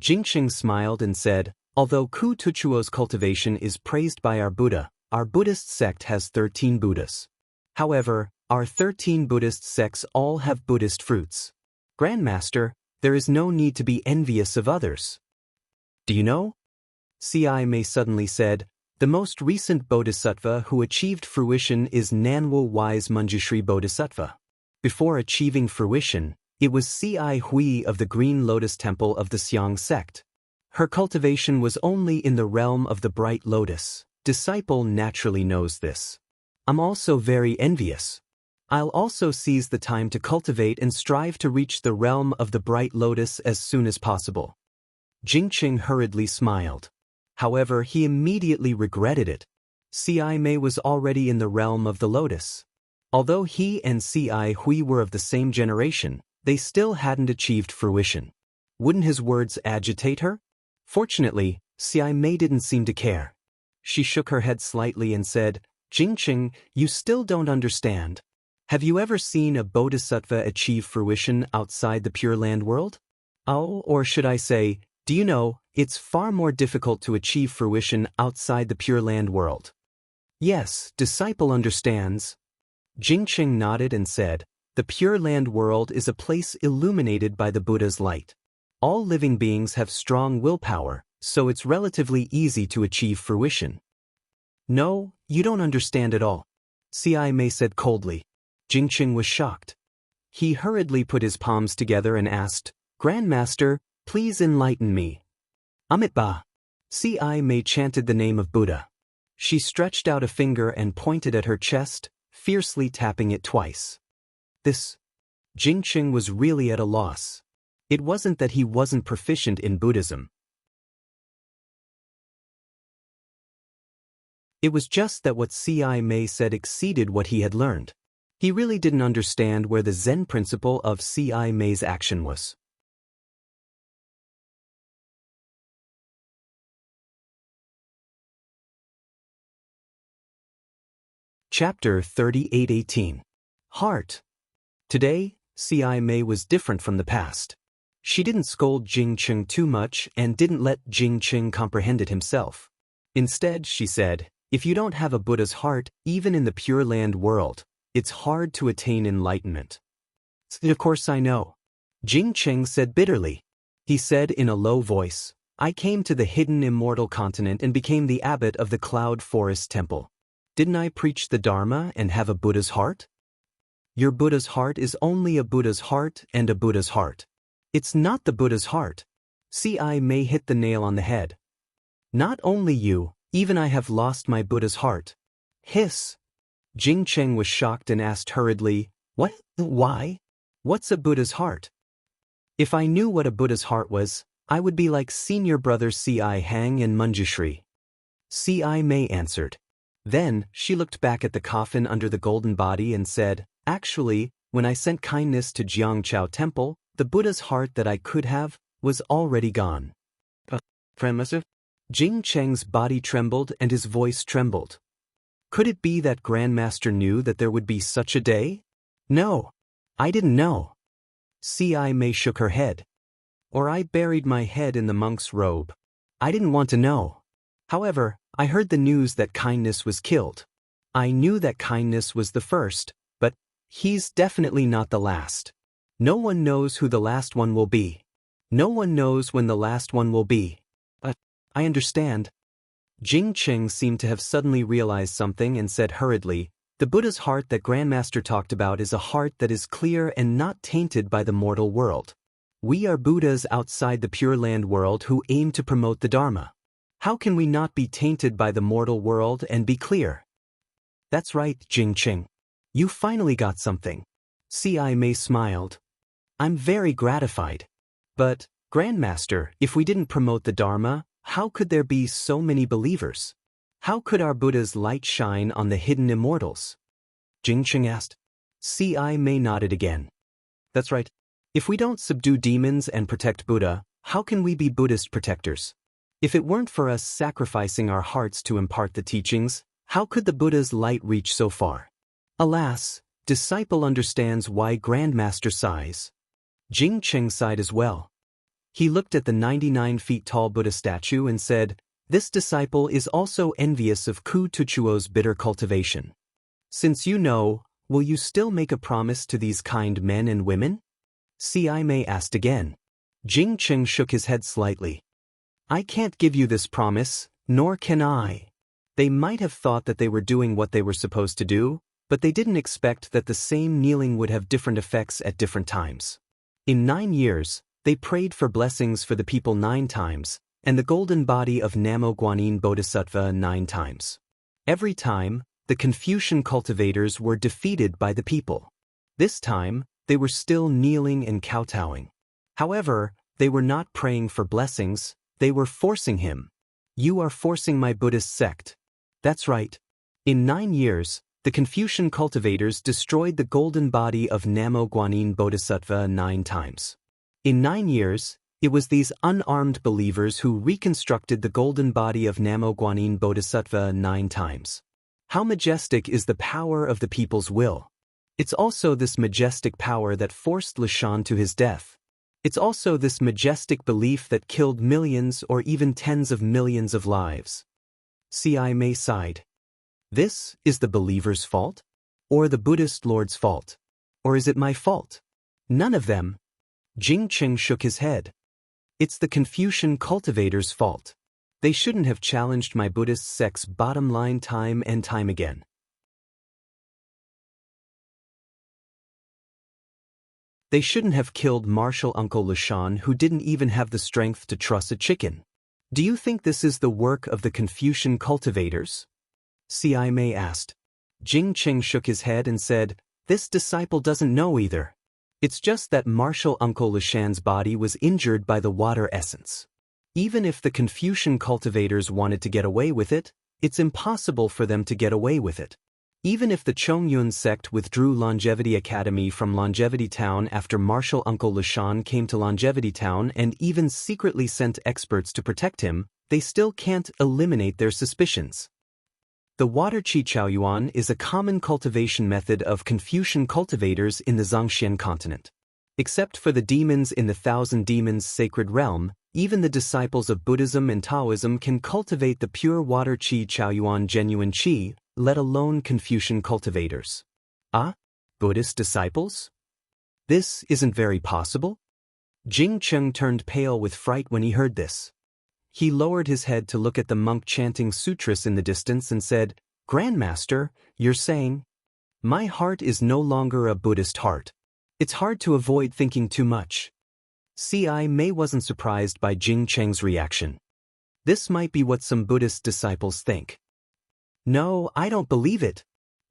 Jingqing smiled and said, although Ku Tuchuo's cultivation is praised by our Buddha, our Buddhist sect has 13 Buddhas. However, our 13 Buddhist sects all have Buddhist fruits. Grandmaster, there is no need to be envious of others. Do you know? Ci Mei suddenly said, the most recent bodhisattva who achieved fruition is Nanwu Wise Manjushri Bodhisattva. Before achieving fruition, it was Ci Hui of the Green Lotus Temple of the Xiang sect. Her cultivation was only in the realm of the Bright Lotus. Disciple naturally knows this. I'm also very envious. I'll also seize the time to cultivate and strive to reach the realm of the Bright Lotus as soon as possible. Jingqing hurriedly smiled. However, he immediately regretted it. Ci Mei was already in the realm of the lotus. Although he and Ci Hui were of the same generation, they still hadn't achieved fruition. Wouldn't his words agitate her? Fortunately, Ci Mei didn't seem to care. She shook her head slightly and said, Jingqing, you still don't understand. Have you ever seen a bodhisattva achieve fruition outside the Pure Land world? Oh, or should I say, do you know, it's far more difficult to achieve fruition outside the Pure Land world. Yes, disciple understands. Jingqing nodded and said, the Pure Land world is a place illuminated by the Buddha's light. All living beings have strong willpower, so it's relatively easy to achieve fruition. No, you don't understand at all. Ci Mei said coldly. Jingqing was shocked. He hurriedly put his palms together and asked, Grandmaster, please enlighten me. Amitabha. Ci Mei chanted the name of Buddha. She stretched out a finger and pointed at her chest, fiercely tapping it twice. This. Jingqing was really at a loss. It wasn't that he wasn't proficient in Buddhism. It was just that what Ci Mei said exceeded what he had learned. He really didn't understand where the Zen principle of Ci Mei's action was. Chapter 38:18. Heart. Today, Ci Mei was different from the past. She didn't scold Jingqing too much and didn't let Jingqing comprehend it himself. Instead, she said, if you don't have a Buddha's heart, even in the Pure Land world, it's hard to attain enlightenment. Of course I know. Jingqing said bitterly. He said in a low voice, I came to the hidden immortal continent and became the abbot of the Cloud Forest Temple. Didn't I preach the Dharma and have a Buddha's heart? Your Buddha's heart is only a Buddha's heart and a Buddha's heart. It's not the Buddha's heart. Ci Mei hit the nail on the head. Not only you, even I have lost my Buddha's heart. Hiss. Jingqing was shocked and asked hurriedly, what? Why? What's a Buddha's heart? If I knew what a Buddha's heart was, I would be like senior brothers Ci Hang and Manjushri. Ci Mei answered. Then, she looked back at the coffin under the golden body and said, actually, when I sent kindness to Jiangqiao Temple, the Buddha's heart that I could have was already gone. Immersive? Jingqing's body trembled and his voice trembled. Could it be that Grandmaster knew that there would be such a day? No, I didn't know. Ci Mei shook her head. Or I buried my head in the monk's robe. I didn't want to know. However, I heard the news that kindness was killed. I knew that kindness was the first, but he's definitely not the last. No one knows who the last one will be. No one knows when the last one will be. But I understand. Jingqing seemed to have suddenly realized something and said hurriedly, the Buddha's heart that Grandmaster talked about is a heart that is clear and not tainted by the mortal world. We are Buddhas outside the Pure Land world who aim to promote the Dharma. How can we not be tainted by the mortal world and be clear? That's right, Jingqing. You finally got something. Ci Mei smiled. I'm very gratified. But, Grandmaster, if we didn't promote the Dharma, how could there be so many believers? How could our Buddha's light shine on the hidden immortals? Jingqing asked. C.I. May nodded again. That's right. If we don't subdue demons and protect Buddha, how can we be Buddhist protectors? If it weren't for us sacrificing our hearts to impart the teachings, how could the Buddha's light reach so far? Alas, disciple understands why Grandmaster sighs. Jingqing sighed as well. He looked at the 99 feet tall Buddha statue and said, "This disciple is also envious of Ku Tuchuo's bitter cultivation. Since you know, will you still make a promise to these kind men and women?" C.I. May asked again. Jingqing shook his head slightly. "I can't give you this promise, nor can I." They might have thought that they were doing what they were supposed to do, but they didn't expect that the same kneeling would have different effects at different times. In 9 years, they prayed for blessings for the people 9 times, and the golden body of Namo Guanyin Bodhisattva 9 times. Every time, the Confucian cultivators were defeated by the people. This time, they were still kneeling and kowtowing. However, they were not praying for blessings, they were forcing him. "You are forcing my Buddhist sect." That's right. In 9 years, the Confucian cultivators destroyed the golden body of Namo Guanyin Bodhisattva 9 times. In 9 years, it was these unarmed believers who reconstructed the golden body of Namo Guanyin Bodhisattva 9 times. How majestic is the power of the people's will. It's also this majestic power that forced Lishan to his death. It's also this majestic belief that killed millions or even tens of millions of lives. C.I. May sighed. This is the believer's fault? Or the Buddhist Lord's fault? Or is it my fault? None of them. Jingqing shook his head. It's the Confucian cultivators' fault. They shouldn't have challenged my Buddhist sect's bottom line time and time again. They shouldn't have killed Martial Uncle Lishan, who didn't even have the strength to truss a chicken. Do you think this is the work of the Confucian cultivators? C.I. May asked. Jingqing shook his head and said, "This disciple doesn't know either. It's just that Martial Uncle Lishan's body was injured by the water essence. Even if the Confucian cultivators wanted to get away with it, it's impossible for them to get away with it. Even if the Chongyun sect withdrew Longevity Academy from Longevity Town after Martial Uncle Lishan came to Longevity Town and even secretly sent experts to protect him, they still can't eliminate their suspicions. The water Qi Chaoyuan is a common cultivation method of Confucian cultivators in the Zhangxian continent. Except for the demons in the Thousand Demons sacred realm, even the disciples of Buddhism and Taoism can cultivate the pure water Qi Chaoyuan genuine Qi, let alone Confucian cultivators. Ah? Buddhist disciples? This isn't very possible? Jingqing turned pale with fright when he heard this. He lowered his head to look at the monk chanting sutras in the distance and said, "Grandmaster, you're saying? My heart is no longer a Buddhist heart. It's hard to avoid thinking too much." C.I. May wasn't surprised by Jingqing's reaction. This might be what some Buddhist disciples think. "No, I don't believe it."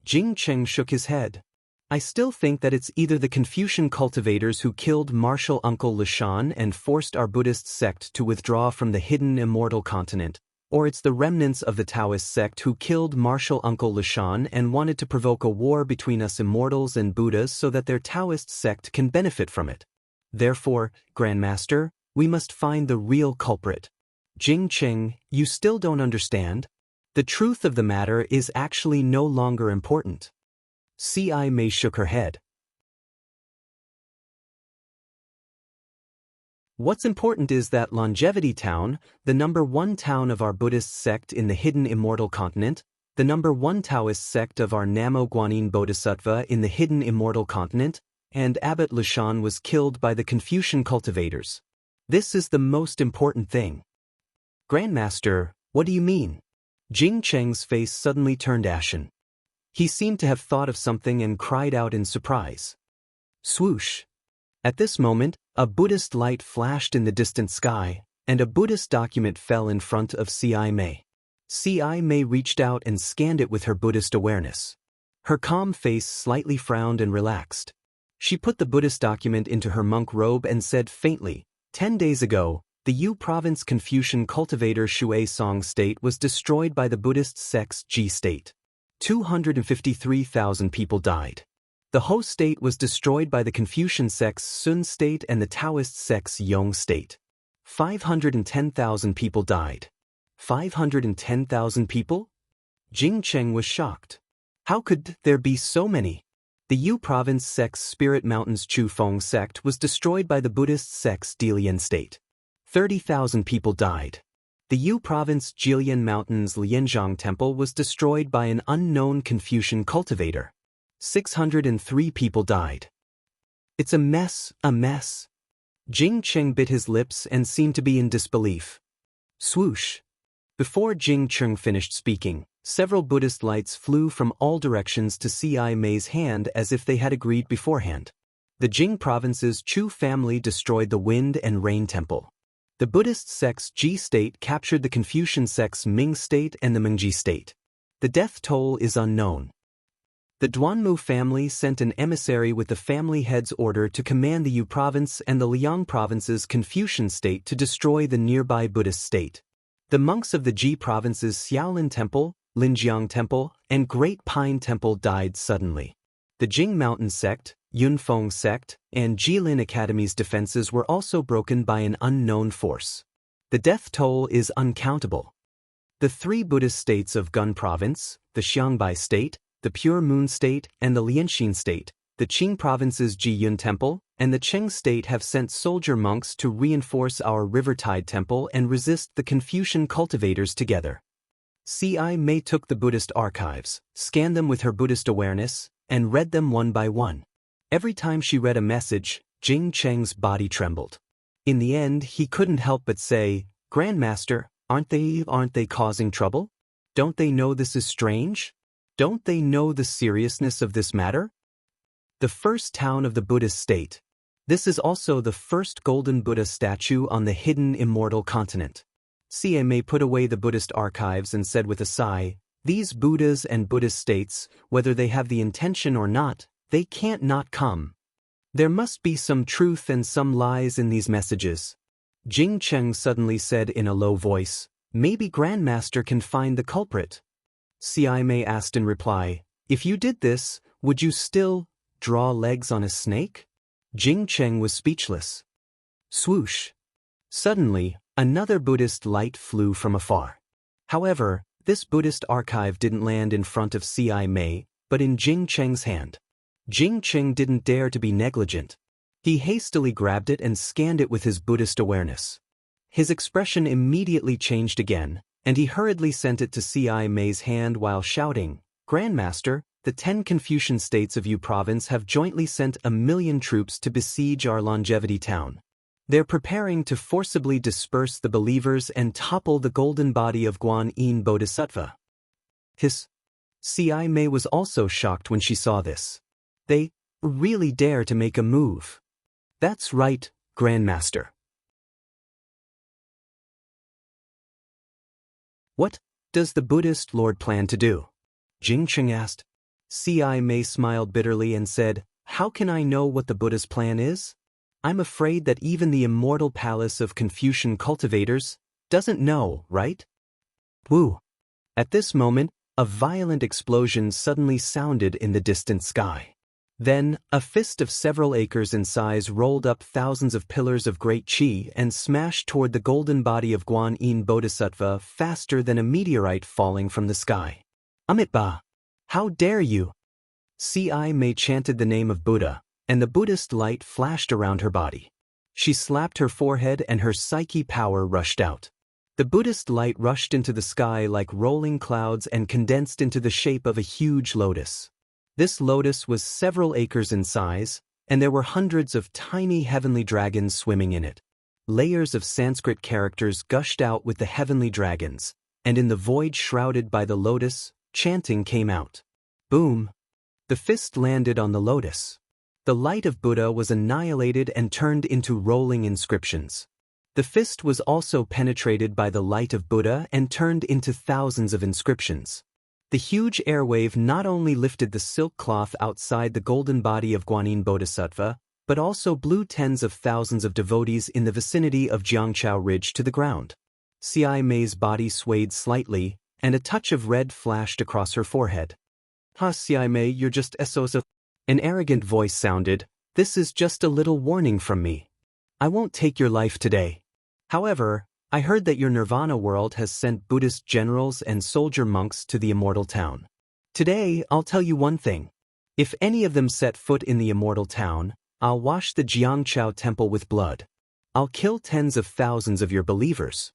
Jingqing shook his head. "I still think that it's either the Confucian cultivators who killed Martial Uncle Lishan and forced our Buddhist sect to withdraw from the hidden immortal continent, or it's the remnants of the Taoist sect who killed Martial Uncle Lishan and wanted to provoke a war between us immortals and Buddhas so that their Taoist sect can benefit from it. Therefore, Grandmaster, we must find the real culprit." Jingqing, you still don't understand? The truth of the matter is actually no longer important. C.I. May shook her head. What's important is that Longevity Town, the #1 town of our Buddhist sect in the hidden immortal continent, the #1 Taoist sect of our Namo Guanyin Bodhisattva in the hidden immortal continent, and Abbot Lishan was killed by the Confucian cultivators. This is the most important thing. Grandmaster, what do you mean? Jingqing's face suddenly turned ashen. He seemed to have thought of something and cried out in surprise. Swoosh! At this moment, a Buddhist light flashed in the distant sky, and a Buddhist document fell in front of C.I. May. C.I. May reached out and scanned it with her Buddhist awareness. Her calm face slightly frowned and relaxed. She put the Buddhist document into her monk robe and said faintly, 10 days ago, the Yu province Confucian cultivator Shui Song state was destroyed by the Buddhist sect's Ji state. 253,000 people died. The Ho state was destroyed by the Confucian sect's Sun state and the Taoist sect's Yong state. 510,000 people died. 510,000 people? Jing Cheng was shocked. How could there be so many? The Yu province sect's Spirit Mountains Chu Feng sect was destroyed by the Buddhist sect's Delian state. 30,000 people died. The Yu province Jilian Mountains Lianzhang temple was destroyed by an unknown Confucian cultivator. 603 people died. It's a mess, a mess. Jing Cheng bit his lips and seemed to be in disbelief. Swoosh. Before Jing Cheng finished speaking, several Buddhist lights flew from all directions to C.I. Mei's hand as if they had agreed beforehand. The Jing province's Chu family destroyed the Wind and Rain temple. The Buddhist sect's Ji state captured the Confucian sect's Ming state and the Mengji state. The death toll is unknown. The Duanmu family sent an emissary with the family head's order to command the Yu province and the Liang province's Confucian state to destroy the nearby Buddhist state. The monks of the Ji province's Xiaolin temple, Linjiang temple, and Great Pine temple died suddenly. The Jing Mountain sect, Yunfeng sect, and Jilin Academy's defenses were also broken by an unknown force. The death toll is uncountable. The three Buddhist states of Gun province, the Xiangbai state, the Pure Moon state, and the Lianxin state, the Qing province's Jiyun temple, and the Cheng state have sent soldier monks to reinforce our Rivertide temple and resist the Confucian cultivators together. C.I. Mei took the Buddhist archives, scanned them with her Buddhist awareness, and read them one by one. Every time she read a message, Jing Cheng's body trembled. In the end, he couldn't help but say, "Grandmaster, aren't they causing trouble? Don't they know this is strange? Don't they know the seriousness of this matter?" The first town of the Buddhist state. This is also the first golden Buddha statue on the hidden immortal continent. C.I. Mei put away the Buddhist archives and said with a sigh, "These Buddhas and Buddhist states, whether they have the intention or not, they can't not come. There must be some truth and some lies in these messages." Jing Cheng suddenly said in a low voice, "Maybe Grandmaster can find the culprit." C.I. Mei asked in reply, "If you did this, would you still draw legs on a snake?" Jing Cheng was speechless. Swoosh. Suddenly, another Buddhist light flew from afar. However, this Buddhist archive didn't land in front of C.I. Mei, but in Jing Cheng's hand. Jing Cheng didn't dare to be negligent. He hastily grabbed it and scanned it with his Buddhist awareness. His expression immediately changed again, and he hurriedly sent it to C.I. Mei's hand while shouting, "Grandmaster, the 10 Confucian states of Yu province have jointly sent 1,000,000 troops to besiege our longevity town. They're preparing to forcibly disperse the believers and topple the golden body of Guan Yin Bodhisattva." C.I. Mei was also shocked when she saw this. They really dare to make a move. That's right, Grandmaster. What does the Buddhist Lord plan to do? Jing Cheng asked. C.I. Mei smiled bitterly and said, "How can I know what the Buddha's plan is? I'm afraid that even the immortal palace of Confucian cultivators doesn't know, right?" Woo! At this moment, a violent explosion suddenly sounded in the distant sky. Then, a fist of several acres in size rolled up thousands of pillars of great qi and smashed toward the golden body of Guan Yin Bodhisattva faster than a meteorite falling from the sky. Amitabha! How dare you! C.I. Mei chanted the name of Buddha, and the Buddhist light flashed around her body. She slapped her forehead and her psyche power rushed out. The Buddhist light rushed into the sky like rolling clouds and condensed into the shape of a huge lotus. This lotus was several acres in size, and there were hundreds of tiny heavenly dragons swimming in it. Layers of Sanskrit characters gushed out with the heavenly dragons, and in the void shrouded by the lotus, chanting came out. Boom! The fist landed on the lotus. The light of Buddha was annihilated and turned into rolling inscriptions. The fist was also penetrated by the light of Buddha and turned into thousands of inscriptions. The huge airwave not only lifted the silk cloth outside the golden body of Guanyin Bodhisattva, but also blew tens of thousands of devotees in the vicinity of Jiangchao Ridge to the ground. Xi Mei's body swayed slightly, and a touch of red flashed across her forehead. "Ha, Xi Mei, you're just SOS." An arrogant voice sounded, "This is just a little warning from me. I won't take your life today. However, I heard that your Nirvana world has sent Buddhist generals and soldier monks to the Immortal town. Today, I'll tell you one thing. If any of them set foot in the Immortal town, I'll wash the Jiangchao temple with blood. I'll kill tens of thousands of your believers."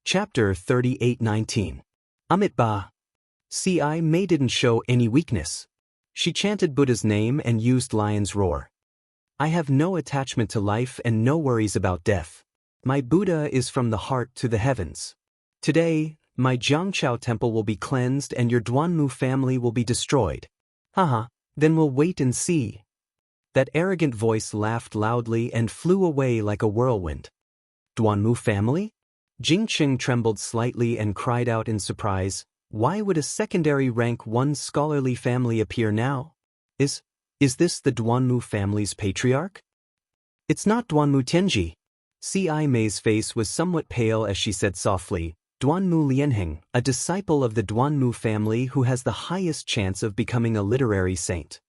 Chapter 38:19. Amitabha. Xi Mei didn't show any weakness. She chanted Buddha's name and used lion's roar. "I have no attachment to life and no worries about death. My Buddha is from the heart to the heavens. Today, my Jiangchao temple will be cleansed and your Duanmu family will be destroyed. Haha, then we'll wait and see." That arrogant voice laughed loudly and flew away like a whirlwind. "Duanmu family?" Jingqing trembled slightly and cried out in surprise, "Why would a secondary rank 1 scholarly family appear now? Is this the Duanmu family's patriarch?" "It's not Duanmu Tianji." Xi Mei's face was somewhat pale as she said softly, "Duanmu Lianheng, a disciple of the Duanmu family who has the highest chance of becoming a literary saint."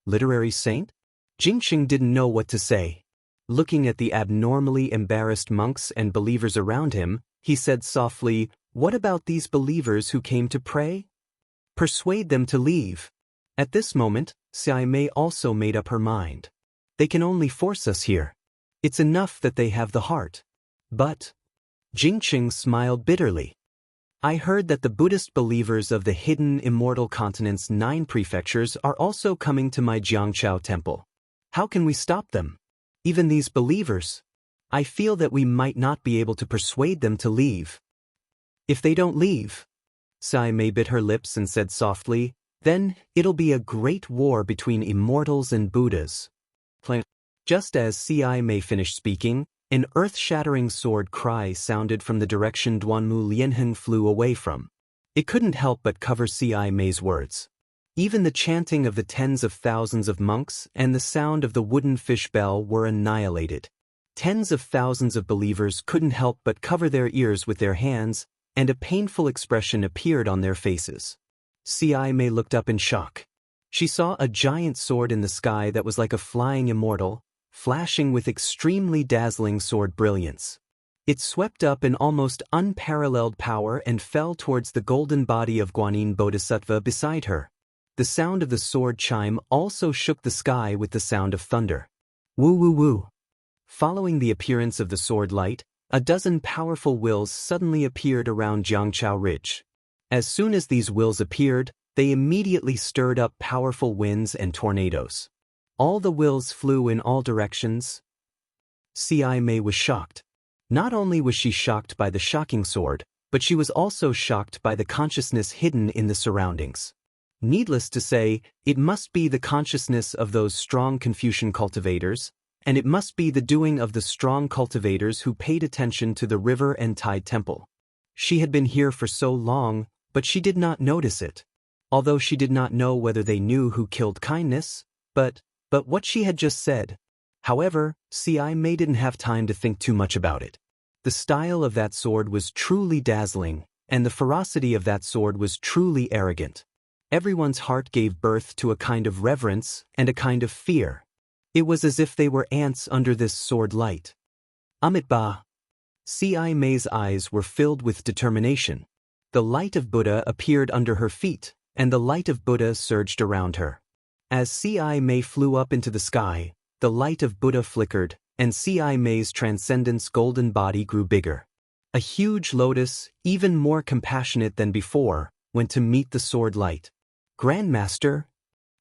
"Literary saint?" Jingqing didn't know what to say. Looking at the abnormally embarrassed monks and believers around him, he said softly, "What about these believers who came to pray? Persuade them to leave." At this moment, Xi Mei also made up her mind. "They can only force us here. It's enough that they have the heart." "But..." Jingqing smiled bitterly. "I heard that the Buddhist believers of the hidden Immortal continent's 9 prefectures are also coming to my Jiangchao temple. How can we stop them? Even these believers? I feel that we might not be able to persuade them to leave." "If they don't leave," Xi Mei bit her lips and said softly, "then it'll be a great war between immortals and Buddhas." Just as Xi Mei finished speaking, an earth-shattering sword cry sounded from the direction Duanmu Lianheng flew away from. It couldn't help but cover Xi Mei's words. Even the chanting of the tens of thousands of monks and the sound of the wooden fish bell were annihilated. Tens of thousands of believers couldn't help but cover their ears with their hands, and a painful expression appeared on their faces. Xi Mei looked up in shock. She saw a giant sword in the sky that was like a flying immortal, flashing with extremely dazzling sword brilliance. It swept up in almost unparalleled power and fell towards the golden body of Guanyin Bodhisattva beside her. The sound of the sword chime also shook the sky with the sound of thunder. Woo woo woo. Following the appearance of the sword light, a dozen powerful wills suddenly appeared around Jiangchao Ridge. As soon as these wills appeared, they immediately stirred up powerful winds and tornadoes. All the wills flew in all directions. Xi Mei was shocked. Not only was she shocked by the shocking sword, but she was also shocked by the consciousness hidden in the surroundings. Needless to say, it must be the consciousness of those strong Confucian cultivators, and it must be the doing of the strong cultivators who paid attention to the river and tide temple. She had been here for so long, but she did not notice it. Although she did not know whether they knew who killed kindness, but what she had just said. However, Xi Mei didn't have time to think too much about it. The style of that sword was truly dazzling, and the ferocity of that sword was truly arrogant. Everyone's heart gave birth to a kind of reverence and a kind of fear. It was as if they were ants under this sword light. Amitabha. Xi Mei's eyes were filled with determination. The light of Buddha appeared under her feet, and the light of Buddha surged around her. As Xi Mei flew up into the sky, the light of Buddha flickered, and Xi Mei's transcendence golden body grew bigger. A huge lotus, even more compassionate than before, went to meet the sword light. "Grandmaster?"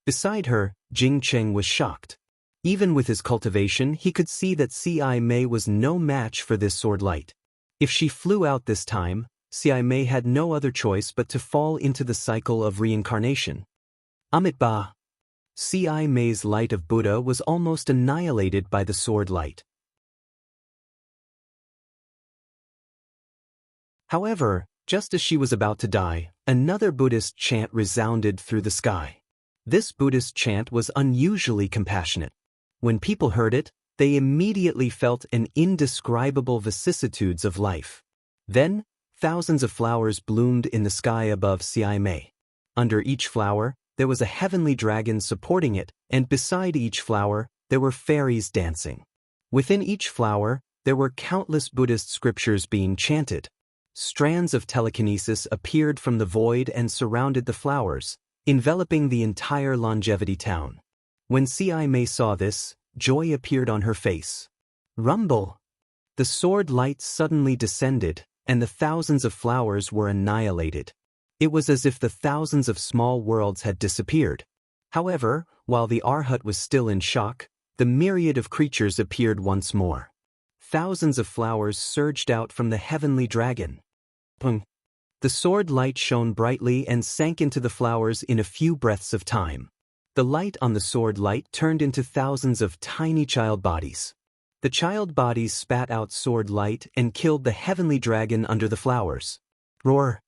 Beside her, Jingqing was shocked. Even with his cultivation, he could see that Xi Mei was no match for this sword light. If she flew out this time, Xi Mei had no other choice but to fall into the cycle of reincarnation. Amitabha. C.I. Mei's light of Buddha was almost annihilated by the sword light. However, just as she was about to die, another Buddhist chant resounded through the sky. This Buddhist chant was unusually compassionate. When people heard it, they immediately felt an indescribable vicissitudes of life. Then, thousands of flowers bloomed in the sky above C.I. Mei. Under each flower, there was a heavenly dragon supporting it, and beside each flower, there were fairies dancing. Within each flower, there were countless Buddhist scriptures being chanted. Strands of telekinesis appeared from the void and surrounded the flowers, enveloping the entire longevity town. When C.I. Mei saw this, joy appeared on her face. Rumble! The sword light suddenly descended, and the thousands of flowers were annihilated. It was as if the thousands of small worlds had disappeared. However, while the Arhat was still in shock, the myriad of creatures appeared once more. Thousands of flowers surged out from the heavenly dragon. Pung! The sword light shone brightly and sank into the flowers in a few breaths of time. The light on the sword light turned into thousands of tiny child bodies. The child bodies spat out sword light and killed the heavenly dragon under the flowers. Roar!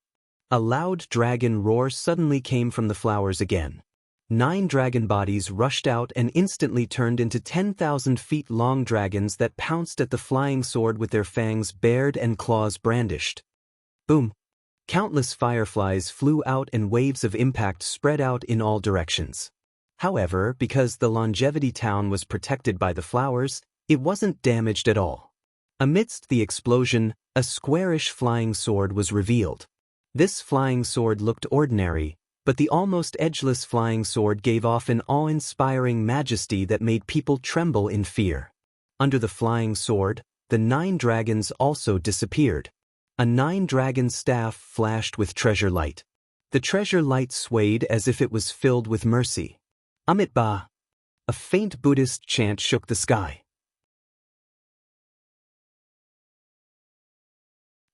A loud dragon roar suddenly came from the flowers again. 9 dragon bodies rushed out and instantly turned into 10,000 feet long dragons that pounced at the flying sword with their fangs bared and claws brandished. Boom! Countless fireflies flew out and waves of impact spread out in all directions. However, because the longevity town was protected by the flowers, it wasn't damaged at all. Amidst the explosion, a squarish flying sword was revealed. This flying sword looked ordinary, but the almost edgeless flying sword gave off an awe-inspiring majesty that made people tremble in fear. Under the flying sword, the 9 dragons also disappeared. A 9-dragon staff flashed with treasure light. The treasure light swayed as if it was filled with mercy. Amitabha! A faint Buddhist chant shook the sky.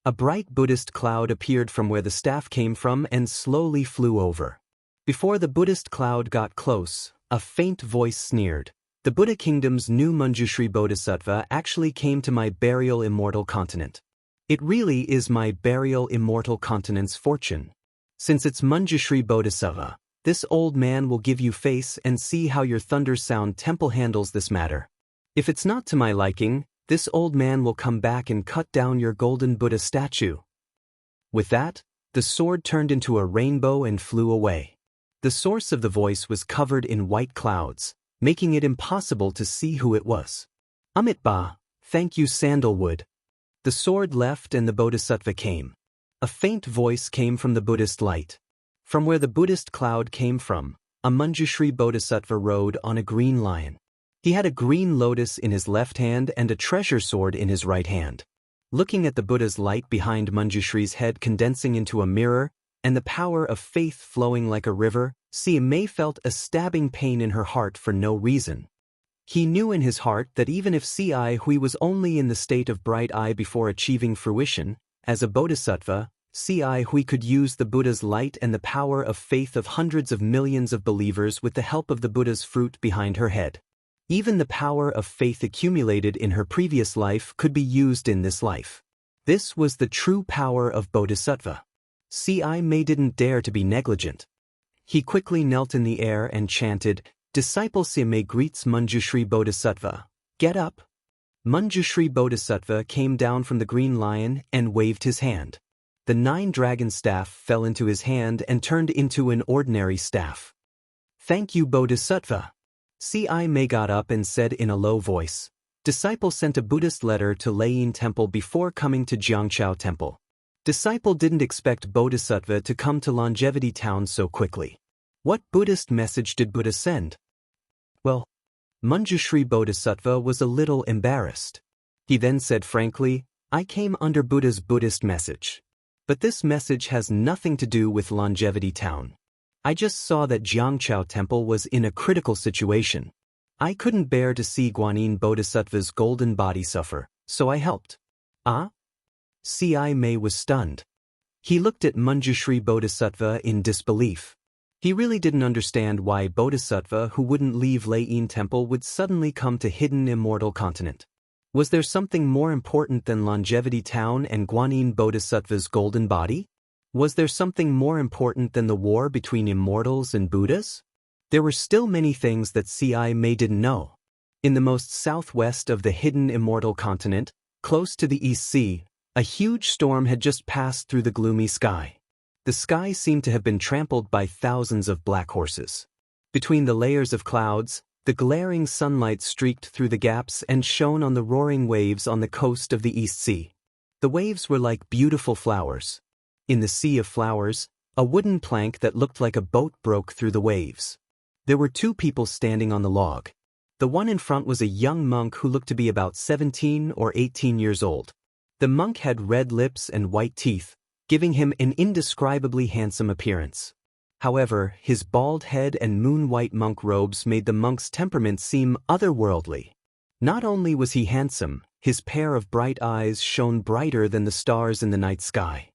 A bright Buddhist cloud appeared from where the staff came from and slowly flew over. Before the Buddhist cloud got close, a faint voice sneered. The Buddha Kingdom's new Manjushri Bodhisattva actually came to my burial immortal continent. It really is my burial immortal continent's fortune. Since it's Manjushri Bodhisattva, this old man will give you face and see how your thunder sound temple handles this matter. If it's not to my liking, this old man will come back and cut down your golden Buddha statue. With that, the sword turned into a rainbow and flew away. The source of the voice was covered in white clouds, making it impossible to see who it was. Amitabha, thank you sandalwood. The sword left and the Bodhisattva came. A faint voice came from the Buddhist light. From where the Buddhist cloud came from, a Manjushri Bodhisattva rode on a green lion. He had a green lotus in his left hand and a treasure sword in his right hand. Looking at the Buddha's light behind Manjushri's head condensing into a mirror, and the power of faith flowing like a river, C.I. Mei felt a stabbing pain in her heart for no reason. He knew in his heart that even if C.I. Hui was only in the state of bright eye before achieving fruition, as a bodhisattva, C.I. Hui could use the Buddha's light and the power of faith of hundreds of millions of believers with the help of the Buddha's fruit behind her head. Even the power of faith accumulated in her previous life could be used in this life. This was the true power of bodhisattva. C.I. Mei didn't dare to be negligent. He quickly knelt in the air and chanted, Disciple C.I. Mei greets Manjushri Bodhisattva. Get up. Manjushri Bodhisattva came down from the green lion and waved his hand. The 9-dragon staff fell into his hand and turned into an ordinary staff. Thank you, Bodhisattva. C.I. Mei got up and said in a low voice, Disciple sent a Buddhist letter to Leiyin Temple before coming to Jiangchao Temple. Disciple didn't expect Bodhisattva to come to Longevity Town so quickly. What Buddhist message did Buddha send? Well, Manjushri Bodhisattva was a little embarrassed. He then said frankly, I came under Buddha's Buddhist message. But this message has nothing to do with Longevity Town. I just saw that Jiangchao Temple was in a critical situation. I couldn't bear to see Guanyin Bodhisattva's golden body suffer, so I helped. Ah? C.I. Mei was stunned. He looked at Manjushri Bodhisattva in disbelief. He really didn't understand why Bodhisattva who wouldn't leave Lei Yin Temple would suddenly come to hidden Immortal continent. Was there something more important than Longevity Town and Guanyin Bodhisattva's golden body? Was there something more important than the war between immortals and Buddhas? There were still many things that C.I. Mei didn't know. In the most southwest of the hidden Immortal continent, close to the East Sea, a huge storm had just passed through the gloomy sky. The sky seemed to have been trampled by thousands of black horses. Between the layers of clouds, the glaring sunlight streaked through the gaps and shone on the roaring waves on the coast of the East Sea. The waves were like beautiful flowers. In the sea of flowers, a wooden plank that looked like a boat broke through the waves. There were two people standing on the log. The one in front was a young monk who looked to be about 17 or 18 years old. The monk had red lips and white teeth, giving him an indescribably handsome appearance. However, his bald head and moon-white monk robes made the monk's temperament seem otherworldly. Not only was he handsome, his pair of bright eyes shone brighter than the stars in the night sky.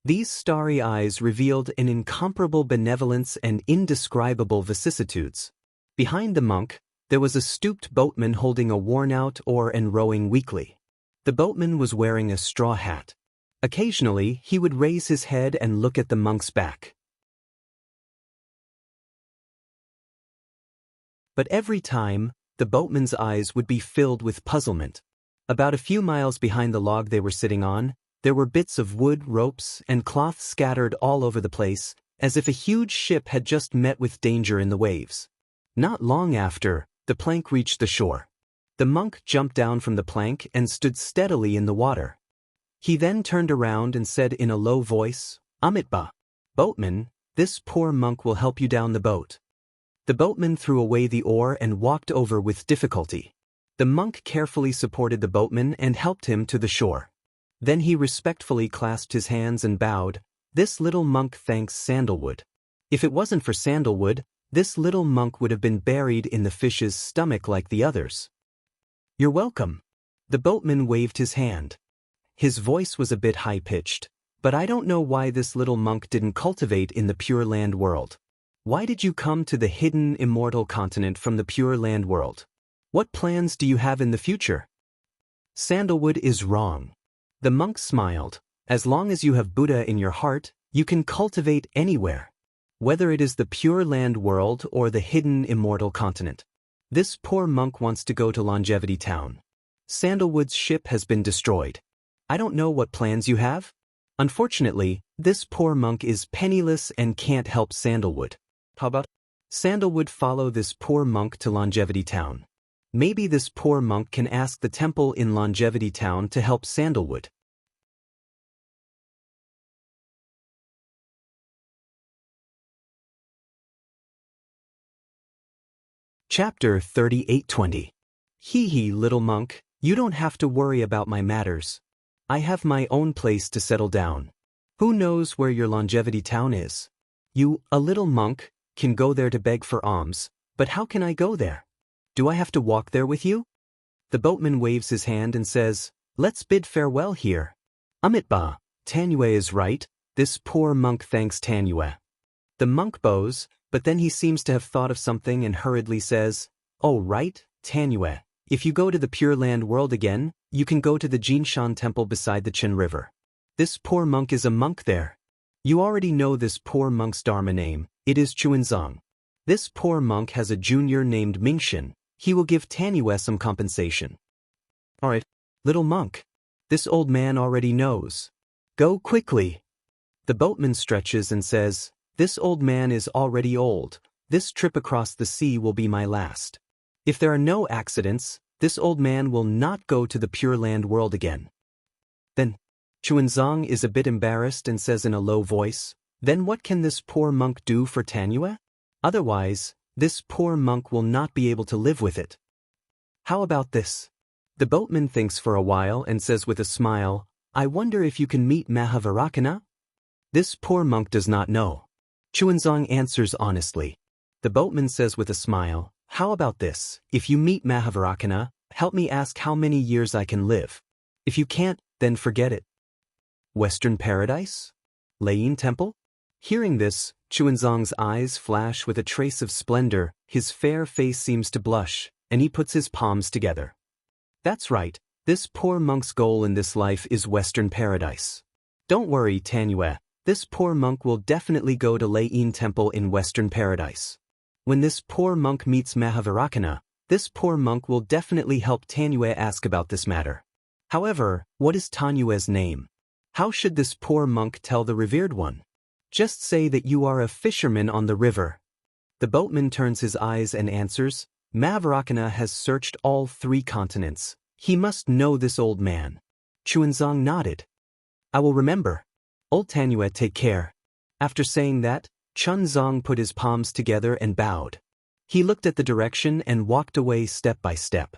These starry eyes revealed an incomparable benevolence and indescribable vicissitudes. Behind the monk, there was a stooped boatman holding a worn-out oar and rowing weakly. The boatman was wearing a straw hat. Occasionally, he would raise his head and look at the monk's back. But every time, the boatman's eyes would be filled with puzzlement. About a few miles behind the log they were sitting on, there were bits of wood, ropes, and cloth scattered all over the place, as if a huge ship had just met with danger in the waves. Not long after, the plank reached the shore. The monk jumped down from the plank and stood steadily in the water. He then turned around and said in a low voice, "Amitba, boatman, this poor monk will help you down the boat." The boatman threw away the oar and walked over with difficulty. The monk carefully supported the boatman and helped him to the shore. Then he respectfully clasped his hands and bowed. "This little monk thanks Sandalwood. If it wasn't for Sandalwood, this little monk would have been buried in the fish's stomach like the others." "You're welcome." The boatman waved his hand. His voice was a bit high-pitched, "But I don't know why this little monk didn't cultivate in the Pure Land world. Why did you come to the hidden Immortal continent from the Pure Land world? What plans do you have in the future?" "Sandalwood is wrong." The monk smiled. "As long as you have Buddha in your heart, you can cultivate anywhere. Whether it is the Pure Land world or the hidden Immortal continent. This poor monk wants to go to Longevity Town. Sandalwood's ship has been destroyed. I don't know what plans you have. Unfortunately, this poor monk is penniless and can't help Sandalwood. How about Sandalwood follow this poor monk to Longevity Town? Maybe this poor monk can ask the temple in Longevity Town to help Sandalwood." Chapter 38:20. Hee, little monk, you don't have to worry about my matters. I have my own place to settle down. Who knows where your Longevity Town is? You, a little monk, can go there to beg for alms, but how can I go there? Do I have to walk there with you? The boatman waves his hand and says, "Let's bid farewell here. Amitba, Tanyue is right, this poor monk thanks Tanyue." The monk bows, but then he seems to have thought of something and hurriedly says, "Oh right, Tanyue, if you go to the Pure Land world again, you can go to the Jinshan temple beside the Qin River. This poor monk is a monk there. You already know this poor monk's dharma name, it is Chuanzong. This poor monk has a junior named Mingxin. He will give Tanyue some compensation." "Alright, little monk. This old man already knows. Go quickly." The boatman stretches and says, "This old man is already old. This trip across the sea will be my last. If there are no accidents, this old man will not go to the Pure Land world again." Then, Chuanzong is a bit embarrassed and says in a low voice, "Then what can this poor monk do for Tanyue? Otherwise, this poor monk will not be able to live with it. How about this?" The boatman thinks for a while and says with a smile, "I wonder if you can meet Mahavarakana?" This poor monk does not know. Chuanzong answers honestly. The boatman says with a smile, "How about this? If you meet Mahavarakana, help me ask how many years I can live. If you can't, then forget it." Western Paradise? Lei Yin Temple? Hearing this, Chuanzong's eyes flash with a trace of splendor, his fair face seems to blush, and he puts his palms together. That's right, this poor monk's goal in this life is Western paradise. Don't worry, Tanyue, this poor monk will definitely go to Lei Yin Temple in Western paradise. When this poor monk meets Mahavairakana, this poor monk will definitely help Tanyue ask about this matter. However, what is Tanyue's name? How should this poor monk tell the revered one? Just say that you are a fisherman on the river. The boatman turns his eyes and answers, Mahavairakana has searched all 3 continents. He must know this old man. Chuanzong nodded. I will remember. Old Tanyue, take care. After saying that, Chuanzong put his palms together and bowed. He looked at the direction and walked away step by step.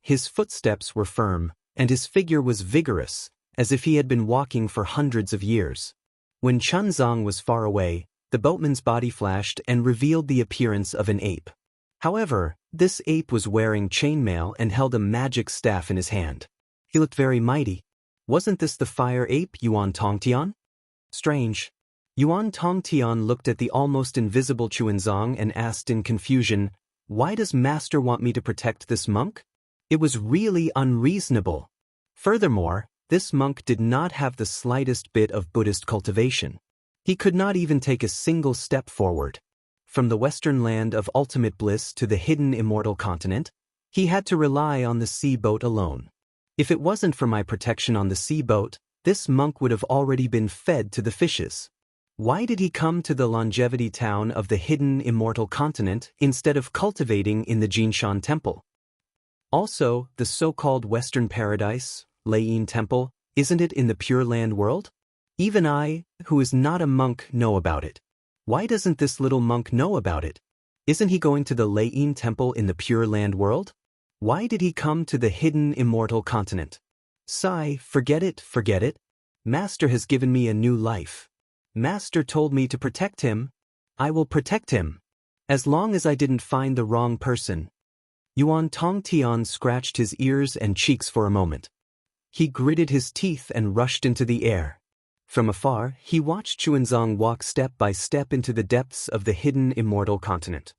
His footsteps were firm, and his figure was vigorous, as if he had been walking for hundreds of years. When Chuanzong was far away, the boatman's body flashed and revealed the appearance of an ape. However, this ape was wearing chainmail and held a magic staff in his hand. He looked very mighty. Wasn't this the fire ape Yuan Tongtian? Strange. Yuan Tongtian looked at the almost invisible Chuanzong and asked in confusion, why does Master want me to protect this monk? It was really unreasonable. Furthermore, this monk did not have the slightest bit of Buddhist cultivation. He could not even take a single step forward. From the western land of ultimate bliss to the hidden immortal continent, he had to rely on the sea boat alone. If it wasn't for my protection on the sea boat, this monk would have already been fed to the fishes. Why did he come to the longevity town of the hidden immortal continent instead of cultivating in the Jinshan temple? Also, the so-called Western paradise, Lei Yin Temple, isn't it in the Pure Land world? Even I, who is not a monk, know about it. Why doesn't this little monk know about it? Isn't he going to the Lei Yin Temple in the Pure Land world? Why did he come to the hidden immortal continent? Sigh, forget it, forget it. Master has given me a new life. Master told me to protect him. I will protect him. As long as I didn't find the wrong person. Yuan Tongtian scratched his ears and cheeks for a moment. He gritted his teeth and rushed into the air. From afar, he watched Chuanzong walk step by step into the depths of the hidden immortal continent.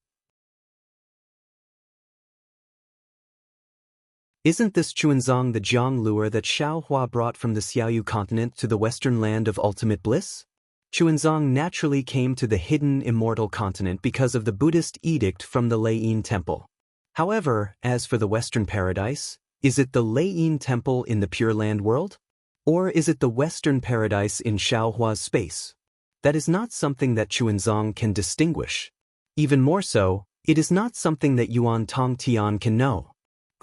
Isn't this Chuanzong the Jiang lure that Xiaohua brought from the Xiaoyu continent to the western land of ultimate bliss? Chuanzong naturally came to the hidden immortal continent because of the Buddhist edict from the Lei Yin Temple. However, as for the western paradise, is it the Lei Yin Temple in the Pure Land world? Or is it the Western paradise in Xiaohua's space? That is not something that Chuanzong can distinguish. Even more so, it is not something that Yuan Tongtian can know.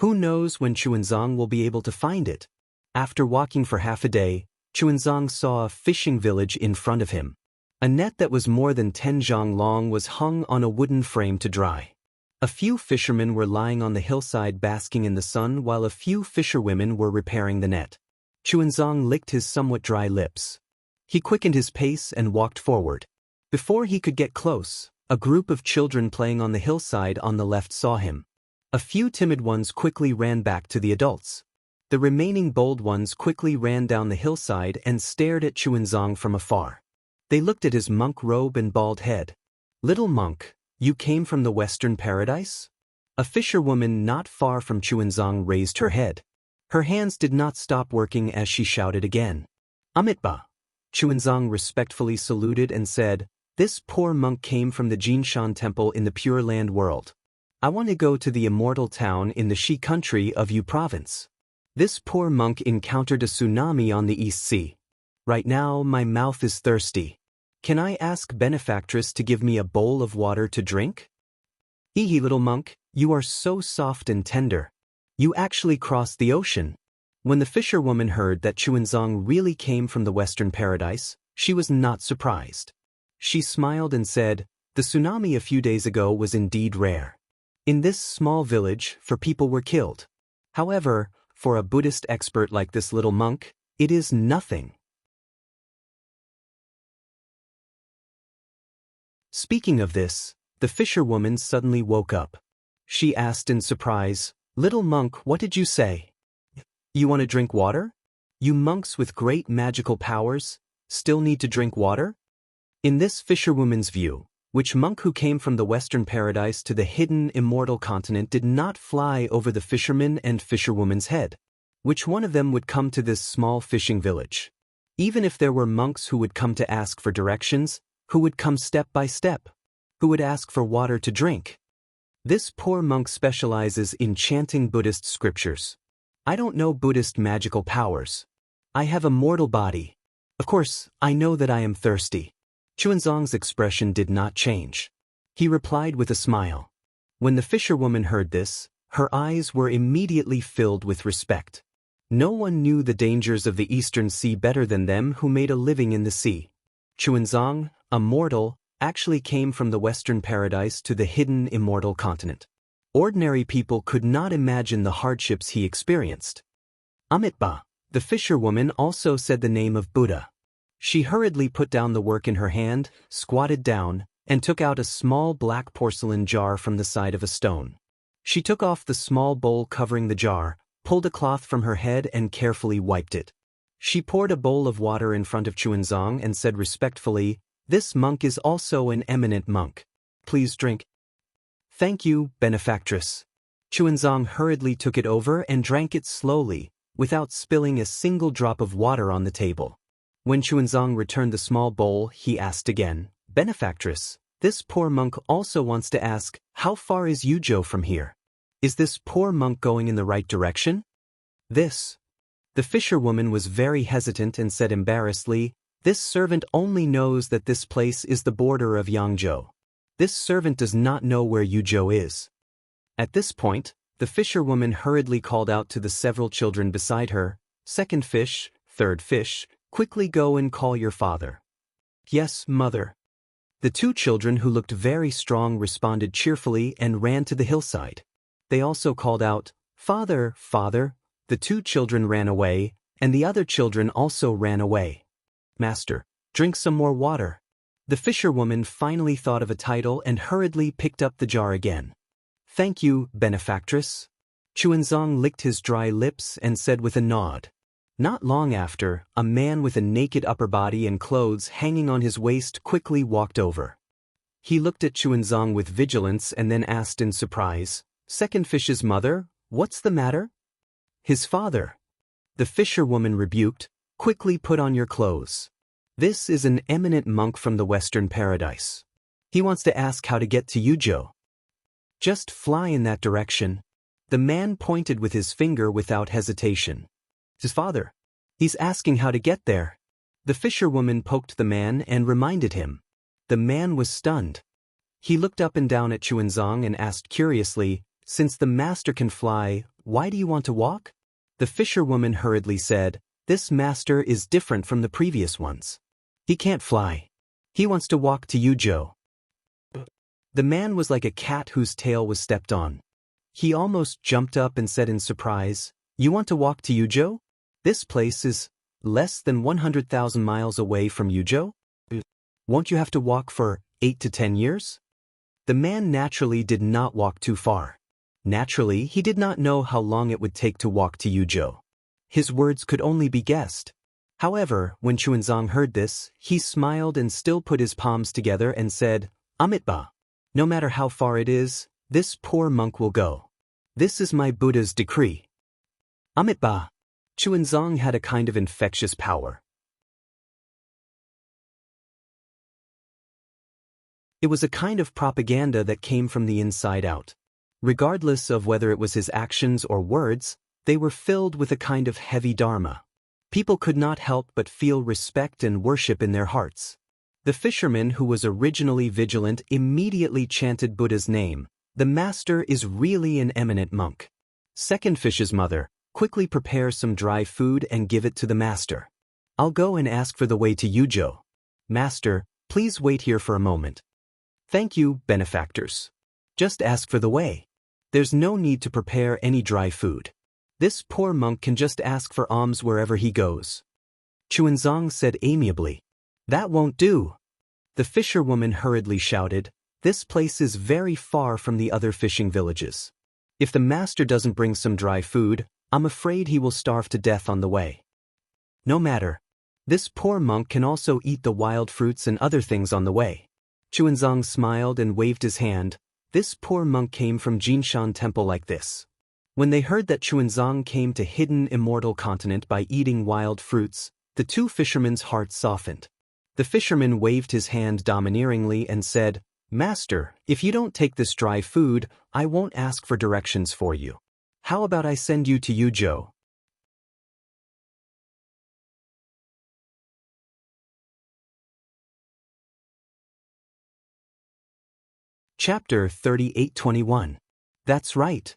Who knows when Chuanzong will be able to find it? After walking for half a day, Chuanzong saw a fishing village in front of him. A net that was more than 10 zhang long was hung on a wooden frame to dry. A few fishermen were lying on the hillside basking in the sun while a few fisherwomen were repairing the net. Chuanzong licked his somewhat dry lips. He quickened his pace and walked forward. Before he could get close, a group of children playing on the hillside on the left saw him. A few timid ones quickly ran back to the adults. The remaining bold ones quickly ran down the hillside and stared at Chuanzong from afar. They looked at his monk robe and bald head. Little monk, you came from the Western paradise? A fisherwoman not far from Chuanzong raised her head. Her hands did not stop working as she shouted again. Amitba. Chuanzong respectfully saluted and said, this poor monk came from the Jinshan temple in the Pure Land world. I want to go to the immortal town in the Shi country of Yu province. This poor monk encountered a tsunami on the East Sea. Right now my mouth is thirsty. Can I ask benefactress to give me a bowl of water to drink? Hee little monk, you are so soft and tender. You actually crossed the ocean. When the fisherwoman heard that Chuanzong really came from the Western paradise, she was not surprised. She smiled and said, the tsunami a few days ago was indeed rare. In this small village, 4 people were killed. However, for a Buddhist expert like this little monk, it is nothing. Speaking of this, the fisherwoman suddenly woke up. She asked in surprise, little monk, what did you say? You want to drink water? You monks with great magical powers still need to drink water? In this fisherwoman's view, which monk who came from the western paradise to the hidden immortal continent did not fly over the fisherman and fisherwoman's head? Which one of them would come to this small fishing village? Even if there were monks who would come to ask for directions, who would come step by step, who would ask for water to drink. This poor monk specializes in chanting Buddhist scriptures. I don't know Buddhist magical powers. I have a mortal body. Of course, I know that I am thirsty. Xuanzang's expression did not change. He replied with a smile. When the fisherwoman heard this, her eyes were immediately filled with respect. No one knew the dangers of the Eastern Sea better than them who made a living in the sea. Xuanzang, a mortal, actually came from the Western paradise to the hidden immortal continent. Ordinary people could not imagine the hardships he experienced. Amitabha, the fisherwoman, also said the name of Buddha. She hurriedly put down the work in her hand, squatted down, and took out a small black porcelain jar from the side of a stone. She took off the small bowl covering the jar, pulled a cloth from her head and carefully wiped it. She poured a bowl of water in front of Xuanzang and said respectfully, "This monk is also an eminent monk. Please drink." "Thank you, benefactress." Xuanzang hurriedly took it over and drank it slowly, without spilling a single drop of water on the table. When Xuanzang returned the small bowl, he asked again, "Benefactress, this poor monk also wants to ask, how far is Yuzhou from here? Is this poor monk going in the right direction?" The fisherwoman was very hesitant and said embarrassedly, "This servant only knows that this place is the border of Yangzhou. This servant does not know where Yuzhou is." At this point, the fisherwoman hurriedly called out to the several children beside her, "Second fish, third fish, quickly go and call your father." "Yes, mother." The two children who looked very strong responded cheerfully and ran to the hillside. They also called out, "Father, father." The two children ran away, and the other children also ran away. "Master, drink some more water." The fisherwoman finally thought of a title and hurriedly picked up the jar again. "Thank you, benefactress." Xuanzang licked his dry lips and said with a nod. Not long after, a man with a naked upper body and clothes hanging on his waist quickly walked over. He looked at Xuanzang with vigilance and then asked in surprise, "Second fish's mother, what's the matter?" "His father." The fisherwoman rebuked, "Quickly put on your clothes. This is an eminent monk from the Western paradise. He wants to ask how to get to Yuzhou. Just fly in that direction." The man pointed with his finger without hesitation. "His father. He's asking how to get there." The fisherwoman poked the man and reminded him. The man was stunned. He looked up and down at Xuanzang and asked curiously, "Since the master can fly, why do you want to walk?" The fisherwoman hurriedly said, "This master is different from the previous ones. He can't fly. He wants to walk to Yuzhou." The man was like a cat whose tail was stepped on. He almost jumped up and said in surprise, "You want to walk to Yuzhou? This place is less than 100,000 miles away from Yuzhou? Won't you have to walk for 8 to 10 years? The man naturally did not walk too far. Naturally, he did not know how long it would take to walk to Yuzhou. His words could only be guessed. However, when Xuanzang heard this, he smiled and still put his palms together and said, "Amitabha, no matter how far it is, this poor monk will go. This is my Buddha's decree." Amitabha. Xuanzang had a kind of infectious power. It was a kind of propaganda that came from the inside out. Regardless of whether it was his actions or words, they were filled with a kind of heavy dharma. People could not help but feel respect and worship in their hearts. The fisherman who was originally vigilant immediately chanted Buddha's name. "The master is really an eminent monk." Second fish's mother, "Quickly prepare some dry food and give it to the master. I'll go and ask for the way to Yuzhou. Master, please wait here for a moment." "Thank you, benefactors. Just ask for the way. There's no need to prepare any dry food. This poor monk can just ask for alms wherever he goes." Xuanzang said amiably, "That won't do." The fisherwoman hurriedly shouted, "This place is very far from the other fishing villages. If the master doesn't bring some dry food, I'm afraid he will starve to death on the way." "No matter. This poor monk can also eat the wild fruits and other things on the way. Xuanzang smiled and waved his hand. This poor monk came from Jinshan Temple like this. When they heard that Xuanzang came to hidden immortal continent by eating wild fruits, the two fishermen's hearts softened. The fisherman waved his hand domineeringly and said, "Master, if you don't take this dry food, I won't ask for directions for you. How about I send you to Yuzhou?" Chapter 38:21. That's right.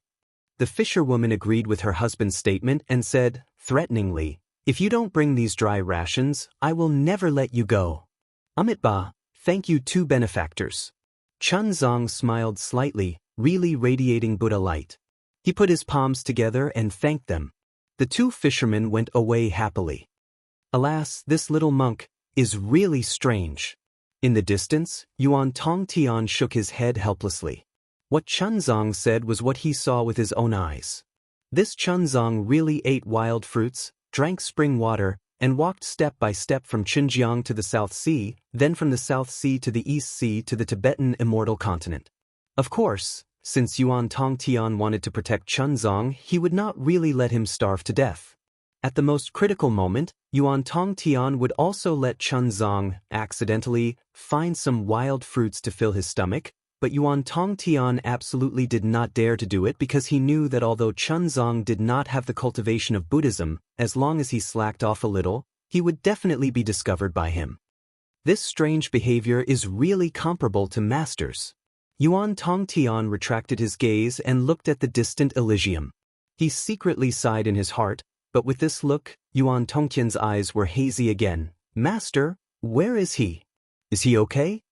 The fisherwoman agreed with her husband's statement and said, threateningly, "If you don't bring these dry rations, I will never let you go." Amitba, thank you two benefactors. Chunzong smiled slightly, really radiating Buddha light. He put his palms together and thanked them. The two fishermen went away happily. Alas, this little monk is really strange. In the distance, Yuan Tongtian shook his head helplessly. What Chunzong said was what he saw with his own eyes. This Chunzong really ate wild fruits, drank spring water, and walked step by step from Xinjiang to the South Sea, then from the South Sea to the East Sea to the Tibetan Immortal continent. Of course, since Yuan Tongtian wanted to protect Chunzong, he would not really let him starve to death. At the most critical moment, Yuan Tongtian would also let Chunzong, accidentally, find some wild fruits to fill his stomach, but Yuan Tongtian absolutely did not dare to do it because he knew that although Chunzong did not have the cultivation of Buddhism, as long as he slacked off a little, he would definitely be discovered by him. This strange behavior is really comparable to Master's. Yuan Tongtian retracted his gaze and looked at the distant Elysium. He secretly sighed in his heart, but with this look, Yuan Tongtian's eyes were hazy again. "Master, where is he? Is he okay?"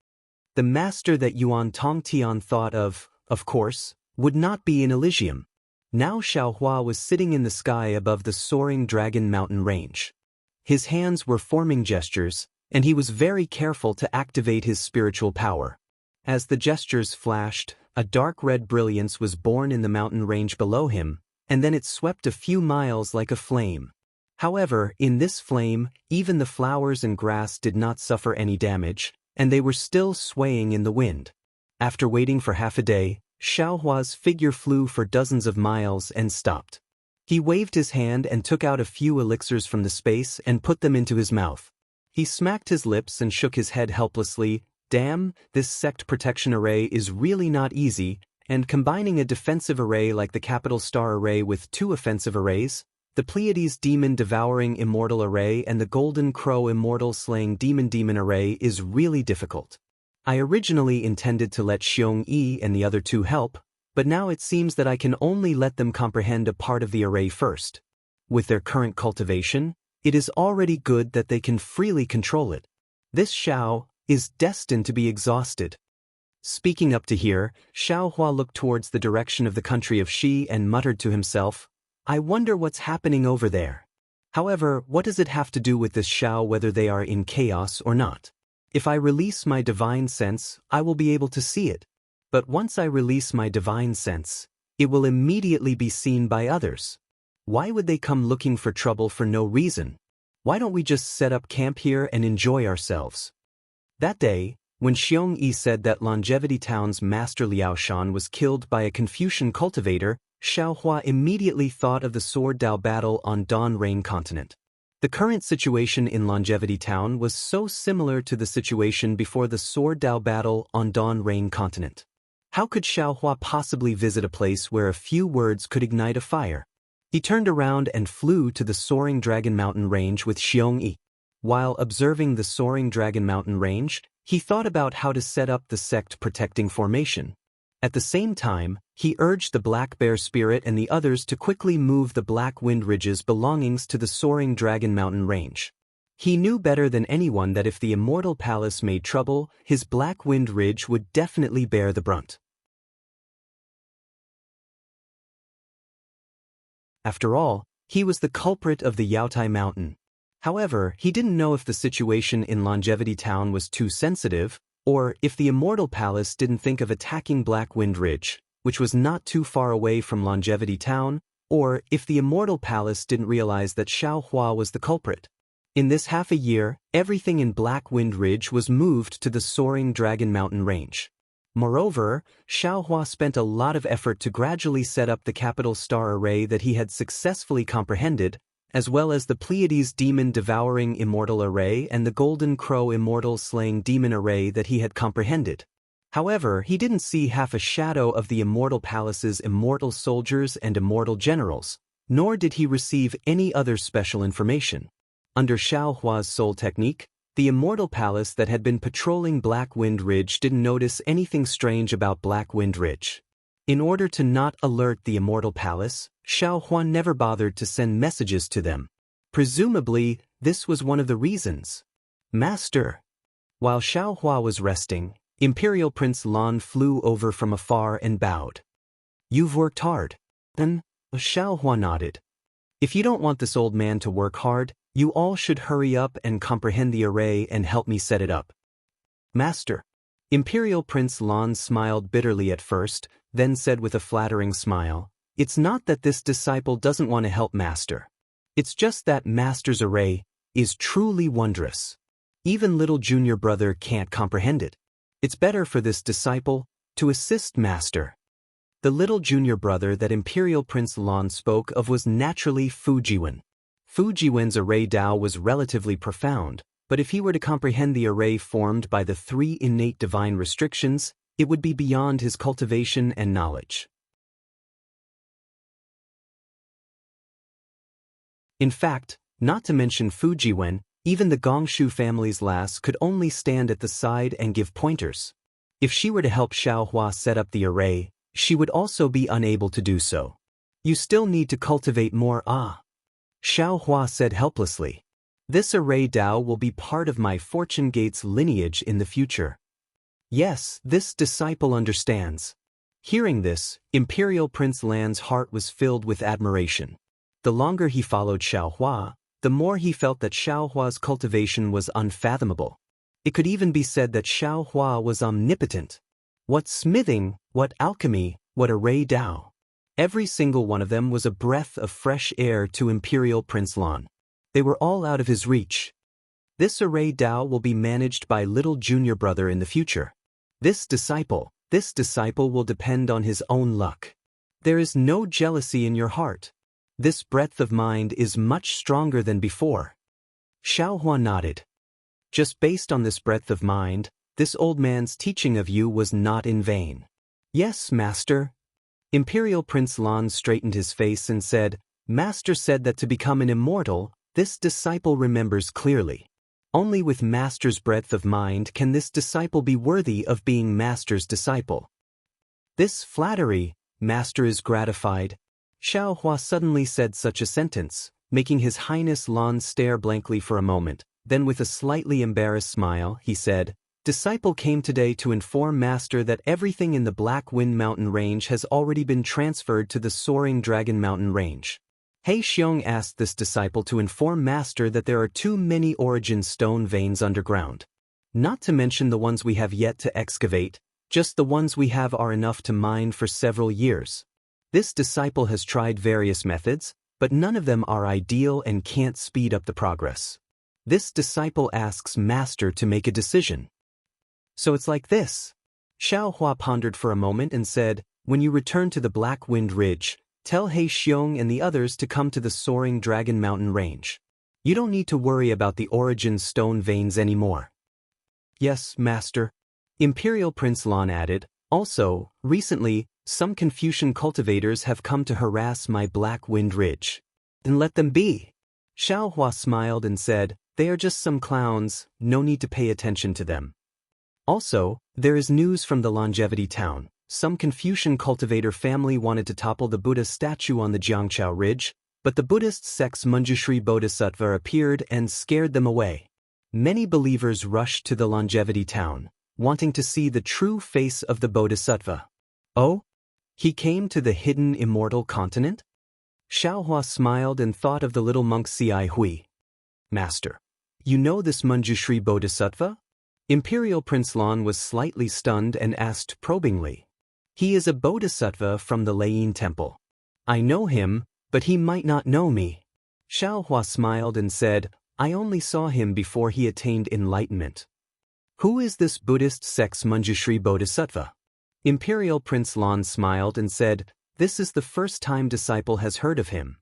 The master that Yuan Tongtian thought of course, would not be in Elysium. Now Xiaohua was sitting in the sky above the soaring Dragon Mountain range. His hands were forming gestures, and he was very careful to activate his spiritual power. As the gestures flashed, a dark red brilliance was born in the mountain range below him, and then it swept a few miles like a flame. However, in this flame, even the flowers and grass did not suffer any damage, and they were still swaying in the wind. After waiting for half a day, Xiaohua's figure flew for dozens of miles and stopped. He waved his hand and took out a few elixirs from the space and put them into his mouth. He smacked his lips and shook his head helplessly. Damn, this sect protection array is really not easy, and combining a defensive array like the Capital Star array with two offensive arrays, the Pleiades Demon Devouring Immortal array and the Golden Crow Immortal Slaying Demon array is really difficult. I originally intended to let Xiong Yi and the other two help, but now it seems that I can only let them comprehend a part of the array first. With their current cultivation, it is already good that they can freely control it. This Xiao is destined to be exhausted. Speaking up to here, Xiaohua looked towards the direction of the country of Xi and muttered to himself, "I wonder what's happening over there." However, what does it have to do with this Xiao whether they are in chaos or not? If I release my divine sense, I will be able to see it. But once I release my divine sense, it will immediately be seen by others. Why would they come looking for trouble for no reason? Why don't we just set up camp here and enjoy ourselves? That day, when Xiong Yi said that Longevity Town's master Liaoshan was killed by a Confucian cultivator, Xiaohua immediately thought of the Sword Dao battle on Dawn Rain Continent. The current situation in Longevity Town was so similar to the situation before the Sword Dao battle on Dawn Rain Continent. How could Xiaohua possibly visit a place where a few words could ignite a fire? He turned around and flew to the soaring Dragon Mountain range with Xiong Yi. While observing the soaring Dragon Mountain range, he thought about how to set up the sect protecting formation. At the same time, he urged the Black Bear Spirit and the others to quickly move the Black Wind Ridge's belongings to the soaring Dragon Mountain range. He knew better than anyone that if the Immortal Palace made trouble, his Black Wind Ridge would definitely bear the brunt. After all, he was the culprit of the Yaotai Mountain. However, he didn't know if the situation in Longevity Town was too sensitive, or if the Immortal Palace didn't think of attacking Black Wind Ridge, which was not too far away from Longevity Town, or if the Immortal Palace didn't realize that Xiaohua was the culprit. In this half a year, everything in Black Wind Ridge was moved to the soaring Dragon Mountain Range. Moreover, Xiaohua spent a lot of effort to gradually set up the capital star array that he had successfully comprehended, as well as the Pleiades demon-devouring immortal array and the Golden Crow immortal-slaying demon array that he had comprehended. However, he didn't see half a shadow of the Immortal Palace's immortal soldiers and immortal generals, nor did he receive any other special information. Under Xiaohua's soul technique, the Immortal Palace that had been patrolling Black Wind Ridge didn't notice anything strange about Black Wind Ridge. In order to not alert the Immortal Palace, Xiaohua never bothered to send messages to them. Presumably, this was one of the reasons. Master. While Xiaohua was resting, Imperial Prince Lan flew over from afar and bowed. You've worked hard. Then, Xiaohua nodded. If you don't want this old man to work hard, you all should hurry up and comprehend the array and help me set it up. Master. Imperial Prince Lan smiled bitterly at first, then said with a flattering smile, it's not that this disciple doesn't want to help Master. It's just that Master's array is truly wondrous. Even little junior brother can't comprehend it. It's better for this disciple to assist Master. The little junior brother that Imperial Prince Lan spoke of was naturally Fujiwen. Fujiwen's array Dao was relatively profound, but if he were to comprehend the array formed by the 3 innate divine restrictions, it would be beyond his cultivation and knowledge. In fact, not to mention Fujiwen, even the Gongshu family's lass could only stand at the side and give pointers. If she were to help Xiaohua set up the array, she would also be unable to do so. You still need to cultivate more. Xiaohua said helplessly. This array Dao will be part of my Fortune Gates lineage in the future. Yes, this disciple understands. Hearing this, Imperial Prince Lan's heart was filled with admiration. The longer he followed Xiaohua, the more he felt that Xiaohua's cultivation was unfathomable. It could even be said that Xiaohua was omnipotent. What smithing, what alchemy, what array Dao. Every single one of them was a breath of fresh air to Imperial Prince Lan. They were all out of his reach. This array Dao will be managed by little junior brother in the future. This disciple will depend on his own luck. There is no jealousy in your heart. This breadth of mind is much stronger than before. Xiaohua nodded. Just based on this breadth of mind, this old man's teaching of you was not in vain. Yes, Master. Imperial Prince Lan straightened his face and said, Master said that to become an immortal, this disciple remembers clearly. Only with Master's breadth of mind can this disciple be worthy of being Master's disciple. This flattery, Master is gratified. Xiaohua suddenly said such a sentence, making His Highness Lan stare blankly for a moment. Then with a slightly embarrassed smile, he said, Disciple came today to inform Master that everything in the Black Wind Mountain Range has already been transferred to the soaring Dragon Mountain Range. He Xiong asked this disciple to inform Master that there are too many origin stone veins underground. Not to mention the ones we have yet to excavate, just the ones we have are enough to mine for several years. This disciple has tried various methods, but none of them are ideal and can't speed up the progress. This disciple asks Master to make a decision. So it's like this. Xiaohua pondered for a moment and said, when you return to the Black Wind Ridge, tell He Xiong and the others to come to the soaring Dragon Mountain Range. You don't need to worry about the origin stone veins anymore. Yes, Master. Imperial Prince Lan added, also, recently, some Confucian cultivators have come to harass my Black Wind Ridge. Then let them be. Xiaohua smiled and said, they are just some clowns, no need to pay attention to them. Also, there is news from the Longevity Town. Some Confucian cultivator family wanted to topple the Buddha statue on the Jiangqiao Ridge, but the Buddhist sect's Manjushri Bodhisattva appeared and scared them away. Many believers rushed to the Longevity Town, wanting to see the true face of the Bodhisattva. Oh? He came to the hidden immortal continent? Xiaohua smiled and thought of the little monk Ci Hui. Master, you know this Manjushri Bodhisattva? Imperial Prince Lan was slightly stunned and asked probingly. He is a bodhisattva from the Leiyin Temple. I know him, but he might not know me. Xiaohua smiled and said, I only saw him before he attained enlightenment. Who is this Buddhist sect's Manjushri Bodhisattva? Imperial Prince Lon smiled and said, "This is the first time disciple has heard of him."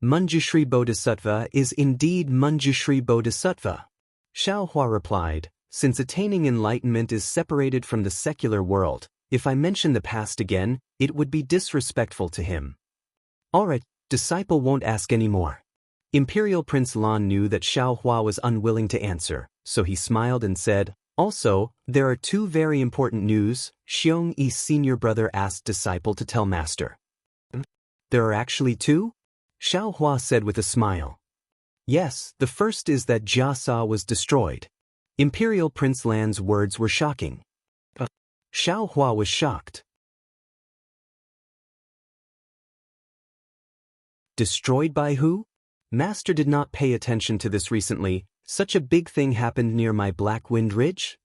Manjushri Bodhisattva is indeed Manjushri Bodhisattva. Xiaohua replied, "Since attaining enlightenment is separated from the secular world, if I mention the past again, it would be disrespectful to him." "Alright, disciple won't ask any more." Imperial Prince Lon knew that Xiaohua was unwilling to answer, so he smiled and said, "Also, there are two very important news. Xiongyi's senior brother asked disciple to tell master." "There are actually two?" Xiaohua said with a smile. "Yes, the first is that Jiasa was destroyed." Imperial Prince Lan's words were shocking. Xiaohua was shocked. Destroyed by who? Master did not pay attention to this recently. Such a big thing happened near my Black Wind Ridge?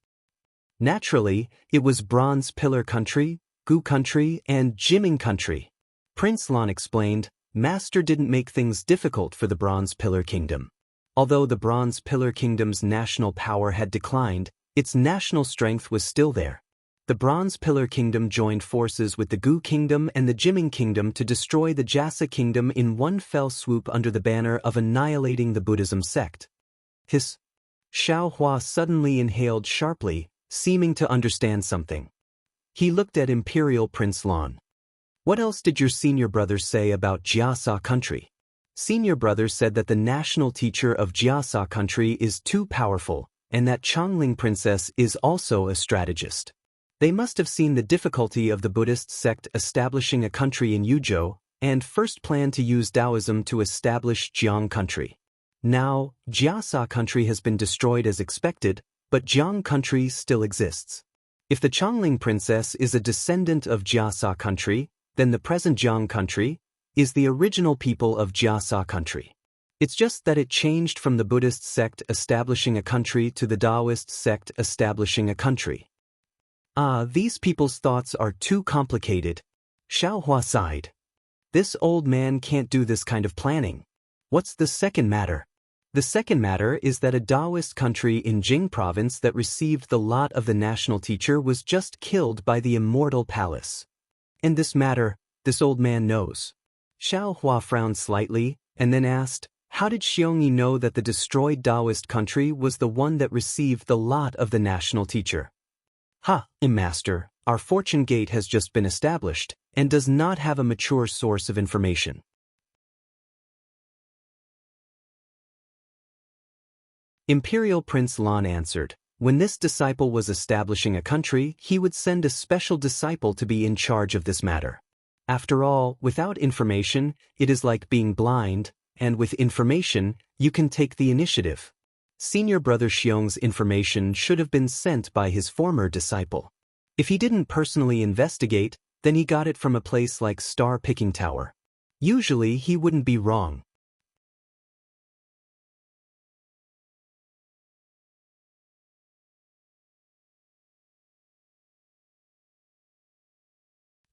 Naturally, it was Bronze Pillar Country, Gu Country, and Jiming Country. Prince Lon explained, Master didn't make things difficult for the Bronze Pillar Kingdom. Although the Bronze Pillar Kingdom's national power had declined, its national strength was still there. The Bronze Pillar Kingdom joined forces with the Gu Kingdom and the Jiming Kingdom to destroy the Jasa Kingdom in one fell swoop under the banner of annihilating the Buddhism sect. Hiss. Xiaohua suddenly inhaled sharply, seeming to understand something. He looked at Imperial Prince Lon. "What else did your senior brother say about Jiasa country?" Senior brother said that the national teacher of Jiasa country is too powerful, and that Chongling Princess is also a strategist. They must have seen the difficulty of the Buddhist sect establishing a country in Yuzhou, and first planned to use Taoism to establish Jiang country. Now, Jiasa country has been destroyed as expected, but Jiang country still exists. If the Chongling Princess is a descendant of Jiasa country, then the present Jiang country is the original people of Jiasa country. It's just that it changed from the Buddhist sect establishing a country to the Daoist sect establishing a country. These people's thoughts are too complicated. Xiaohua sighed. This old man can't do this kind of planning. What's the second matter? The second matter is that a Daoist country in Jing province that received the lot of the national teacher was just killed by the Immortal Palace. And this matter, this old man knows. Xiaohua frowned slightly, and then asked, how did Xiongyi know that the destroyed Daoist country was the one that received the lot of the national teacher? Master, our fortune gate has just been established, and does not have a mature source of information. Imperial Prince Lon answered, when this disciple was establishing a country, he would send a special disciple to be in charge of this matter. After all, without information, it is like being blind, and with information, you can take the initiative. Senior brother Xiong's information should have been sent by his former disciple. If he didn't personally investigate, then he got it from a place like Star Picking Tower. Usually he wouldn't be wrong.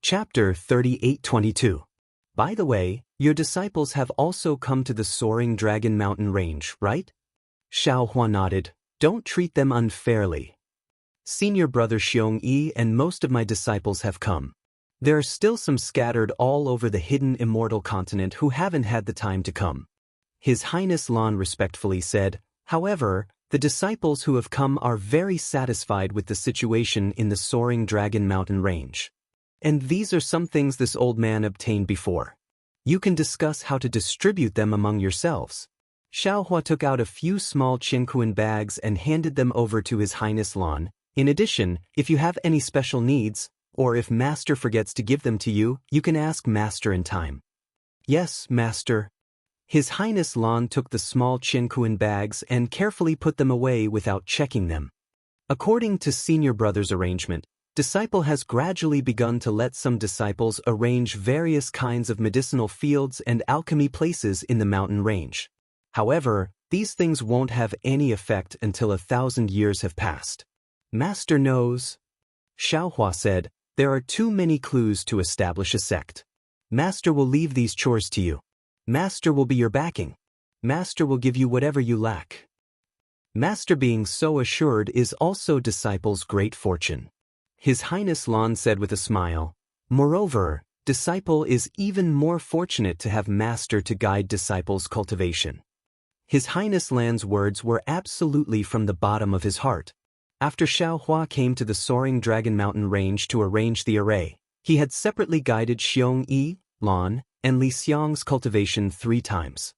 Chapter 3822. By the way, your disciples have also come to the Soaring Dragon Mountain Range, right? Xiaohua nodded. Don't treat them unfairly. Senior brother Xiongyi and most of my disciples have come. There are still some scattered all over the hidden Immortal continent who haven't had the time to come. His Highness Lon respectfully said, however, the disciples who have come are very satisfied with the situation in the Soaring Dragon Mountain Range. And these are some things this old man obtained before. You can discuss how to distribute them among yourselves. Xiaohua took out a few small qinquan bags and handed them over to His Highness Lon. In addition, if you have any special needs, or if Master forgets to give them to you, you can ask Master in time. Yes, Master. His Highness Lon took the small qinquan bags and carefully put them away without checking them. According to senior brother's arrangement, disciple has gradually begun to let some disciples arrange various kinds of medicinal fields and alchemy places in the mountain range. However, these things won't have any effect until 1,000 years have passed. Master knows. Xiaohua said, there are too many clues to establish a sect. Master will leave these chores to you. Master will be your backing. Master will give you whatever you lack. Master being so assured is also disciple's great fortune. His Highness Lan said with a smile. Moreover, disciple is even more fortunate to have master to guide disciple's cultivation. His Highness Lan's words were absolutely from the bottom of his heart. After Xiaohua came to the soaring Dragon Mountain range to arrange the array, he had separately guided Xiong Yi, Lan, and Li Xiang's cultivation 3 times.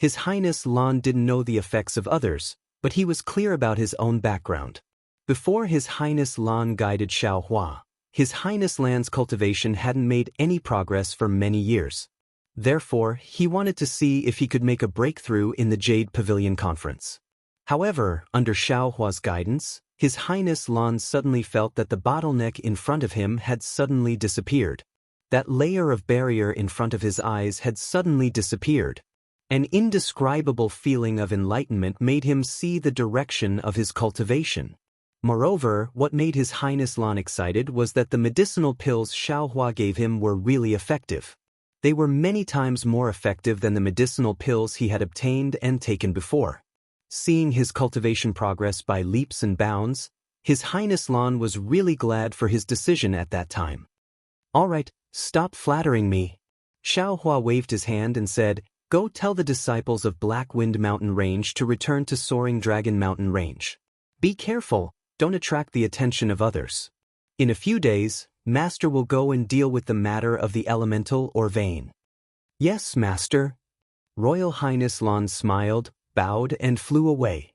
His Highness Lan didn't know the effects of others, but he was clear about his own background. Before His Highness Lan guided Xiaohua, His Highness Lan's cultivation hadn't made any progress for many years. Therefore, he wanted to see if he could make a breakthrough in the Jade Pavilion Conference. However, under Xiaohua's guidance, His Highness Lan suddenly felt that the bottleneck in front of him had suddenly disappeared. That layer of barrier in front of his eyes had suddenly disappeared. An indescribable feeling of enlightenment made him see the direction of his cultivation. Moreover, what made His Highness Lan excited was that the medicinal pills Xiaohua gave him were really effective. They were many times more effective than the medicinal pills he had obtained and taken before. Seeing his cultivation progress by leaps and bounds, His Highness Lan was really glad for his decision at that time. All right, stop flattering me. Xiaohua waved his hand and said, Go tell the disciples of Black Wind Mountain Range to return to Soaring Dragon Mountain Range. Be careful, don't attract the attention of others. In a few days, Master will go and deal with the matter of the elemental or vein. Yes, Master. Royal Highness Lan smiled, bowed and flew away.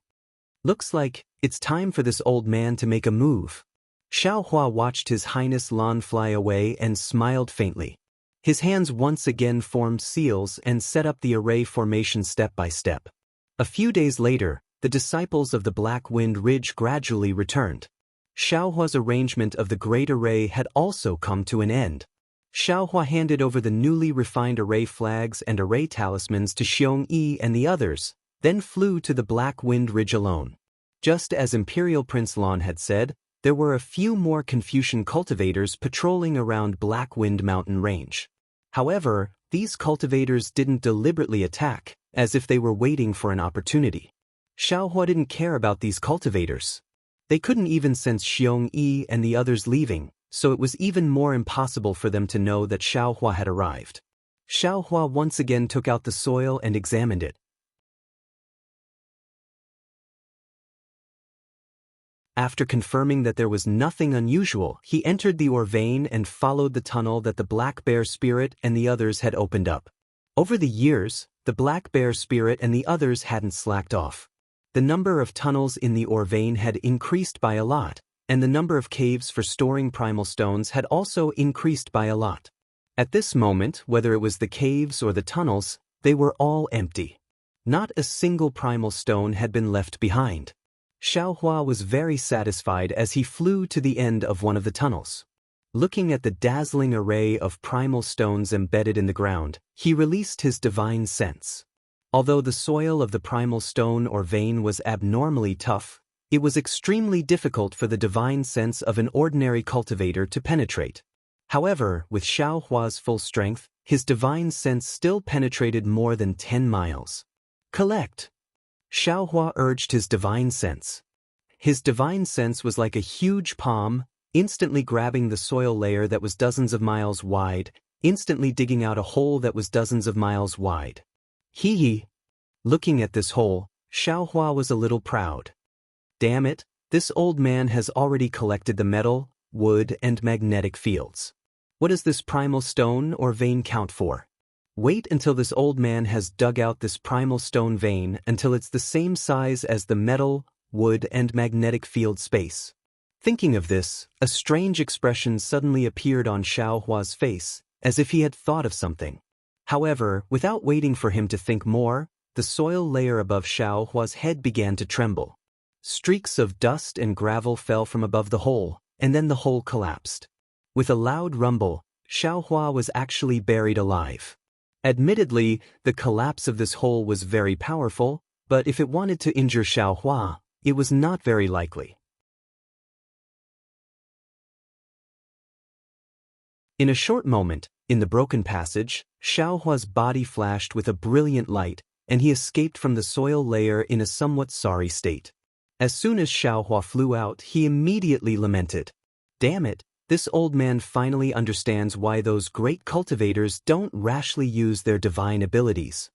Looks like it's time for this old man to make a move. Xiaohua watched His Highness Lan fly away and smiled faintly. His hands once again formed seals and set up the array formation step by step. A few days later, the disciples of the Black Wind Ridge gradually returned. Xiaohua's arrangement of the Great Array had also come to an end. Xiaohua handed over the newly refined array flags and array talismans to Xiong Yi and the others, then flew to the Black Wind Ridge alone. Just as Imperial Prince Lan had said, there were a few more Confucian cultivators patrolling around Black Wind Mountain Range. However, these cultivators didn't deliberately attack, as if they were waiting for an opportunity. Xiaohua didn't care about these cultivators. They couldn't even sense Xiong Yi and the others leaving, so it was even more impossible for them to know that Xiaohua had arrived. Xiaohua once again took out the soil and examined it. After confirming that there was nothing unusual, he entered the ore vein and followed the tunnel that the Black Bear Spirit and the others had opened up. Over the years, the Black Bear Spirit and the others hadn't slacked off. The number of tunnels in the ore vein had increased by a lot, and the number of caves for storing primal stones had also increased by a lot. At this moment, whether it was the caves or the tunnels, they were all empty. Not a single primal stone had been left behind. Xiaohua was very satisfied as he flew to the end of one of the tunnels. Looking at the dazzling array of primal stones embedded in the ground, he released his divine sense. Although the soil of the primal stone or vein was abnormally tough, it was extremely difficult for the divine sense of an ordinary cultivator to penetrate. However, with Xiaohua's full strength, his divine sense still penetrated more than 10 miles. Collect! Xiaohua urged his divine sense. His divine sense was like a huge palm, instantly grabbing the soil layer that was dozens of miles wide, instantly digging out a hole that was dozens of miles wide. Hee. Looking at this hole, Xiaohua was a little proud. Damn it, this old man has already collected the metal, wood, and magnetic fields. What does this primal stone or vein count for? Wait until this old man has dug out this primal stone vein until it's the same size as the metal, wood, and magnetic field space. Thinking of this, a strange expression suddenly appeared on Xiaohua's face, as if he had thought of something. However, without waiting for him to think more, the soil layer above Xiaohua's head began to tremble. Streaks of dust and gravel fell from above the hole, and then the hole collapsed. With a loud rumble, Xiaohua was actually buried alive. Admittedly, the collapse of this hole was very powerful, but if it wanted to injure Xiaohua, it was not very likely. In a short moment, in the broken passage, Xiaohua's body flashed with a brilliant light, and he escaped from the soil layer in a somewhat sorry state. As soon as Xiaohua flew out, he immediately lamented. Damn it, this old man finally understands why those great cultivators don't rashly use their divine abilities.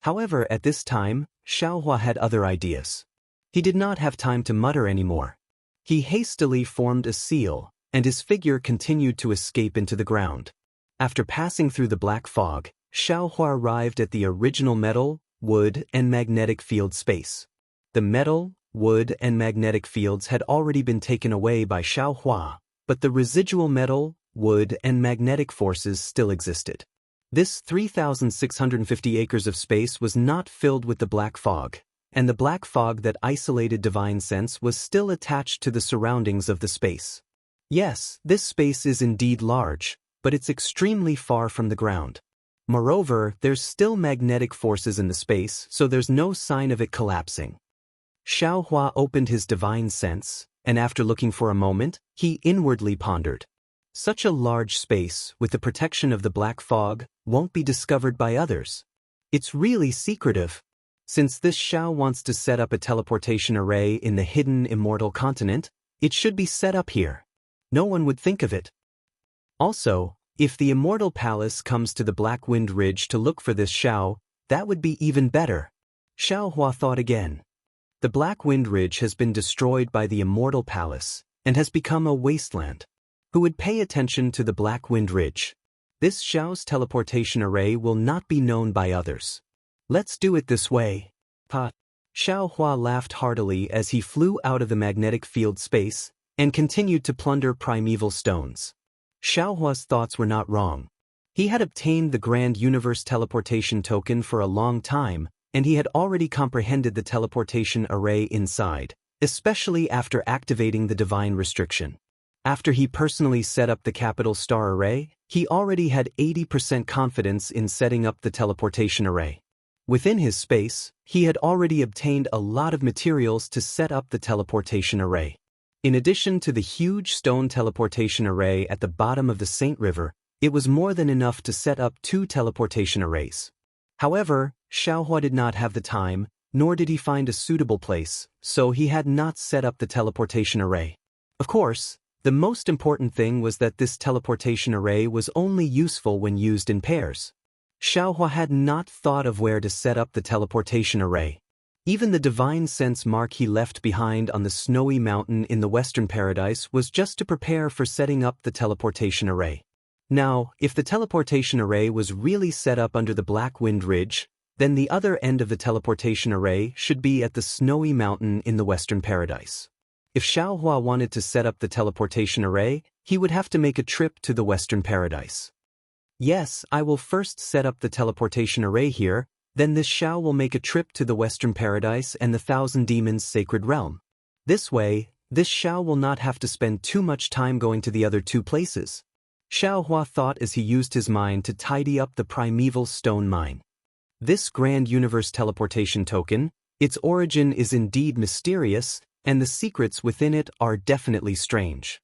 However, at this time, Xiaohua had other ideas. He did not have time to mutter anymore. He hastily formed a seal, and his figure continued to escape into the ground. After passing through the black fog, Xiaohua arrived at the original metal, wood, and magnetic field space. The metal, wood, and magnetic fields had already been taken away by Xiaohua, but the residual metal, wood, and magnetic forces still existed. This 3,650 acres of space was not filled with the black fog, and the black fog that isolated divine sense was still attached to the surroundings of the space. Yes, this space is indeed large, but it's extremely far from the ground. Moreover, there's still magnetic forces in the space, so there's no sign of it collapsing. Xiaohua opened his divine sense, and after looking for a moment, he inwardly pondered. Such a large space, with the protection of the black fog, won't be discovered by others. It's really secretive. Since this Xiao wants to set up a teleportation array in the hidden immortal continent, it should be set up here. No one would think of it. Also, if the Immortal Palace comes to the Black Wind Ridge to look for this Xiao, that would be even better. Xiaohua thought again. The Black Wind Ridge has been destroyed by the Immortal Palace, and has become a wasteland. Who would pay attention to the Black Wind Ridge? This Xiao's teleportation array will not be known by others. Let's do it this way. Xiaohua laughed heartily as he flew out of the magnetic field space, and continued to plunder primeval stones. Xiaohua's thoughts were not wrong. He had obtained the Grand Universe Teleportation Token for a long time, and he had already comprehended the teleportation array inside, especially after activating the divine restriction. After he personally set up the capital star array, he already had 80% confidence in setting up the teleportation array. Within his space, he had already obtained a lot of materials to set up the teleportation array. In addition to the huge stone teleportation array at the bottom of the Saint River, it was more than enough to set up 2 teleportation arrays. However, Xiaohua did not have the time, nor did he find a suitable place, so he had not set up the teleportation array. Of course, the most important thing was that this teleportation array was only useful when used in pairs. Xiaohua had not thought of where to set up the teleportation array. Even the divine sense mark he left behind on the snowy mountain in the Western Paradise was just to prepare for setting up the teleportation array. Now, if the teleportation array was really set up under the Black Wind Ridge, then the other end of the teleportation array should be at the snowy mountain in the Western Paradise. If Xiaohua wanted to set up the teleportation array, he would have to make a trip to the Western Paradise. Yes, I will first set up the teleportation array here, then this Xiao will make a trip to the Western Paradise and the Thousand Demons' sacred realm. This way, this Xiao will not have to spend too much time going to the other 2 places. Xiaohua thought as he used his mind to tidy up the primeval stone mine. This Grand Universe Teleportation Token, its origin is indeed mysterious, and the secrets within it are definitely strange.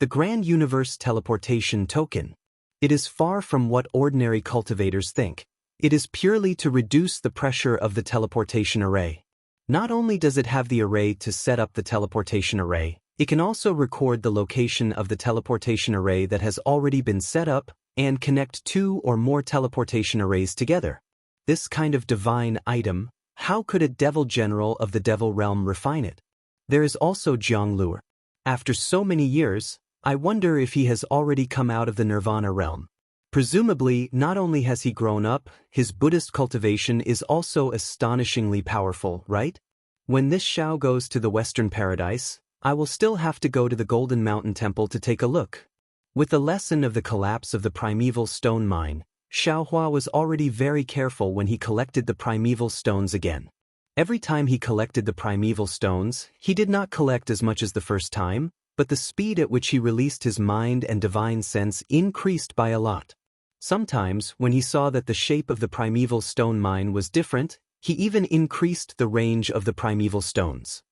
The Grand Universe Teleportation Token. It is far from what ordinary cultivators think. It is purely to reduce the pressure of the teleportation array. Not only does it have the array to set up the teleportation array, it can also record the location of the teleportation array that has already been set up and connect 2 or more teleportation arrays together. This kind of divine item, how could a devil general of the devil realm refine it? There is also Jianglure. After so many years, I wonder if he has already come out of the Nirvana realm. Presumably, not only has he grown up, his Buddhist cultivation is also astonishingly powerful, right? When this Xiao goes to the Western Paradise, I will still have to go to the Golden Mountain Temple to take a look. With the lesson of the collapse of the primeval stone mine, Xiaohua was already very careful when he collected the primeval stones again. Every time he collected the primeval stones, he did not collect as much as the first time, but the speed at which he released his mind and divine sense increased by a lot. Sometimes, when he saw that the shape of the primeval stone mine was different, he even increased the range of the primeval stones.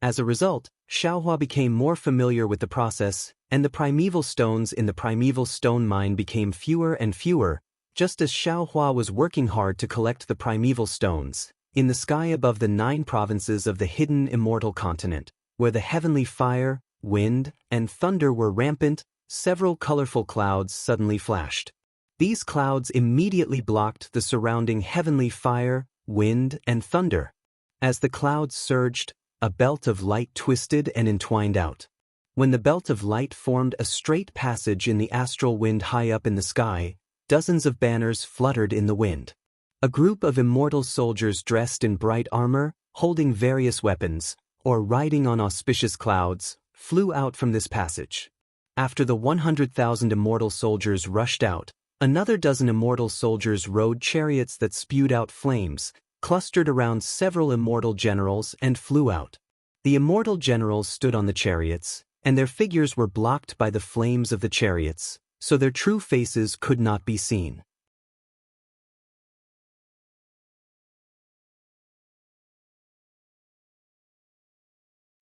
As a result, Xiaohua became more familiar with the process, and the primeval stones in the primeval stone mine became fewer and fewer, just as Xiaohua was working hard to collect the primeval stones. In the sky above the 9 provinces of the hidden immortal continent, where the heavenly fire, wind, and thunder were rampant, several colorful clouds suddenly flashed. These clouds immediately blocked the surrounding heavenly fire, wind, and thunder. As the clouds surged, a belt of light twisted and entwined out. When the belt of light formed a straight passage in the astral wind high up in the sky, dozens of banners fluttered in the wind. A group of immortal soldiers dressed in bright armor, holding various weapons, or riding on auspicious clouds, flew out from this passage. After the 100,000 immortal soldiers rushed out, another dozen immortal soldiers rode chariots that spewed out flames, clustered around several immortal generals and flew out. The immortal generals stood on the chariots, and their figures were blocked by the flames of the chariots, so their true faces could not be seen.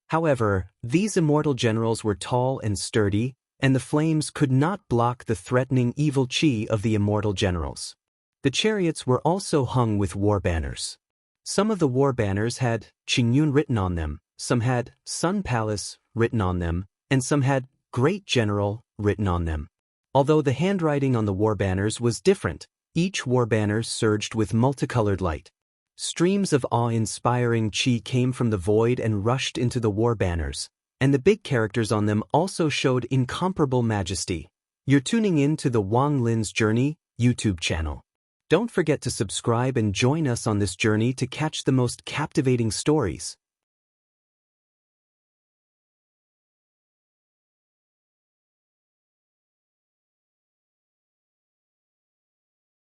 However, these immortal generals were tall and sturdy, and the flames could not block the threatening evil chi of the immortal generals. The chariots were also hung with war banners. Some of the war banners had Qingyun written on them, some had Sun Palace written on them, and some had Great General written on them. Although the handwriting on the war banners was different, each war banner surged with multicolored light. Streams of awe-inspiring chi came from the void and rushed into the war banners, and the big characters on them also showed incomparable majesty. You're tuning in to the Wang Lin's Journey YouTube channel. Don't forget to subscribe and join us on this journey to catch the most captivating stories.